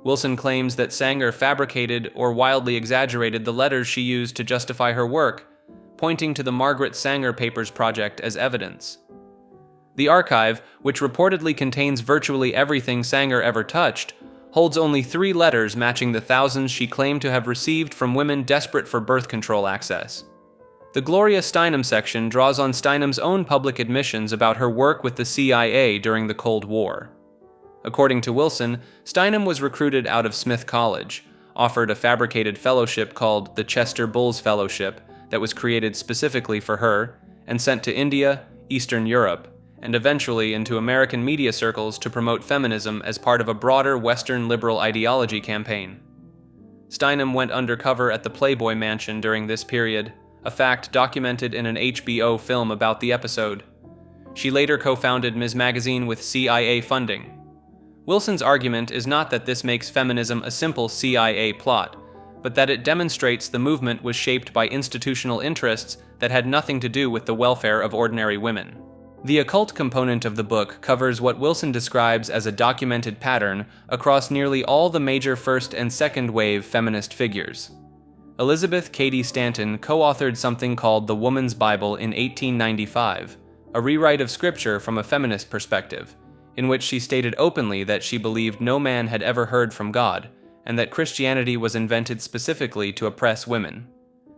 S13: Wilson claims that Sanger fabricated or wildly exaggerated the letters she used to justify her work, pointing to the Margaret Sanger Papers project as evidence. The archive, which reportedly contains virtually everything Sanger ever touched, holds only 3 letters matching the thousands she claimed to have received from women desperate for birth control access. The Gloria Steinem section draws on Steinem's own public admissions about her work with the CIA during the Cold War. According to Wilson, Steinem was recruited out of Smith College, offered a fabricated fellowship called the Chester Bulls Fellowship that was created specifically for her, and sent to India, Eastern Europe, and eventually into American media circles to promote feminism as part of a broader Western liberal ideology campaign. Steinem went undercover at the Playboy Mansion during this period, a fact documented in an HBO film about the episode. She later co-founded Ms. Magazine with CIA funding. Wilson's argument is not that this makes feminism a simple CIA plot, but that it demonstrates the movement was shaped by institutional interests that had nothing to do with the welfare of ordinary women. The occult component of the book covers what Wilson describes as a documented pattern across nearly all the major first and second wave feminist figures. Elizabeth Cady Stanton co-authored something called The Woman's Bible in 1895, a rewrite of scripture from a feminist perspective, in which she stated openly that she believed no man had ever heard from God, and that Christianity was invented specifically to oppress women.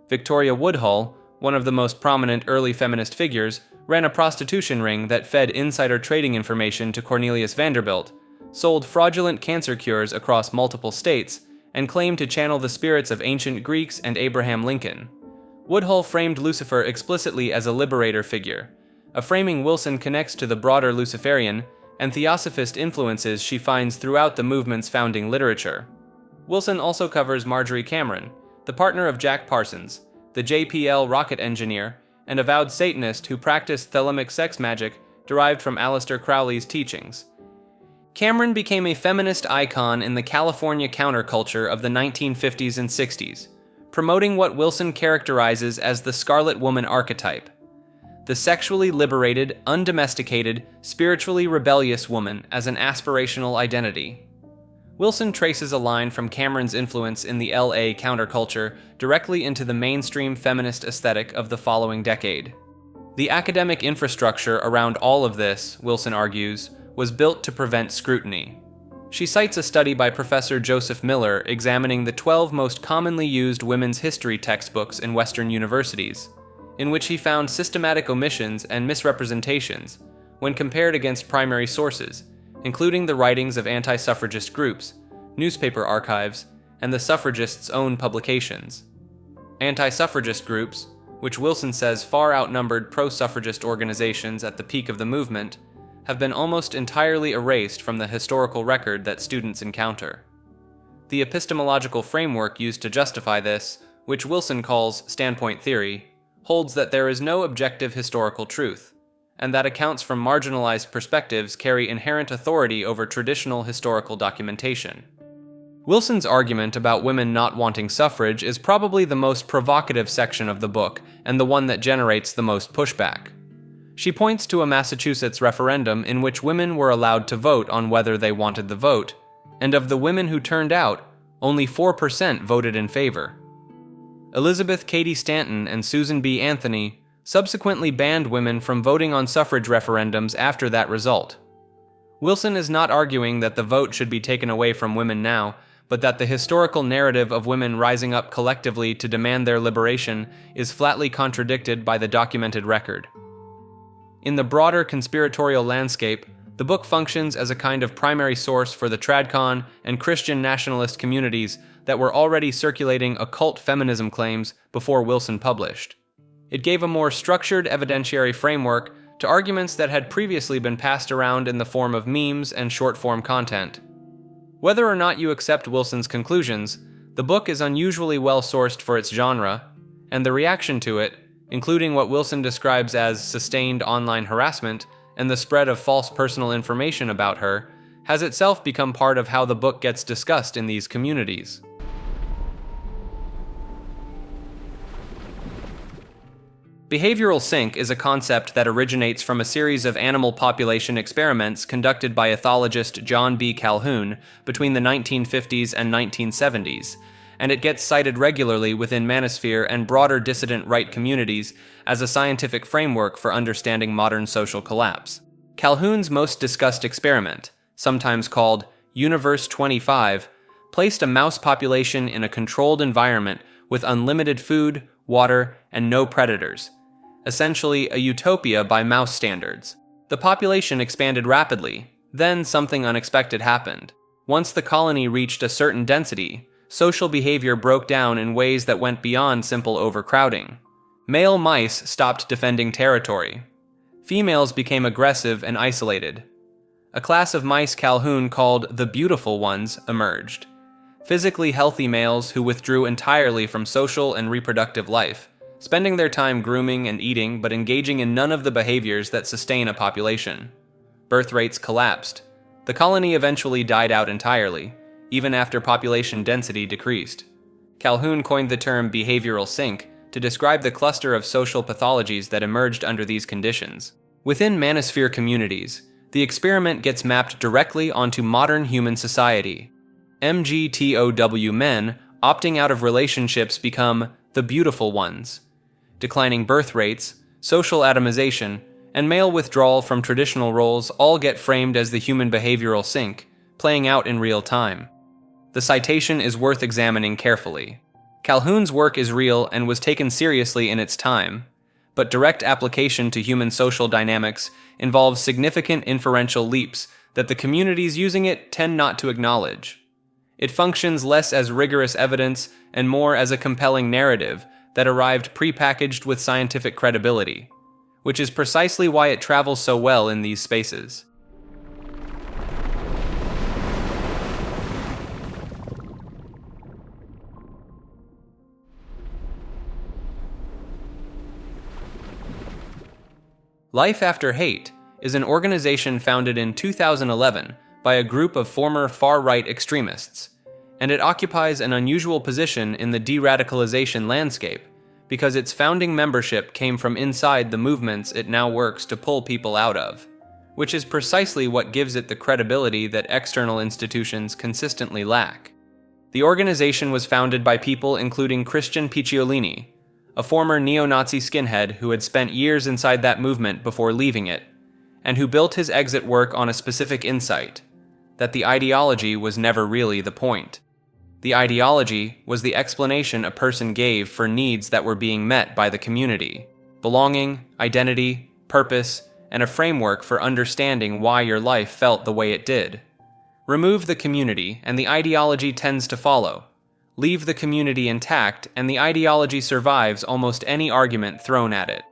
S13: Victoria Woodhull, one of the most prominent early feminist figures, ran a prostitution ring that fed insider trading information to Cornelius Vanderbilt, sold fraudulent cancer cures across multiple states, and claimed to channel the spirits of ancient Greeks and Abraham Lincoln. Woodhull framed Lucifer explicitly as a liberator figure, a framing Wilson connects to the broader Luciferian and theosophist influences she finds throughout the movement's founding literature. Wilson also covers Marjorie Cameron, the partner of Jack Parsons, the JPL rocket engineer, and avowed Satanist who practiced thelemic sex magic derived from Aleister Crowley's teachings. Cameron became a feminist icon in the California counterculture of the 1950s and 60s, promoting what Wilson characterizes as the Scarlet Woman archetype, the sexually liberated, undomesticated, spiritually rebellious woman as an aspirational identity. Wilson traces a line from Cameron's influence in the LA counterculture directly into the mainstream feminist aesthetic of the following decade. The academic infrastructure around all of this, Wilson argues, was built to prevent scrutiny. She cites a study by Professor Joseph Miller examining the 12 most commonly used women's history textbooks in Western universities, in which he found systematic omissions and misrepresentations when compared against primary sources, including the writings of anti-suffragist groups, newspaper archives, and the suffragists' own publications. Anti-suffragist groups, which Wilson says far outnumbered pro-suffragist organizations at the peak of the movement, have been almost entirely erased from the historical record that students encounter. The epistemological framework used to justify this, which Wilson calls standpoint theory, holds that there is no objective historical truth, and that accounts from marginalized perspectives carry inherent authority over traditional historical documentation. Wilson's argument about women not wanting suffrage is probably the most provocative section of the book, and the one that generates the most pushback. She points to a Massachusetts referendum in which women were allowed to vote on whether they wanted the vote, and of the women who turned out, only 4% voted in favor. Elizabeth Cady Stanton and Susan B. Anthony subsequently banned women from voting on suffrage referendums after that result. Wilson is not arguing that the vote should be taken away from women now, but that the historical narrative of women rising up collectively to demand their liberation is flatly contradicted by the documented record. In the broader conspiratorial landscape, the book functions as a kind of primary source for the Tradcon and Christian nationalist communities that were already circulating occult feminism claims before Wilson published. It gave a more structured evidentiary framework to arguments that had previously been passed around in the form of memes and short-form content. Whether or not you accept Wilson's conclusions, the book is unusually well-sourced for its genre, and the reaction to it, including what Wilson describes as sustained online harassment and the spread of false personal information about her, has itself become part of how the book gets discussed in these communities. Behavioral sync is a concept that originates from a series of animal population experiments conducted by ethologist John B. Calhoun between the 1950s and 1970s, and it gets cited regularly within Manosphere and broader dissident right communities as a scientific framework for understanding modern social collapse. Calhoun's most discussed experiment, sometimes called Universe 25, placed a mouse population in a controlled environment with unlimited food, water, and no predators, essentially a utopia by mouse standards. The population expanded rapidly, then something unexpected happened. Once the colony reached a certain density, social behavior broke down in ways that went beyond simple overcrowding. Male mice stopped defending territory. Females became aggressive and isolated. A class of mice Calhoun called the beautiful ones emerged. Physically healthy males who withdrew entirely from social and reproductive life, spending their time grooming and eating but engaging in none of the behaviors that sustain a population. Birth rates collapsed. The colony eventually died out entirely, even after population density decreased. Calhoun coined the term behavioral sync to describe the cluster of social pathologies that emerged under these conditions. Within Manosphere communities, the experiment gets mapped directly onto modern human society. MGTOW men opting out of relationships become the beautiful ones. Declining birth rates, social atomization, and male withdrawal from traditional roles all get framed as the human behavioral sync, playing out in real time. The citation is worth examining carefully. Calhoun's work is real and was taken seriously in its time, but direct application to human social dynamics involves significant inferential leaps that the communities using it tend not to acknowledge. It functions less as rigorous evidence and more as a compelling narrative that arrived prepackaged with scientific credibility, which is precisely why it travels so well in these spaces. Life After Hate is an organization founded in 2011 by a group of former far-right extremists, and it occupies an unusual position in the deradicalization landscape because its founding membership came from inside the movements it now works to pull people out of, which is precisely what gives it the credibility that external institutions consistently lack. The organization was founded by people including Christian Picciolini, a former neo-Nazi skinhead who had spent years inside that movement before leaving it, and who built his exit work on a specific insight, that the ideology was never really the point. The ideology was the explanation a person gave for needs that were being met by the community: belonging, identity, purpose, and a framework for understanding why your life felt the way it did. Remove the community, and the ideology tends to follow. Leave the community intact, and the ideology survives almost any argument thrown at it.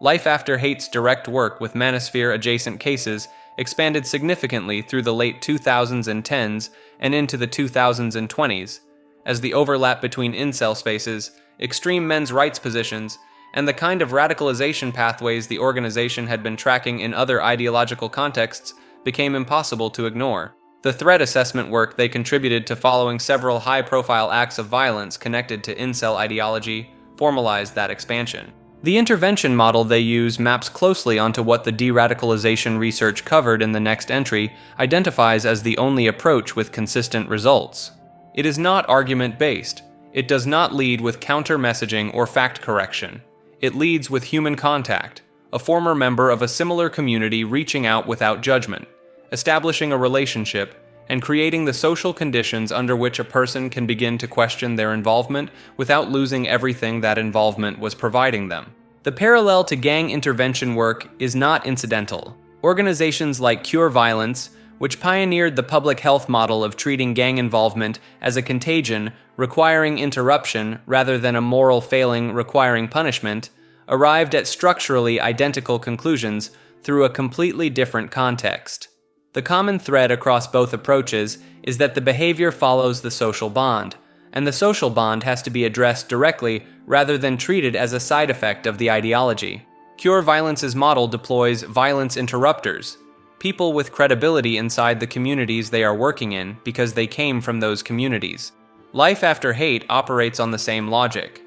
S13: Life After Hate's direct work with Manosphere-adjacent cases expanded significantly through the late 2010s and into the 2020s, as the overlap between incel spaces, extreme men's rights positions, and the kind of radicalization pathways the organization had been tracking in other ideological contexts became impossible to ignore. The threat assessment work they contributed to following several high-profile acts of violence connected to incel ideology formalized that expansion. The intervention model they use maps closely onto what the deradicalization research covered in the next entry identifies as the only approach with consistent results. It is not argument-based. It does not lead with counter-messaging or fact correction. It leads with human contact, a former member of a similar community reaching out without judgment, establishing a relationship, and creating the social conditions under which a person can begin to question their involvement without losing everything that involvement was providing them. The parallel to gang intervention work is not incidental. Organizations like Cure Violence, which pioneered the public health model of treating gang involvement as a contagion requiring interruption rather than a moral failing requiring punishment, arrived at structurally identical conclusions through a completely different context. The common thread across both approaches is that the behavior follows the social bond, and the social bond has to be addressed directly rather than treated as a side effect of the ideology. Cure Violence's model deploys violence interrupters, people with credibility inside the communities they are working in because they came from those communities. Life After Hate operates on the same logic.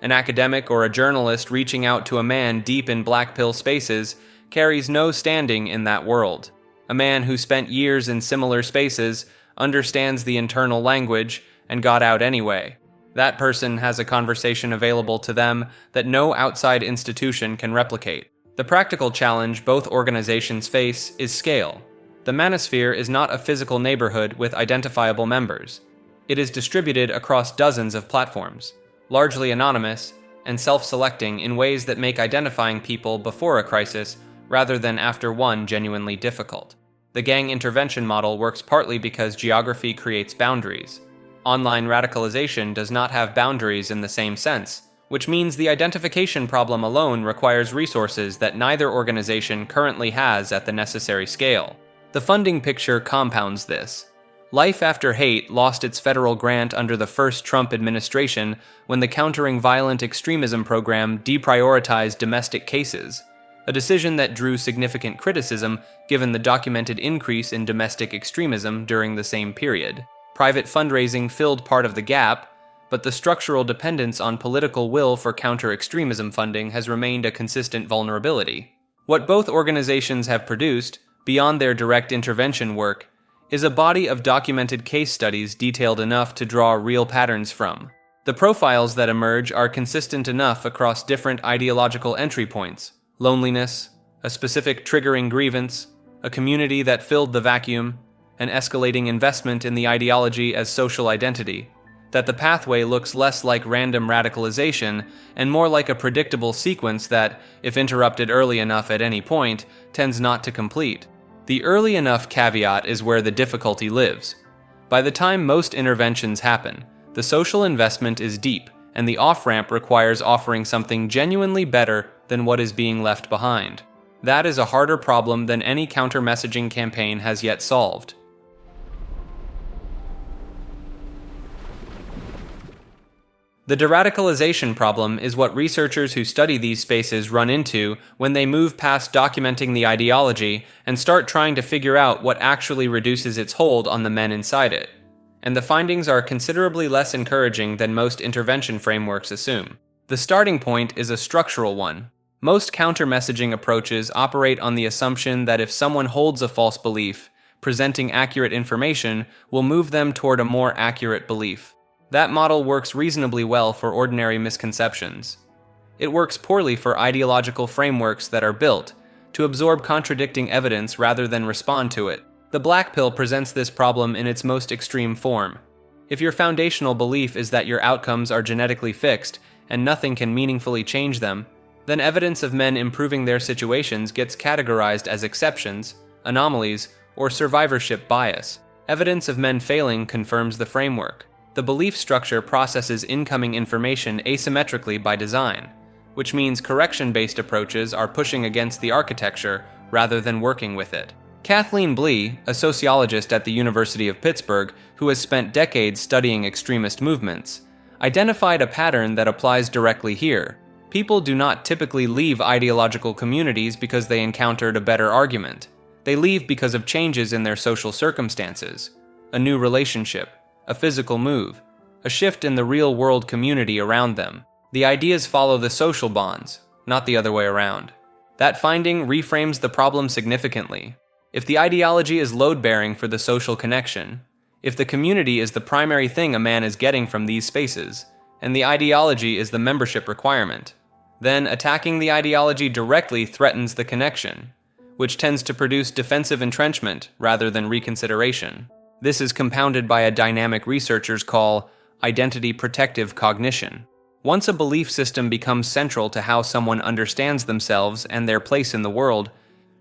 S13: An academic or a journalist reaching out to a man deep in Blackpill spaces carries no standing in that world. A man who spent years in similar spaces understands the internal language and got out anyway. That person has a conversation available to them that no outside institution can replicate. The practical challenge both organizations face is scale. The Manosphere is not a physical neighborhood with identifiable members. It is distributed across dozens of platforms, largely anonymous and self-selecting in ways that make identifying people before a crisis rather than after one genuinely difficult. The gang intervention model works partly because geography creates boundaries. Online radicalization does not have boundaries in the same sense, which means the identification problem alone requires resources that neither organization currently has at the necessary scale. The funding picture compounds this. Life After Hate lost its federal grant under the first Trump administration when the Countering Violent Extremism program deprioritized domestic cases, a decision that drew significant criticism given the documented increase in domestic extremism during the same period. Private fundraising filled part of the gap, but the structural dependence on political will for counter-extremism funding has remained a consistent vulnerability. What both organizations have produced, beyond their direct intervention work, is a body of documented case studies detailed enough to draw real patterns from. The profiles that emerge are consistent enough across different ideological entry points: loneliness, a specific triggering grievance, a community that filled the vacuum, an escalating investment in the ideology as social identity, that the pathway looks less like random radicalization and more like a predictable sequence that, if interrupted early enough at any point, tends not to complete. The early enough caveat is where the difficulty lives. By the time most interventions happen, the social investment is deep, and the off-ramp requires offering something genuinely better than what is being left behind. That is a harder problem than any counter-messaging campaign has yet solved. The deradicalization problem is what researchers who study these spaces run into when they move past documenting the ideology and start trying to figure out what actually reduces its hold on the men inside it. And the findings are considerably less encouraging than most intervention frameworks assume. The starting point is a structural one. Most counter-messaging approaches operate on the assumption that if someone holds a false belief, presenting accurate information will move them toward a more accurate belief. That model works reasonably well for ordinary misconceptions. It works poorly for ideological frameworks that are built to absorb contradicting evidence rather than respond to it. The black pill presents this problem in its most extreme form. If your foundational belief is that your outcomes are genetically fixed and nothing can meaningfully change them, then evidence of men improving their situations gets categorized as exceptions, anomalies, or survivorship bias. Evidence of men failing confirms the framework. The belief structure processes incoming information asymmetrically by design, which means correction-based approaches are pushing against the architecture rather than working with it. Kathleen Blee, a sociologist at the University of Pittsburgh who has spent decades studying extremist movements, identified a pattern that applies directly here. People do not typically leave ideological communities because they encountered a better argument. They leave because of changes in their social circumstances, a new relationship, a physical move, a shift in the real-world community around them. The ideas follow the social bonds, not the other way around. That finding reframes the problem significantly. If the ideology is load-bearing for the social connection, if the community is the primary thing a man is getting from these spaces, and the ideology is the membership requirement, then attacking the ideology directly threatens the connection, which tends to produce defensive entrenchment rather than reconsideration. This is compounded by a dynamic researchers call identity protective cognition. Once a belief system becomes central to how someone understands themselves and their place in the world,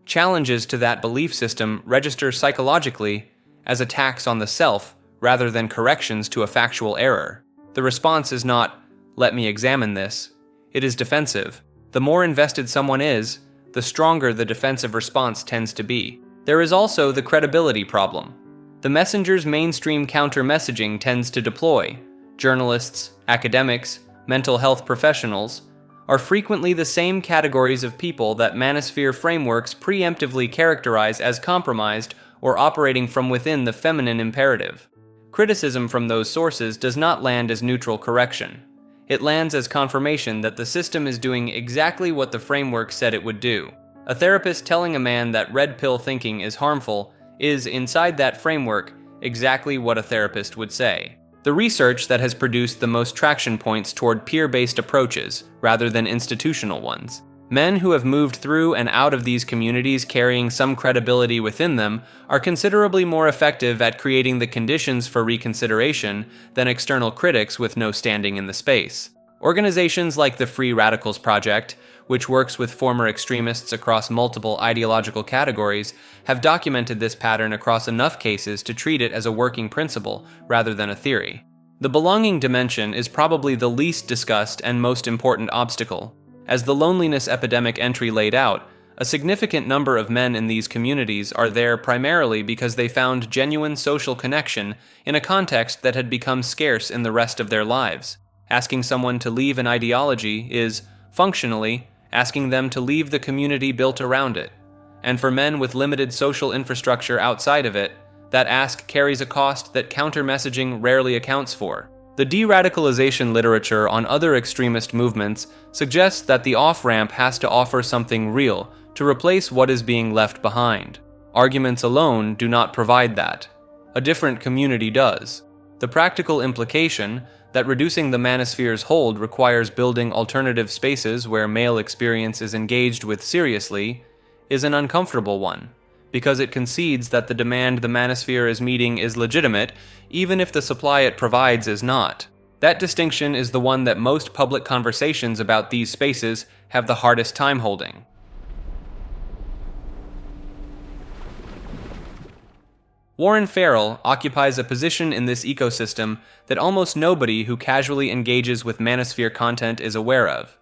S13: challenges to that belief system register psychologically as attacks on the self rather than corrections to a factual error. The response is not, "Let me examine this." It is defensive. The more invested someone is, the stronger the defensive response tends to be. There is also the credibility problem. The messenger's mainstream counter-messaging tends to deploy. Journalists, academics, mental health professionals are frequently the same categories of people that Manosphere frameworks preemptively characterize as compromised or operating from within the feminine imperative. Criticism from those sources does not land as neutral correction. It lands as confirmation that the system is doing exactly what the framework said it would do. A therapist telling a man that red pill thinking is harmful is, inside that framework, exactly what a therapist would say. The research that has produced the most traction points toward peer-based approaches rather than institutional ones. Men who have moved through and out of these communities carrying some credibility within them are considerably more effective at creating the conditions for reconsideration than external critics with no standing in the space. Organizations like the Free Radicals Project, which works with former extremists across multiple ideological categories, have documented this pattern across enough cases to treat it as a working principle rather than a theory. The belonging dimension is probably the least discussed and most important obstacle. As the Loneliness Epidemic entry laid out, a significant number of men in these communities are there primarily because they found genuine social connection in a context that had become scarce in the rest of their lives. Asking someone to leave an ideology is, functionally, asking them to leave the community built around it. And for men with limited social infrastructure outside of it, that ask carries a cost that counter-messaging rarely accounts for. The de-radicalization literature on other extremist movements suggests that the off-ramp has to offer something real to replace what is being left behind. Arguments alone do not provide that. A different community does. The practical implication that reducing the manosphere's hold requires building alternative spaces where male experience is engaged with seriously is an uncomfortable one, because it concedes that the demand the manosphere is meeting is legitimate, even if the supply it provides is not. That distinction is the one that most public conversations about these spaces have the hardest time holding. Warren Farrell occupies a position in this ecosystem that almost nobody who casually engages with manosphere content is aware of.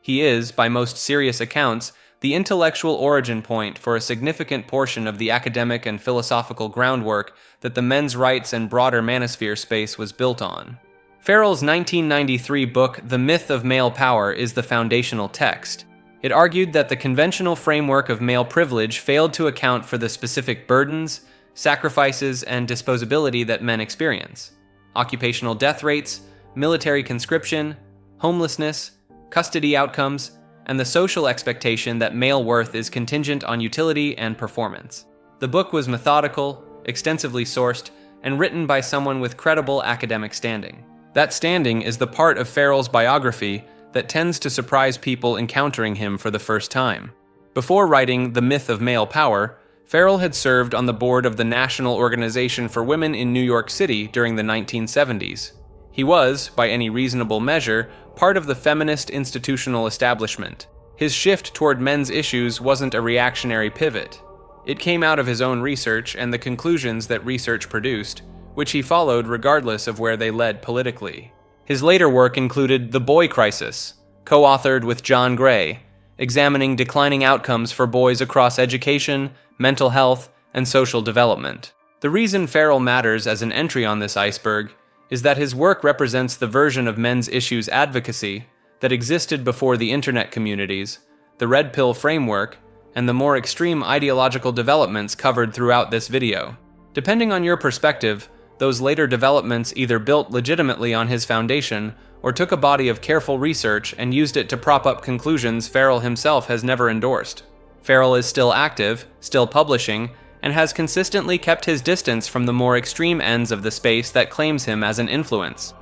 S13: He is, by most serious accounts, the intellectual origin point for a significant portion of the academic and philosophical groundwork that the men's rights and broader manosphere space was built on. Farrell's 1993 book, The Myth of Male Power, is the foundational text. It argued that the conventional framework of male privilege failed to account for the specific burdens, sacrifices, and disposability that men experience. Occupational death rates, military conscription, homelessness, custody outcomes, and the social expectation that male worth is contingent on utility and performance. The book was methodical, extensively sourced, and written by someone with credible academic standing. That standing is the part of Farrell's biography that tends to surprise people encountering him for the first time. Before writing The Myth of Male Power, Farrell had served on the board of the National Organization for Women in New York City during the 1970s. He was, by any reasonable measure, part of the feminist institutional establishment. His shift toward men's issues wasn't a reactionary pivot. It came out of his own research and the conclusions that research produced, which he followed regardless of where they led politically. His later work included The Boy Crisis, co-authored with John Gray, examining declining outcomes for boys across education, mental health, and social development. The reason Farrell matters as an entry on this iceberg is that his work represents the version of men's issues advocacy that existed before the internet communities, the Red Pill framework, and the more extreme ideological developments covered throughout this video. Depending on your perspective, those later developments either built legitimately on his foundation or took a body of careful research and used it to prop up conclusions Farrell himself has never endorsed. Farrell is still active, still publishing, and has consistently kept his distance from the more extreme ends of the space that claims him as an influence.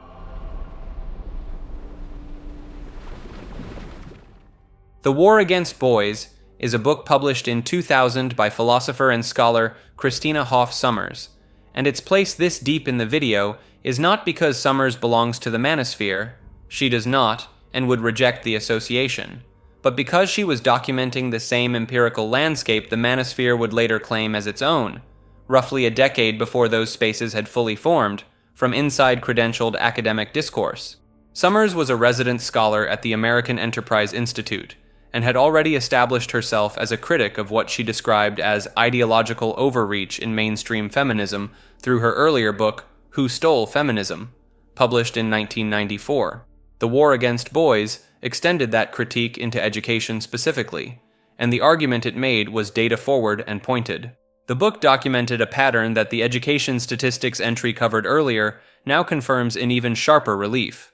S13: The War Against Boys is a book published in 2000 by philosopher and scholar Christina Hoff Sommers, and its place this deep in the video is not because Sommers belongs to the Manosphere, she does not, and would reject the association, but because she was documenting the same empirical landscape the Manosphere would later claim as its own, roughly a decade before those spaces had fully formed, from inside credentialed academic discourse. Sommers was a resident scholar at the American Enterprise Institute, and had already established herself as a critic of what she described as ideological overreach in mainstream feminism through her earlier book, Who Stole Feminism, published in 1994. The War Against Boys extended that critique into education specifically, and the argument it made was data-forward and pointed. The book documented a pattern that the education statistics entry covered earlier now confirms in even sharper relief: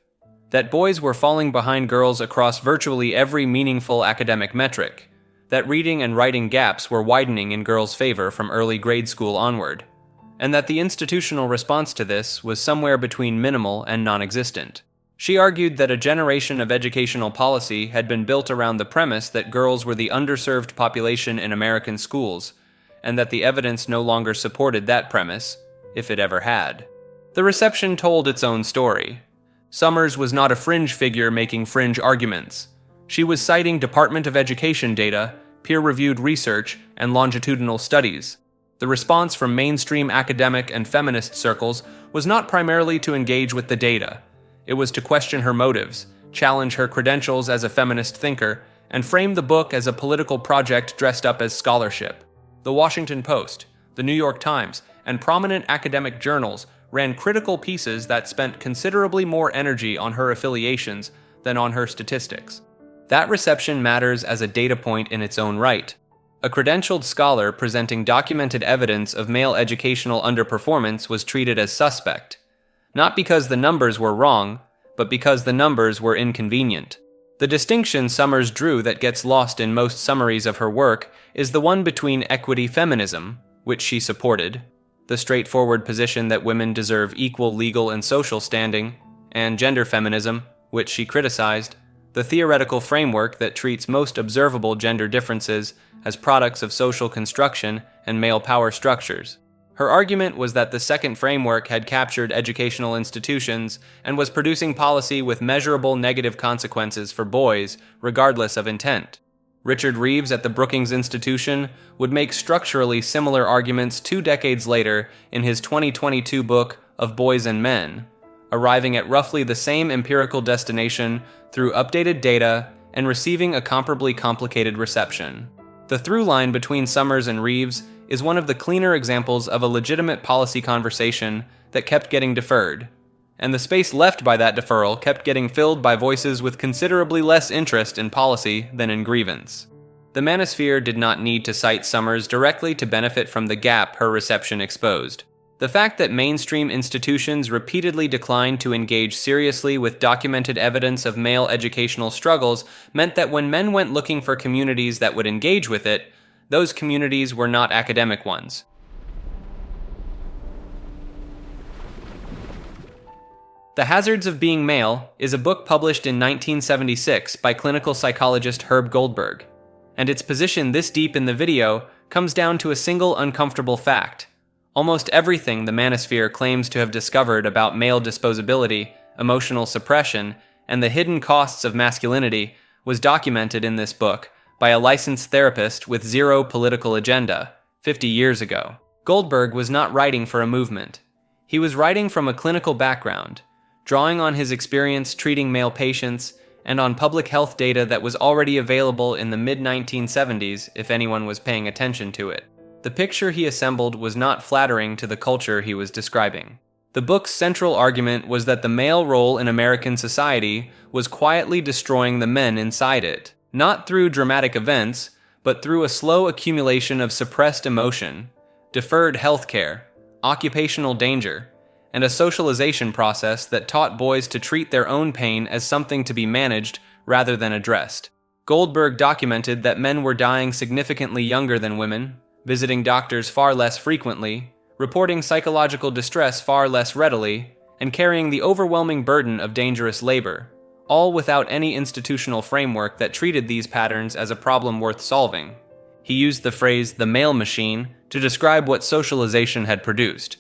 S13: that boys were falling behind girls across virtually every meaningful academic metric, that reading and writing gaps were widening in girls' favor from early grade school onward, and that the institutional response to this was somewhere between minimal and non-existent. She argued that a generation of educational policy had been built around the premise that girls were the underserved population in American schools, and that the evidence no longer supported that premise, if it ever had. The reception told its own story. Sommers was not a fringe figure making fringe arguments. She was citing Department of Education data, peer-reviewed research, and longitudinal studies. The response from mainstream academic and feminist circles was not primarily to engage with the data. It was to question her motives, challenge her credentials as a feminist thinker, and frame the book as a political project dressed up as scholarship. The Washington Post, the New York Times, and prominent academic journals ran critical pieces that spent considerably more energy on her affiliations than on her statistics. That reception matters as a data point in its own right. A credentialed scholar presenting documented evidence of male educational underperformance was treated as suspect, not because the numbers were wrong, but because the numbers were inconvenient. The distinction Sommers drew that gets lost in most summaries of her work is the one between equity feminism, which she supported, the straightforward position that women deserve equal legal and social standing, and gender feminism, which she criticized, the theoretical framework that treats most observable gender differences as products of social construction and male power structures. Her argument was that the second framework had captured educational institutions and was producing policy with measurable negative consequences for boys, regardless of intent. Richard Reeves at the Brookings Institution would make structurally similar arguments 2 decades later in his 2022 book Of Boys and Men, arriving at roughly the same empirical destination through updated data and receiving a comparably complicated reception. The through line between Sommers and Reeves is one of the cleaner examples of a legitimate policy conversation that kept getting deferred, and the space left by that deferral kept getting filled by voices with considerably less interest in policy than in grievance. The Manosphere did not need to cite Sommers directly to benefit from the gap her reception exposed. The fact that mainstream institutions repeatedly declined to engage seriously with documented evidence of male educational struggles meant that when men went looking for communities that would engage with it, those communities were not academic ones. The Hazards of Being Male is a book published in 1976 by clinical psychologist Herb Goldberg, and its position this deep in the video comes down to a single uncomfortable fact. Almost everything the Manosphere claims to have discovered about male disposability, emotional suppression, and the hidden costs of masculinity was documented in this book by a licensed therapist with zero political agenda 50 years ago. Goldberg was not writing for a movement. He was writing from a clinical background, drawing on his experience treating male patients and on public health data that was already available in the mid-1970s if anyone was paying attention to it. The picture he assembled was not flattering to the culture he was describing. The book's central argument was that the male role in American society was quietly destroying the men inside it, not through dramatic events, but through a slow accumulation of suppressed emotion, deferred health care, occupational danger, and a socialization process that taught boys to treat their own pain as something to be managed rather than addressed. Goldberg documented that men were dying significantly younger than women, visiting doctors far less frequently, reporting psychological distress far less readily, and carrying the overwhelming burden of dangerous labor, all without any institutional framework that treated these patterns as a problem worth solving. He used the phrase "the male machine" to describe what socialization had produced.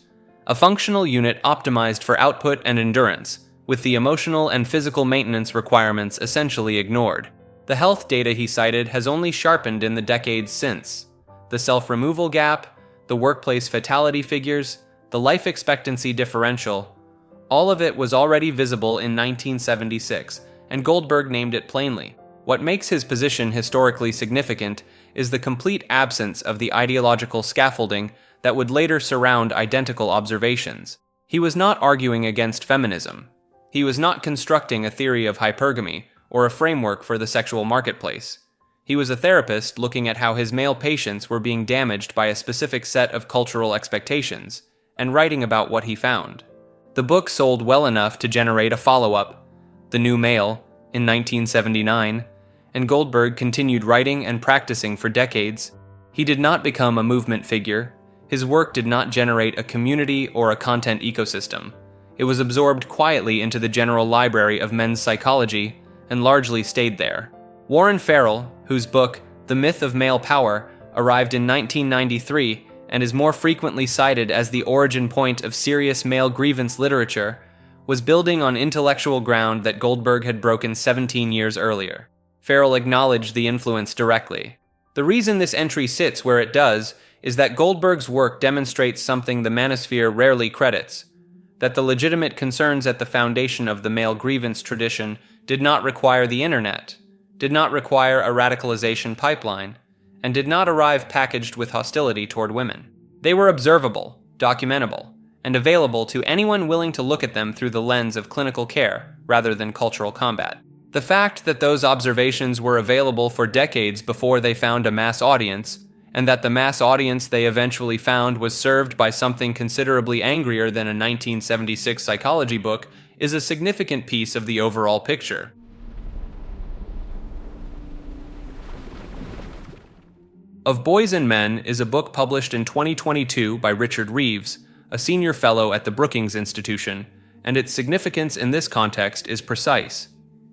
S13: A functional unit optimized for output and endurance, with the emotional and physical maintenance requirements essentially ignored. The health data he cited has only sharpened in the decades since. The self-removal gap, the workplace fatality figures, the life expectancy differential, all of it was already visible in 1976, and Goldberg named it plainly. What makes his position historically significant is the complete absence of the ideological scaffolding that would later surround identical observations. He was not arguing against feminism. He was not constructing a theory of hypergamy or a framework for the sexual marketplace. He was a therapist looking at how his male patients were being damaged by a specific set of cultural expectations, and writing about what he found. The book sold well enough to generate a follow-up, The New Male, in 1979, and Goldberg continued writing and practicing for decades. He did not become a movement figure. His work did not generate a community or a content ecosystem. It was absorbed quietly into the general library of men's psychology and largely stayed there. Warren Farrell, whose book, The Myth of Male Power, arrived in 1993 and is more frequently cited as the origin point of serious male grievance literature, was building on intellectual ground that Goldberg had broken 17 years earlier. Farrell acknowledged the influence directly. The reason this entry sits where it does is that Goldberg's work demonstrates something the Manosphere rarely credits, that the legitimate concerns at the foundation of the male grievance tradition did not require the internet, did not require a radicalization pipeline, and did not arrive packaged with hostility toward women. They were observable, documentable, and available to anyone willing to look at them through the lens of clinical care rather than cultural combat. The fact that those observations were available for decades before they found a mass audience, and that the mass audience they eventually found was served by something considerably angrier than a 1976 psychology book, is a significant piece of the overall picture. Of Boys and Men is a book published in 2022 by Richard Reeves, a senior fellow at the Brookings Institution, and its significance in this context is precise.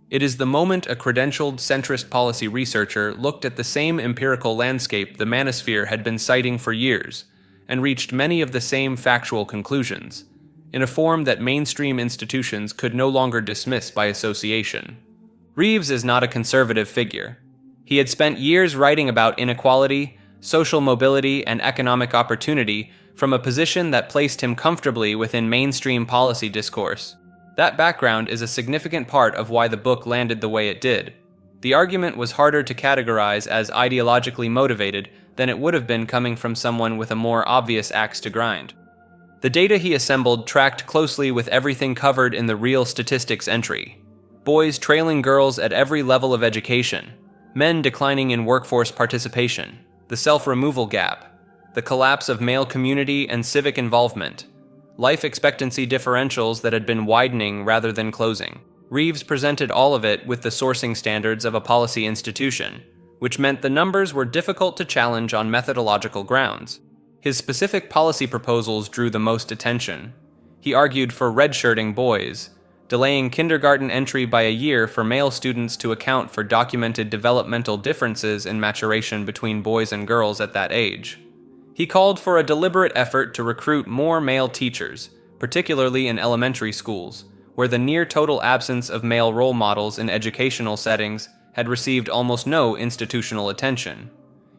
S13: It is the moment a credentialed centrist policy researcher looked at the same empirical landscape the Manosphere had been citing for years, and reached many of the same factual conclusions, in a form that mainstream institutions could no longer dismiss by association. Reeves is not a conservative figure. He had spent years writing about inequality, social mobility, and economic opportunity from a position that placed him comfortably within mainstream policy discourse. That background is a significant part of why the book landed the way it did. The argument was harder to categorize as ideologically motivated than it would have been coming from someone with a more obvious axe to grind. The data he assembled tracked closely with everything covered in the Real Statistics entry. Boys trailing girls at every level of education, men declining in workforce participation, the self-removal gap, the collapse of male community and civic involvement, life expectancy differentials that had been widening rather than closing. Reeves presented all of it with the sourcing standards of a policy institution, which meant the numbers were difficult to challenge on methodological grounds. His specific policy proposals drew the most attention. He argued for redshirting boys, delaying kindergarten entry by a year for male students to account for documented developmental differences in maturation between boys and girls at that age. He called for a deliberate effort to recruit more male teachers, particularly in elementary schools, where the near-total absence of male role models in educational settings had received almost no institutional attention.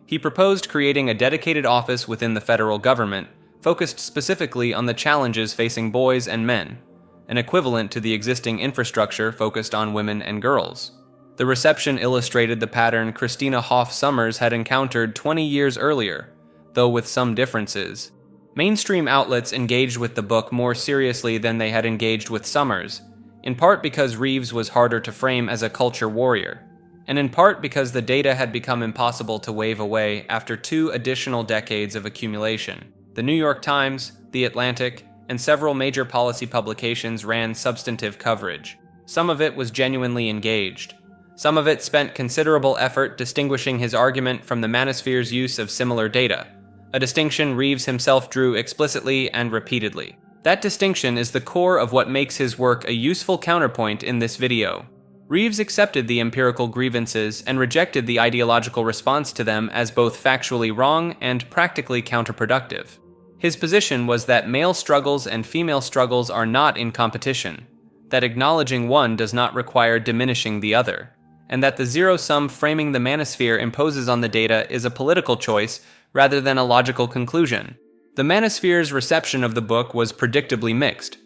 S13: He proposed creating a dedicated office within the federal government, focused specifically on the challenges facing boys and men, an equivalent to the existing infrastructure focused on women and girls. The reception illustrated the pattern Christina Hoff Sommers had encountered 20 years earlier, though with some differences. Mainstream outlets engaged with the book more seriously than they had engaged with Sommers, in part because Reeves was harder to frame as a culture warrior, and in part because the data had become impossible to wave away after 2 additional decades of accumulation. The New York Times, The Atlantic, and several major policy publications ran substantive coverage. Some of it was genuinely engaged. Some of it spent considerable effort distinguishing his argument from the Manosphere's use of similar data, a distinction Reeves himself drew explicitly and repeatedly. That distinction is the core of what makes his work a useful counterpoint in this video. Reeves accepted the empirical grievances and rejected the ideological response to them as both factually wrong and practically counterproductive. His position was that male struggles and female struggles are not in competition, that acknowledging one does not require diminishing the other, and that the zero-sum framing the Manosphere imposes on the data is a political choice rather than a logical conclusion. The Manosphere's reception of the book was predictably mixed.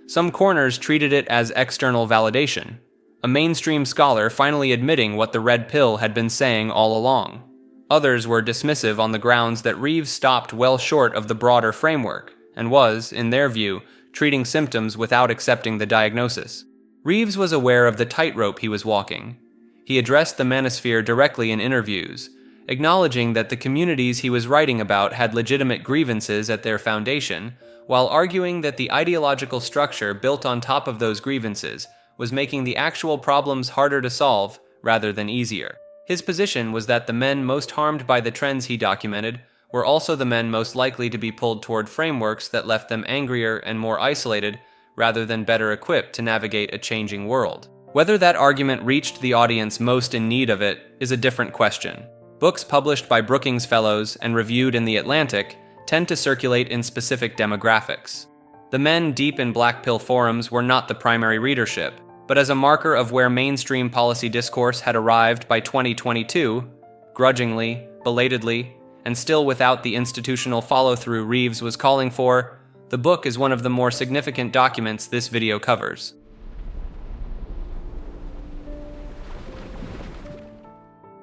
S13: Some corners treated it as external validation, a mainstream scholar finally admitting what the Red Pill had been saying all along. Others were dismissive on the grounds that Reeves stopped well short of the broader framework, and was, in their view, treating symptoms without accepting the diagnosis. Reeves was aware of the tightrope he was walking. He addressed the Manosphere directly in interviews, acknowledging that the communities he was writing about had legitimate grievances at their foundation, while arguing that the ideological structure built on top of those grievances was making the actual problems harder to solve rather than easier. His position was that the men most harmed by the trends he documented were also the men most likely to be pulled toward frameworks that left them angrier and more isolated rather than better equipped to navigate a changing world. Whether that argument reached the audience most in need of it is a different question. Books published by Brookings Fellows and reviewed in The Atlantic tend to circulate in specific demographics. The men deep in Blackpill forums were not the primary readership, but as a marker of where mainstream policy discourse had arrived by 2022, grudgingly, belatedly, and still without the institutional follow-through Reeves was calling for, the book is one of the more significant documents this video covers.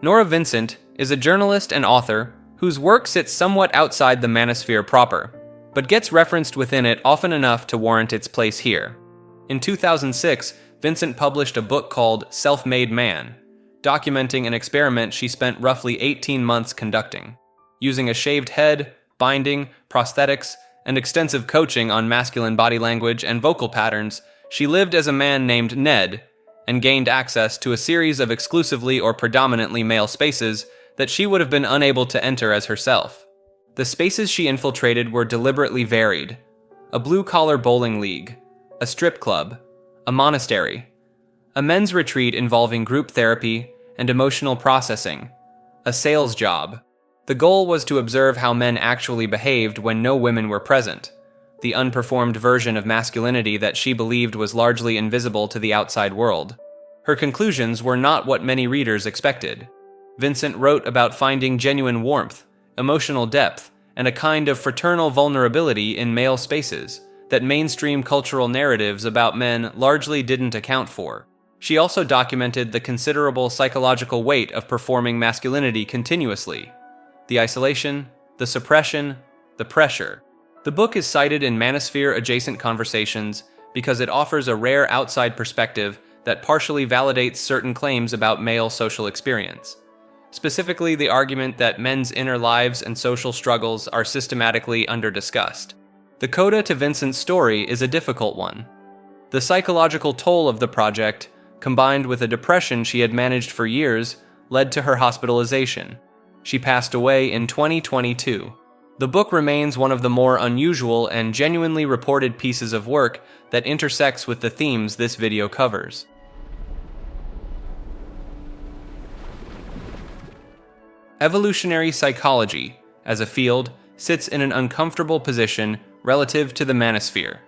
S13: Norah Vincent is a journalist and author whose work sits somewhat outside the Manosphere proper, but gets referenced within it often enough to warrant its place here. In 2006, Vincent published a book called Self-Made Man, documenting an experiment she spent roughly 18 months conducting. Using a shaved head, binding, prosthetics, and extensive coaching on masculine body language and vocal patterns, she lived as a man named Ned and gained access to a series of exclusively or predominantly male spaces that she would have been unable to enter as herself. The spaces she infiltrated were deliberately varied: a blue-collar bowling league, a strip club, a monastery, a men's retreat involving group therapy and emotional processing, a sales job. The goal was to observe how men actually behaved when no women were present, the unperformed version of masculinity that she believed was largely invisible to the outside world. Her conclusions were not what many readers expected. Vincent wrote about finding genuine warmth, emotional depth, and a kind of fraternal vulnerability in male spaces that mainstream cultural narratives about men largely didn't account for. She also documented the considerable psychological weight of performing masculinity continuously: the isolation, the suppression, the pressure. The book is cited in Manosphere-adjacent conversations because it offers a rare outside perspective that partially validates certain claims about male social experience. Specifically, the argument that men's inner lives and social struggles are systematically under-discussed. The coda to Vincent's story is a difficult one. The psychological toll of the project, combined with a depression she had managed for years, led to her hospitalization. She passed away in 2022. The book remains one of the more unusual and genuinely reported pieces of work that intersects with the themes this video covers. Evolutionary psychology, as a field, sits in an uncomfortable position relative to the manosphere,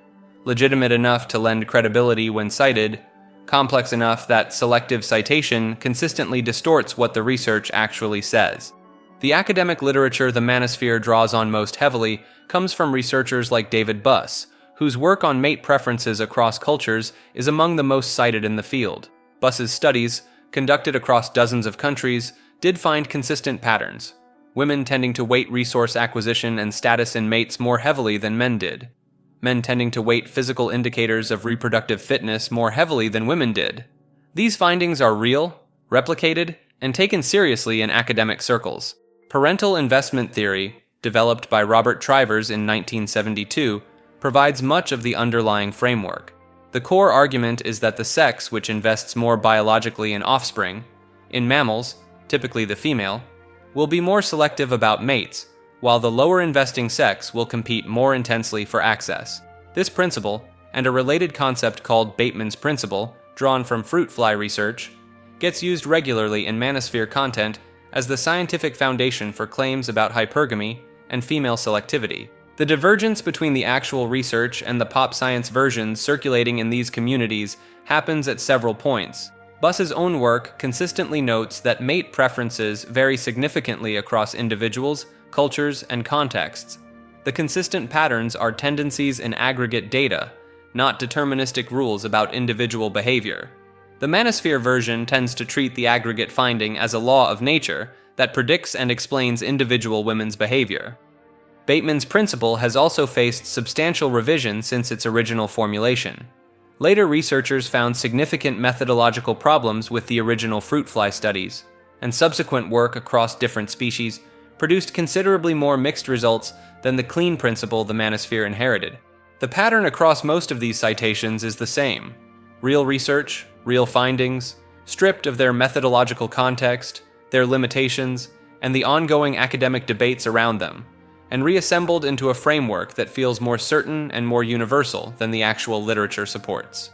S13: legitimate enough to lend credibility when cited, complex enough that selective citation consistently distorts what the research actually says. The academic literature the manosphere draws on most heavily comes from researchers like David Buss, whose work on mate preferences across cultures is among the most cited in the field. Buss's studies, conducted across dozens of countries, did find consistent patterns, women tending to weight resource acquisition and status in mates more heavily than men did, men tending to weight physical indicators of reproductive fitness more heavily than women did. These findings are real, replicated, and taken seriously in academic circles. Parental investment theory, developed by Robert Trivers in 1972, provides much of the underlying framework. The core argument is that the sex which invests more biologically in offspring, in mammals, typically the female, will be more selective about mates, while the lower investing sex will compete more intensely for access. This principle, and a related concept called Bateman's principle, drawn from fruit fly research, gets used regularly in manosphere content as the scientific foundation for claims about hypergamy and female selectivity. The divergence between the actual research and the pop science versions circulating in these communities happens at several points. Buss's own work consistently notes that mate preferences vary significantly across individuals, cultures, and contexts. The consistent patterns are tendencies in aggregate data, not deterministic rules about individual behavior. The manosphere version tends to treat the aggregate finding as a law of nature that predicts and explains individual women's behavior. Bateman's principle has also faced substantial revision since its original formulation. Later researchers found significant methodological problems with the original fruit fly studies, and subsequent work across different species produced considerably more mixed results than the clean principle the manosphere inherited. The pattern across most of these citations is the same: real research, real findings, stripped of their methodological context, their limitations, and the ongoing academic debates around them, and reassembled into a framework that feels more certain and more universal than the actual literature supports.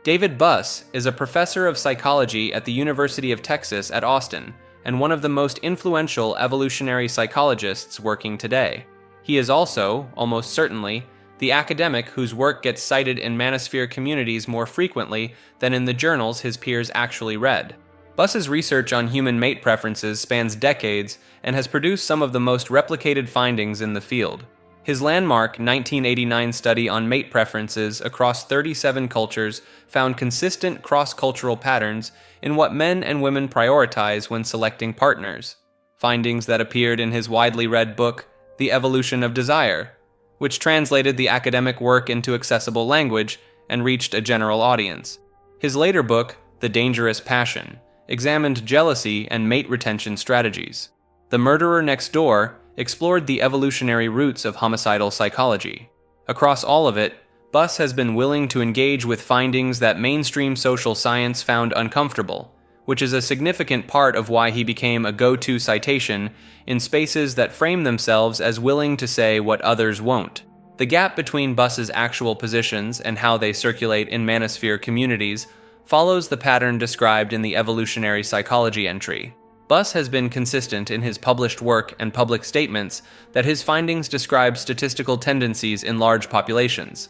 S13: David Buss is a professor of psychology at the University of Texas at Austin, and one of the most influential evolutionary psychologists working today. He is also, almost certainly, the academic whose work gets cited in manosphere communities more frequently than in the journals his peers actually read. Buss's research on human mate preferences spans decades and has produced some of the most replicated findings in the field. His landmark 1989 study on mate preferences across 37 cultures found consistent cross-cultural patterns in what men and women prioritize when selecting partners, findings that appeared in his widely read book, The Evolution of Desire, which translated the academic work into accessible language and reached a general audience. His later book, The Dangerous Passion, examined jealousy and mate retention strategies. The Murderer Next Door explored the evolutionary roots of homicidal psychology. Across all of it, Buss has been willing to engage with findings that mainstream social science found uncomfortable, which is a significant part of why he became a go-to citation in spaces that frame themselves as willing to say what others won't. The gap between Buss's actual positions and how they circulate in manosphere communities follows the pattern described in the evolutionary psychology entry. Buss has been consistent in his published work and public statements that his findings describe statistical tendencies in large populations,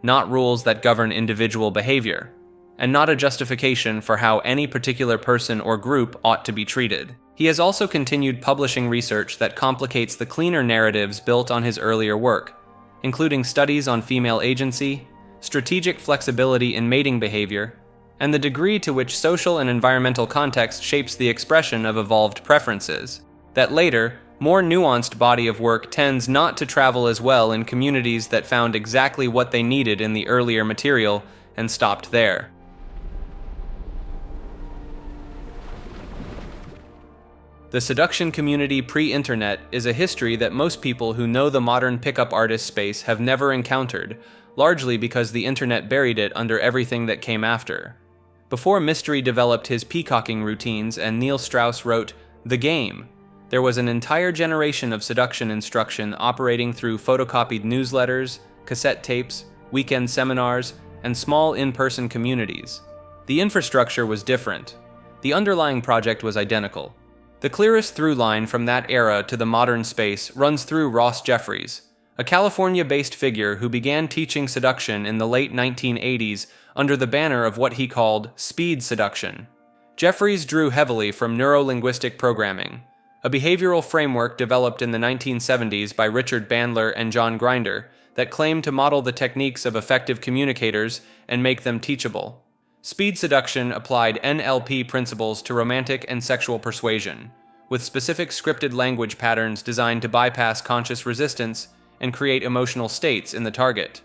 S13: not rules that govern individual behavior, and not a justification for how any particular person or group ought to be treated. He has also continued publishing research that complicates the cleaner narratives built on his earlier work, including studies on female agency, strategic flexibility in mating behavior, and the degree to which social and environmental context shapes the expression of evolved preferences. That later, more nuanced body of work tends not to travel as well in communities that found exactly what they needed in the earlier material and stopped there. The seduction community pre-internet is a history that most people who know the modern pickup artist space have never encountered, largely because the internet buried it under everything that came after. Before Mystery developed his peacocking routines and Neil Strauss wrote The Game, there was an entire generation of seduction instruction operating through photocopied newsletters, cassette tapes, weekend seminars, and small in-person communities. The infrastructure was different. The underlying project was identical. The clearest through line from that era to the modern space runs through Ross Jeffries, a California-based figure who began teaching seduction in the late 1980s under the banner of what he called speed seduction. Jeffries drew heavily from neuro-linguistic programming, a behavioral framework developed in the 1970s by Richard Bandler and John Grinder that claimed to model the techniques of effective communicators and make them teachable. Speed seduction applied NLP principles to romantic and sexual persuasion, with specific scripted language patterns designed to bypass conscious resistance and create emotional states in the target.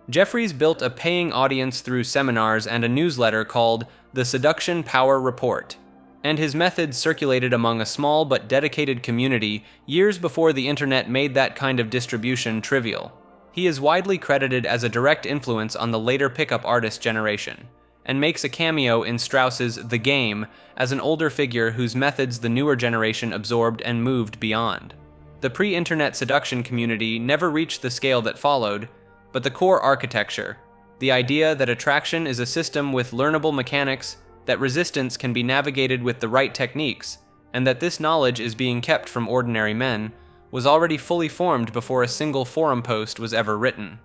S13: Jeffries built a paying audience through seminars and a newsletter called The Seduction Power Report, and his methods circulated among a small but dedicated community years before the internet made that kind of distribution trivial. He is widely credited as a direct influence on the later pickup artist generation, and makes a cameo in Strauss's The Game as an older figure whose methods the newer generation absorbed and moved beyond. The pre-internet seduction community never reached the scale that followed, but the core architecture, the idea that attraction is a system with learnable mechanics, that resistance can be navigated with the right techniques, and that this knowledge is being kept from ordinary men, was already fully formed before a single forum post was ever written.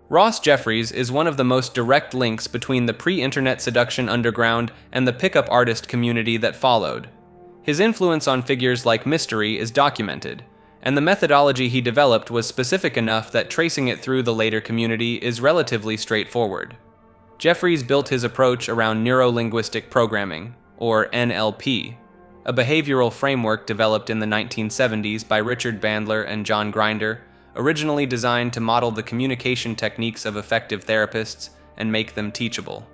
S13: Ross Jeffries is one of the most direct links between the pre-internet seduction underground and the pickup artist community that followed. His influence on figures like Mystery is documented, and the methodology he developed was specific enough that tracing it through the later community is relatively straightforward. Jeffries built his approach around neuro-linguistic programming, or NLP, a behavioral framework developed in the 1970s by Richard Bandler and John Grinder, originally designed to model the communication techniques of effective therapists and make them teachable.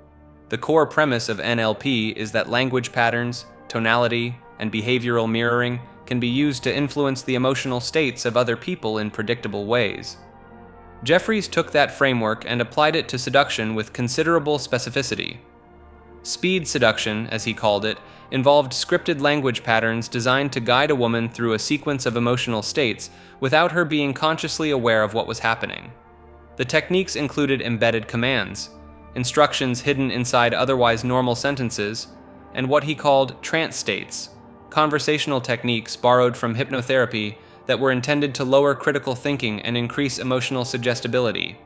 S13: The core premise of NLP is that language patterns, tonality, and behavioral mirroring can be used to influence the emotional states of other people in predictable ways. Jeffries took that framework and applied it to seduction with considerable specificity. Speed seduction, as he called it, involved scripted language patterns designed to guide a woman through a sequence of emotional states without her being consciously aware of what was happening. The techniques included embedded commands, instructions hidden inside otherwise normal sentences, and what he called trance states, conversational techniques borrowed from hypnotherapy that were intended to lower critical thinking and increase emotional suggestibility.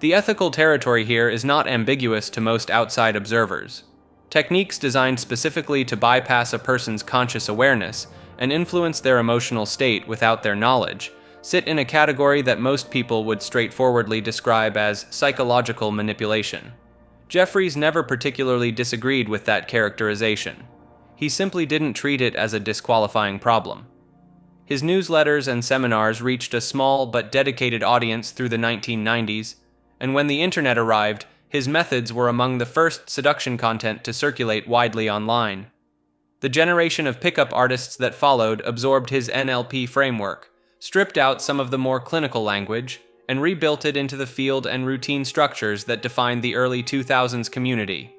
S13: The ethical territory here is not ambiguous to most outside observers. Techniques designed specifically to bypass a person's conscious awareness and influence their emotional state without their knowledge sit in a category that most people would straightforwardly describe as psychological manipulation. Jeffries never particularly disagreed with that characterization. He simply didn't treat it as a disqualifying problem. His newsletters and seminars reached a small but dedicated audience through the 1990s, and when the internet arrived, his methods were among the first seduction content to circulate widely online. The generation of pickup artists that followed absorbed his NLP framework, stripped out some of the more clinical language, and rebuilt it into the field and routine structures that defined the early 2000s community.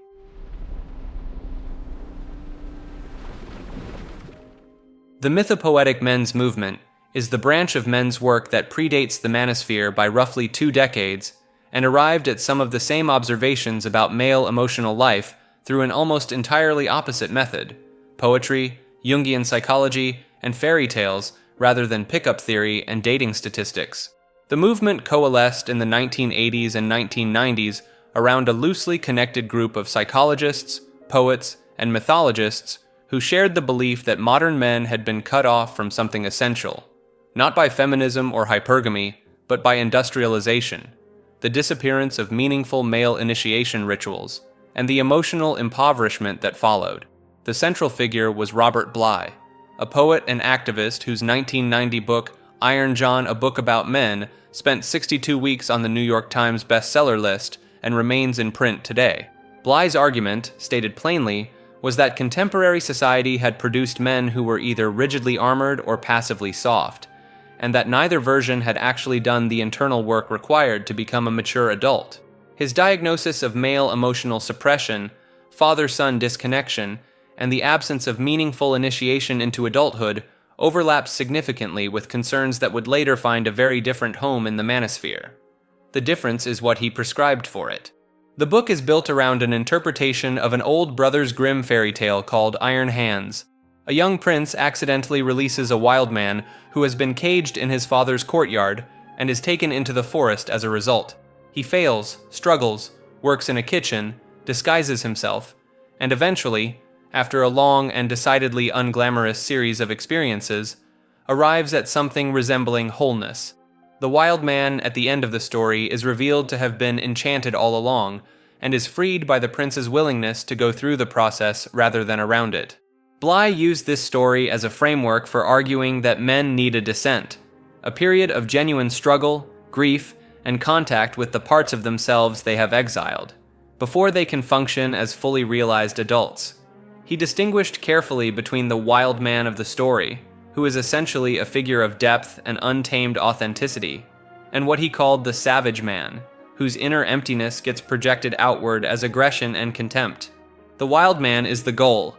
S13: The mythopoetic men's movement is the branch of men's work that predates the Manosphere by roughly 2 decades and arrived at some of the same observations about male emotional life through an almost entirely opposite method: poetry, Jungian psychology, and fairy tales rather than pickup theory and dating statistics. The movement coalesced in the 1980s and 1990s around a loosely connected group of psychologists, poets, and mythologists who shared the belief that modern men had been cut off from something essential, not by feminism or hypergamy, but by industrialization, the disappearance of meaningful male initiation rituals, and the emotional impoverishment that followed. The central figure was Robert Bly, a poet and activist whose 1990 book, Iron John, A Book About Men, spent 62 weeks on the New York Times bestseller list and remains in print today. Bly's argument, stated plainly, was that contemporary society had produced men who were either rigidly armored or passively soft, and that neither version had actually done the internal work required to become a mature adult. His diagnosis of male emotional suppression, father-son disconnection, and the absence of meaningful initiation into adulthood overlaps significantly with concerns that would later find a very different home in the Manosphere. The difference is what he prescribed for it. The book is built around an interpretation of an old Brothers Grimm fairy tale called Iron Hands. A young prince accidentally releases a wild man who has been caged in his father's courtyard and is taken into the forest as a result. He fails, struggles, works in a kitchen, disguises himself, and eventually, after a long and decidedly unglamorous series of experiences, arrives at something resembling wholeness. The wild man at the end of the story is revealed to have been enchanted all along, and is freed by the prince's willingness to go through the process rather than around it. Bly used this story as a framework for arguing that men need a descent, a period of genuine struggle, grief, and contact with the parts of themselves they have exiled, before they can function as fully realized adults. He distinguished carefully between the wild man of the story, who is essentially a figure of depth and untamed authenticity, and what he called the savage man, whose inner emptiness gets projected outward as aggression and contempt. The wild man is the goal.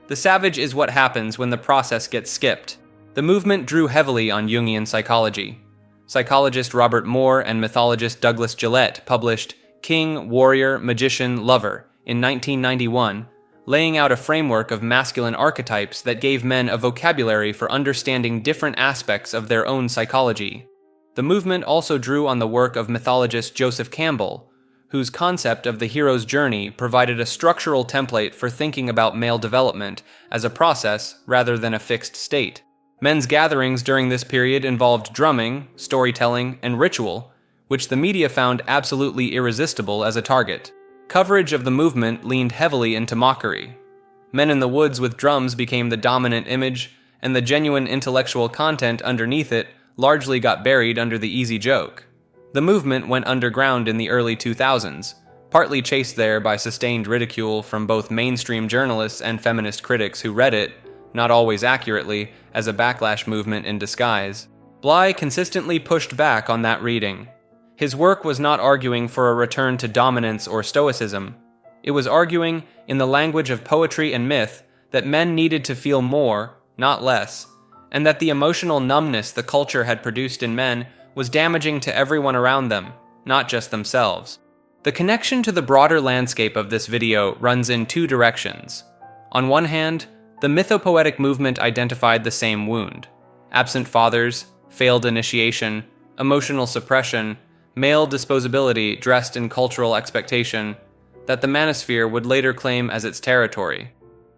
S13: The savage is what happens when the process gets skipped. The movement drew heavily on Jungian psychology. Psychologist Robert Moore and mythologist Douglas Gillette published King, Warrior, Magician, Lover in 1991, laying out a framework of masculine archetypes that gave men a vocabulary for understanding different aspects of their own psychology. The movement also drew on the work of mythologist Joseph Campbell, whose concept of the hero's journey provided a structural template for thinking about male development as a process rather than a fixed state. Men's gatherings during this period involved drumming, storytelling, and ritual, which the media found absolutely irresistible as a target. Coverage of the movement leaned heavily into mockery. Men in the woods with drums became the dominant image, and the genuine intellectual content underneath it largely got buried under the easy joke. The movement went underground in the early 2000s, partly chased there by sustained ridicule from both mainstream journalists and feminist critics who read it, not always accurately, as a backlash movement in disguise. Bly consistently pushed back on that reading. His work was not arguing for a return to dominance or stoicism. It was arguing, in the language of poetry and myth, that men needed to feel more, not less, and that the emotional numbness the culture had produced in men was damaging to everyone around them, not just themselves. The connection to the broader landscape of this video runs in two directions. On one hand, the mythopoetic movement identified the same wound: absent fathers, failed initiation, emotional suppression, male disposability dressed in cultural expectation, that the Manosphere would later claim as its territory.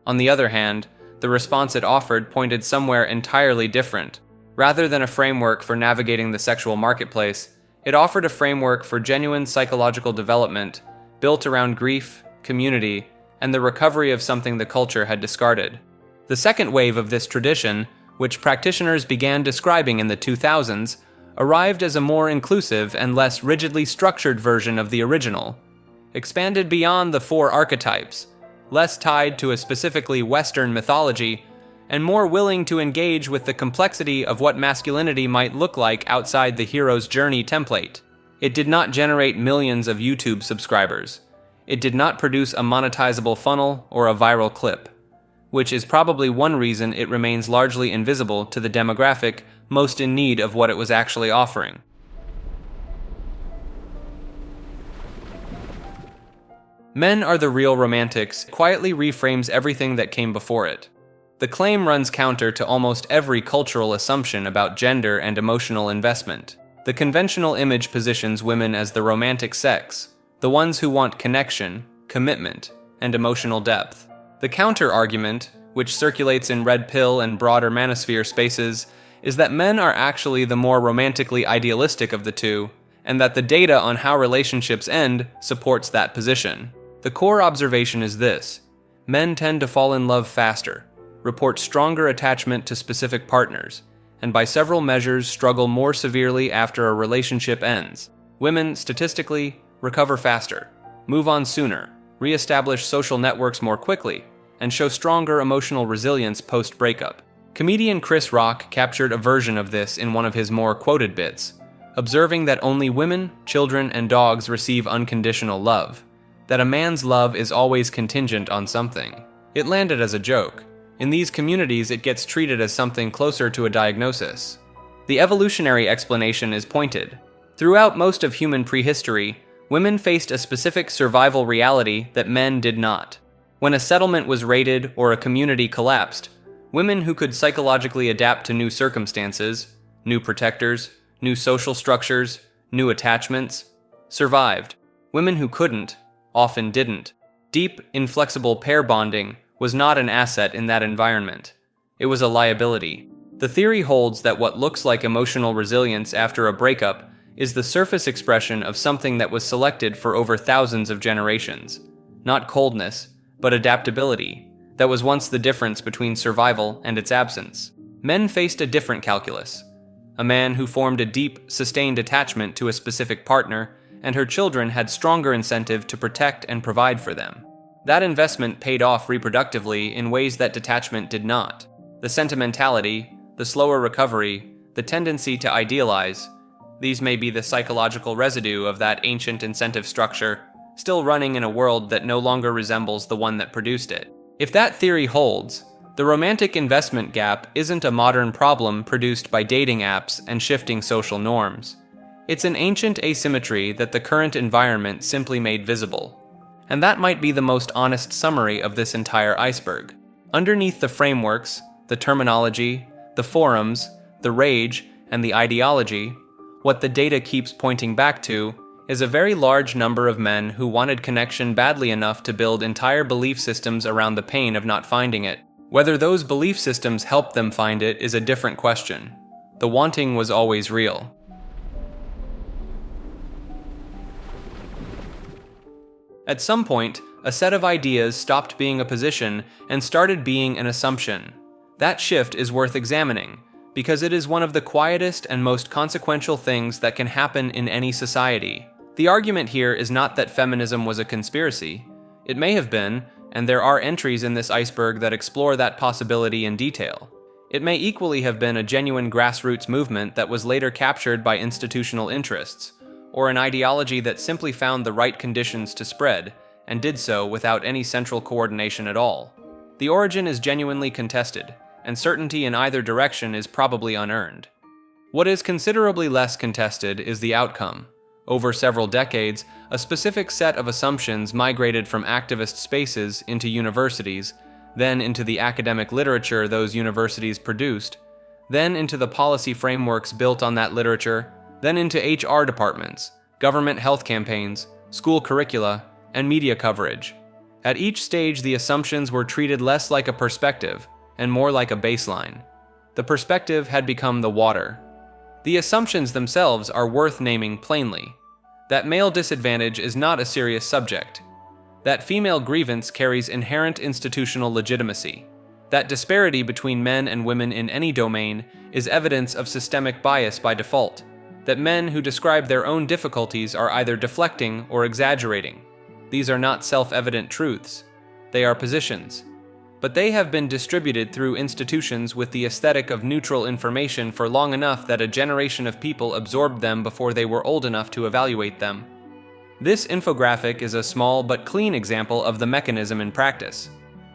S13: On the other hand, the response it offered pointed somewhere entirely different. Rather than a framework for navigating the sexual marketplace, it offered a framework for genuine psychological development, built around grief, community, and the recovery of something the culture had discarded. The second wave of this tradition, which practitioners began describing in the 2000s, arrived as a more inclusive and less rigidly structured version of the original, expanded beyond the four archetypes, less tied to a specifically Western mythology, and more willing to engage with the complexity of what masculinity might look like outside the hero's journey template. It did not generate millions of YouTube subscribers. It did not produce a monetizable funnel or a viral clip, which is probably one reason it remains largely invisible to the demographic most in need of what it was actually offering. Men Are the Real Romantics quietly reframes everything that came before it. The claim runs counter to almost every cultural assumption about gender and emotional investment. The conventional image positions women as the romantic sex, the ones who want connection, commitment, and emotional depth. The counter-argument, which circulates in Red Pill and broader Manosphere spaces, is that men are actually the more romantically idealistic of the two, and that the data on how relationships end supports that position. The core observation is this: men tend to fall in love faster, report stronger attachment to specific partners, and by several measures struggle more severely after a relationship ends. Women, statistically, recover faster, move on sooner, re-establish social networks more quickly, and show stronger emotional resilience post-breakup. Comedian Chris Rock captured a version of this in one of his more quoted bits, observing that only women, children, and dogs receive unconditional love, that a man's love is always contingent on something. It landed as a joke. In these communities, it gets treated as something closer to a diagnosis. The evolutionary explanation is pointed. Throughout most of human prehistory, women faced a specific survival reality that men did not. When a settlement was raided or a community collapsed, women who could psychologically adapt to new circumstances, new protectors, new social structures, new attachments, survived. Women who couldn't, often didn't. Deep, inflexible pair bonding was not an asset in that environment. It was a liability. The theory holds that what looks like emotional resilience after a breakup is the surface expression of something that was selected for over thousands of generations. Not coldness, but adaptability. That was once the difference between survival and its absence. Men faced a different calculus. A man who formed a deep, sustained attachment to a specific partner, and her children had stronger incentive to protect and provide for them. That investment paid off reproductively in ways that detachment did not. The sentimentality, the slower recovery, the tendency to idealize, these may be the psychological residue of that ancient incentive structure, still running in a world that no longer resembles the one that produced it. If that theory holds, the romantic investment gap isn't a modern problem produced by dating apps and shifting social norms. It's an ancient asymmetry that the current environment simply made visible. And that might be the most honest summary of this entire iceberg. Underneath the frameworks, the terminology, the forums, the rage, and the ideology, what the data keeps pointing back to is a very large number of men who wanted connection badly enough to build entire belief systems around the pain of not finding it. Whether those belief systems helped them find it is a different question. The wanting was always real. At some point, a set of ideas stopped being a position and started being an assumption. That shift is worth examining, because it is one of the quietest and most consequential things that can happen in any society. The argument here is not that feminism was a conspiracy. It may have been, and there are entries in this iceberg that explore that possibility in detail. It may equally have been a genuine grassroots movement that was later captured by institutional interests, or an ideology that simply found the right conditions to spread, and did so without any central coordination at all. The origin is genuinely contested, and certainty in either direction is probably unearned. What is considerably less contested is the outcome. Over several decades, a specific set of assumptions migrated from activist spaces into universities, then into the academic literature those universities produced, then into the policy frameworks built on that literature, then into HR departments, government health campaigns, school curricula, and media coverage. At each stage, the assumptions were treated less like a perspective and more like a baseline. The perspective had become the water. The assumptions themselves are worth naming plainly. That male disadvantage is not a serious subject. That female grievance carries inherent institutional legitimacy. That disparity between men and women in any domain is evidence of systemic bias by default. That men who describe their own difficulties are either deflecting or exaggerating. These are not self-evident truths. They are positions. But they have been distributed through institutions with the aesthetic of neutral information for long enough that a generation of people absorbed them before they were old enough to evaluate them. This infographic is a small but clean example of the mechanism in practice.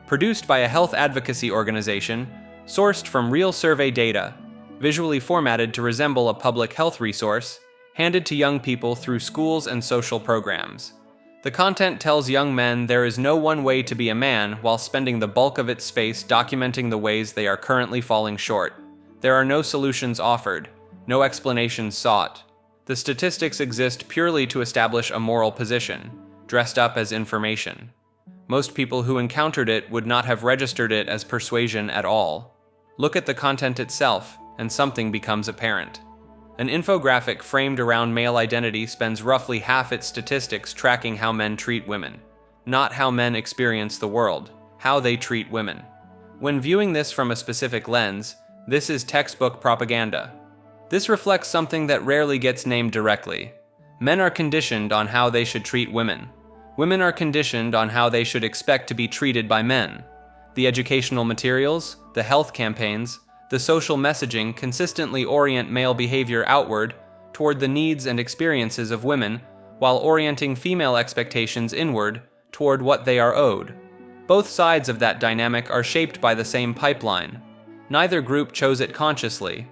S13: Produced by a health advocacy organization, sourced from real survey data, visually formatted to resemble a public health resource, handed to young people through schools and social programs. The content tells young men there is no one way to be a man while spending the bulk of its space documenting the ways they are currently falling short. There are no solutions offered, no explanations sought. The statistics exist purely to establish a moral position, dressed up as information. Most people who encountered it would not have registered it as persuasion at all. Look at the content itself, and something becomes apparent. An infographic framed around male identity spends roughly half its statistics tracking how men treat women. Not how men experience the world, how they treat women. When viewing this from a specific lens, this is textbook propaganda. This reflects something that rarely gets named directly. Men are conditioned on how they should treat women. Women are conditioned on how they should expect to be treated by men. The educational materials, the health campaigns, The social messaging consistently orient male behavior outward toward the needs and experiences of women, while orienting female expectations inward toward what they are owed. Both sides of that dynamic are shaped by the same pipeline. Neither group chose it consciously.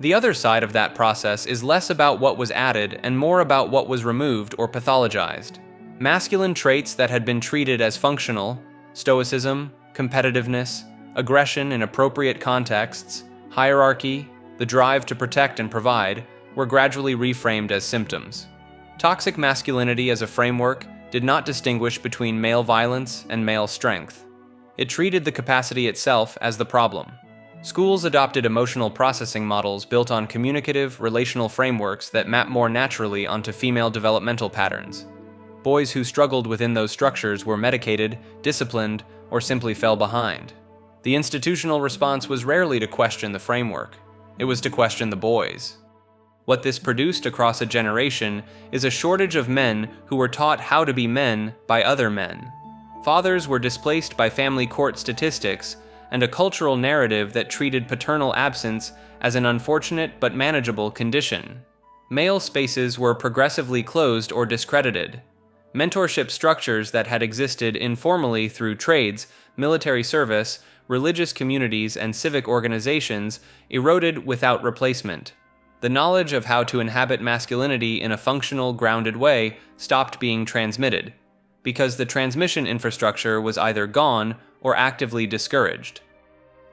S13: The other side of that process is less about what was added and more about what was removed or pathologized. Masculine traits that had been treated as functional, stoicism, competitiveness, aggression in appropriate contexts, hierarchy, the drive to protect and provide, were gradually reframed as symptoms. Toxic masculinity as a framework did not distinguish between male violence and male strength. It treated the capacity itself as the problem. Schools adopted emotional processing models built on communicative, relational frameworks that map more naturally onto female developmental patterns. Boys who struggled within those structures were medicated, disciplined, or simply fell behind. The institutional response was rarely to question the framework. It was to question the boys. What this produced across a generation is a shortage of men who were taught how to be men by other men. Fathers were displaced by family court statistics and a cultural narrative that treated paternal absence as an unfortunate but manageable condition. Male spaces were progressively closed or discredited. Mentorship structures that had existed informally through trades, military service, religious communities, and civic organizations eroded without replacement. The knowledge of how to inhabit masculinity in a functional, grounded way stopped being transmitted, because the transmission infrastructure was either gone or actively discouraged.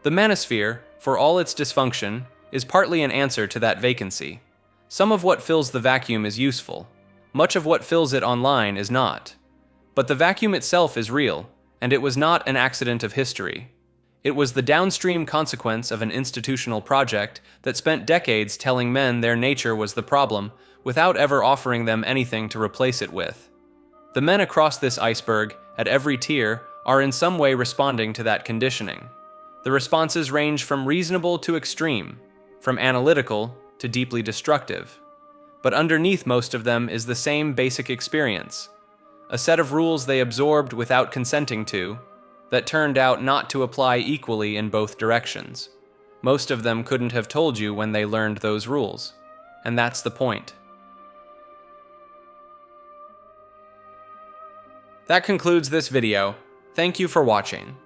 S13: The Manosphere, for all its dysfunction, is partly an answer to that vacancy. Some of what fills the vacuum is useful. Much of what fills it online is not. But the vacuum itself is real, and it was not an accident of history. It was the downstream consequence of an institutional project that spent decades telling men their nature was the problem, without ever offering them anything to replace it with. The men across this iceberg, at every tier, are in some way responding to that conditioning. The responses range from reasonable to extreme, from analytical to deeply destructive. But underneath most of them is the same basic experience, a set of rules they absorbed without consenting to, that turned out not to apply equally in both directions. Most of them couldn't have told you when they learned those rules, and that's the point. That concludes this video. Thank you for watching.